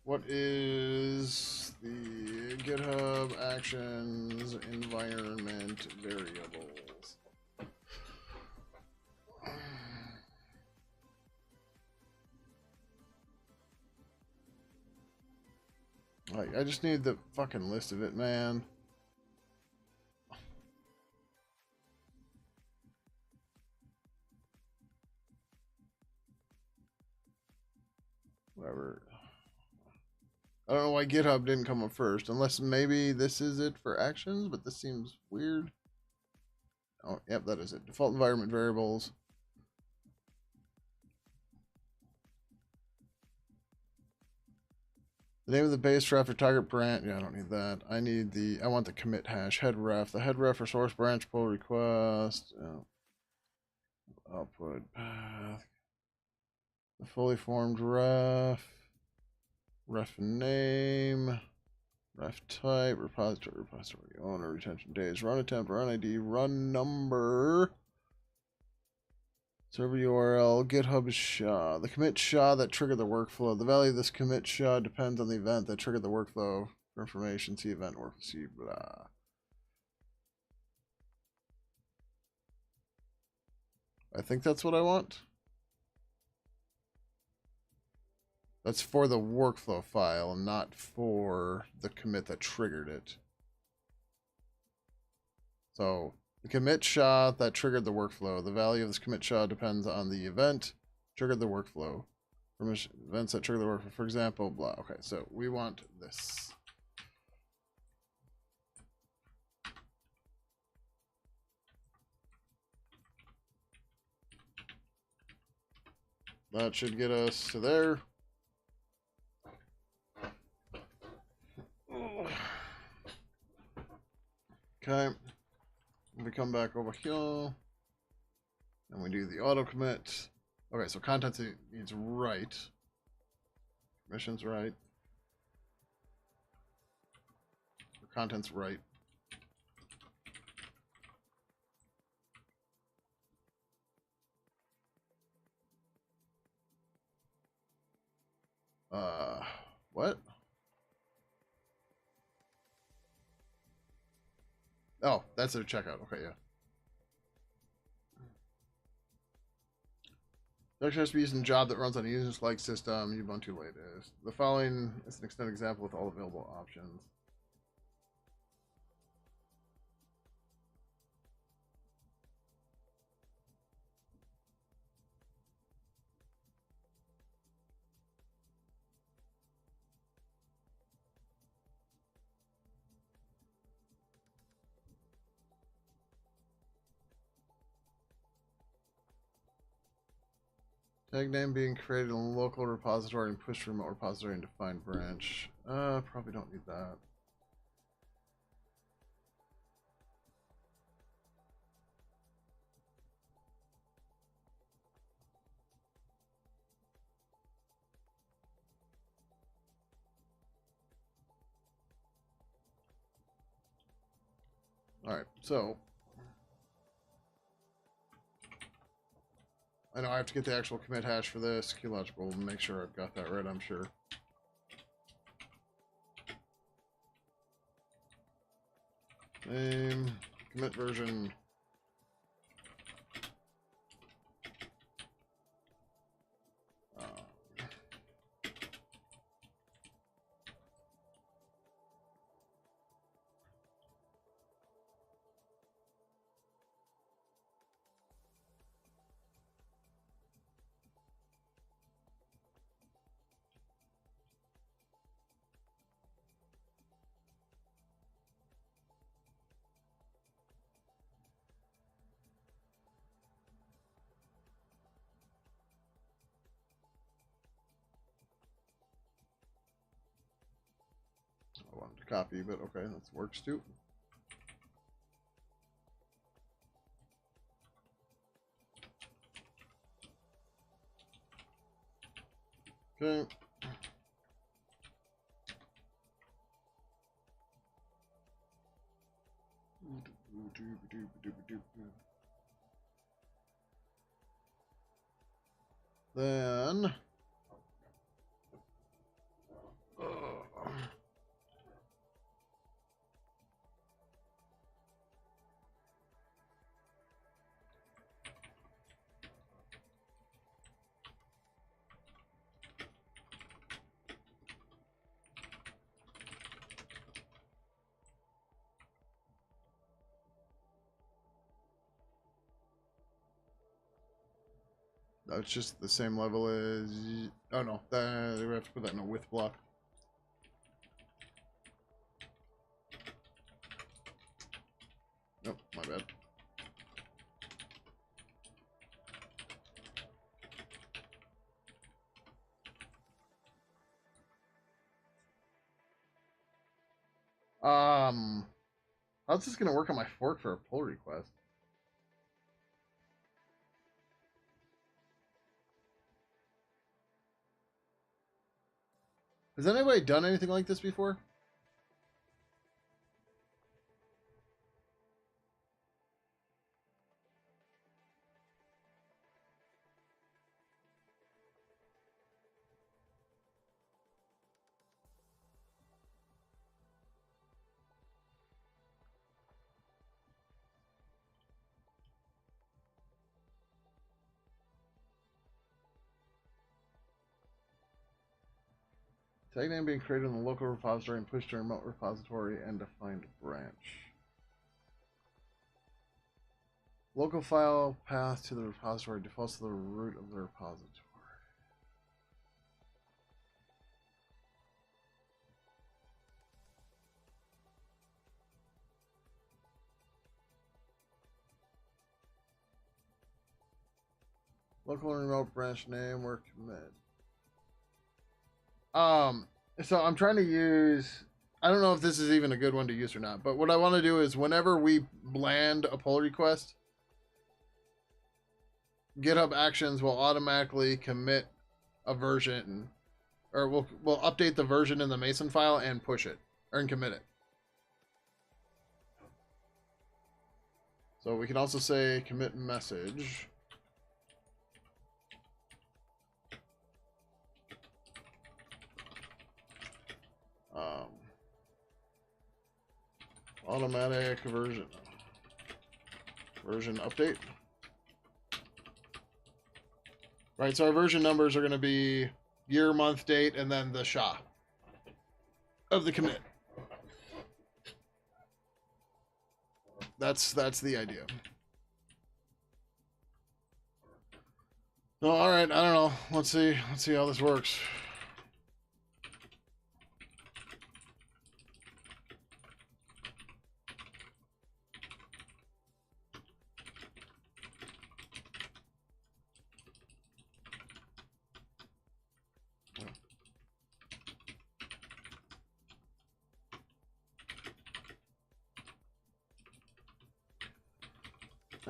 What is the GitHub Actions environment variables? Like, I just need the fucking list of it, man. Whatever. I don't know why GitHub didn't come up first, unless maybe this is it for actions, but this seems weird. Oh, yep, that is it. Default environment variables. The name of the base ref or target branch. Yeah, I don't need that. I want the commit hash head ref. The head ref for source branch pull request. Output path. The fully formed ref. Ref name. Ref type. Repository owner. Retention days. Run attempt. Run ID. Run number. Server URL, GitHub SHA. The commit SHA that triggered the workflow. The value of this commit SHA depends on the event that triggered the workflow. For information, see event workflow, see blah. I think that's what I want. That's for the workflow file, not for the commit that triggered it. So the commit SHA that triggered the workflow. The value of this commit SHA depends on the event triggered the workflow. Events that trigger the workflow, for example, blah. Okay, so we want this. That should get us to there. Okay. We come back over here. And we do the auto commit. Okay, so contents needs right. Permissions right. Contents right. What? Oh, that's their checkout. Okay, yeah. The has to be used in a job that runs on a user-like system, Ubuntu latest. The following is an extended example with all available options. Tag name being created in a local repository and pushed to remote repository and defined branch. Probably don't need that. Alright, so I know I have to get the actual commit hash for this. Keylogical, make sure I've got that right, I'm sure. Name, commit version. I wanted to copy, but okay, that works too. Okay. Then it's just the same level as. Oh no, we have to put that in a width block. Nope, my bad. How's this gonna work on my fork for a pull request? Has anybody done anything like this before? Tag name being created in the local repository and pushed to a remote repository and defined branch. Local file path to the repository defaults to the root of the repository. Local and remote branch name or commit. So I'm trying to use. I don't know if this is even a good one to use or not, but what I want to do is whenever we land a pull request, GitHub Actions will automatically commit a version, or we'll update the version in the Mason file and push it or commit it. So we can also say commit message. Automatic version update. Right, so our version numbers are going to be year, month, date, and then the SHA of the commit. That's the idea. No, all right, I don't know. Let's see how this works.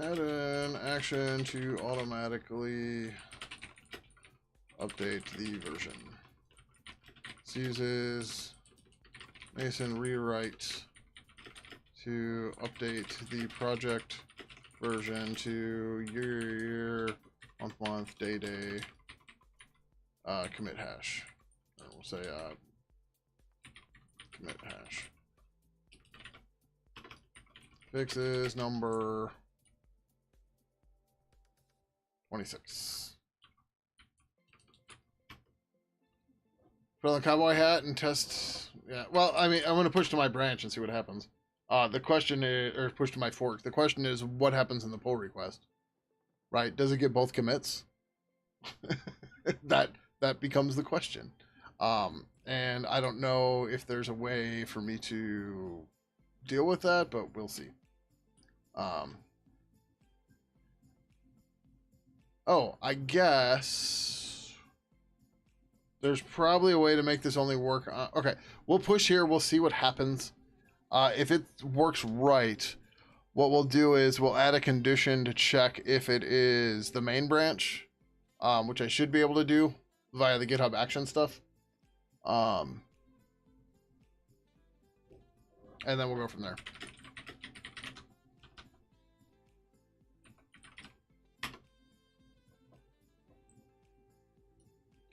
Add an action to automatically update the version. This uses Mason rewrite to update the project version to year, month, day, commit hash. Or we'll say commit hash. Fixes number 26. Put on the cowboy hat and test. Yeah, well, I mean, I'm going to push to my branch and see what happens. The question is, or push to my fork. The question is, what happens in the pull request? Right? Does it get both commits? that becomes the question. And I don't know if there's a way for me to deal with that, but we'll see. Oh, I guess there's probably a way to make this only work. Okay, we'll push here. We'll see what happens. If it works right, what we'll do is we'll add a condition to check if it is the main branch, which I should be able to do via the GitHub action stuff. And then we'll go from there.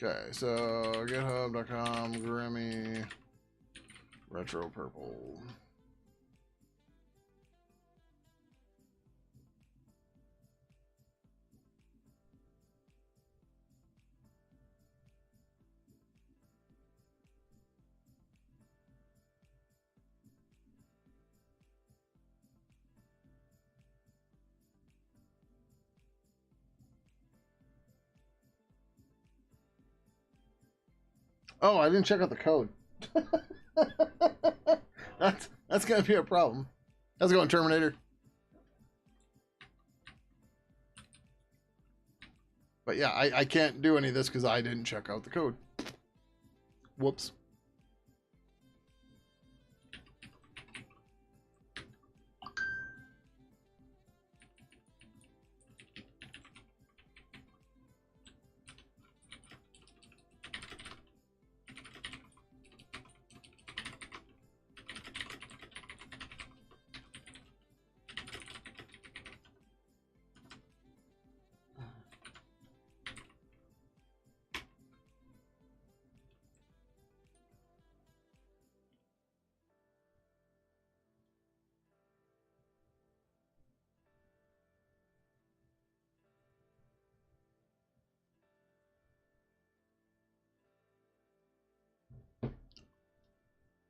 Okay, so github.com, Grammy, retro purple. Oh, I didn't check out the code. that's gonna be a problem. How's it going, Terminator? But yeah, I can't do any of this because I didn't check out the code. Whoops.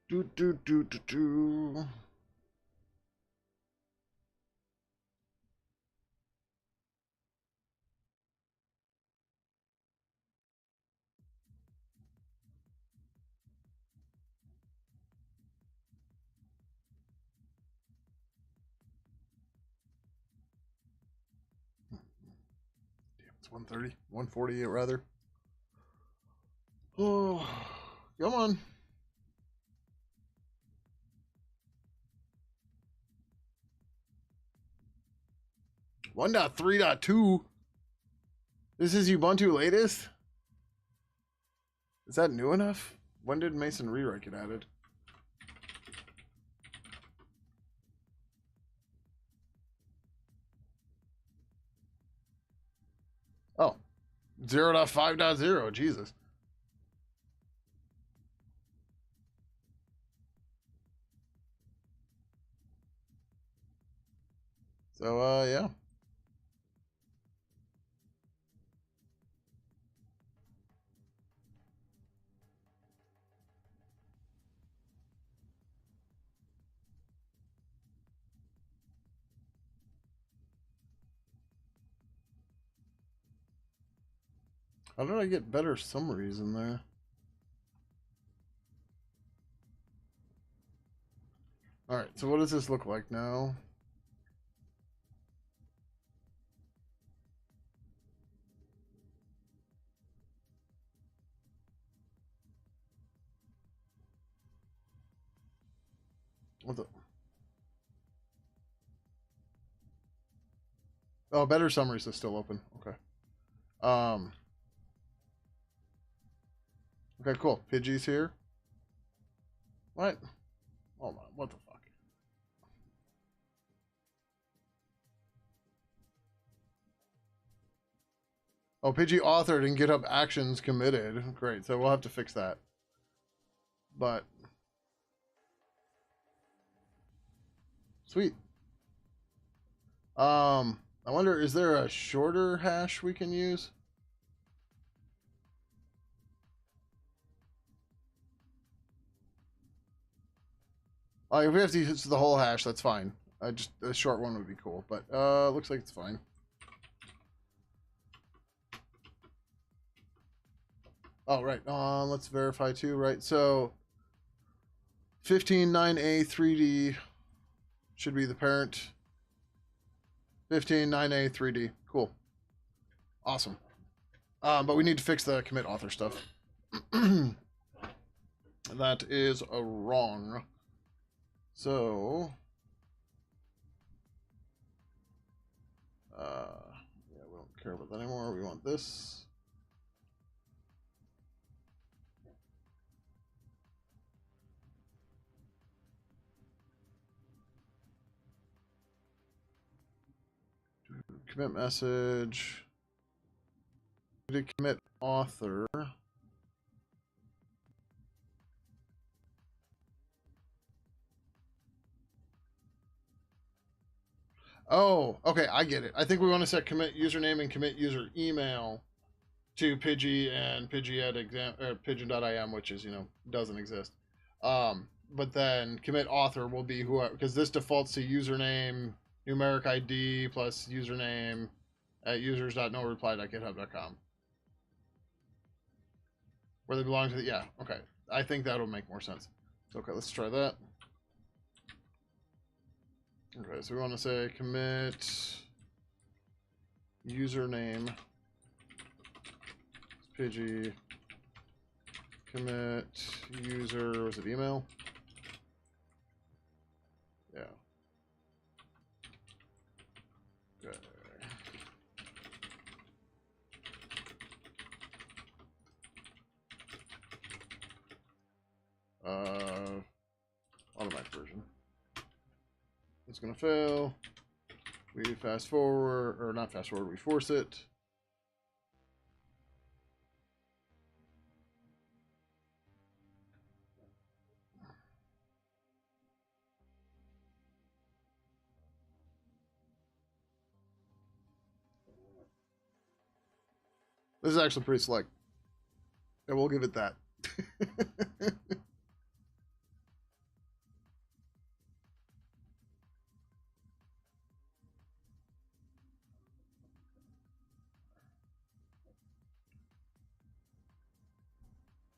Do. It's 130, 148 rather. Oh, come on. 1.3.2. This is Ubuntu latest? Is that new enough? When did Mason rewrite get added? Oh, 0.5.0. Jesus. So, yeah. How did I get better summaries in there? All right, so what does this look like now? What the? Oh, better summaries is still open. Okay. Um. Okay, cool. Pidgey's here. What? Hold on. What the fuck? Oh, Pidgey authored and GitHub actions committed. Great. So we'll have to fix that. But sweet. I wonder, is there a shorter hash we can use? If we have to use the whole hash, that's fine. Just a short one would be cool, but looks like it's fine. Oh, right. Let's verify too, right? So 159A 3D should be the parent. 159A 3D. Cool. Awesome. But we need to fix the commit author stuff. That is wrong. So yeah, we don't care about that anymore. We want this. Commit message. Commit author. Oh, okay, I get it. I think we want to set commit username and commit user email to Pidgey and Pidgey at Pidgin.im, which is, doesn't exist. But then commit author will be whoever, because this defaults to username, numeric ID plus username at users.noreply.github.com. Where they belong to the, yeah, okay. I think that'll make more sense. Okay, let's try that. Okay, so we want to say commit username Pidgey, commit user, was it email? Yeah. Okay. Automatic version. It's gonna fail. We fast forward, or not fast forward, we force it. This is actually pretty slick. And we'll give it that.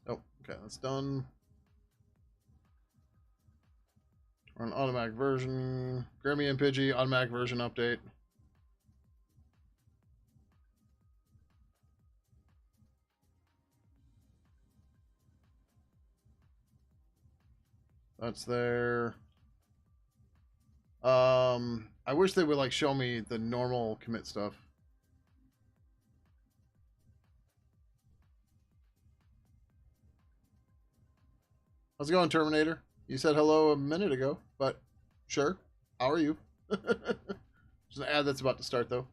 Oh, okay, that's done. We're on automatic version. Grammy and Pidgey, automatic version update. That's there. I wish they would like show me the normal commit stuff. How's it going, Terminator? You said hello a minute ago, but sure. How are you? There's an ad that's about to start, though.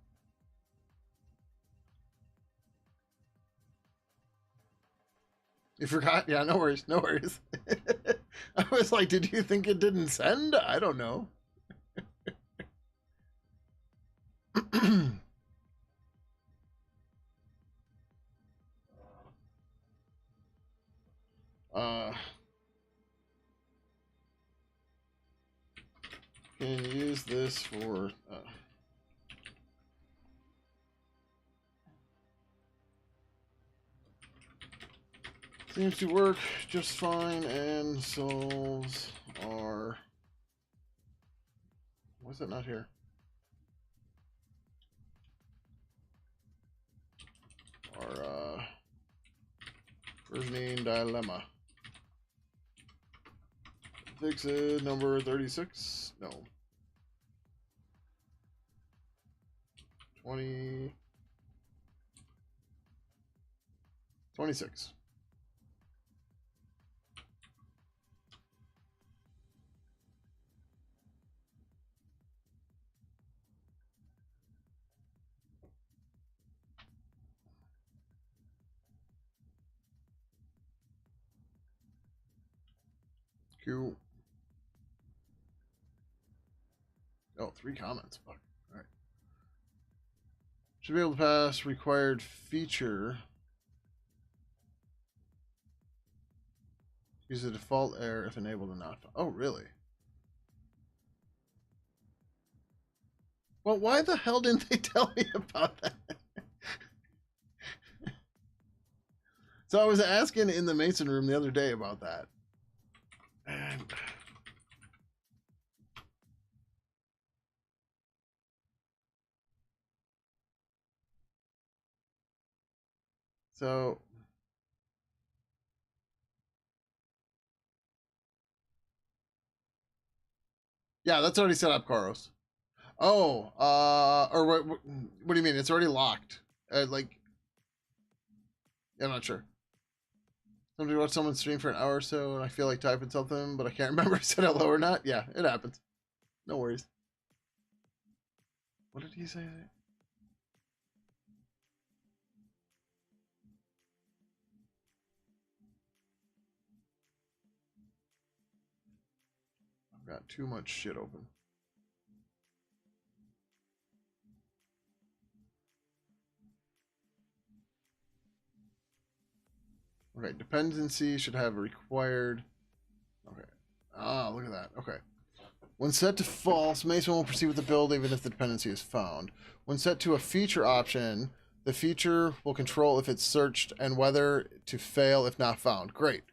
You forgot? Yeah, no worries. No worries. I was like, did you think it didn't send? I don't know. Can use this for... seems to work just fine and solves our... Why is it not here? Our versioning dilemma. Fix it, number 36. No. 20, 26. Cool. Oh, 3 comments. Fuck. All right. Should be able to pass required feature. Use the default error if enabled and not. Oh, really? Well, why the hell didn't they tell me about that? So I was asking in the Mason room the other day about that. And so yeah, that's already set up, Karos. Oh, or what do you mean? It's already locked. Like, I'm not sure. Somebody watch someone stream for an hour or so, and I feel like typing something, but I can't remember if I said hello or not. Yeah, it happens. No worries. What did he say? I've got too much shit open. Okay, dependency should have required. Okay. Ah, look at that. Okay. When set to false, Mason will proceed with the build even if the dependency is found. When set to a feature option, the feature will control if it's searched and whether to fail if not found. Great.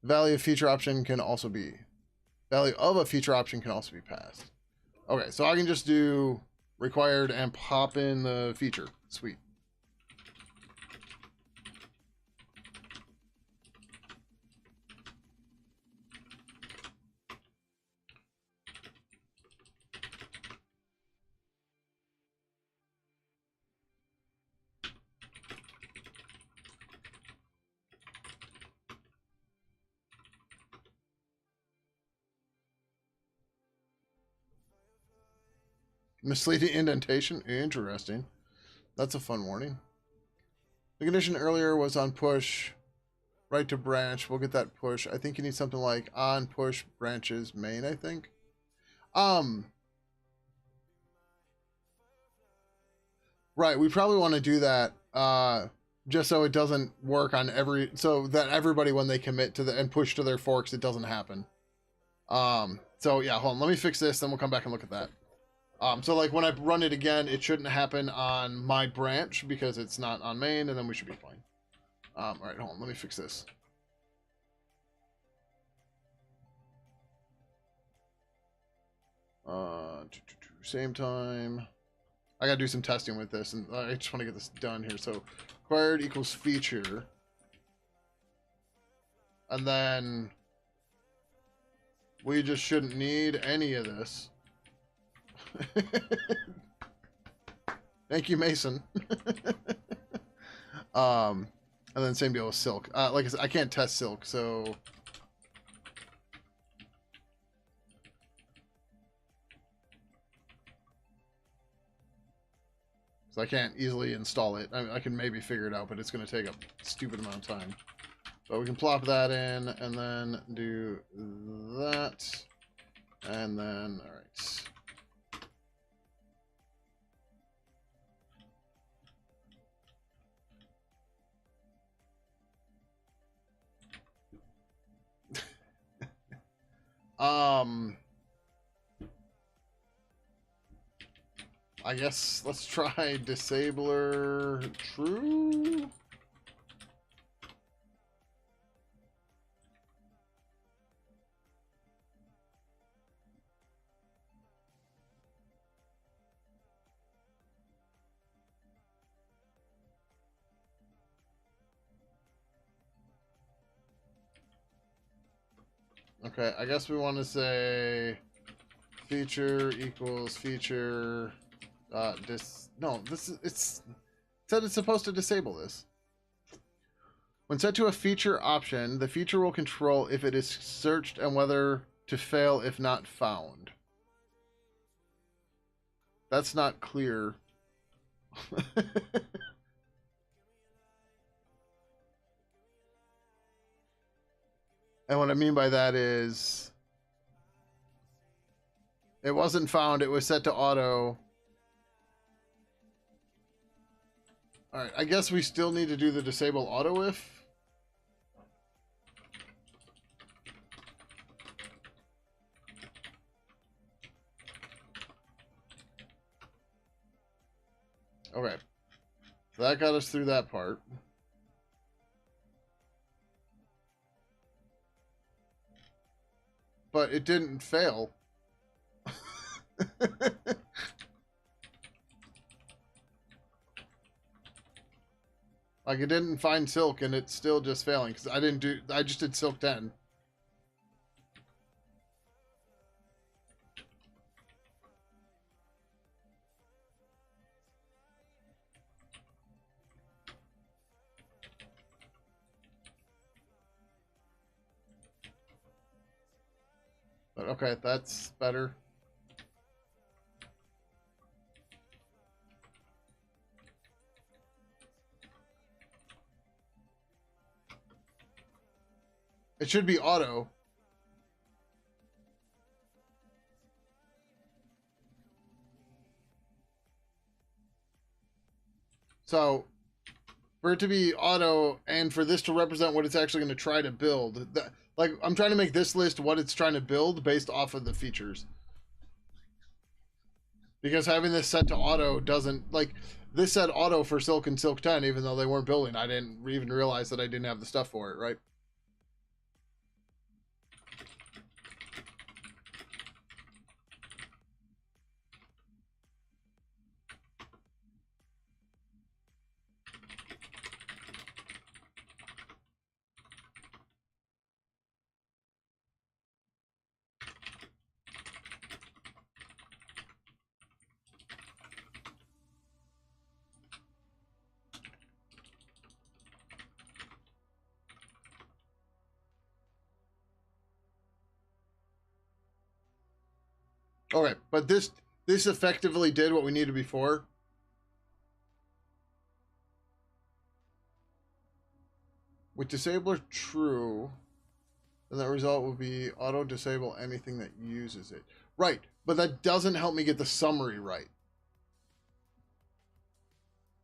Value of feature option can also be value of a feature option can also be passed. Okay, so I can just do required and pop in the feature. Sweet. Misleading indentation. Interesting. That's a fun warning. The condition earlier was on push, right to branch. We'll get that push. I think you need something like on push branches main, I think. Right, we probably want to do that just so it doesn't work on so that everybody when they commit to and push to their forks, it doesn't happen. So yeah, hold on, let me fix this, then we'll come back and look at that. So like when I run it again, it shouldn't happen on my branch because it's not on main, and then we should be fine. All right, hold on, let me fix this. Same time. I gotta do some testing with this, and I just want to get this done here. So, required equals feature, and then we just shouldn't need any of this. Thank you, Mason. And then same deal with silk. Like I said, I can't test silk, so I can't easily install it. I can maybe figure it out, but it's going to take a stupid amount of time. So we can plop that in, and then do that, and then all right. I guess let's try disabler true. Okay, I guess we want to say feature equals feature No, it said it's supposed to disable this. When set to a feature option, the feature will control if it is searched and whether to fail if not found. That's not clear. And what I mean by that is it wasn't found, it was set to auto. Alright, I guess we still need to do the disable auto if. Okay. So that got us through that part. But it didn't fail. Like, it didn't find silk and it's still just failing because I just did silk 10. But okay, that's better. It should be auto. So, for it to be auto and for this to represent what it's actually going to try to build, like, I'm trying to make this list what it's trying to build based off of the features. Because having this set to auto doesn't, like, this said auto for Silk and Silk 10, even though they weren't building. I didn't even realize that I didn't have the stuff for it, right? Okay, but this effectively did what we needed before. With disabler true, then the result will be auto disable anything that uses it. Right, but that doesn't help me get the summary right.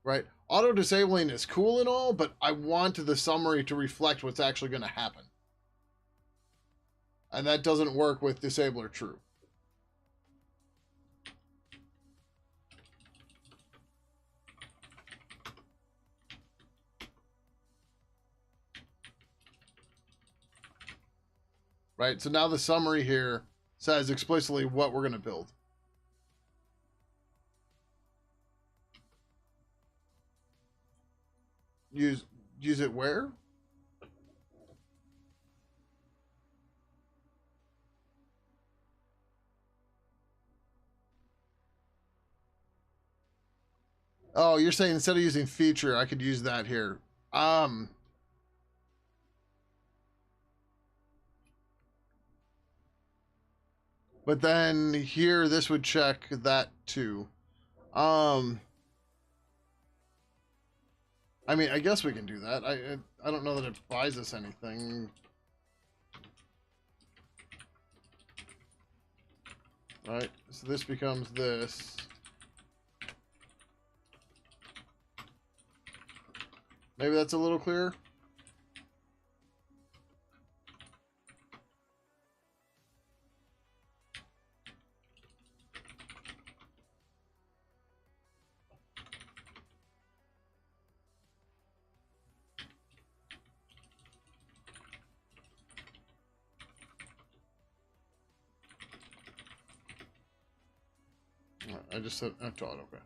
Right? Auto disabling is cool and all, but I want the summary to reflect what's actually going to happen. And that doesn't work with disabler true. Right? So now the summary here says explicitly what we're going to build. Use it where? Oh, you're saying instead of using feature, I could use that here. But then here, this would check that too. I mean, I guess we can do that. I don't know that it buys us anything. Right, so this becomes this. Maybe that's a little clearer. I just said to auto. Okay.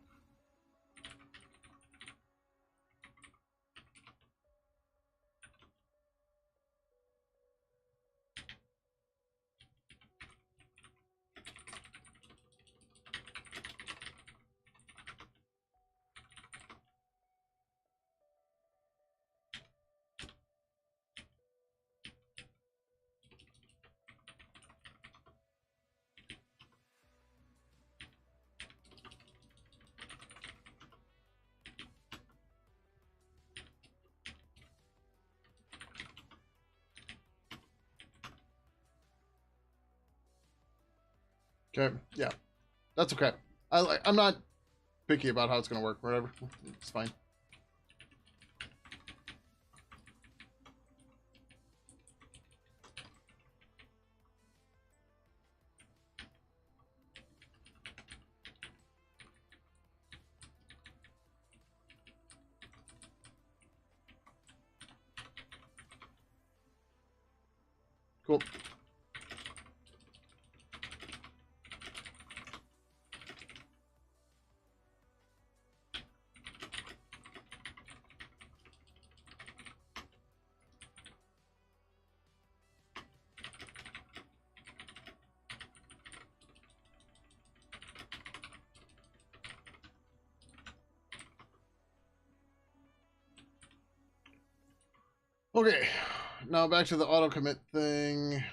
Okay, yeah, that's okay. I'm not picky about how it's gonna work. Whatever, it's fine. Cool. Okay, now back to the auto commit thing.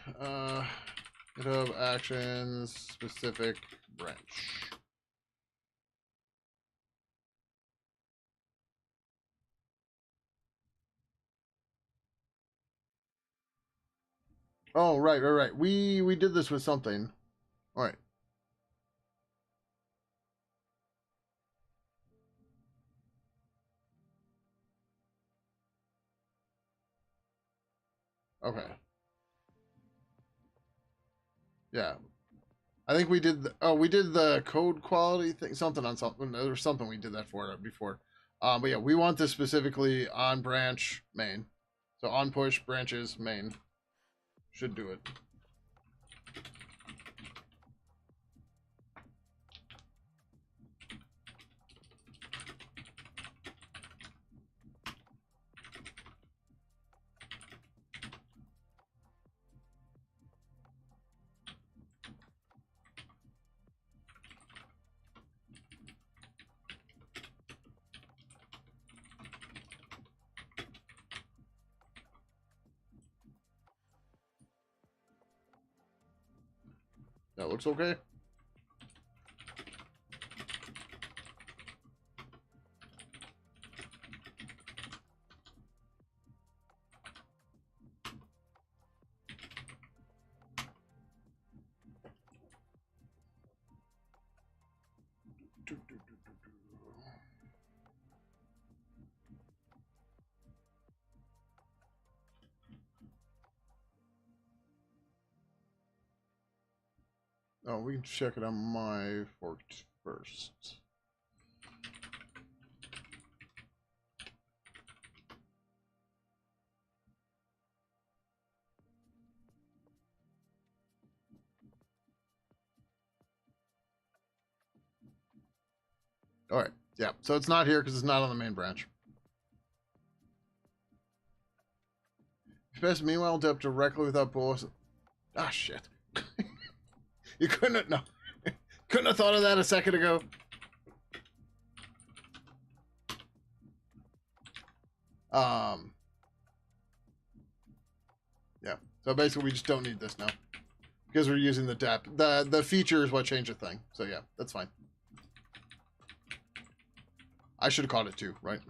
GitHub actions specific branch. Oh, right. We did this with something. All right. Okay. Yeah. I think we did. We did the code quality thing. Something on something. There was something we did that for before. But yeah, we want this specifically on branch main. So on push branches main should do it. That looks okay. Oh, we can check it on my forked first. All right. Yeah. So it's not here because it's not on the main branch. Best meanwhile dip directly without bullets. Ah, shit. You couldn't have, no. Couldn't have thought of that a second ago. Yeah. So basically, we just don't need this now because we're using the dep. The feature is what changed the thing. So yeah, that's fine. I should have caught it too, right?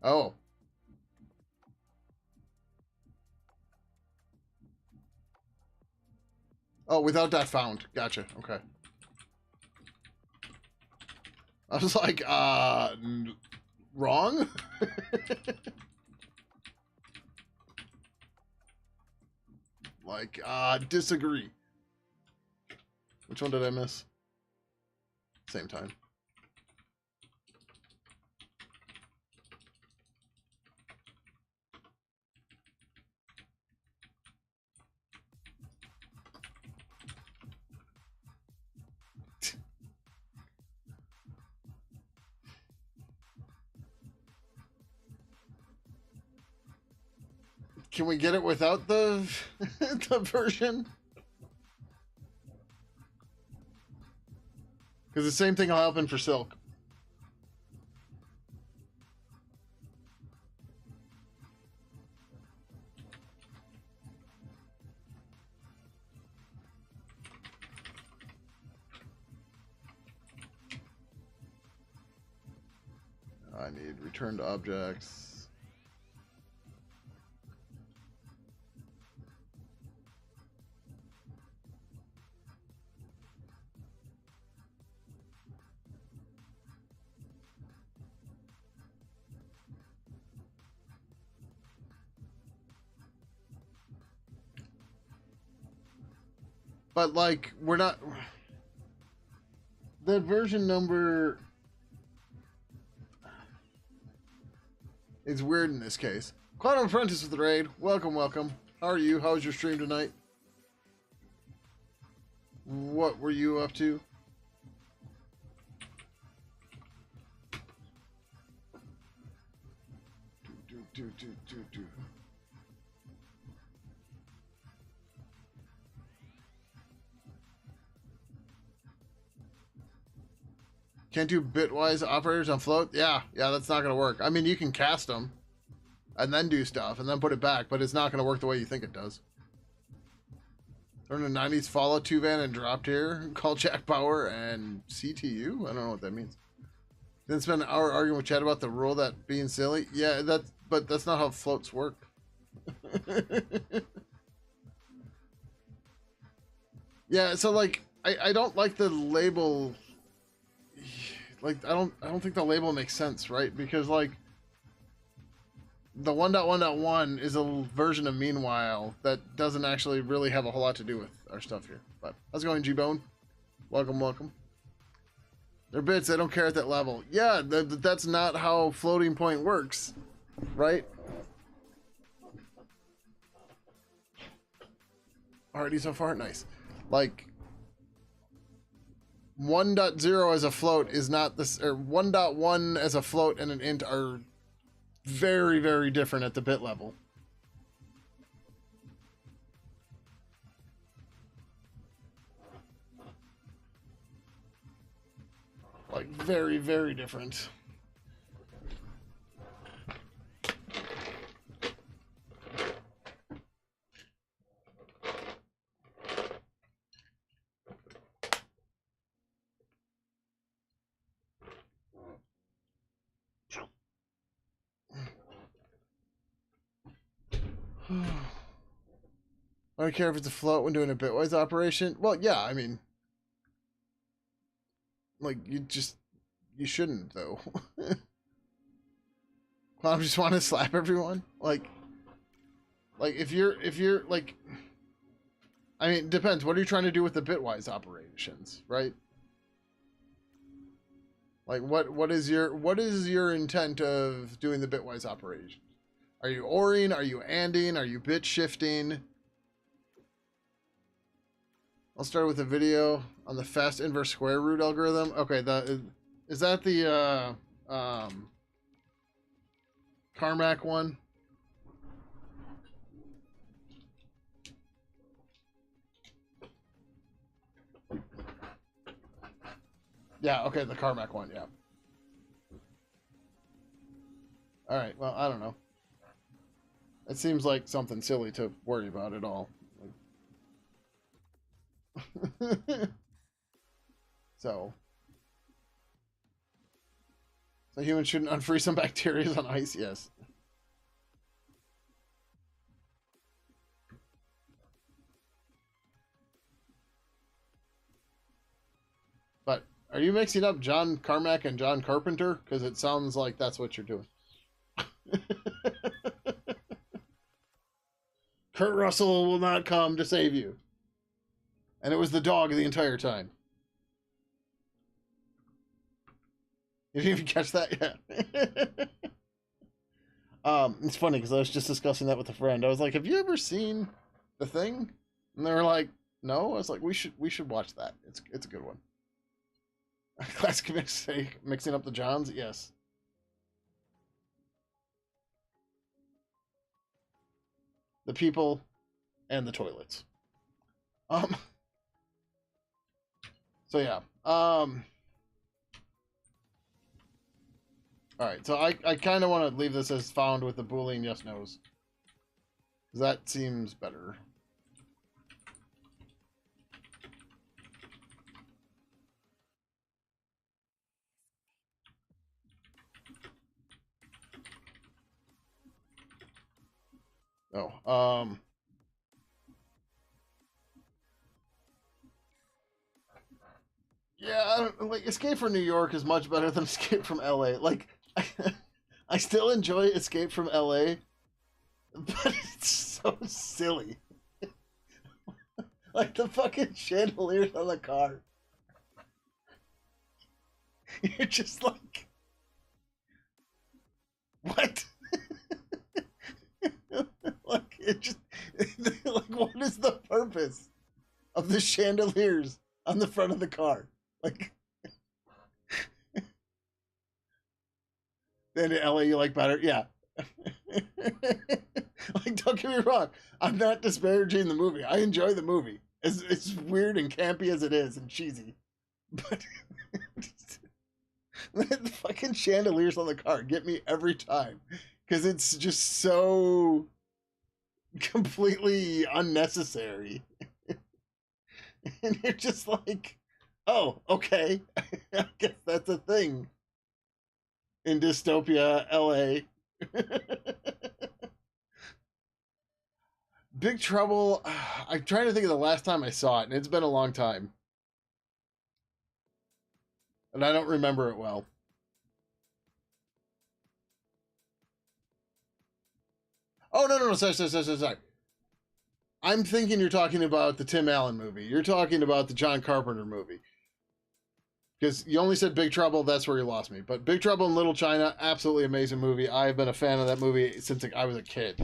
Oh. Oh, without that found. Gotcha. Okay. I was like, wrong? Like, disagree. Which one did I miss? Same time. Can we get it without the the version? Because the same thing will happen for Silk. I need? Return to objects. But like, we're not. The version number is weird in this case. Quantum Apprentice with the raid. Welcome, welcome. How are you? How was your stream tonight? What were you up to? Do. Can't do bitwise operators on float? Yeah, that's not going to work. I mean, you can cast them and then do stuff and then put it back, but it's not going to work the way you think it does. Turn the 90s Fallout 2 van and dropped here. Call Jack Bauer and CTU? I don't know what that means. Then spend an hour arguing with Chad about the rule that being silly. Yeah, but that's not how floats work. Yeah, so like I don't like the label. Like I don't think the label makes sense, right? Because like the 1.1.1 is a version of Meanwhile that doesn't actually really have a whole lot to do with our stuff here. But how's it going, G-Bone? Welcome, welcome. They're bits, they don't care at that level. Yeah, that's not how floating point works, right? Already so far, nice. Like 1.0 as a float is not this, or 1.1 as a float and an int are very, very different at the bit level. Like very, very different. I don't care if it's a float when doing a bitwise operation. Well, yeah, I mean, like you shouldn't though. I just want to slap everyone. Like if you're like, I mean, it depends. What are you trying to do with the bitwise operations, right? Like what is your intent of doing the bitwise operations? Are you ORing? Are you ANDing? Are you bit shifting? I'll start with a video on the fast inverse square root algorithm. Okay, is that the Carmack one? Yeah, okay, the Carmack one, yeah. All right, well, I don't know. It seems like something silly to worry about at all. So humans shouldn't unfreeze some bacteria on ice, yes. But are you mixing up John Carmack and John Carpenter? Because it sounds like that's what you're doing. Kurt Russell will not come to save you. And it was the dog the entire time. You didn't even catch that yet. It's funny because I was just discussing that with a friend. I was like, "Have you ever seen The Thing?" And they were like, "No." I was like, "We should watch that. It's a good one." Classic mistake, mixing up the Johns. Yes. The people and the toilets. So yeah. All right, so I kind of want to leave this as found with the Boolean yes no's. That seems better. Oh, yeah, I don't, like Escape from New York is much better than Escape from LA. Like, I still enjoy Escape from LA, but it's so silly. Like the fucking chandeliers on the car. You're just like, what? Like it just like what is the purpose of the chandeliers on the front of the car? Like then in LA you like better? Yeah. Like don't get me wrong, I'm not disparaging the movie. I enjoy the movie. It's weird and campy as it is and cheesy. But the fucking chandeliers on the car get me every time because it's just so completely unnecessary. And you're just like, oh, okay. I guess that's a thing in dystopia LA. Big Trouble, I'm trying to think of the last time I saw it, and it's been a long time. And I don't remember it well. Oh, no, sorry. I'm thinking you're talking about the Tim Allen movie. You're talking about the John Carpenter movie. Because you only said Big Trouble, that's where you lost me. But Big Trouble in Little China, absolutely amazing movie. I've been a fan of that movie since I was a kid.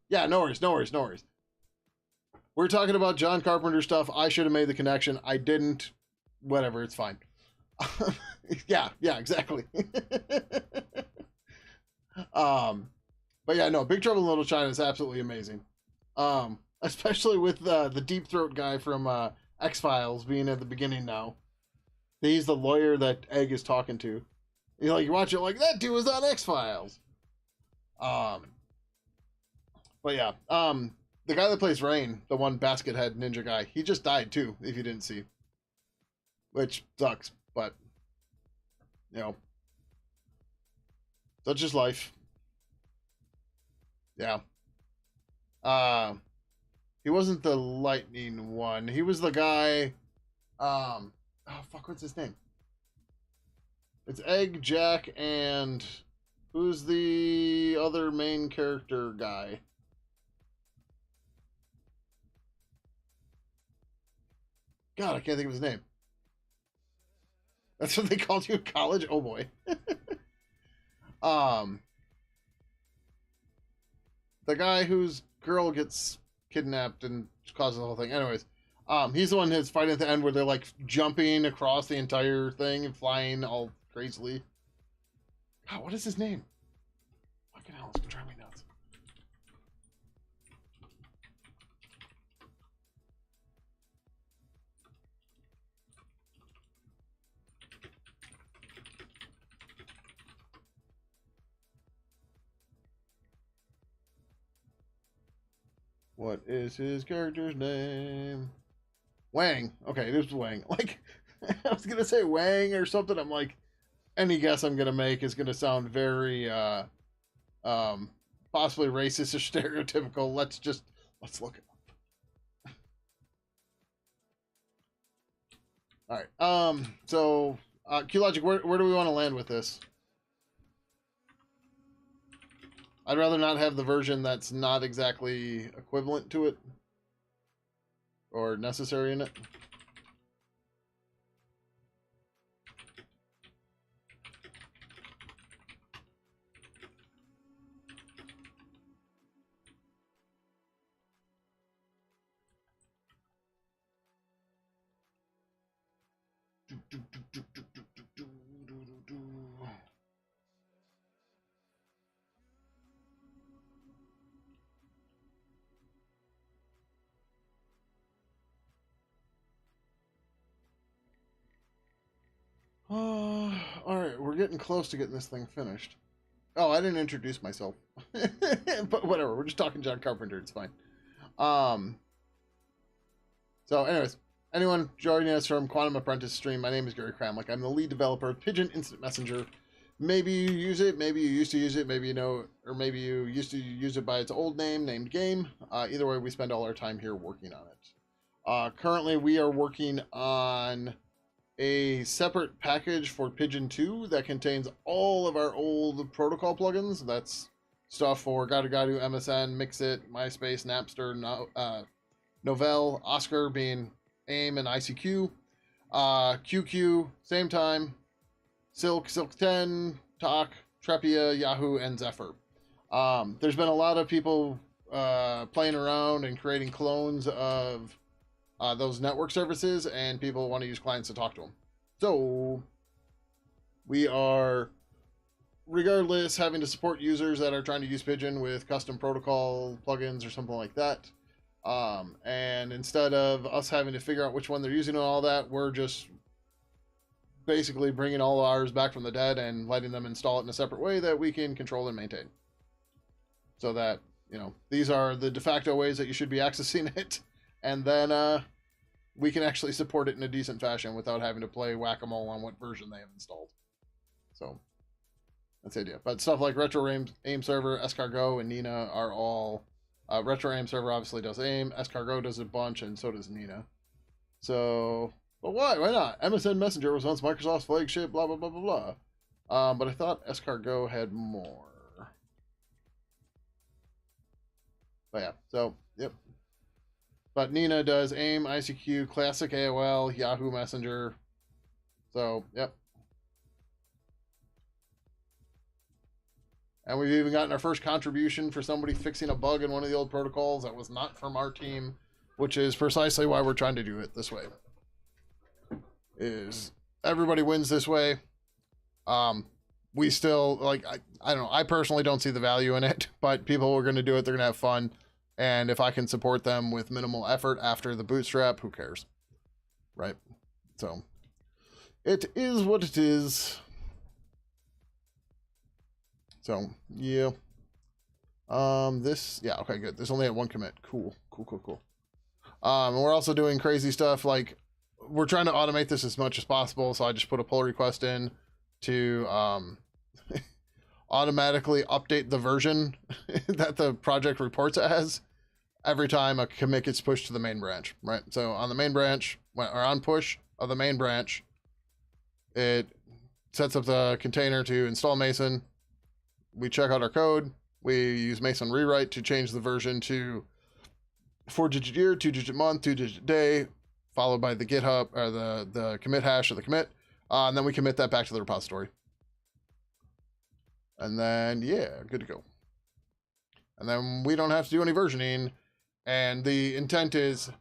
Yeah, no worries. We're talking about John Carpenter stuff. I should have made the connection. I didn't. Whatever, it's fine. Yeah, exactly. But yeah, no, Big Trouble in Little China is absolutely amazing. Especially with the Deep Throat guy from X-Files being at the beginning now. He's the lawyer that Egg is talking to. You watch it like that dude was on X-Files. But yeah, the guy that plays Rain, the one basket head ninja guy, he just died too. If you didn't see, which sucks, but you know, such is life. Yeah. Uh, he wasn't the lightning one. He was the guy. Oh fuck, what's his name? It's Egg, Jack, and who's the other main character guy? God, I can't think of his name. That's what they called you in college? Oh boy. um the guy whose girl gets kidnapped and causes the whole thing. Anyways, he's the one that's fighting at the end where they're like jumping across the entire thing and flying all crazily. God, what is his name? Fucking hell, it's driving me nuts. What is his character's name? Wang. Okay, it is Wang. Like, I was gonna say Wang or something. I'm like, any guess I'm gonna make is gonna sound very, possibly racist or stereotypical. Let's look it up. All right. So, Q Logic, where do we want to land with this? I'd rather not have the version that's not exactly equivalent to it or necessary in it. All right, we're getting close to getting this thing finished. Oh, I didn't introduce myself, but whatever. We're just talking John Carpenter. It's fine. Um. So, anyways, anyone joining us from Quantum Apprentice stream, my name is Gary Kramlich. I'm the lead developer of Pidgin Instant Messenger. maybe you use it, maybe you used to use it, maybe you know, or maybe you used to use it by its old name, named Game. Either way, we spend all our time here working on it. Currently, we are working on a separate package for Pidgin 2 that contains all of our old protocol plugins. That's stuff for Gadu Gadu, MSN, Mixit, MySpace, Napster, Novell, Oscar being AIM and ICQ, QQ, same time, Silk, Silk 10, Talk, Trepia, Yahoo, and Zephyr. There's been a lot of people playing around and creating clones of those network services, and people want to use clients to talk to them. So we are, regardless, having to support users that are trying to use Pidgin with custom protocol plugins or something like that. And instead of us having to figure out which one they're using and all that, we're just basically bringing all ours back from the dead and letting them install it in a separate way that we can control and maintain. So that, you know, these are the de facto ways that you should be accessing it. And then we can actually support it in a decent fashion without having to play whack-a-mole on what version they have installed. So that's the idea. But stuff like Retro AIM Server, Escargot, and Nina are all... Retro AIM Server obviously does AIM, Escargot does a bunch, and so does Nina. So, but why? Why not? MSN Messenger was once Microsoft's flagship, blah, blah, blah, blah, blah. But I thought Escargot had more. But yeah, so, yep. But Nina does AIM, ICQ, Classic AOL, Yahoo Messenger. So, yep. And we've even gotten our first contribution for somebody fixing a bug in one of the old protocols that was not from our team, which is precisely why we're trying to do it this way. Is everybody wins this way. We still, like, I don't know, I personally don't see the value in it, but people are going to do it, they're going to have fun. And if I can support them with minimal effort after the bootstrap, who cares? Right? So, it is what it is. So, yeah. Yeah, okay, good. There's only at one commit. Cool. And we're also doing crazy stuff, like, we're trying to automate this as much as possible, so I just put a pull request in to automatically update the version that the project reports as every time a commit gets pushed to the main branch, right? So on the main branch, or on push of the main branch, it sets up the container to install Mason. We check out our code. We use Mason rewrite to change the version to 4-digit year, 2-digit month, 2-digit day, followed by the GitHub or the commit hash of the commit. And then we commit that back to the repository. And then, yeah, good to go. And then we don't have to do any versioning. And the intent is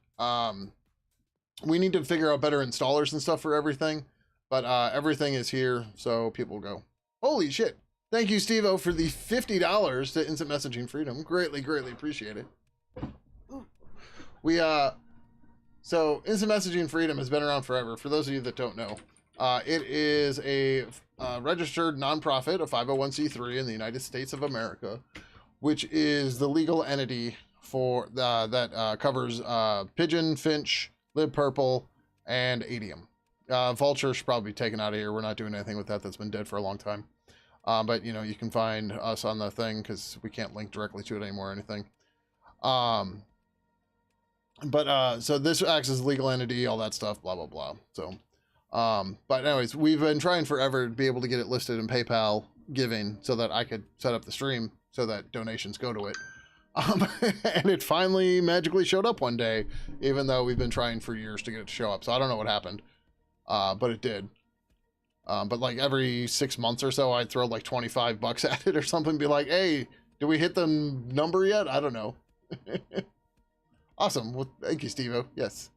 we need to figure out better installers and stuff for everything. But everything is here, so people go, holy shit. Thank you, Steve-O, for the $50 to Instant Messaging Freedom. Greatly, greatly appreciate it. So Instant Messaging Freedom has been around forever. For those of you that don't know, it is a registered nonprofit, a 501c3 in the United States of America, which is the legal entity for that covers Pidgin, Finch, libpurple, and Adium. Vulture should probably be taken out of here. We're not doing anything with that. That's been dead for a long time. But, you know, you can find us on the thing because we can't link directly to it anymore or anything. So this acts as a legal entity, all that stuff, blah, blah, blah. So, but anyways, we've been trying forever to be able to get it listed in PayPal giving so that I could set up the stream so that donations go to it. And it finally magically showed up one day, even though we've been trying for years to get it to show up. So I don't know what happened, but it did. But like every 6 months or so, I'd throw like $25 at it or something, be like, hey, did we hit the number yet? I don't know. Awesome. Well, thank you, Steve-O. Yes.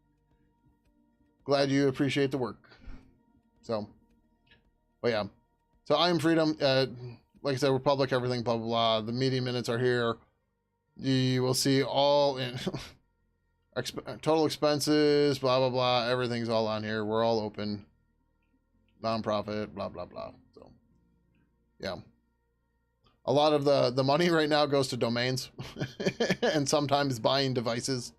Glad you appreciate the work. So, but yeah. So I am Freedom. Like I said, we're public, everything, blah, blah, blah. The meeting minutes are here. You will see all in total expenses, blah, blah, blah. Everything's all on here. We're all open. Nonprofit, blah, blah, blah. So, yeah. A lot of the money right now goes to domains and sometimes buying devices.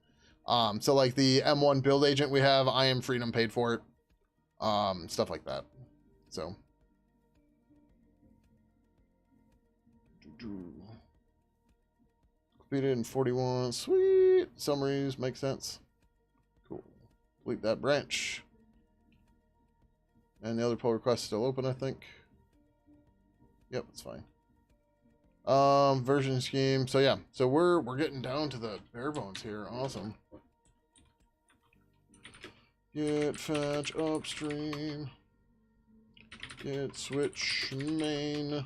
So like the M1 build agent we have, I Am Freedom paid for it. Stuff like that. So, Completed in 41. Sweet. Summaries make sense. Cool. Complete that branch. And the other pull request is still open, I think. Yep, that's fine. Version scheme. So yeah, so we're getting down to the bare bones here. Awesome. Get fetch upstream. Get switch main.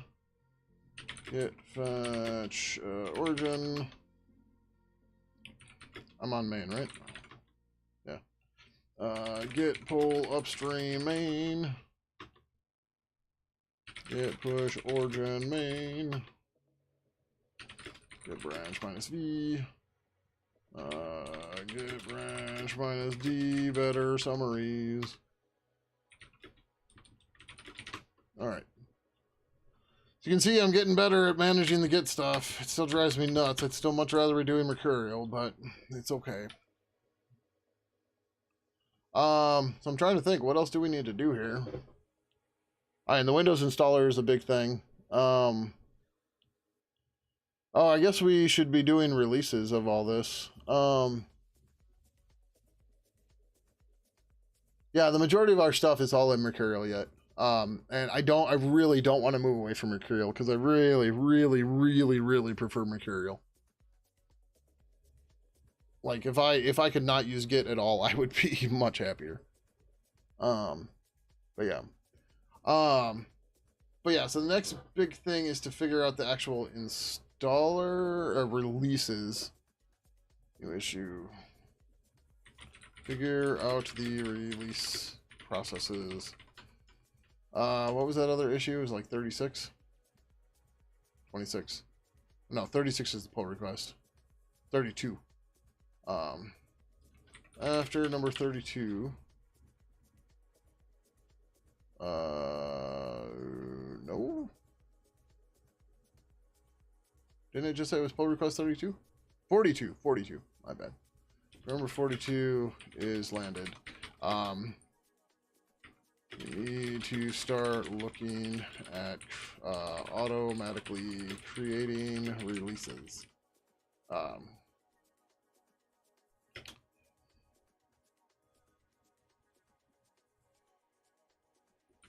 Get fetch origin. I'm on main, right? Yeah. Get pull upstream main. Get push origin main. Get branch minus V. Get branch minus D. Better summaries. Alright. So you can see I'm getting better at managing the Git stuff. It still drives me nuts. I'd still much rather be doing Mercurial, but it's okay. So I'm trying to think, what else do we need to do here? Alright, and the Windows installer is a big thing. Oh, I guess we should be doing releases of all this. Yeah, the majority of our stuff is all in Mercurial yet. And I really don't want to move away from Mercurial because I really, really, really, really prefer Mercurial. Like if I could not use Git at all, I would be much happier. But yeah. But yeah, so the next big thing is to figure out the actual installer or releases. New issue. Figure out the release processes. What was that other issue? It was like 36? 26. No, 36 is the pull request. 32. After number 32. No. Didn't it just say it was pull request 32? 42. 42. My bad. Number 42 is landed. We need to start looking at automatically creating releases.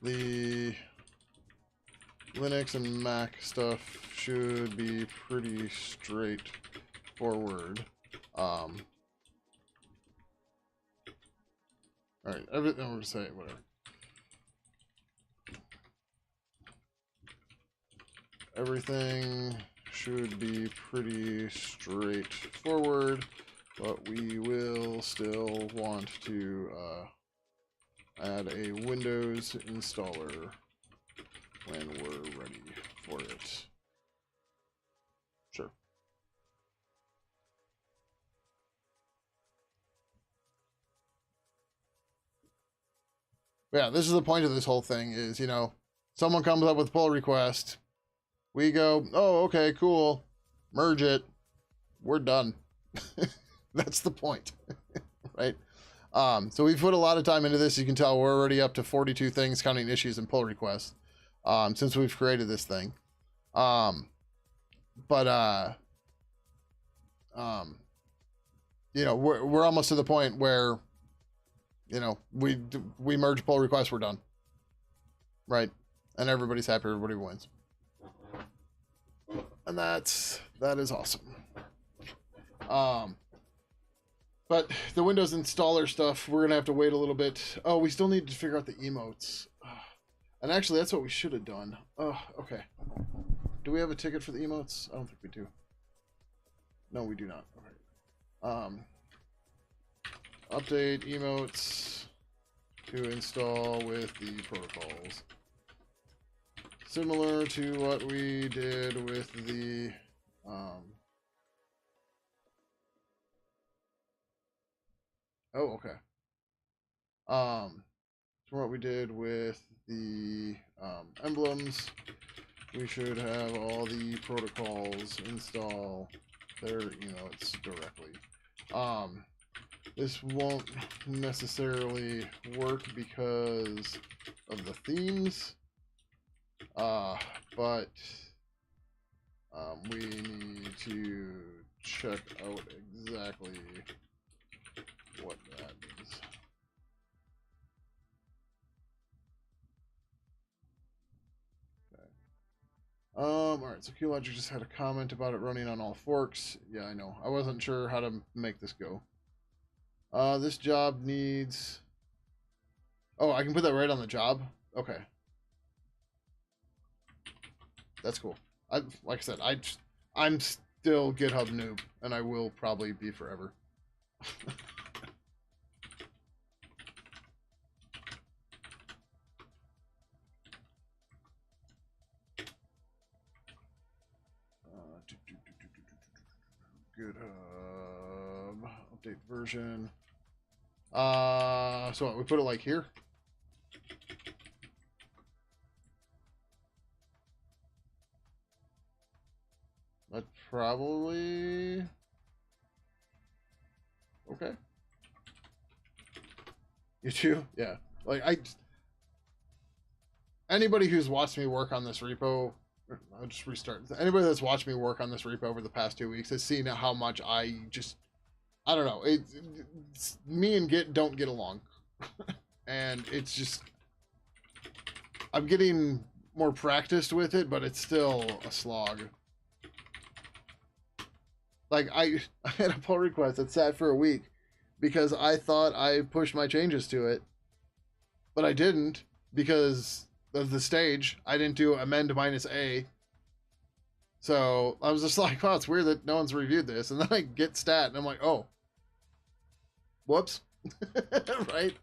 The Linux and Mac stuff should be pretty straightforward. Alright, everything we're gonna say, whatever. Everything should be pretty straightforward, but we will still want to add a Windows installer when we're ready for it. Sure. Yeah, this is the point of this whole thing is, you know, someone comes up with a pull request. We go, oh, okay, cool. Merge it. We're done. That's the point, right? So we've put a lot of time into this. You can tell we're already up to 42 things counting issues and pull requests since we've created this thing. You know, we're almost to the point where, you know, we merge pull requests, we're done, right? And everybody's happy, everybody wins. And that is awesome. But the Windows installer stuff, we're gonna have to wait a little bit. Oh, we still need to figure out the emotes. And actually, that's what we should have done. Oh, okay. Do we have a ticket for the emotes? I don't think we do. No, we do not. Okay. Update emotes to install with the protocols. Similar to what we did with the oh, okay. So what we did with the emblems, we should have all the protocols install their emotes directly. This won't necessarily work because of the themes, but We need to check out exactly what that is. Alright, so QLogic just had a comment about it running on all forks. Yeah, I know. I wasn't sure how to make this go. This job needs... Oh, I can put that right on the job? Okay. That's cool. Like I said, I'm still GitHub noob, and I will probably be forever. GitHub update version. So what, we put it like here. That's probably okay. You too? Yeah. Like anybody who's watched me work on this repo, I'll just restart. Anybody that's watched me work on this repo over the past 2 weeks has seen how much I don't know. It's me and Git don't get along, and it's just I'm getting more practiced with it, but it's still a slog. Like I had a pull request that sat for a week because I thought I pushed my changes to it, but I didn't because of the stage. I didn't do amend -a. So I was just like, wow, it's weird that no one's reviewed this. And then I get stat and I'm like, oh, whoops. Right?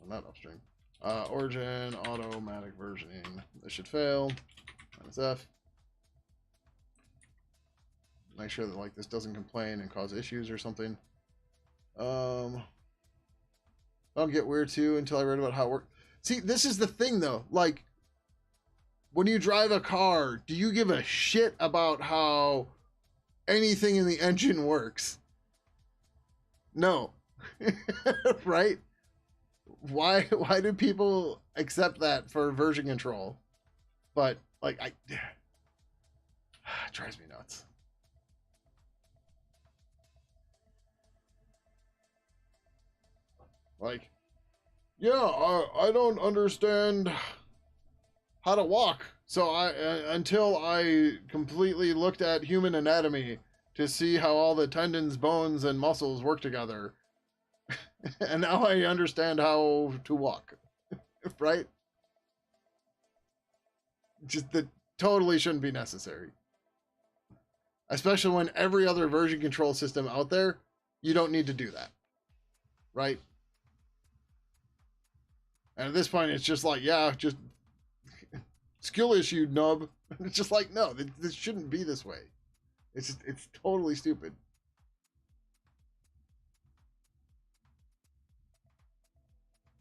Well, not upstream. Origin, automatic versioning. This should fail. -F. Make sure that like this doesn't complain and cause issues or something. Don't get weird too until I read about how it worked. See, this is the thing though. Like, when you drive a car, do you give a shit about how anything in the engine works? No. Right? Why do people accept that for version control? But like it drives me nuts. Like, yeah, I don't understand how to walk. So until I completely looked at human anatomy to see how all the tendons, bones, and muscles work together, and now I understand how to walk, right? Just that totally shouldn't be necessary. Especially when every other version control system out there, you don't need to do that, right? And at this point, it's just like, yeah, just skill issue, nub. It's just like, no, this shouldn't be this way. It's totally stupid.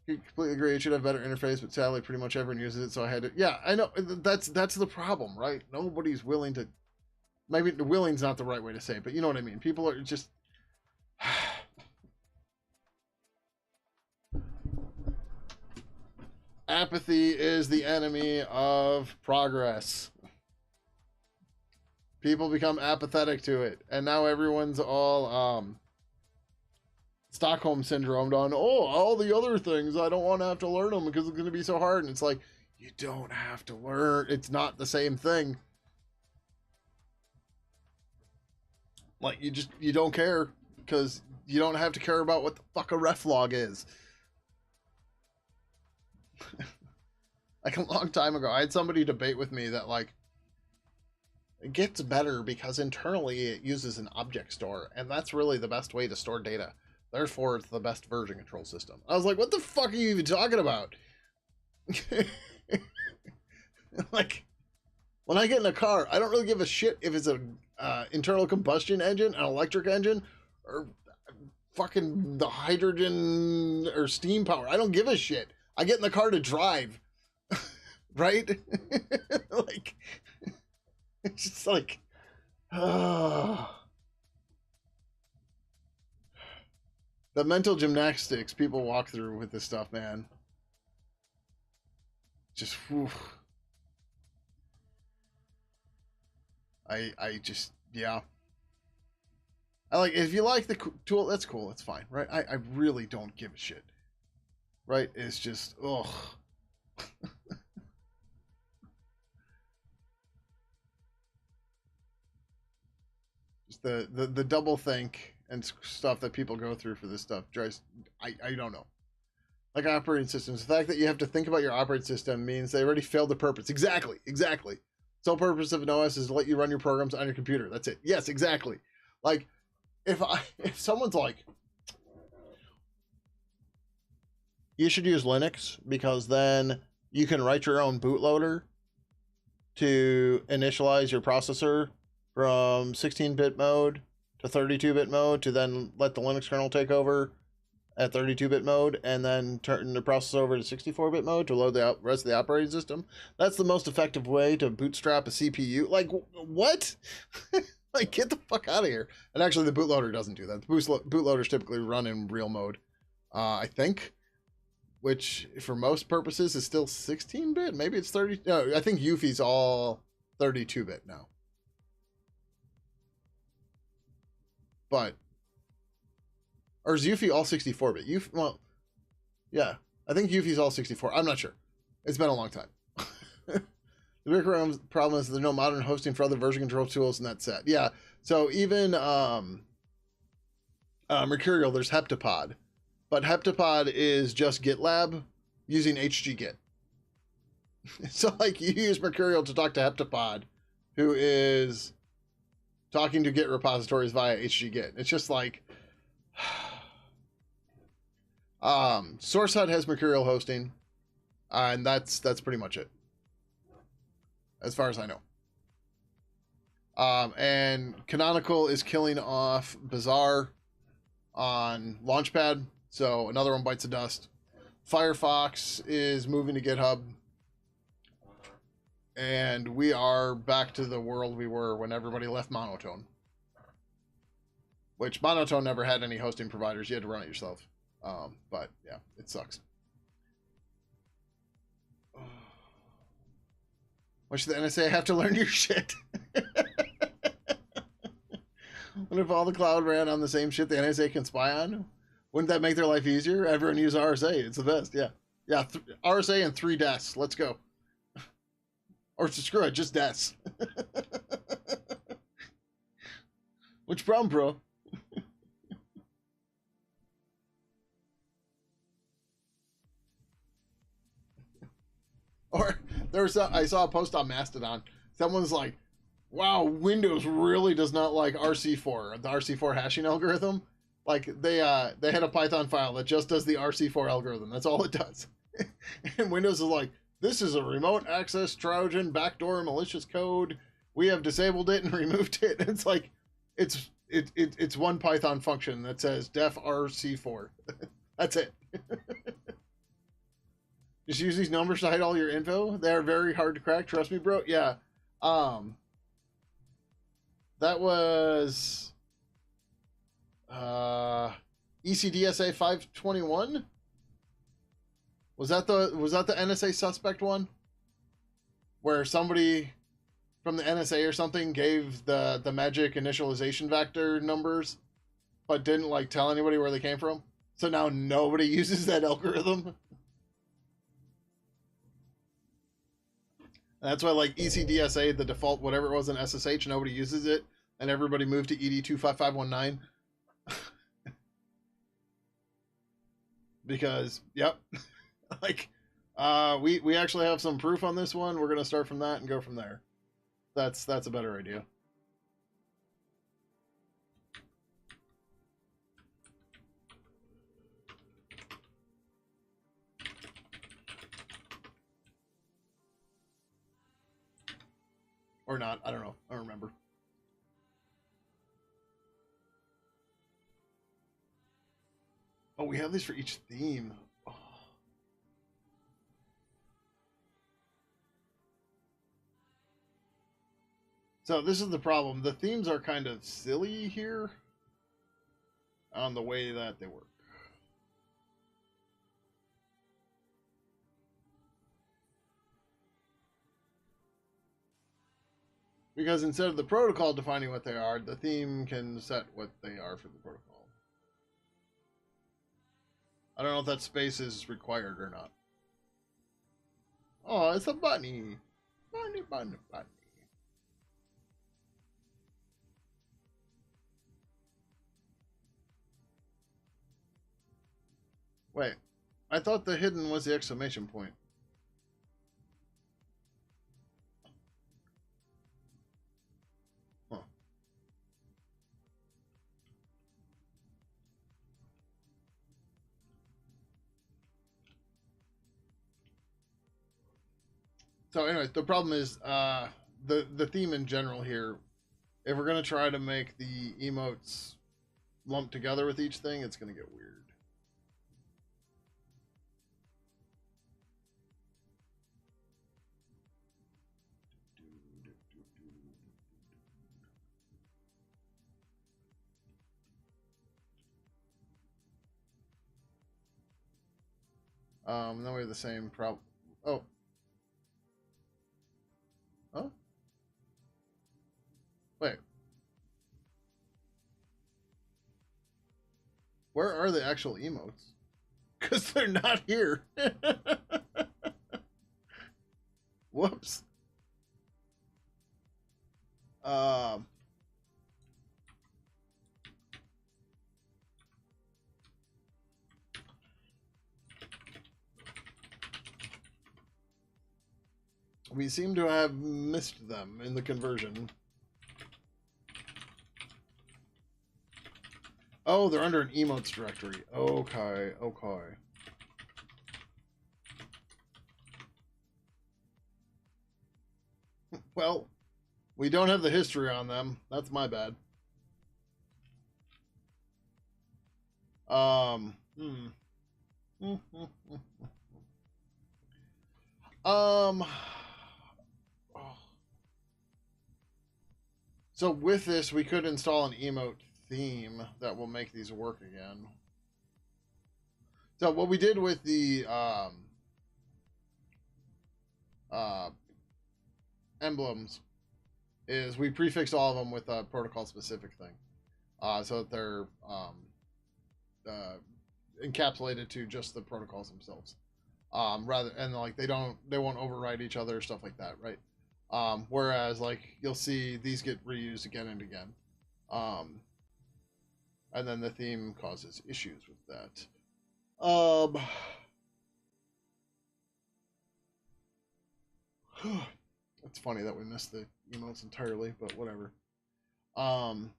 Completely agree. It should have better interface, but sadly, pretty much everyone uses it. So I had to. Yeah, I know. That's the problem, right? Nobody's willing to. Maybe willing's not the right way to say it, but you know what I mean. People are just. Apathy is the enemy of progress. People become apathetic to it, and now everyone's all Stockholm syndromed on, oh, all the other things, I don't want to have to learn them because it's going to be so hard. And it's like, you don't have to learn. It's not the same thing. Like, you don't care because you don't have to care about what the fuck a ref log is. Like a long time ago, I had somebody debate with me that like, it gets better because internally it uses an object store, and that's really the best way to store data. Therefore, it's the best version control system. I was like, what the fuck are you even talking about? Like, when I get in a car, I don't really give a shit if it's an internal combustion engine, an electric engine, or fucking the hydrogen or steam power. I don't give a shit. I get in the car to drive. Right? Like, it's just like, the mental gymnastics people walk through with this stuff, man. just, whew. I just, yeah. I like, if you like the tool, that's cool. That's fine, right? I really don't give a shit, right? It's just, ugh. Just the double think and stuff that people go through for this stuff drives, I don't know. Like operating systems, the fact that you have to think about your operating system means they already failed the purpose. Exactly, exactly. The sole purpose of an OS is to let you run your programs on your computer. That's it. Yes, exactly. Like, if someone's like, you should use Linux because then you can write your own bootloader to initialize your processor from 16-bit mode to 32-bit mode to then let the Linux kernel take over at 32-bit mode and then turn the processor over to 64-bit mode to load the rest of the operating system. That's the most effective way to bootstrap a CPU. Like, what? Like, get the fuck out of here. And actually, the bootloader doesn't do that. The bootloaders typically run in real mode, I think, which for most purposes is still 16-bit. Maybe it's 30. No, I think Eufy's all 32-bit now. But, or is Eufy all 64-bit? Well, yeah, I think Eufy's all 64. I'm not sure. It's been a long time. The big problem is there's no modern hosting for other version control tools in that set. Yeah, so even Mercurial, there's Heptapod. But Heptapod is just GitLab using HGGit. So, like, you use Mercurial to talk to Heptapod, who is talking to Git repositories via HGGit. It's just like... SourceHut has Mercurial hosting, and that's pretty much it, as far as I know. And Canonical is killing off Bazaar on Launchpad, so another one bites the dust. Firefox is moving to GitHub, and we are back to the world we were when everybody left Monotone. Which Monotone never had any hosting providers; you had to run it yourself. But yeah, it sucks. Why should the NSA have to learn your shit? What if all the cloud ran on the same shit the NSA can spy on? Wouldn't that make their life easier? Everyone use RSA. It's the best. Yeah. Yeah. RSA and 3 DES. Let's go. Or screw it, just DES. Which problem, bro? Or I saw a post on Mastodon. Someone's like, wow, Windows really does not like RC4, the RC4 hashing algorithm. Like, they had a Python file that just does the RC4 algorithm. That's all it does. And Windows is like, this is a remote access Trojan backdoor malicious code. We have disabled it and removed it. And it's like, it's one Python function that says def RC4. That's it. Just use these numbers to hide all your info. They're very hard to crack. Trust me, bro. Yeah. That was ECDSA 521. Was that the NSA suspect one? Where somebody from the NSA or something gave the magic initialization vector numbers, but didn't like tell anybody where they came from. So now nobody uses that algorithm. And that's why, like, ECDSA, the default, whatever it was in SSH, nobody uses it, and everybody moved to ED25519. Because, yep, like, we actually have some proof on this one. We're gonna start from that and go from there. That's a better idea. Or not, I don't know. I don't remember. Oh, we have these for each theme. Oh. So this is the problem. The themes are kind of silly here on the way that they work. Because instead of the protocol defining what they are, the theme can set what they are for the protocol. I don't know if that space is required or not. Oh, it's a bunny. Bunny, bunny, bunny. Wait, I thought the hidden was the exclamation point. Huh. So, anyways, the problem is the theme in general here. If we're gonna try to make the emotes lumped together with each thing, it's gonna get weird. Then we have the same problem. Oh. Huh? Wait. Where are the actual emotes? Because they're not here. Whoops. Um. We seem to have missed them in the conversion. Oh, they're under an emotes directory. Okay, okay. Well, we don't have the history on them. That's my bad. Hmm. Um. So with this, we could install an emote theme that will make these work again. So what we did with the uh, emblems is we prefixed all of them with a protocol specific thing, so that they're uh, encapsulated to just the protocols themselves. Rather and like they won't override each other, stuff like that, right? Whereas like you'll see these get reused again and again, and then the theme causes issues with that. It's funny that we missed the emotes entirely, but whatever. Um,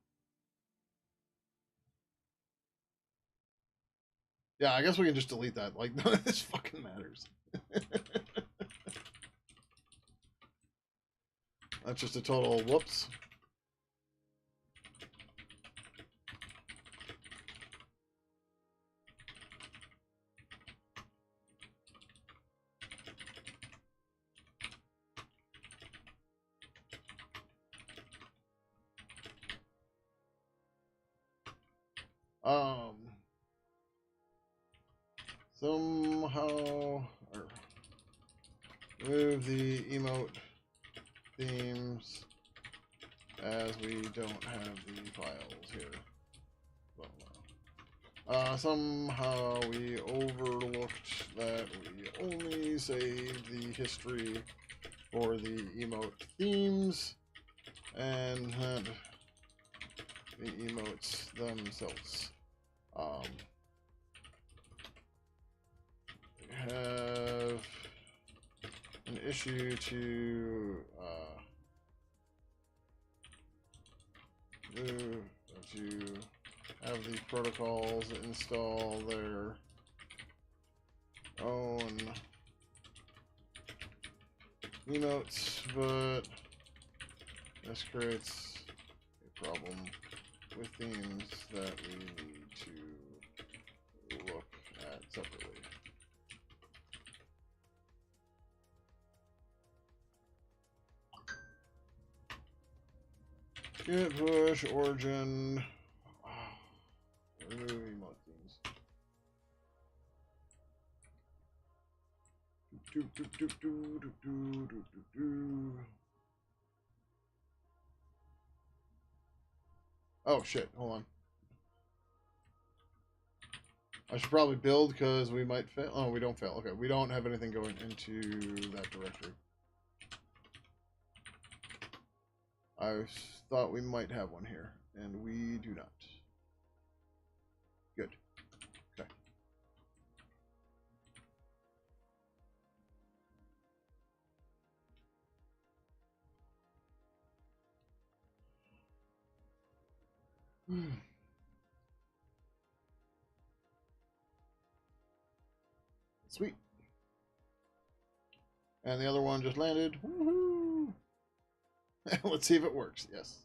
yeah, I guess we can just delete that. Like, none of this fucking matters. That's just a total whoops. Um, somehow move the emote themes as we don't have the files here. Somehow we overlooked that we only saved the history for the emote themes and had the emotes themselves. We have an issue to have the protocols install their own emotes, but this creates a problem with themes that we need to look at separately. Git push origin. Remove emote themes. Oh shit! Hold on. I should probably build because we might fail. Oh, we don't fail. Okay, we don't have anything going into that directory. I thought we might have one here, and we do not. Good. Okay. Sweet. And the other one just landed. Woohoo! Let's see if it works. Yes.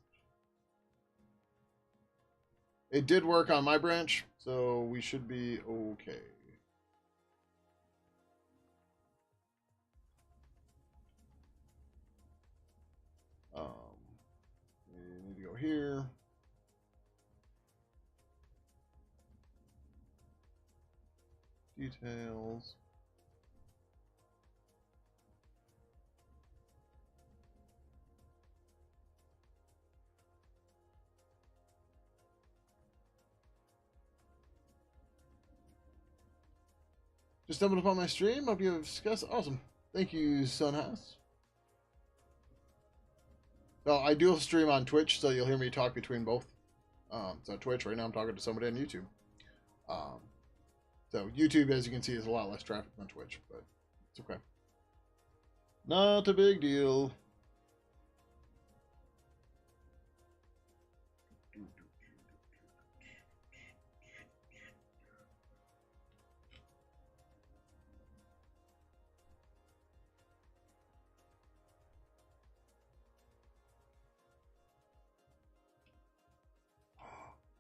It did work on my branch, so we should be okay. We need to go here. Details. Just stumbled upon my stream. Hope you have discussed. Awesome. Thank you, Sunhouse. So I do stream on Twitch, so you'll hear me talk between both. So Twitch right now, I'm talking to somebody on YouTube. Um, so YouTube, as you can see, is a lot less traffic than Twitch, but it's okay. Not a big deal.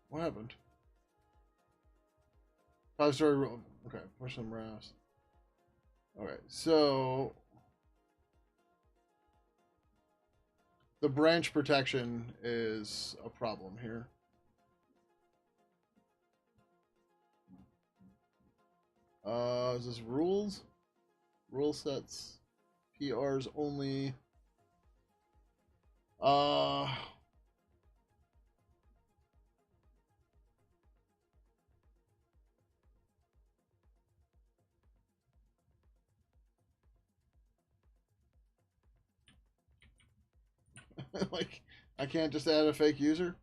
What happened? 5-story roll. Okay, push some rafts. Alright, so the branch protection is a problem here. Is this rules? Rule sets. PRs only. Like, I can't just add a fake user?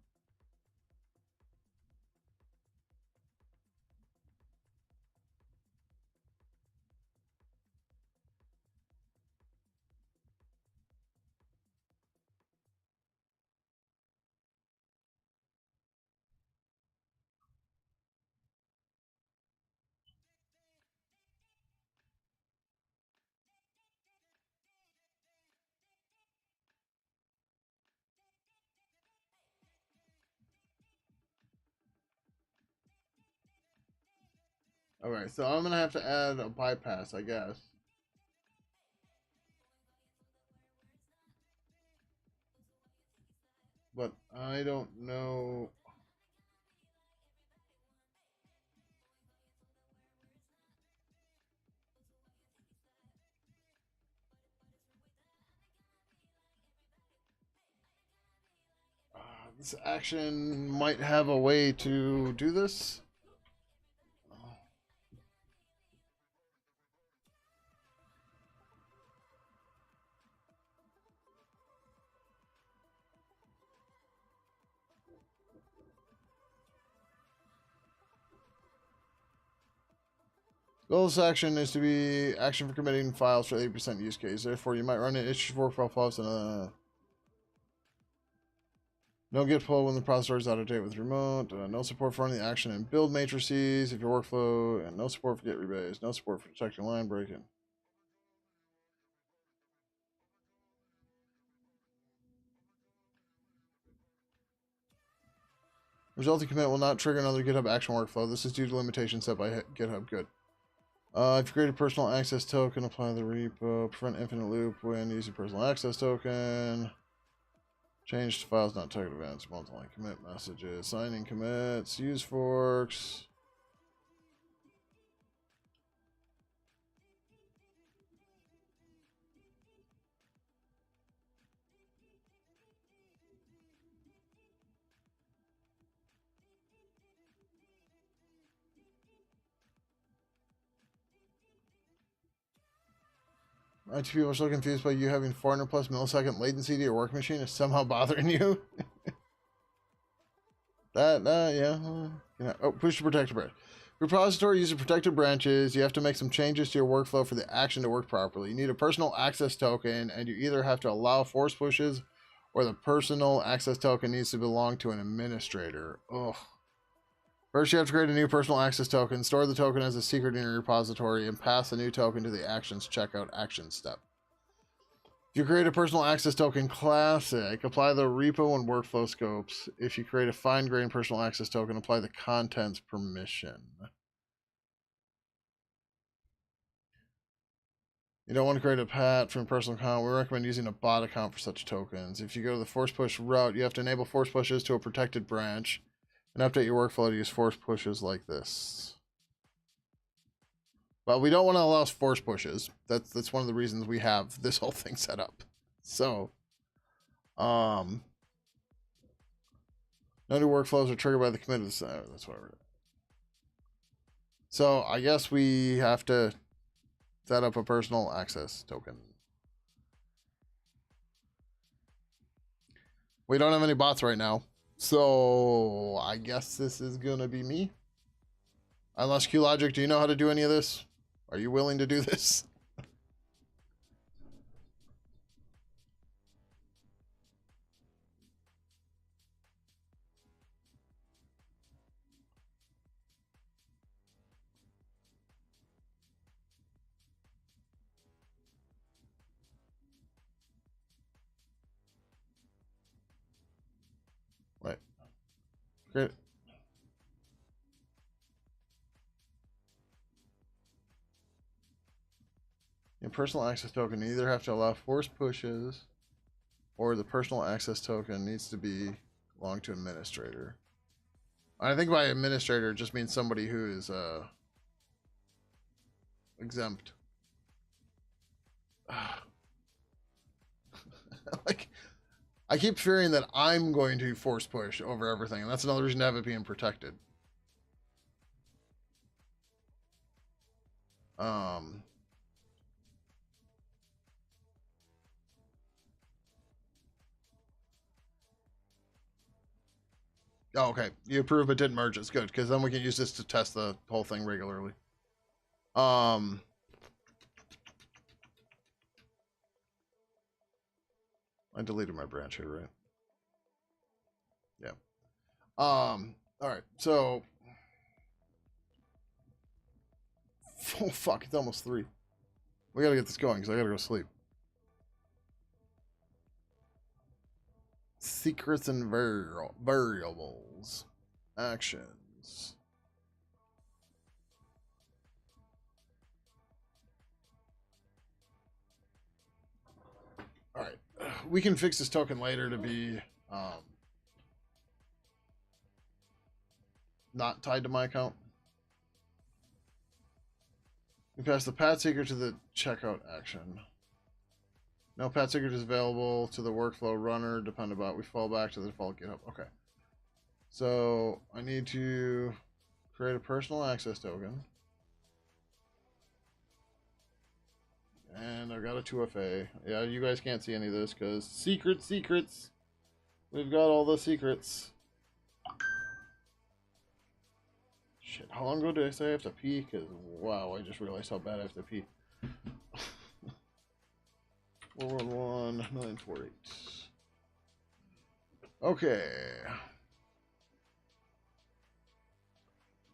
Alright, so I'm gonna have to add a bypass, I guess. But I don't know. This action might have a way to do this. Goal of this action is to be action for committing files for 80% use case. Therefore, you might run an issue for files and no get pull when the processor is out of date with remote. No support for running the action and build matrices if your workflow, and no support for get rebase. No support for detecting line breaking. Resulting commit will not trigger another GitHub action workflow. This is due to limitations set by GitHub. Good. If you create a personal access token, apply the repo. Prevent infinite loop when using personal access token. Change to files not target events. Multi-line commit messages. Signing commits. Use forks. IT people are so confused by you having 400 plus millisecond latency to your work machine is somehow bothering you. Yeah. Oh, push to protect a branch. Repository uses protected branches. You have to make some changes to your workflow for the action to work properly. You need a personal access token, and you either have to allow force pushes, or the personal access token needs to belong to an administrator. Ugh. First, you have to create a new personal access token, store the token as a secret in your repository, and pass the new token to the actions checkout action step. If you create a personal access token classic, apply the repo and workflow scopes. If you create a fine-grained personal access token, apply the contents permission. You don't want to create a PAT from a personal account. We recommend using a bot account for such tokens. If you go to the force push route, you have to enable force pushes to a protected branch and update your workflow to use force pushes like this. But we don't want to allow force pushes. That's one of the reasons we have this whole thing set up. So, no new workflows are triggered by the commit of the center. That's what I read. So I guess we have to set up a personal access token. We don't have any bots right now, so I guess this is gonna be me. Unless QLogic, do you know how to do any of this? Are you willing to do this? Right. Great. Your personal access token, you either have to allow force pushes, or the personal access token needs to belong to administrator. I think by administrator it just means somebody who is exempt. Like, I keep fearing that I'm going to force push over everything, and that's another reason to have it being protected. Um, oh, okay. You approve but didn't merge. It's good, because then we can use this to test the whole thing regularly. I deleted my branch here, right? Yeah. All right. So, oh fuck, it's almost 3. We gotta get this going because I gotta go sleep. Secrets and variables. Actions. All right. We can fix this token later to be not tied to my account. We pass the pad secret to the checkout action. No pad secret is available to the workflow runner dependent bot. We fall back to the default GitHub. Okay. So I need to create a personal access token. And I've got a 2FA. Yeah, you guys can't see any of this because secrets. We've got all the secrets. Shit, how long ago did I say I have to pee? Because, wow, I just realized how bad I have to pee. 411948. Okay.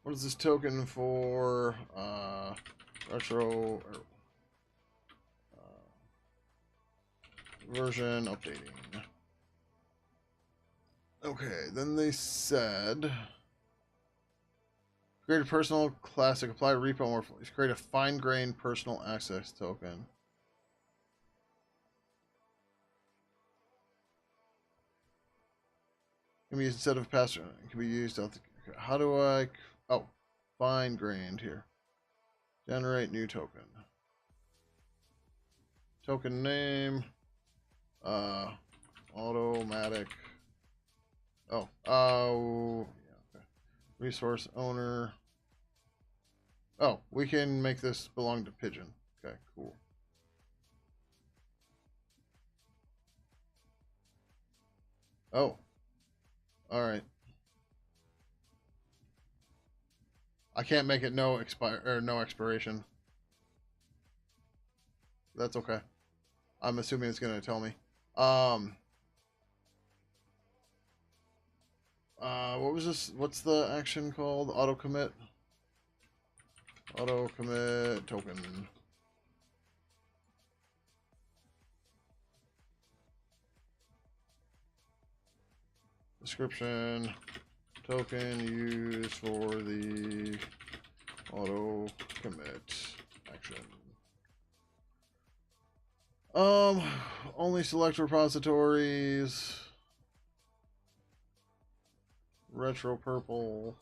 What is this token for? Retro version updating. Okay, then they said create a personal classic, apply repo more. Create a fine-grained personal access token. Can be used instead of password. It can be used. How do I? Oh, fine-grained here. Generate new token. Token name. Automatic. Oh. Oh. Yeah, okay. Resource owner. Oh, we can make this belong to Pidgin. Okay, cool. Oh, all right. I can't make it no expire or no expiration. That's okay. I'm assuming it's gonna tell me. Um. What was this? What's the action called? Auto commit. Auto commit token. Description. Token used for the auto commit action. Only select repositories. Retro purple.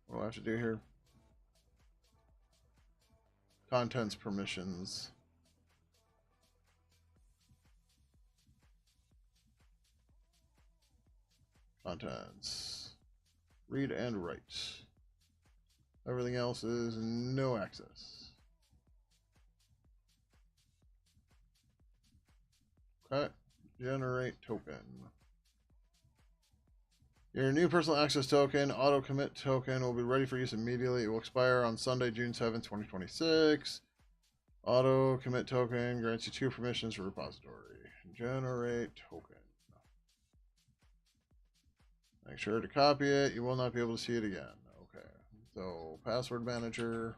What do I have to do here? Contents permissions. Contents. Read and write. Everything else is no access. Okay. Generate token. Your new personal access token, auto commit token, will be ready for use immediately. It will expire on Sunday, June 7th, 2026. Auto commit token grants you 2 permissions for repository. Generate token. Make sure to copy it. You will not be able to see it again. Okay. So, password manager.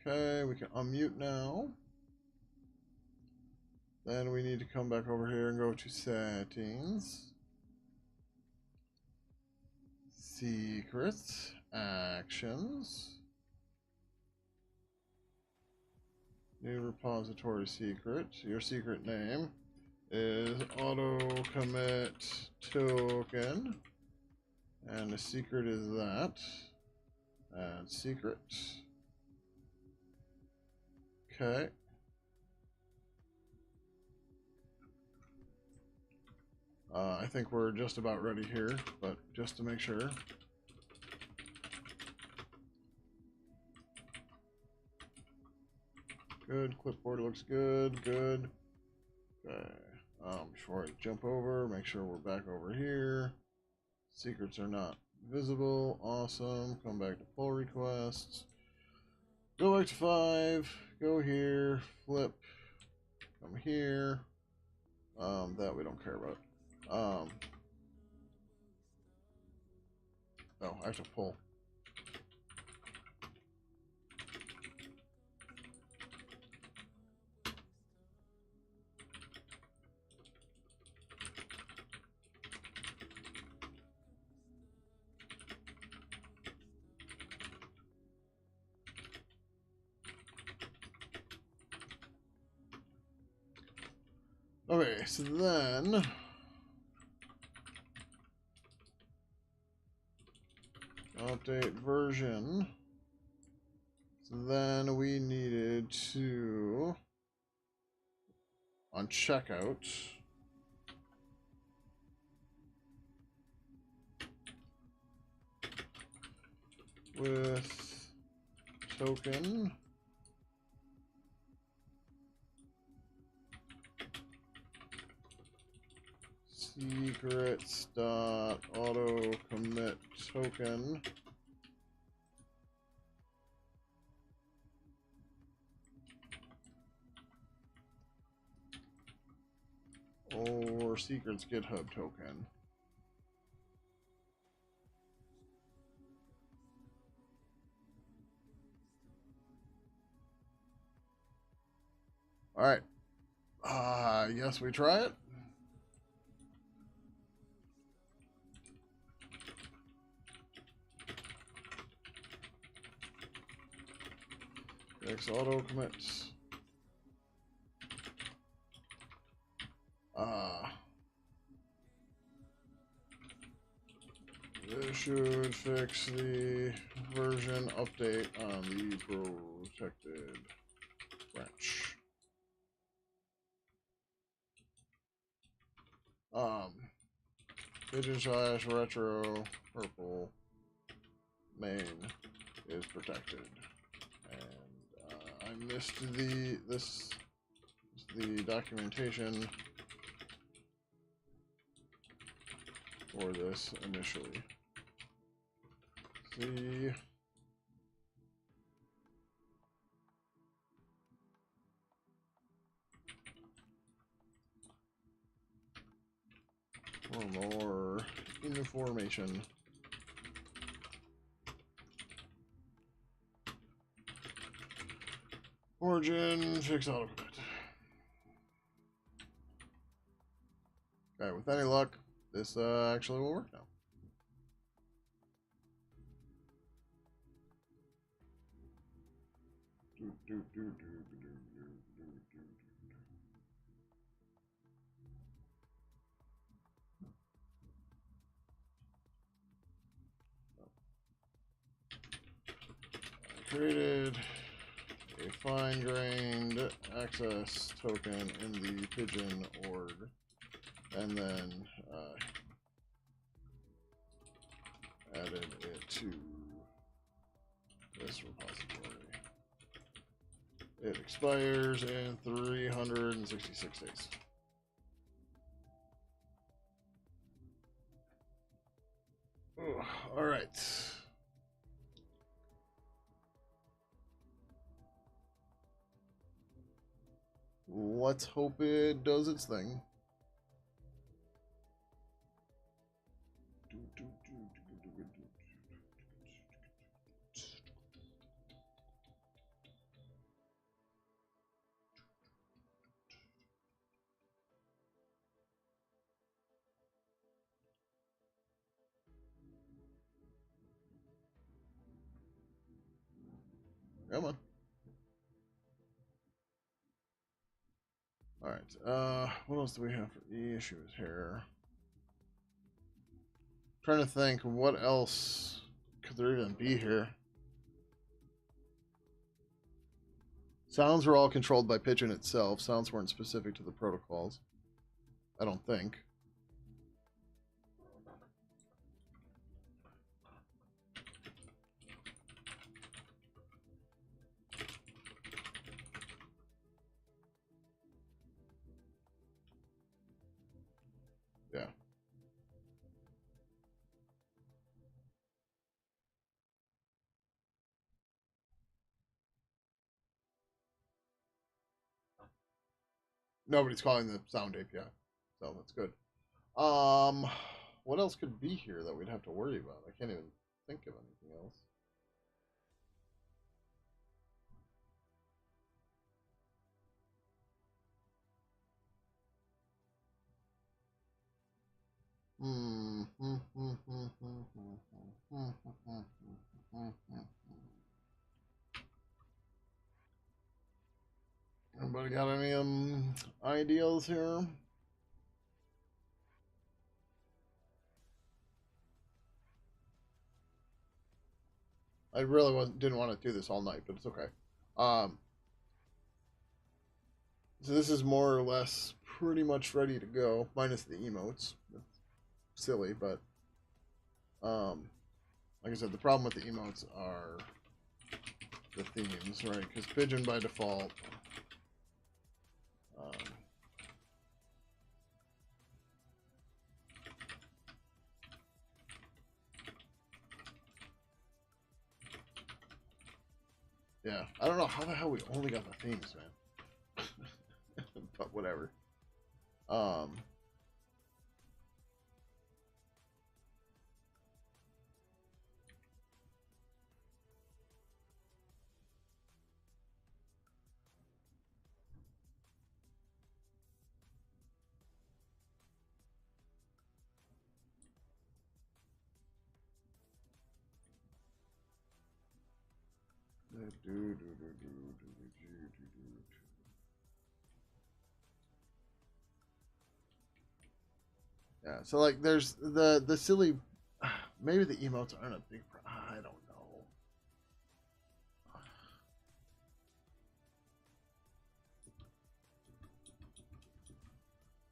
Okay, we can unmute now. Then we need to come back over here and go to settings. Secrets. Actions. New repository secret. Your secret name is auto commit token. And the secret is that. And secret. Okay. I think we're just about ready here, but just to make sure. Good. Clipboard looks good. Good. Okay. Before I jump over, make sure we're back over here. Secrets are not visible. Awesome. Come back to pull requests. Go back to 5. Go here. Flip. Come here. That we don't care about. Oh, I have to pull. Okay, so then update version. So then we needed to on checkout with token secrets dot auto commit token or secrets GitHub token. All right. Yes, we try it. X auto commits. This should fix the version update on the protected branch. Pidgin slash retro purple main is protected, and I missed the documentation for this initially. See. For more information. Origin, fix autocommit. Okay, with any luck, this actually will work now. I created a fine-grained access token in the Pidgin org, and then added it to this repository. It expires in 366 days. Ugh, all right. Let's hope it does its thing. Come on. All right. What else do we have for issues here? Trying to think, what else could there even be here? Sounds were all controlled by Pidgin itself. Sounds weren't specific to the protocols. I don't think. Yeah. Nobody's calling the sound API, so that's good. What else could be here that we'd have to worry about? I can't even think of anything else. Anybody got any ideas here? I really didn't want to do this all night, but it's okay. So this is more or less pretty much ready to go, minus the emotes. It's silly, but like I said, the problem with the emotes are the themes, right? Because Pidgin by default. Yeah, I don't know how the hell we only got the themes, man. But whatever. Um, yeah, so like there's the silly, maybe the emotes aren't a big I don't know.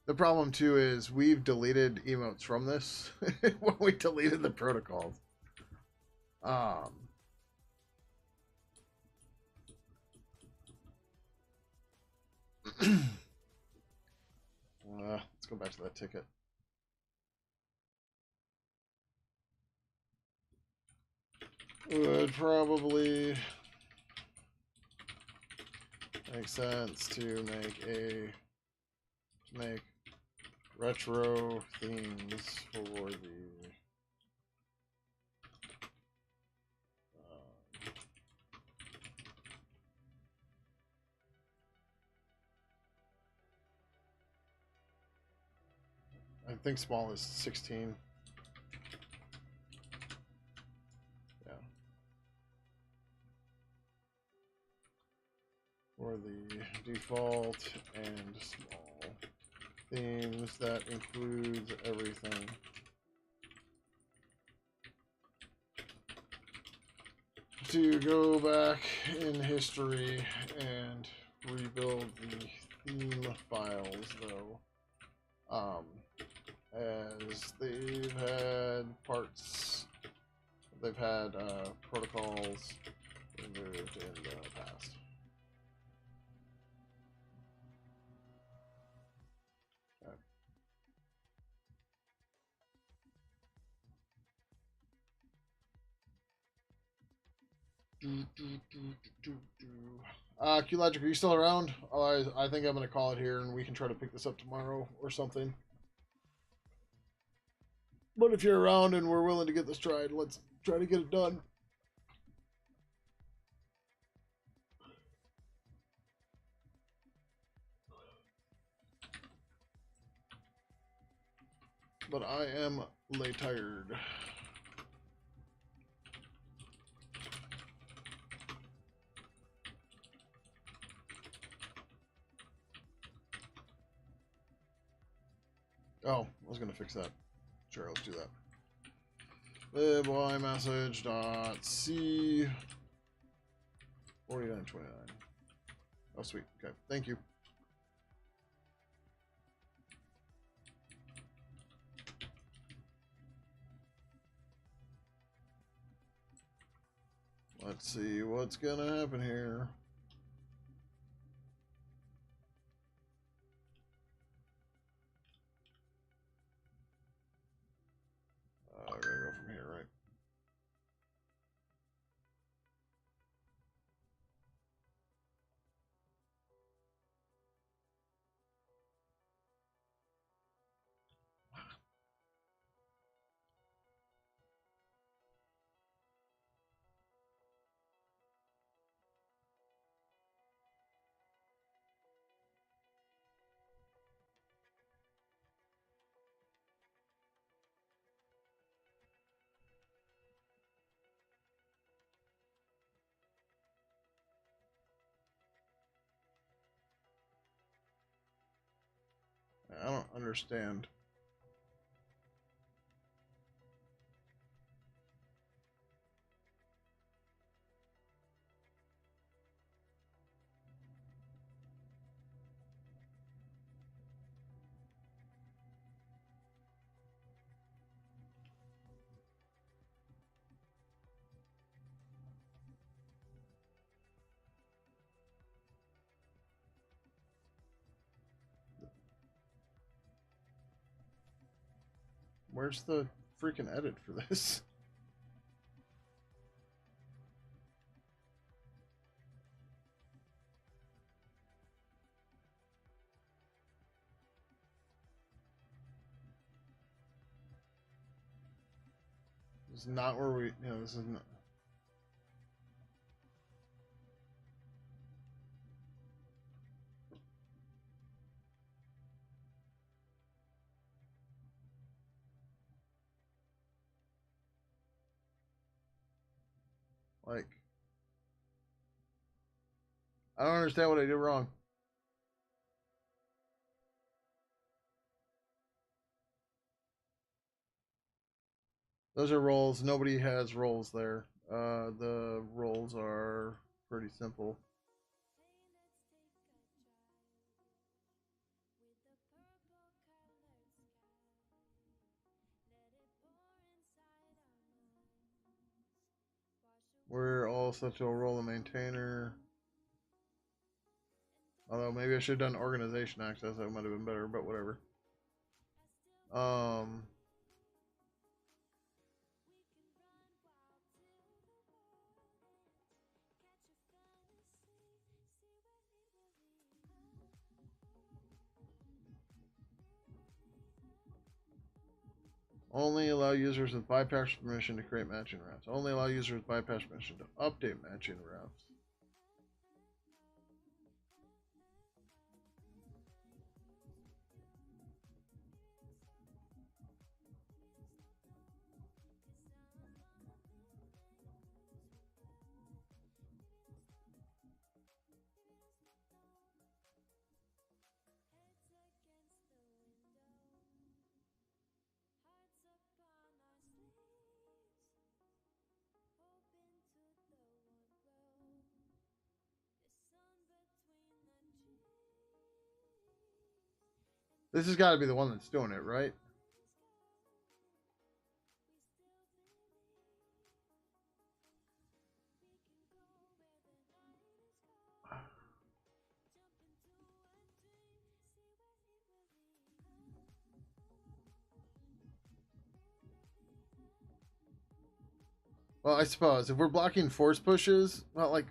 The problem too is we've deleted emotes from this when we deleted the protocols. Um, let's go back to that ticket. Would probably make sense to make retro themes for the I think small is 16. Yeah. For the default and small themes that includes everything. To go back in history and rebuild the theme files, though, as they've had protocols removed in the past. Q-Logic, are you still around? I think I'm going to call it here and we can try to pick this up tomorrow or something. But if you're around and we're willing to get this tried, let's try to get it done. But I am late tired. Oh, I was going to fix that. Sure, let's do that. Libby message dot C 4929. Oh, sweet. Okay, thank you. Let's see what's gonna happen here. I gotta go from here, right? I don't understand. Where's the freaking edit for this? This is not where we, you know, this is not. Like, I don't understand what I did wrong. Those are roles. Nobody has roles there. The roles are pretty simple. We're all such a role of maintainer. Although maybe I should have done organization access. That might have been better, but whatever. Um, Only allow users with bypass permission to create matching routes. Only allow users with bypass permission to update matching routes. This has got to be the one that's doing it, right? Well, I suppose if we're blocking force pushes, well, like,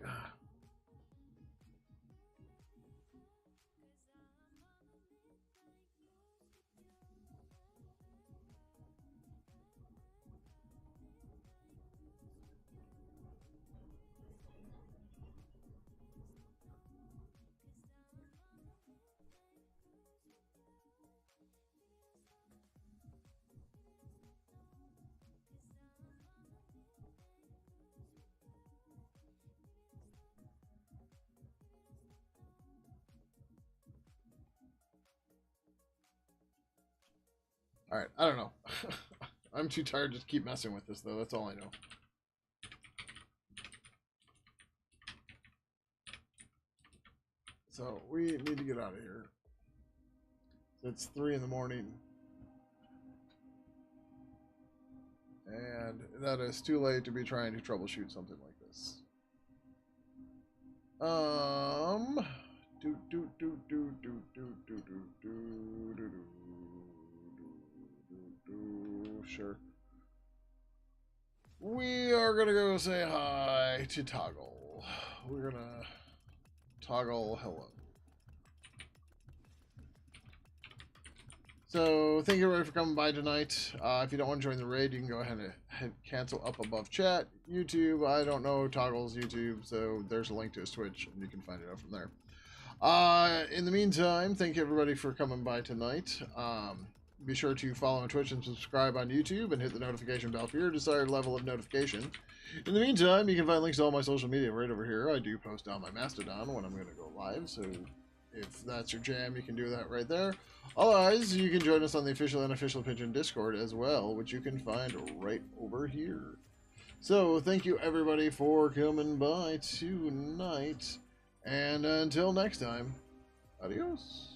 all right, I don't know. I'm too tired to keep messing with this, though. That's all I know. So we need to get out of here. It's 3 in the morning. And that is too late to be trying to troubleshoot something like this. Sure. We are gonna go say hi to Toggle. We're gonna Toggle hello. So thank you everybody for coming by tonight. If you don't want to join the raid, you can go ahead and cancel up above chat. YouTube, I don't know Toggle's YouTube, so there's a link to his Twitch, and you can find it out from there. In the meantime, thank you everybody for coming by tonight. Be sure to follow on Twitch and subscribe on YouTube, and hit the notification bell for your desired level of notification. In the meantime, you can find links to all my social media right over here. I do post on my Mastodon when I'm going to go live, so if that's your jam, you can do that right there. Otherwise, you can join us on the official and unofficial Pidgin Discord as well, which you can find right over here. So, thank you everybody for coming by tonight, and until next time, adios.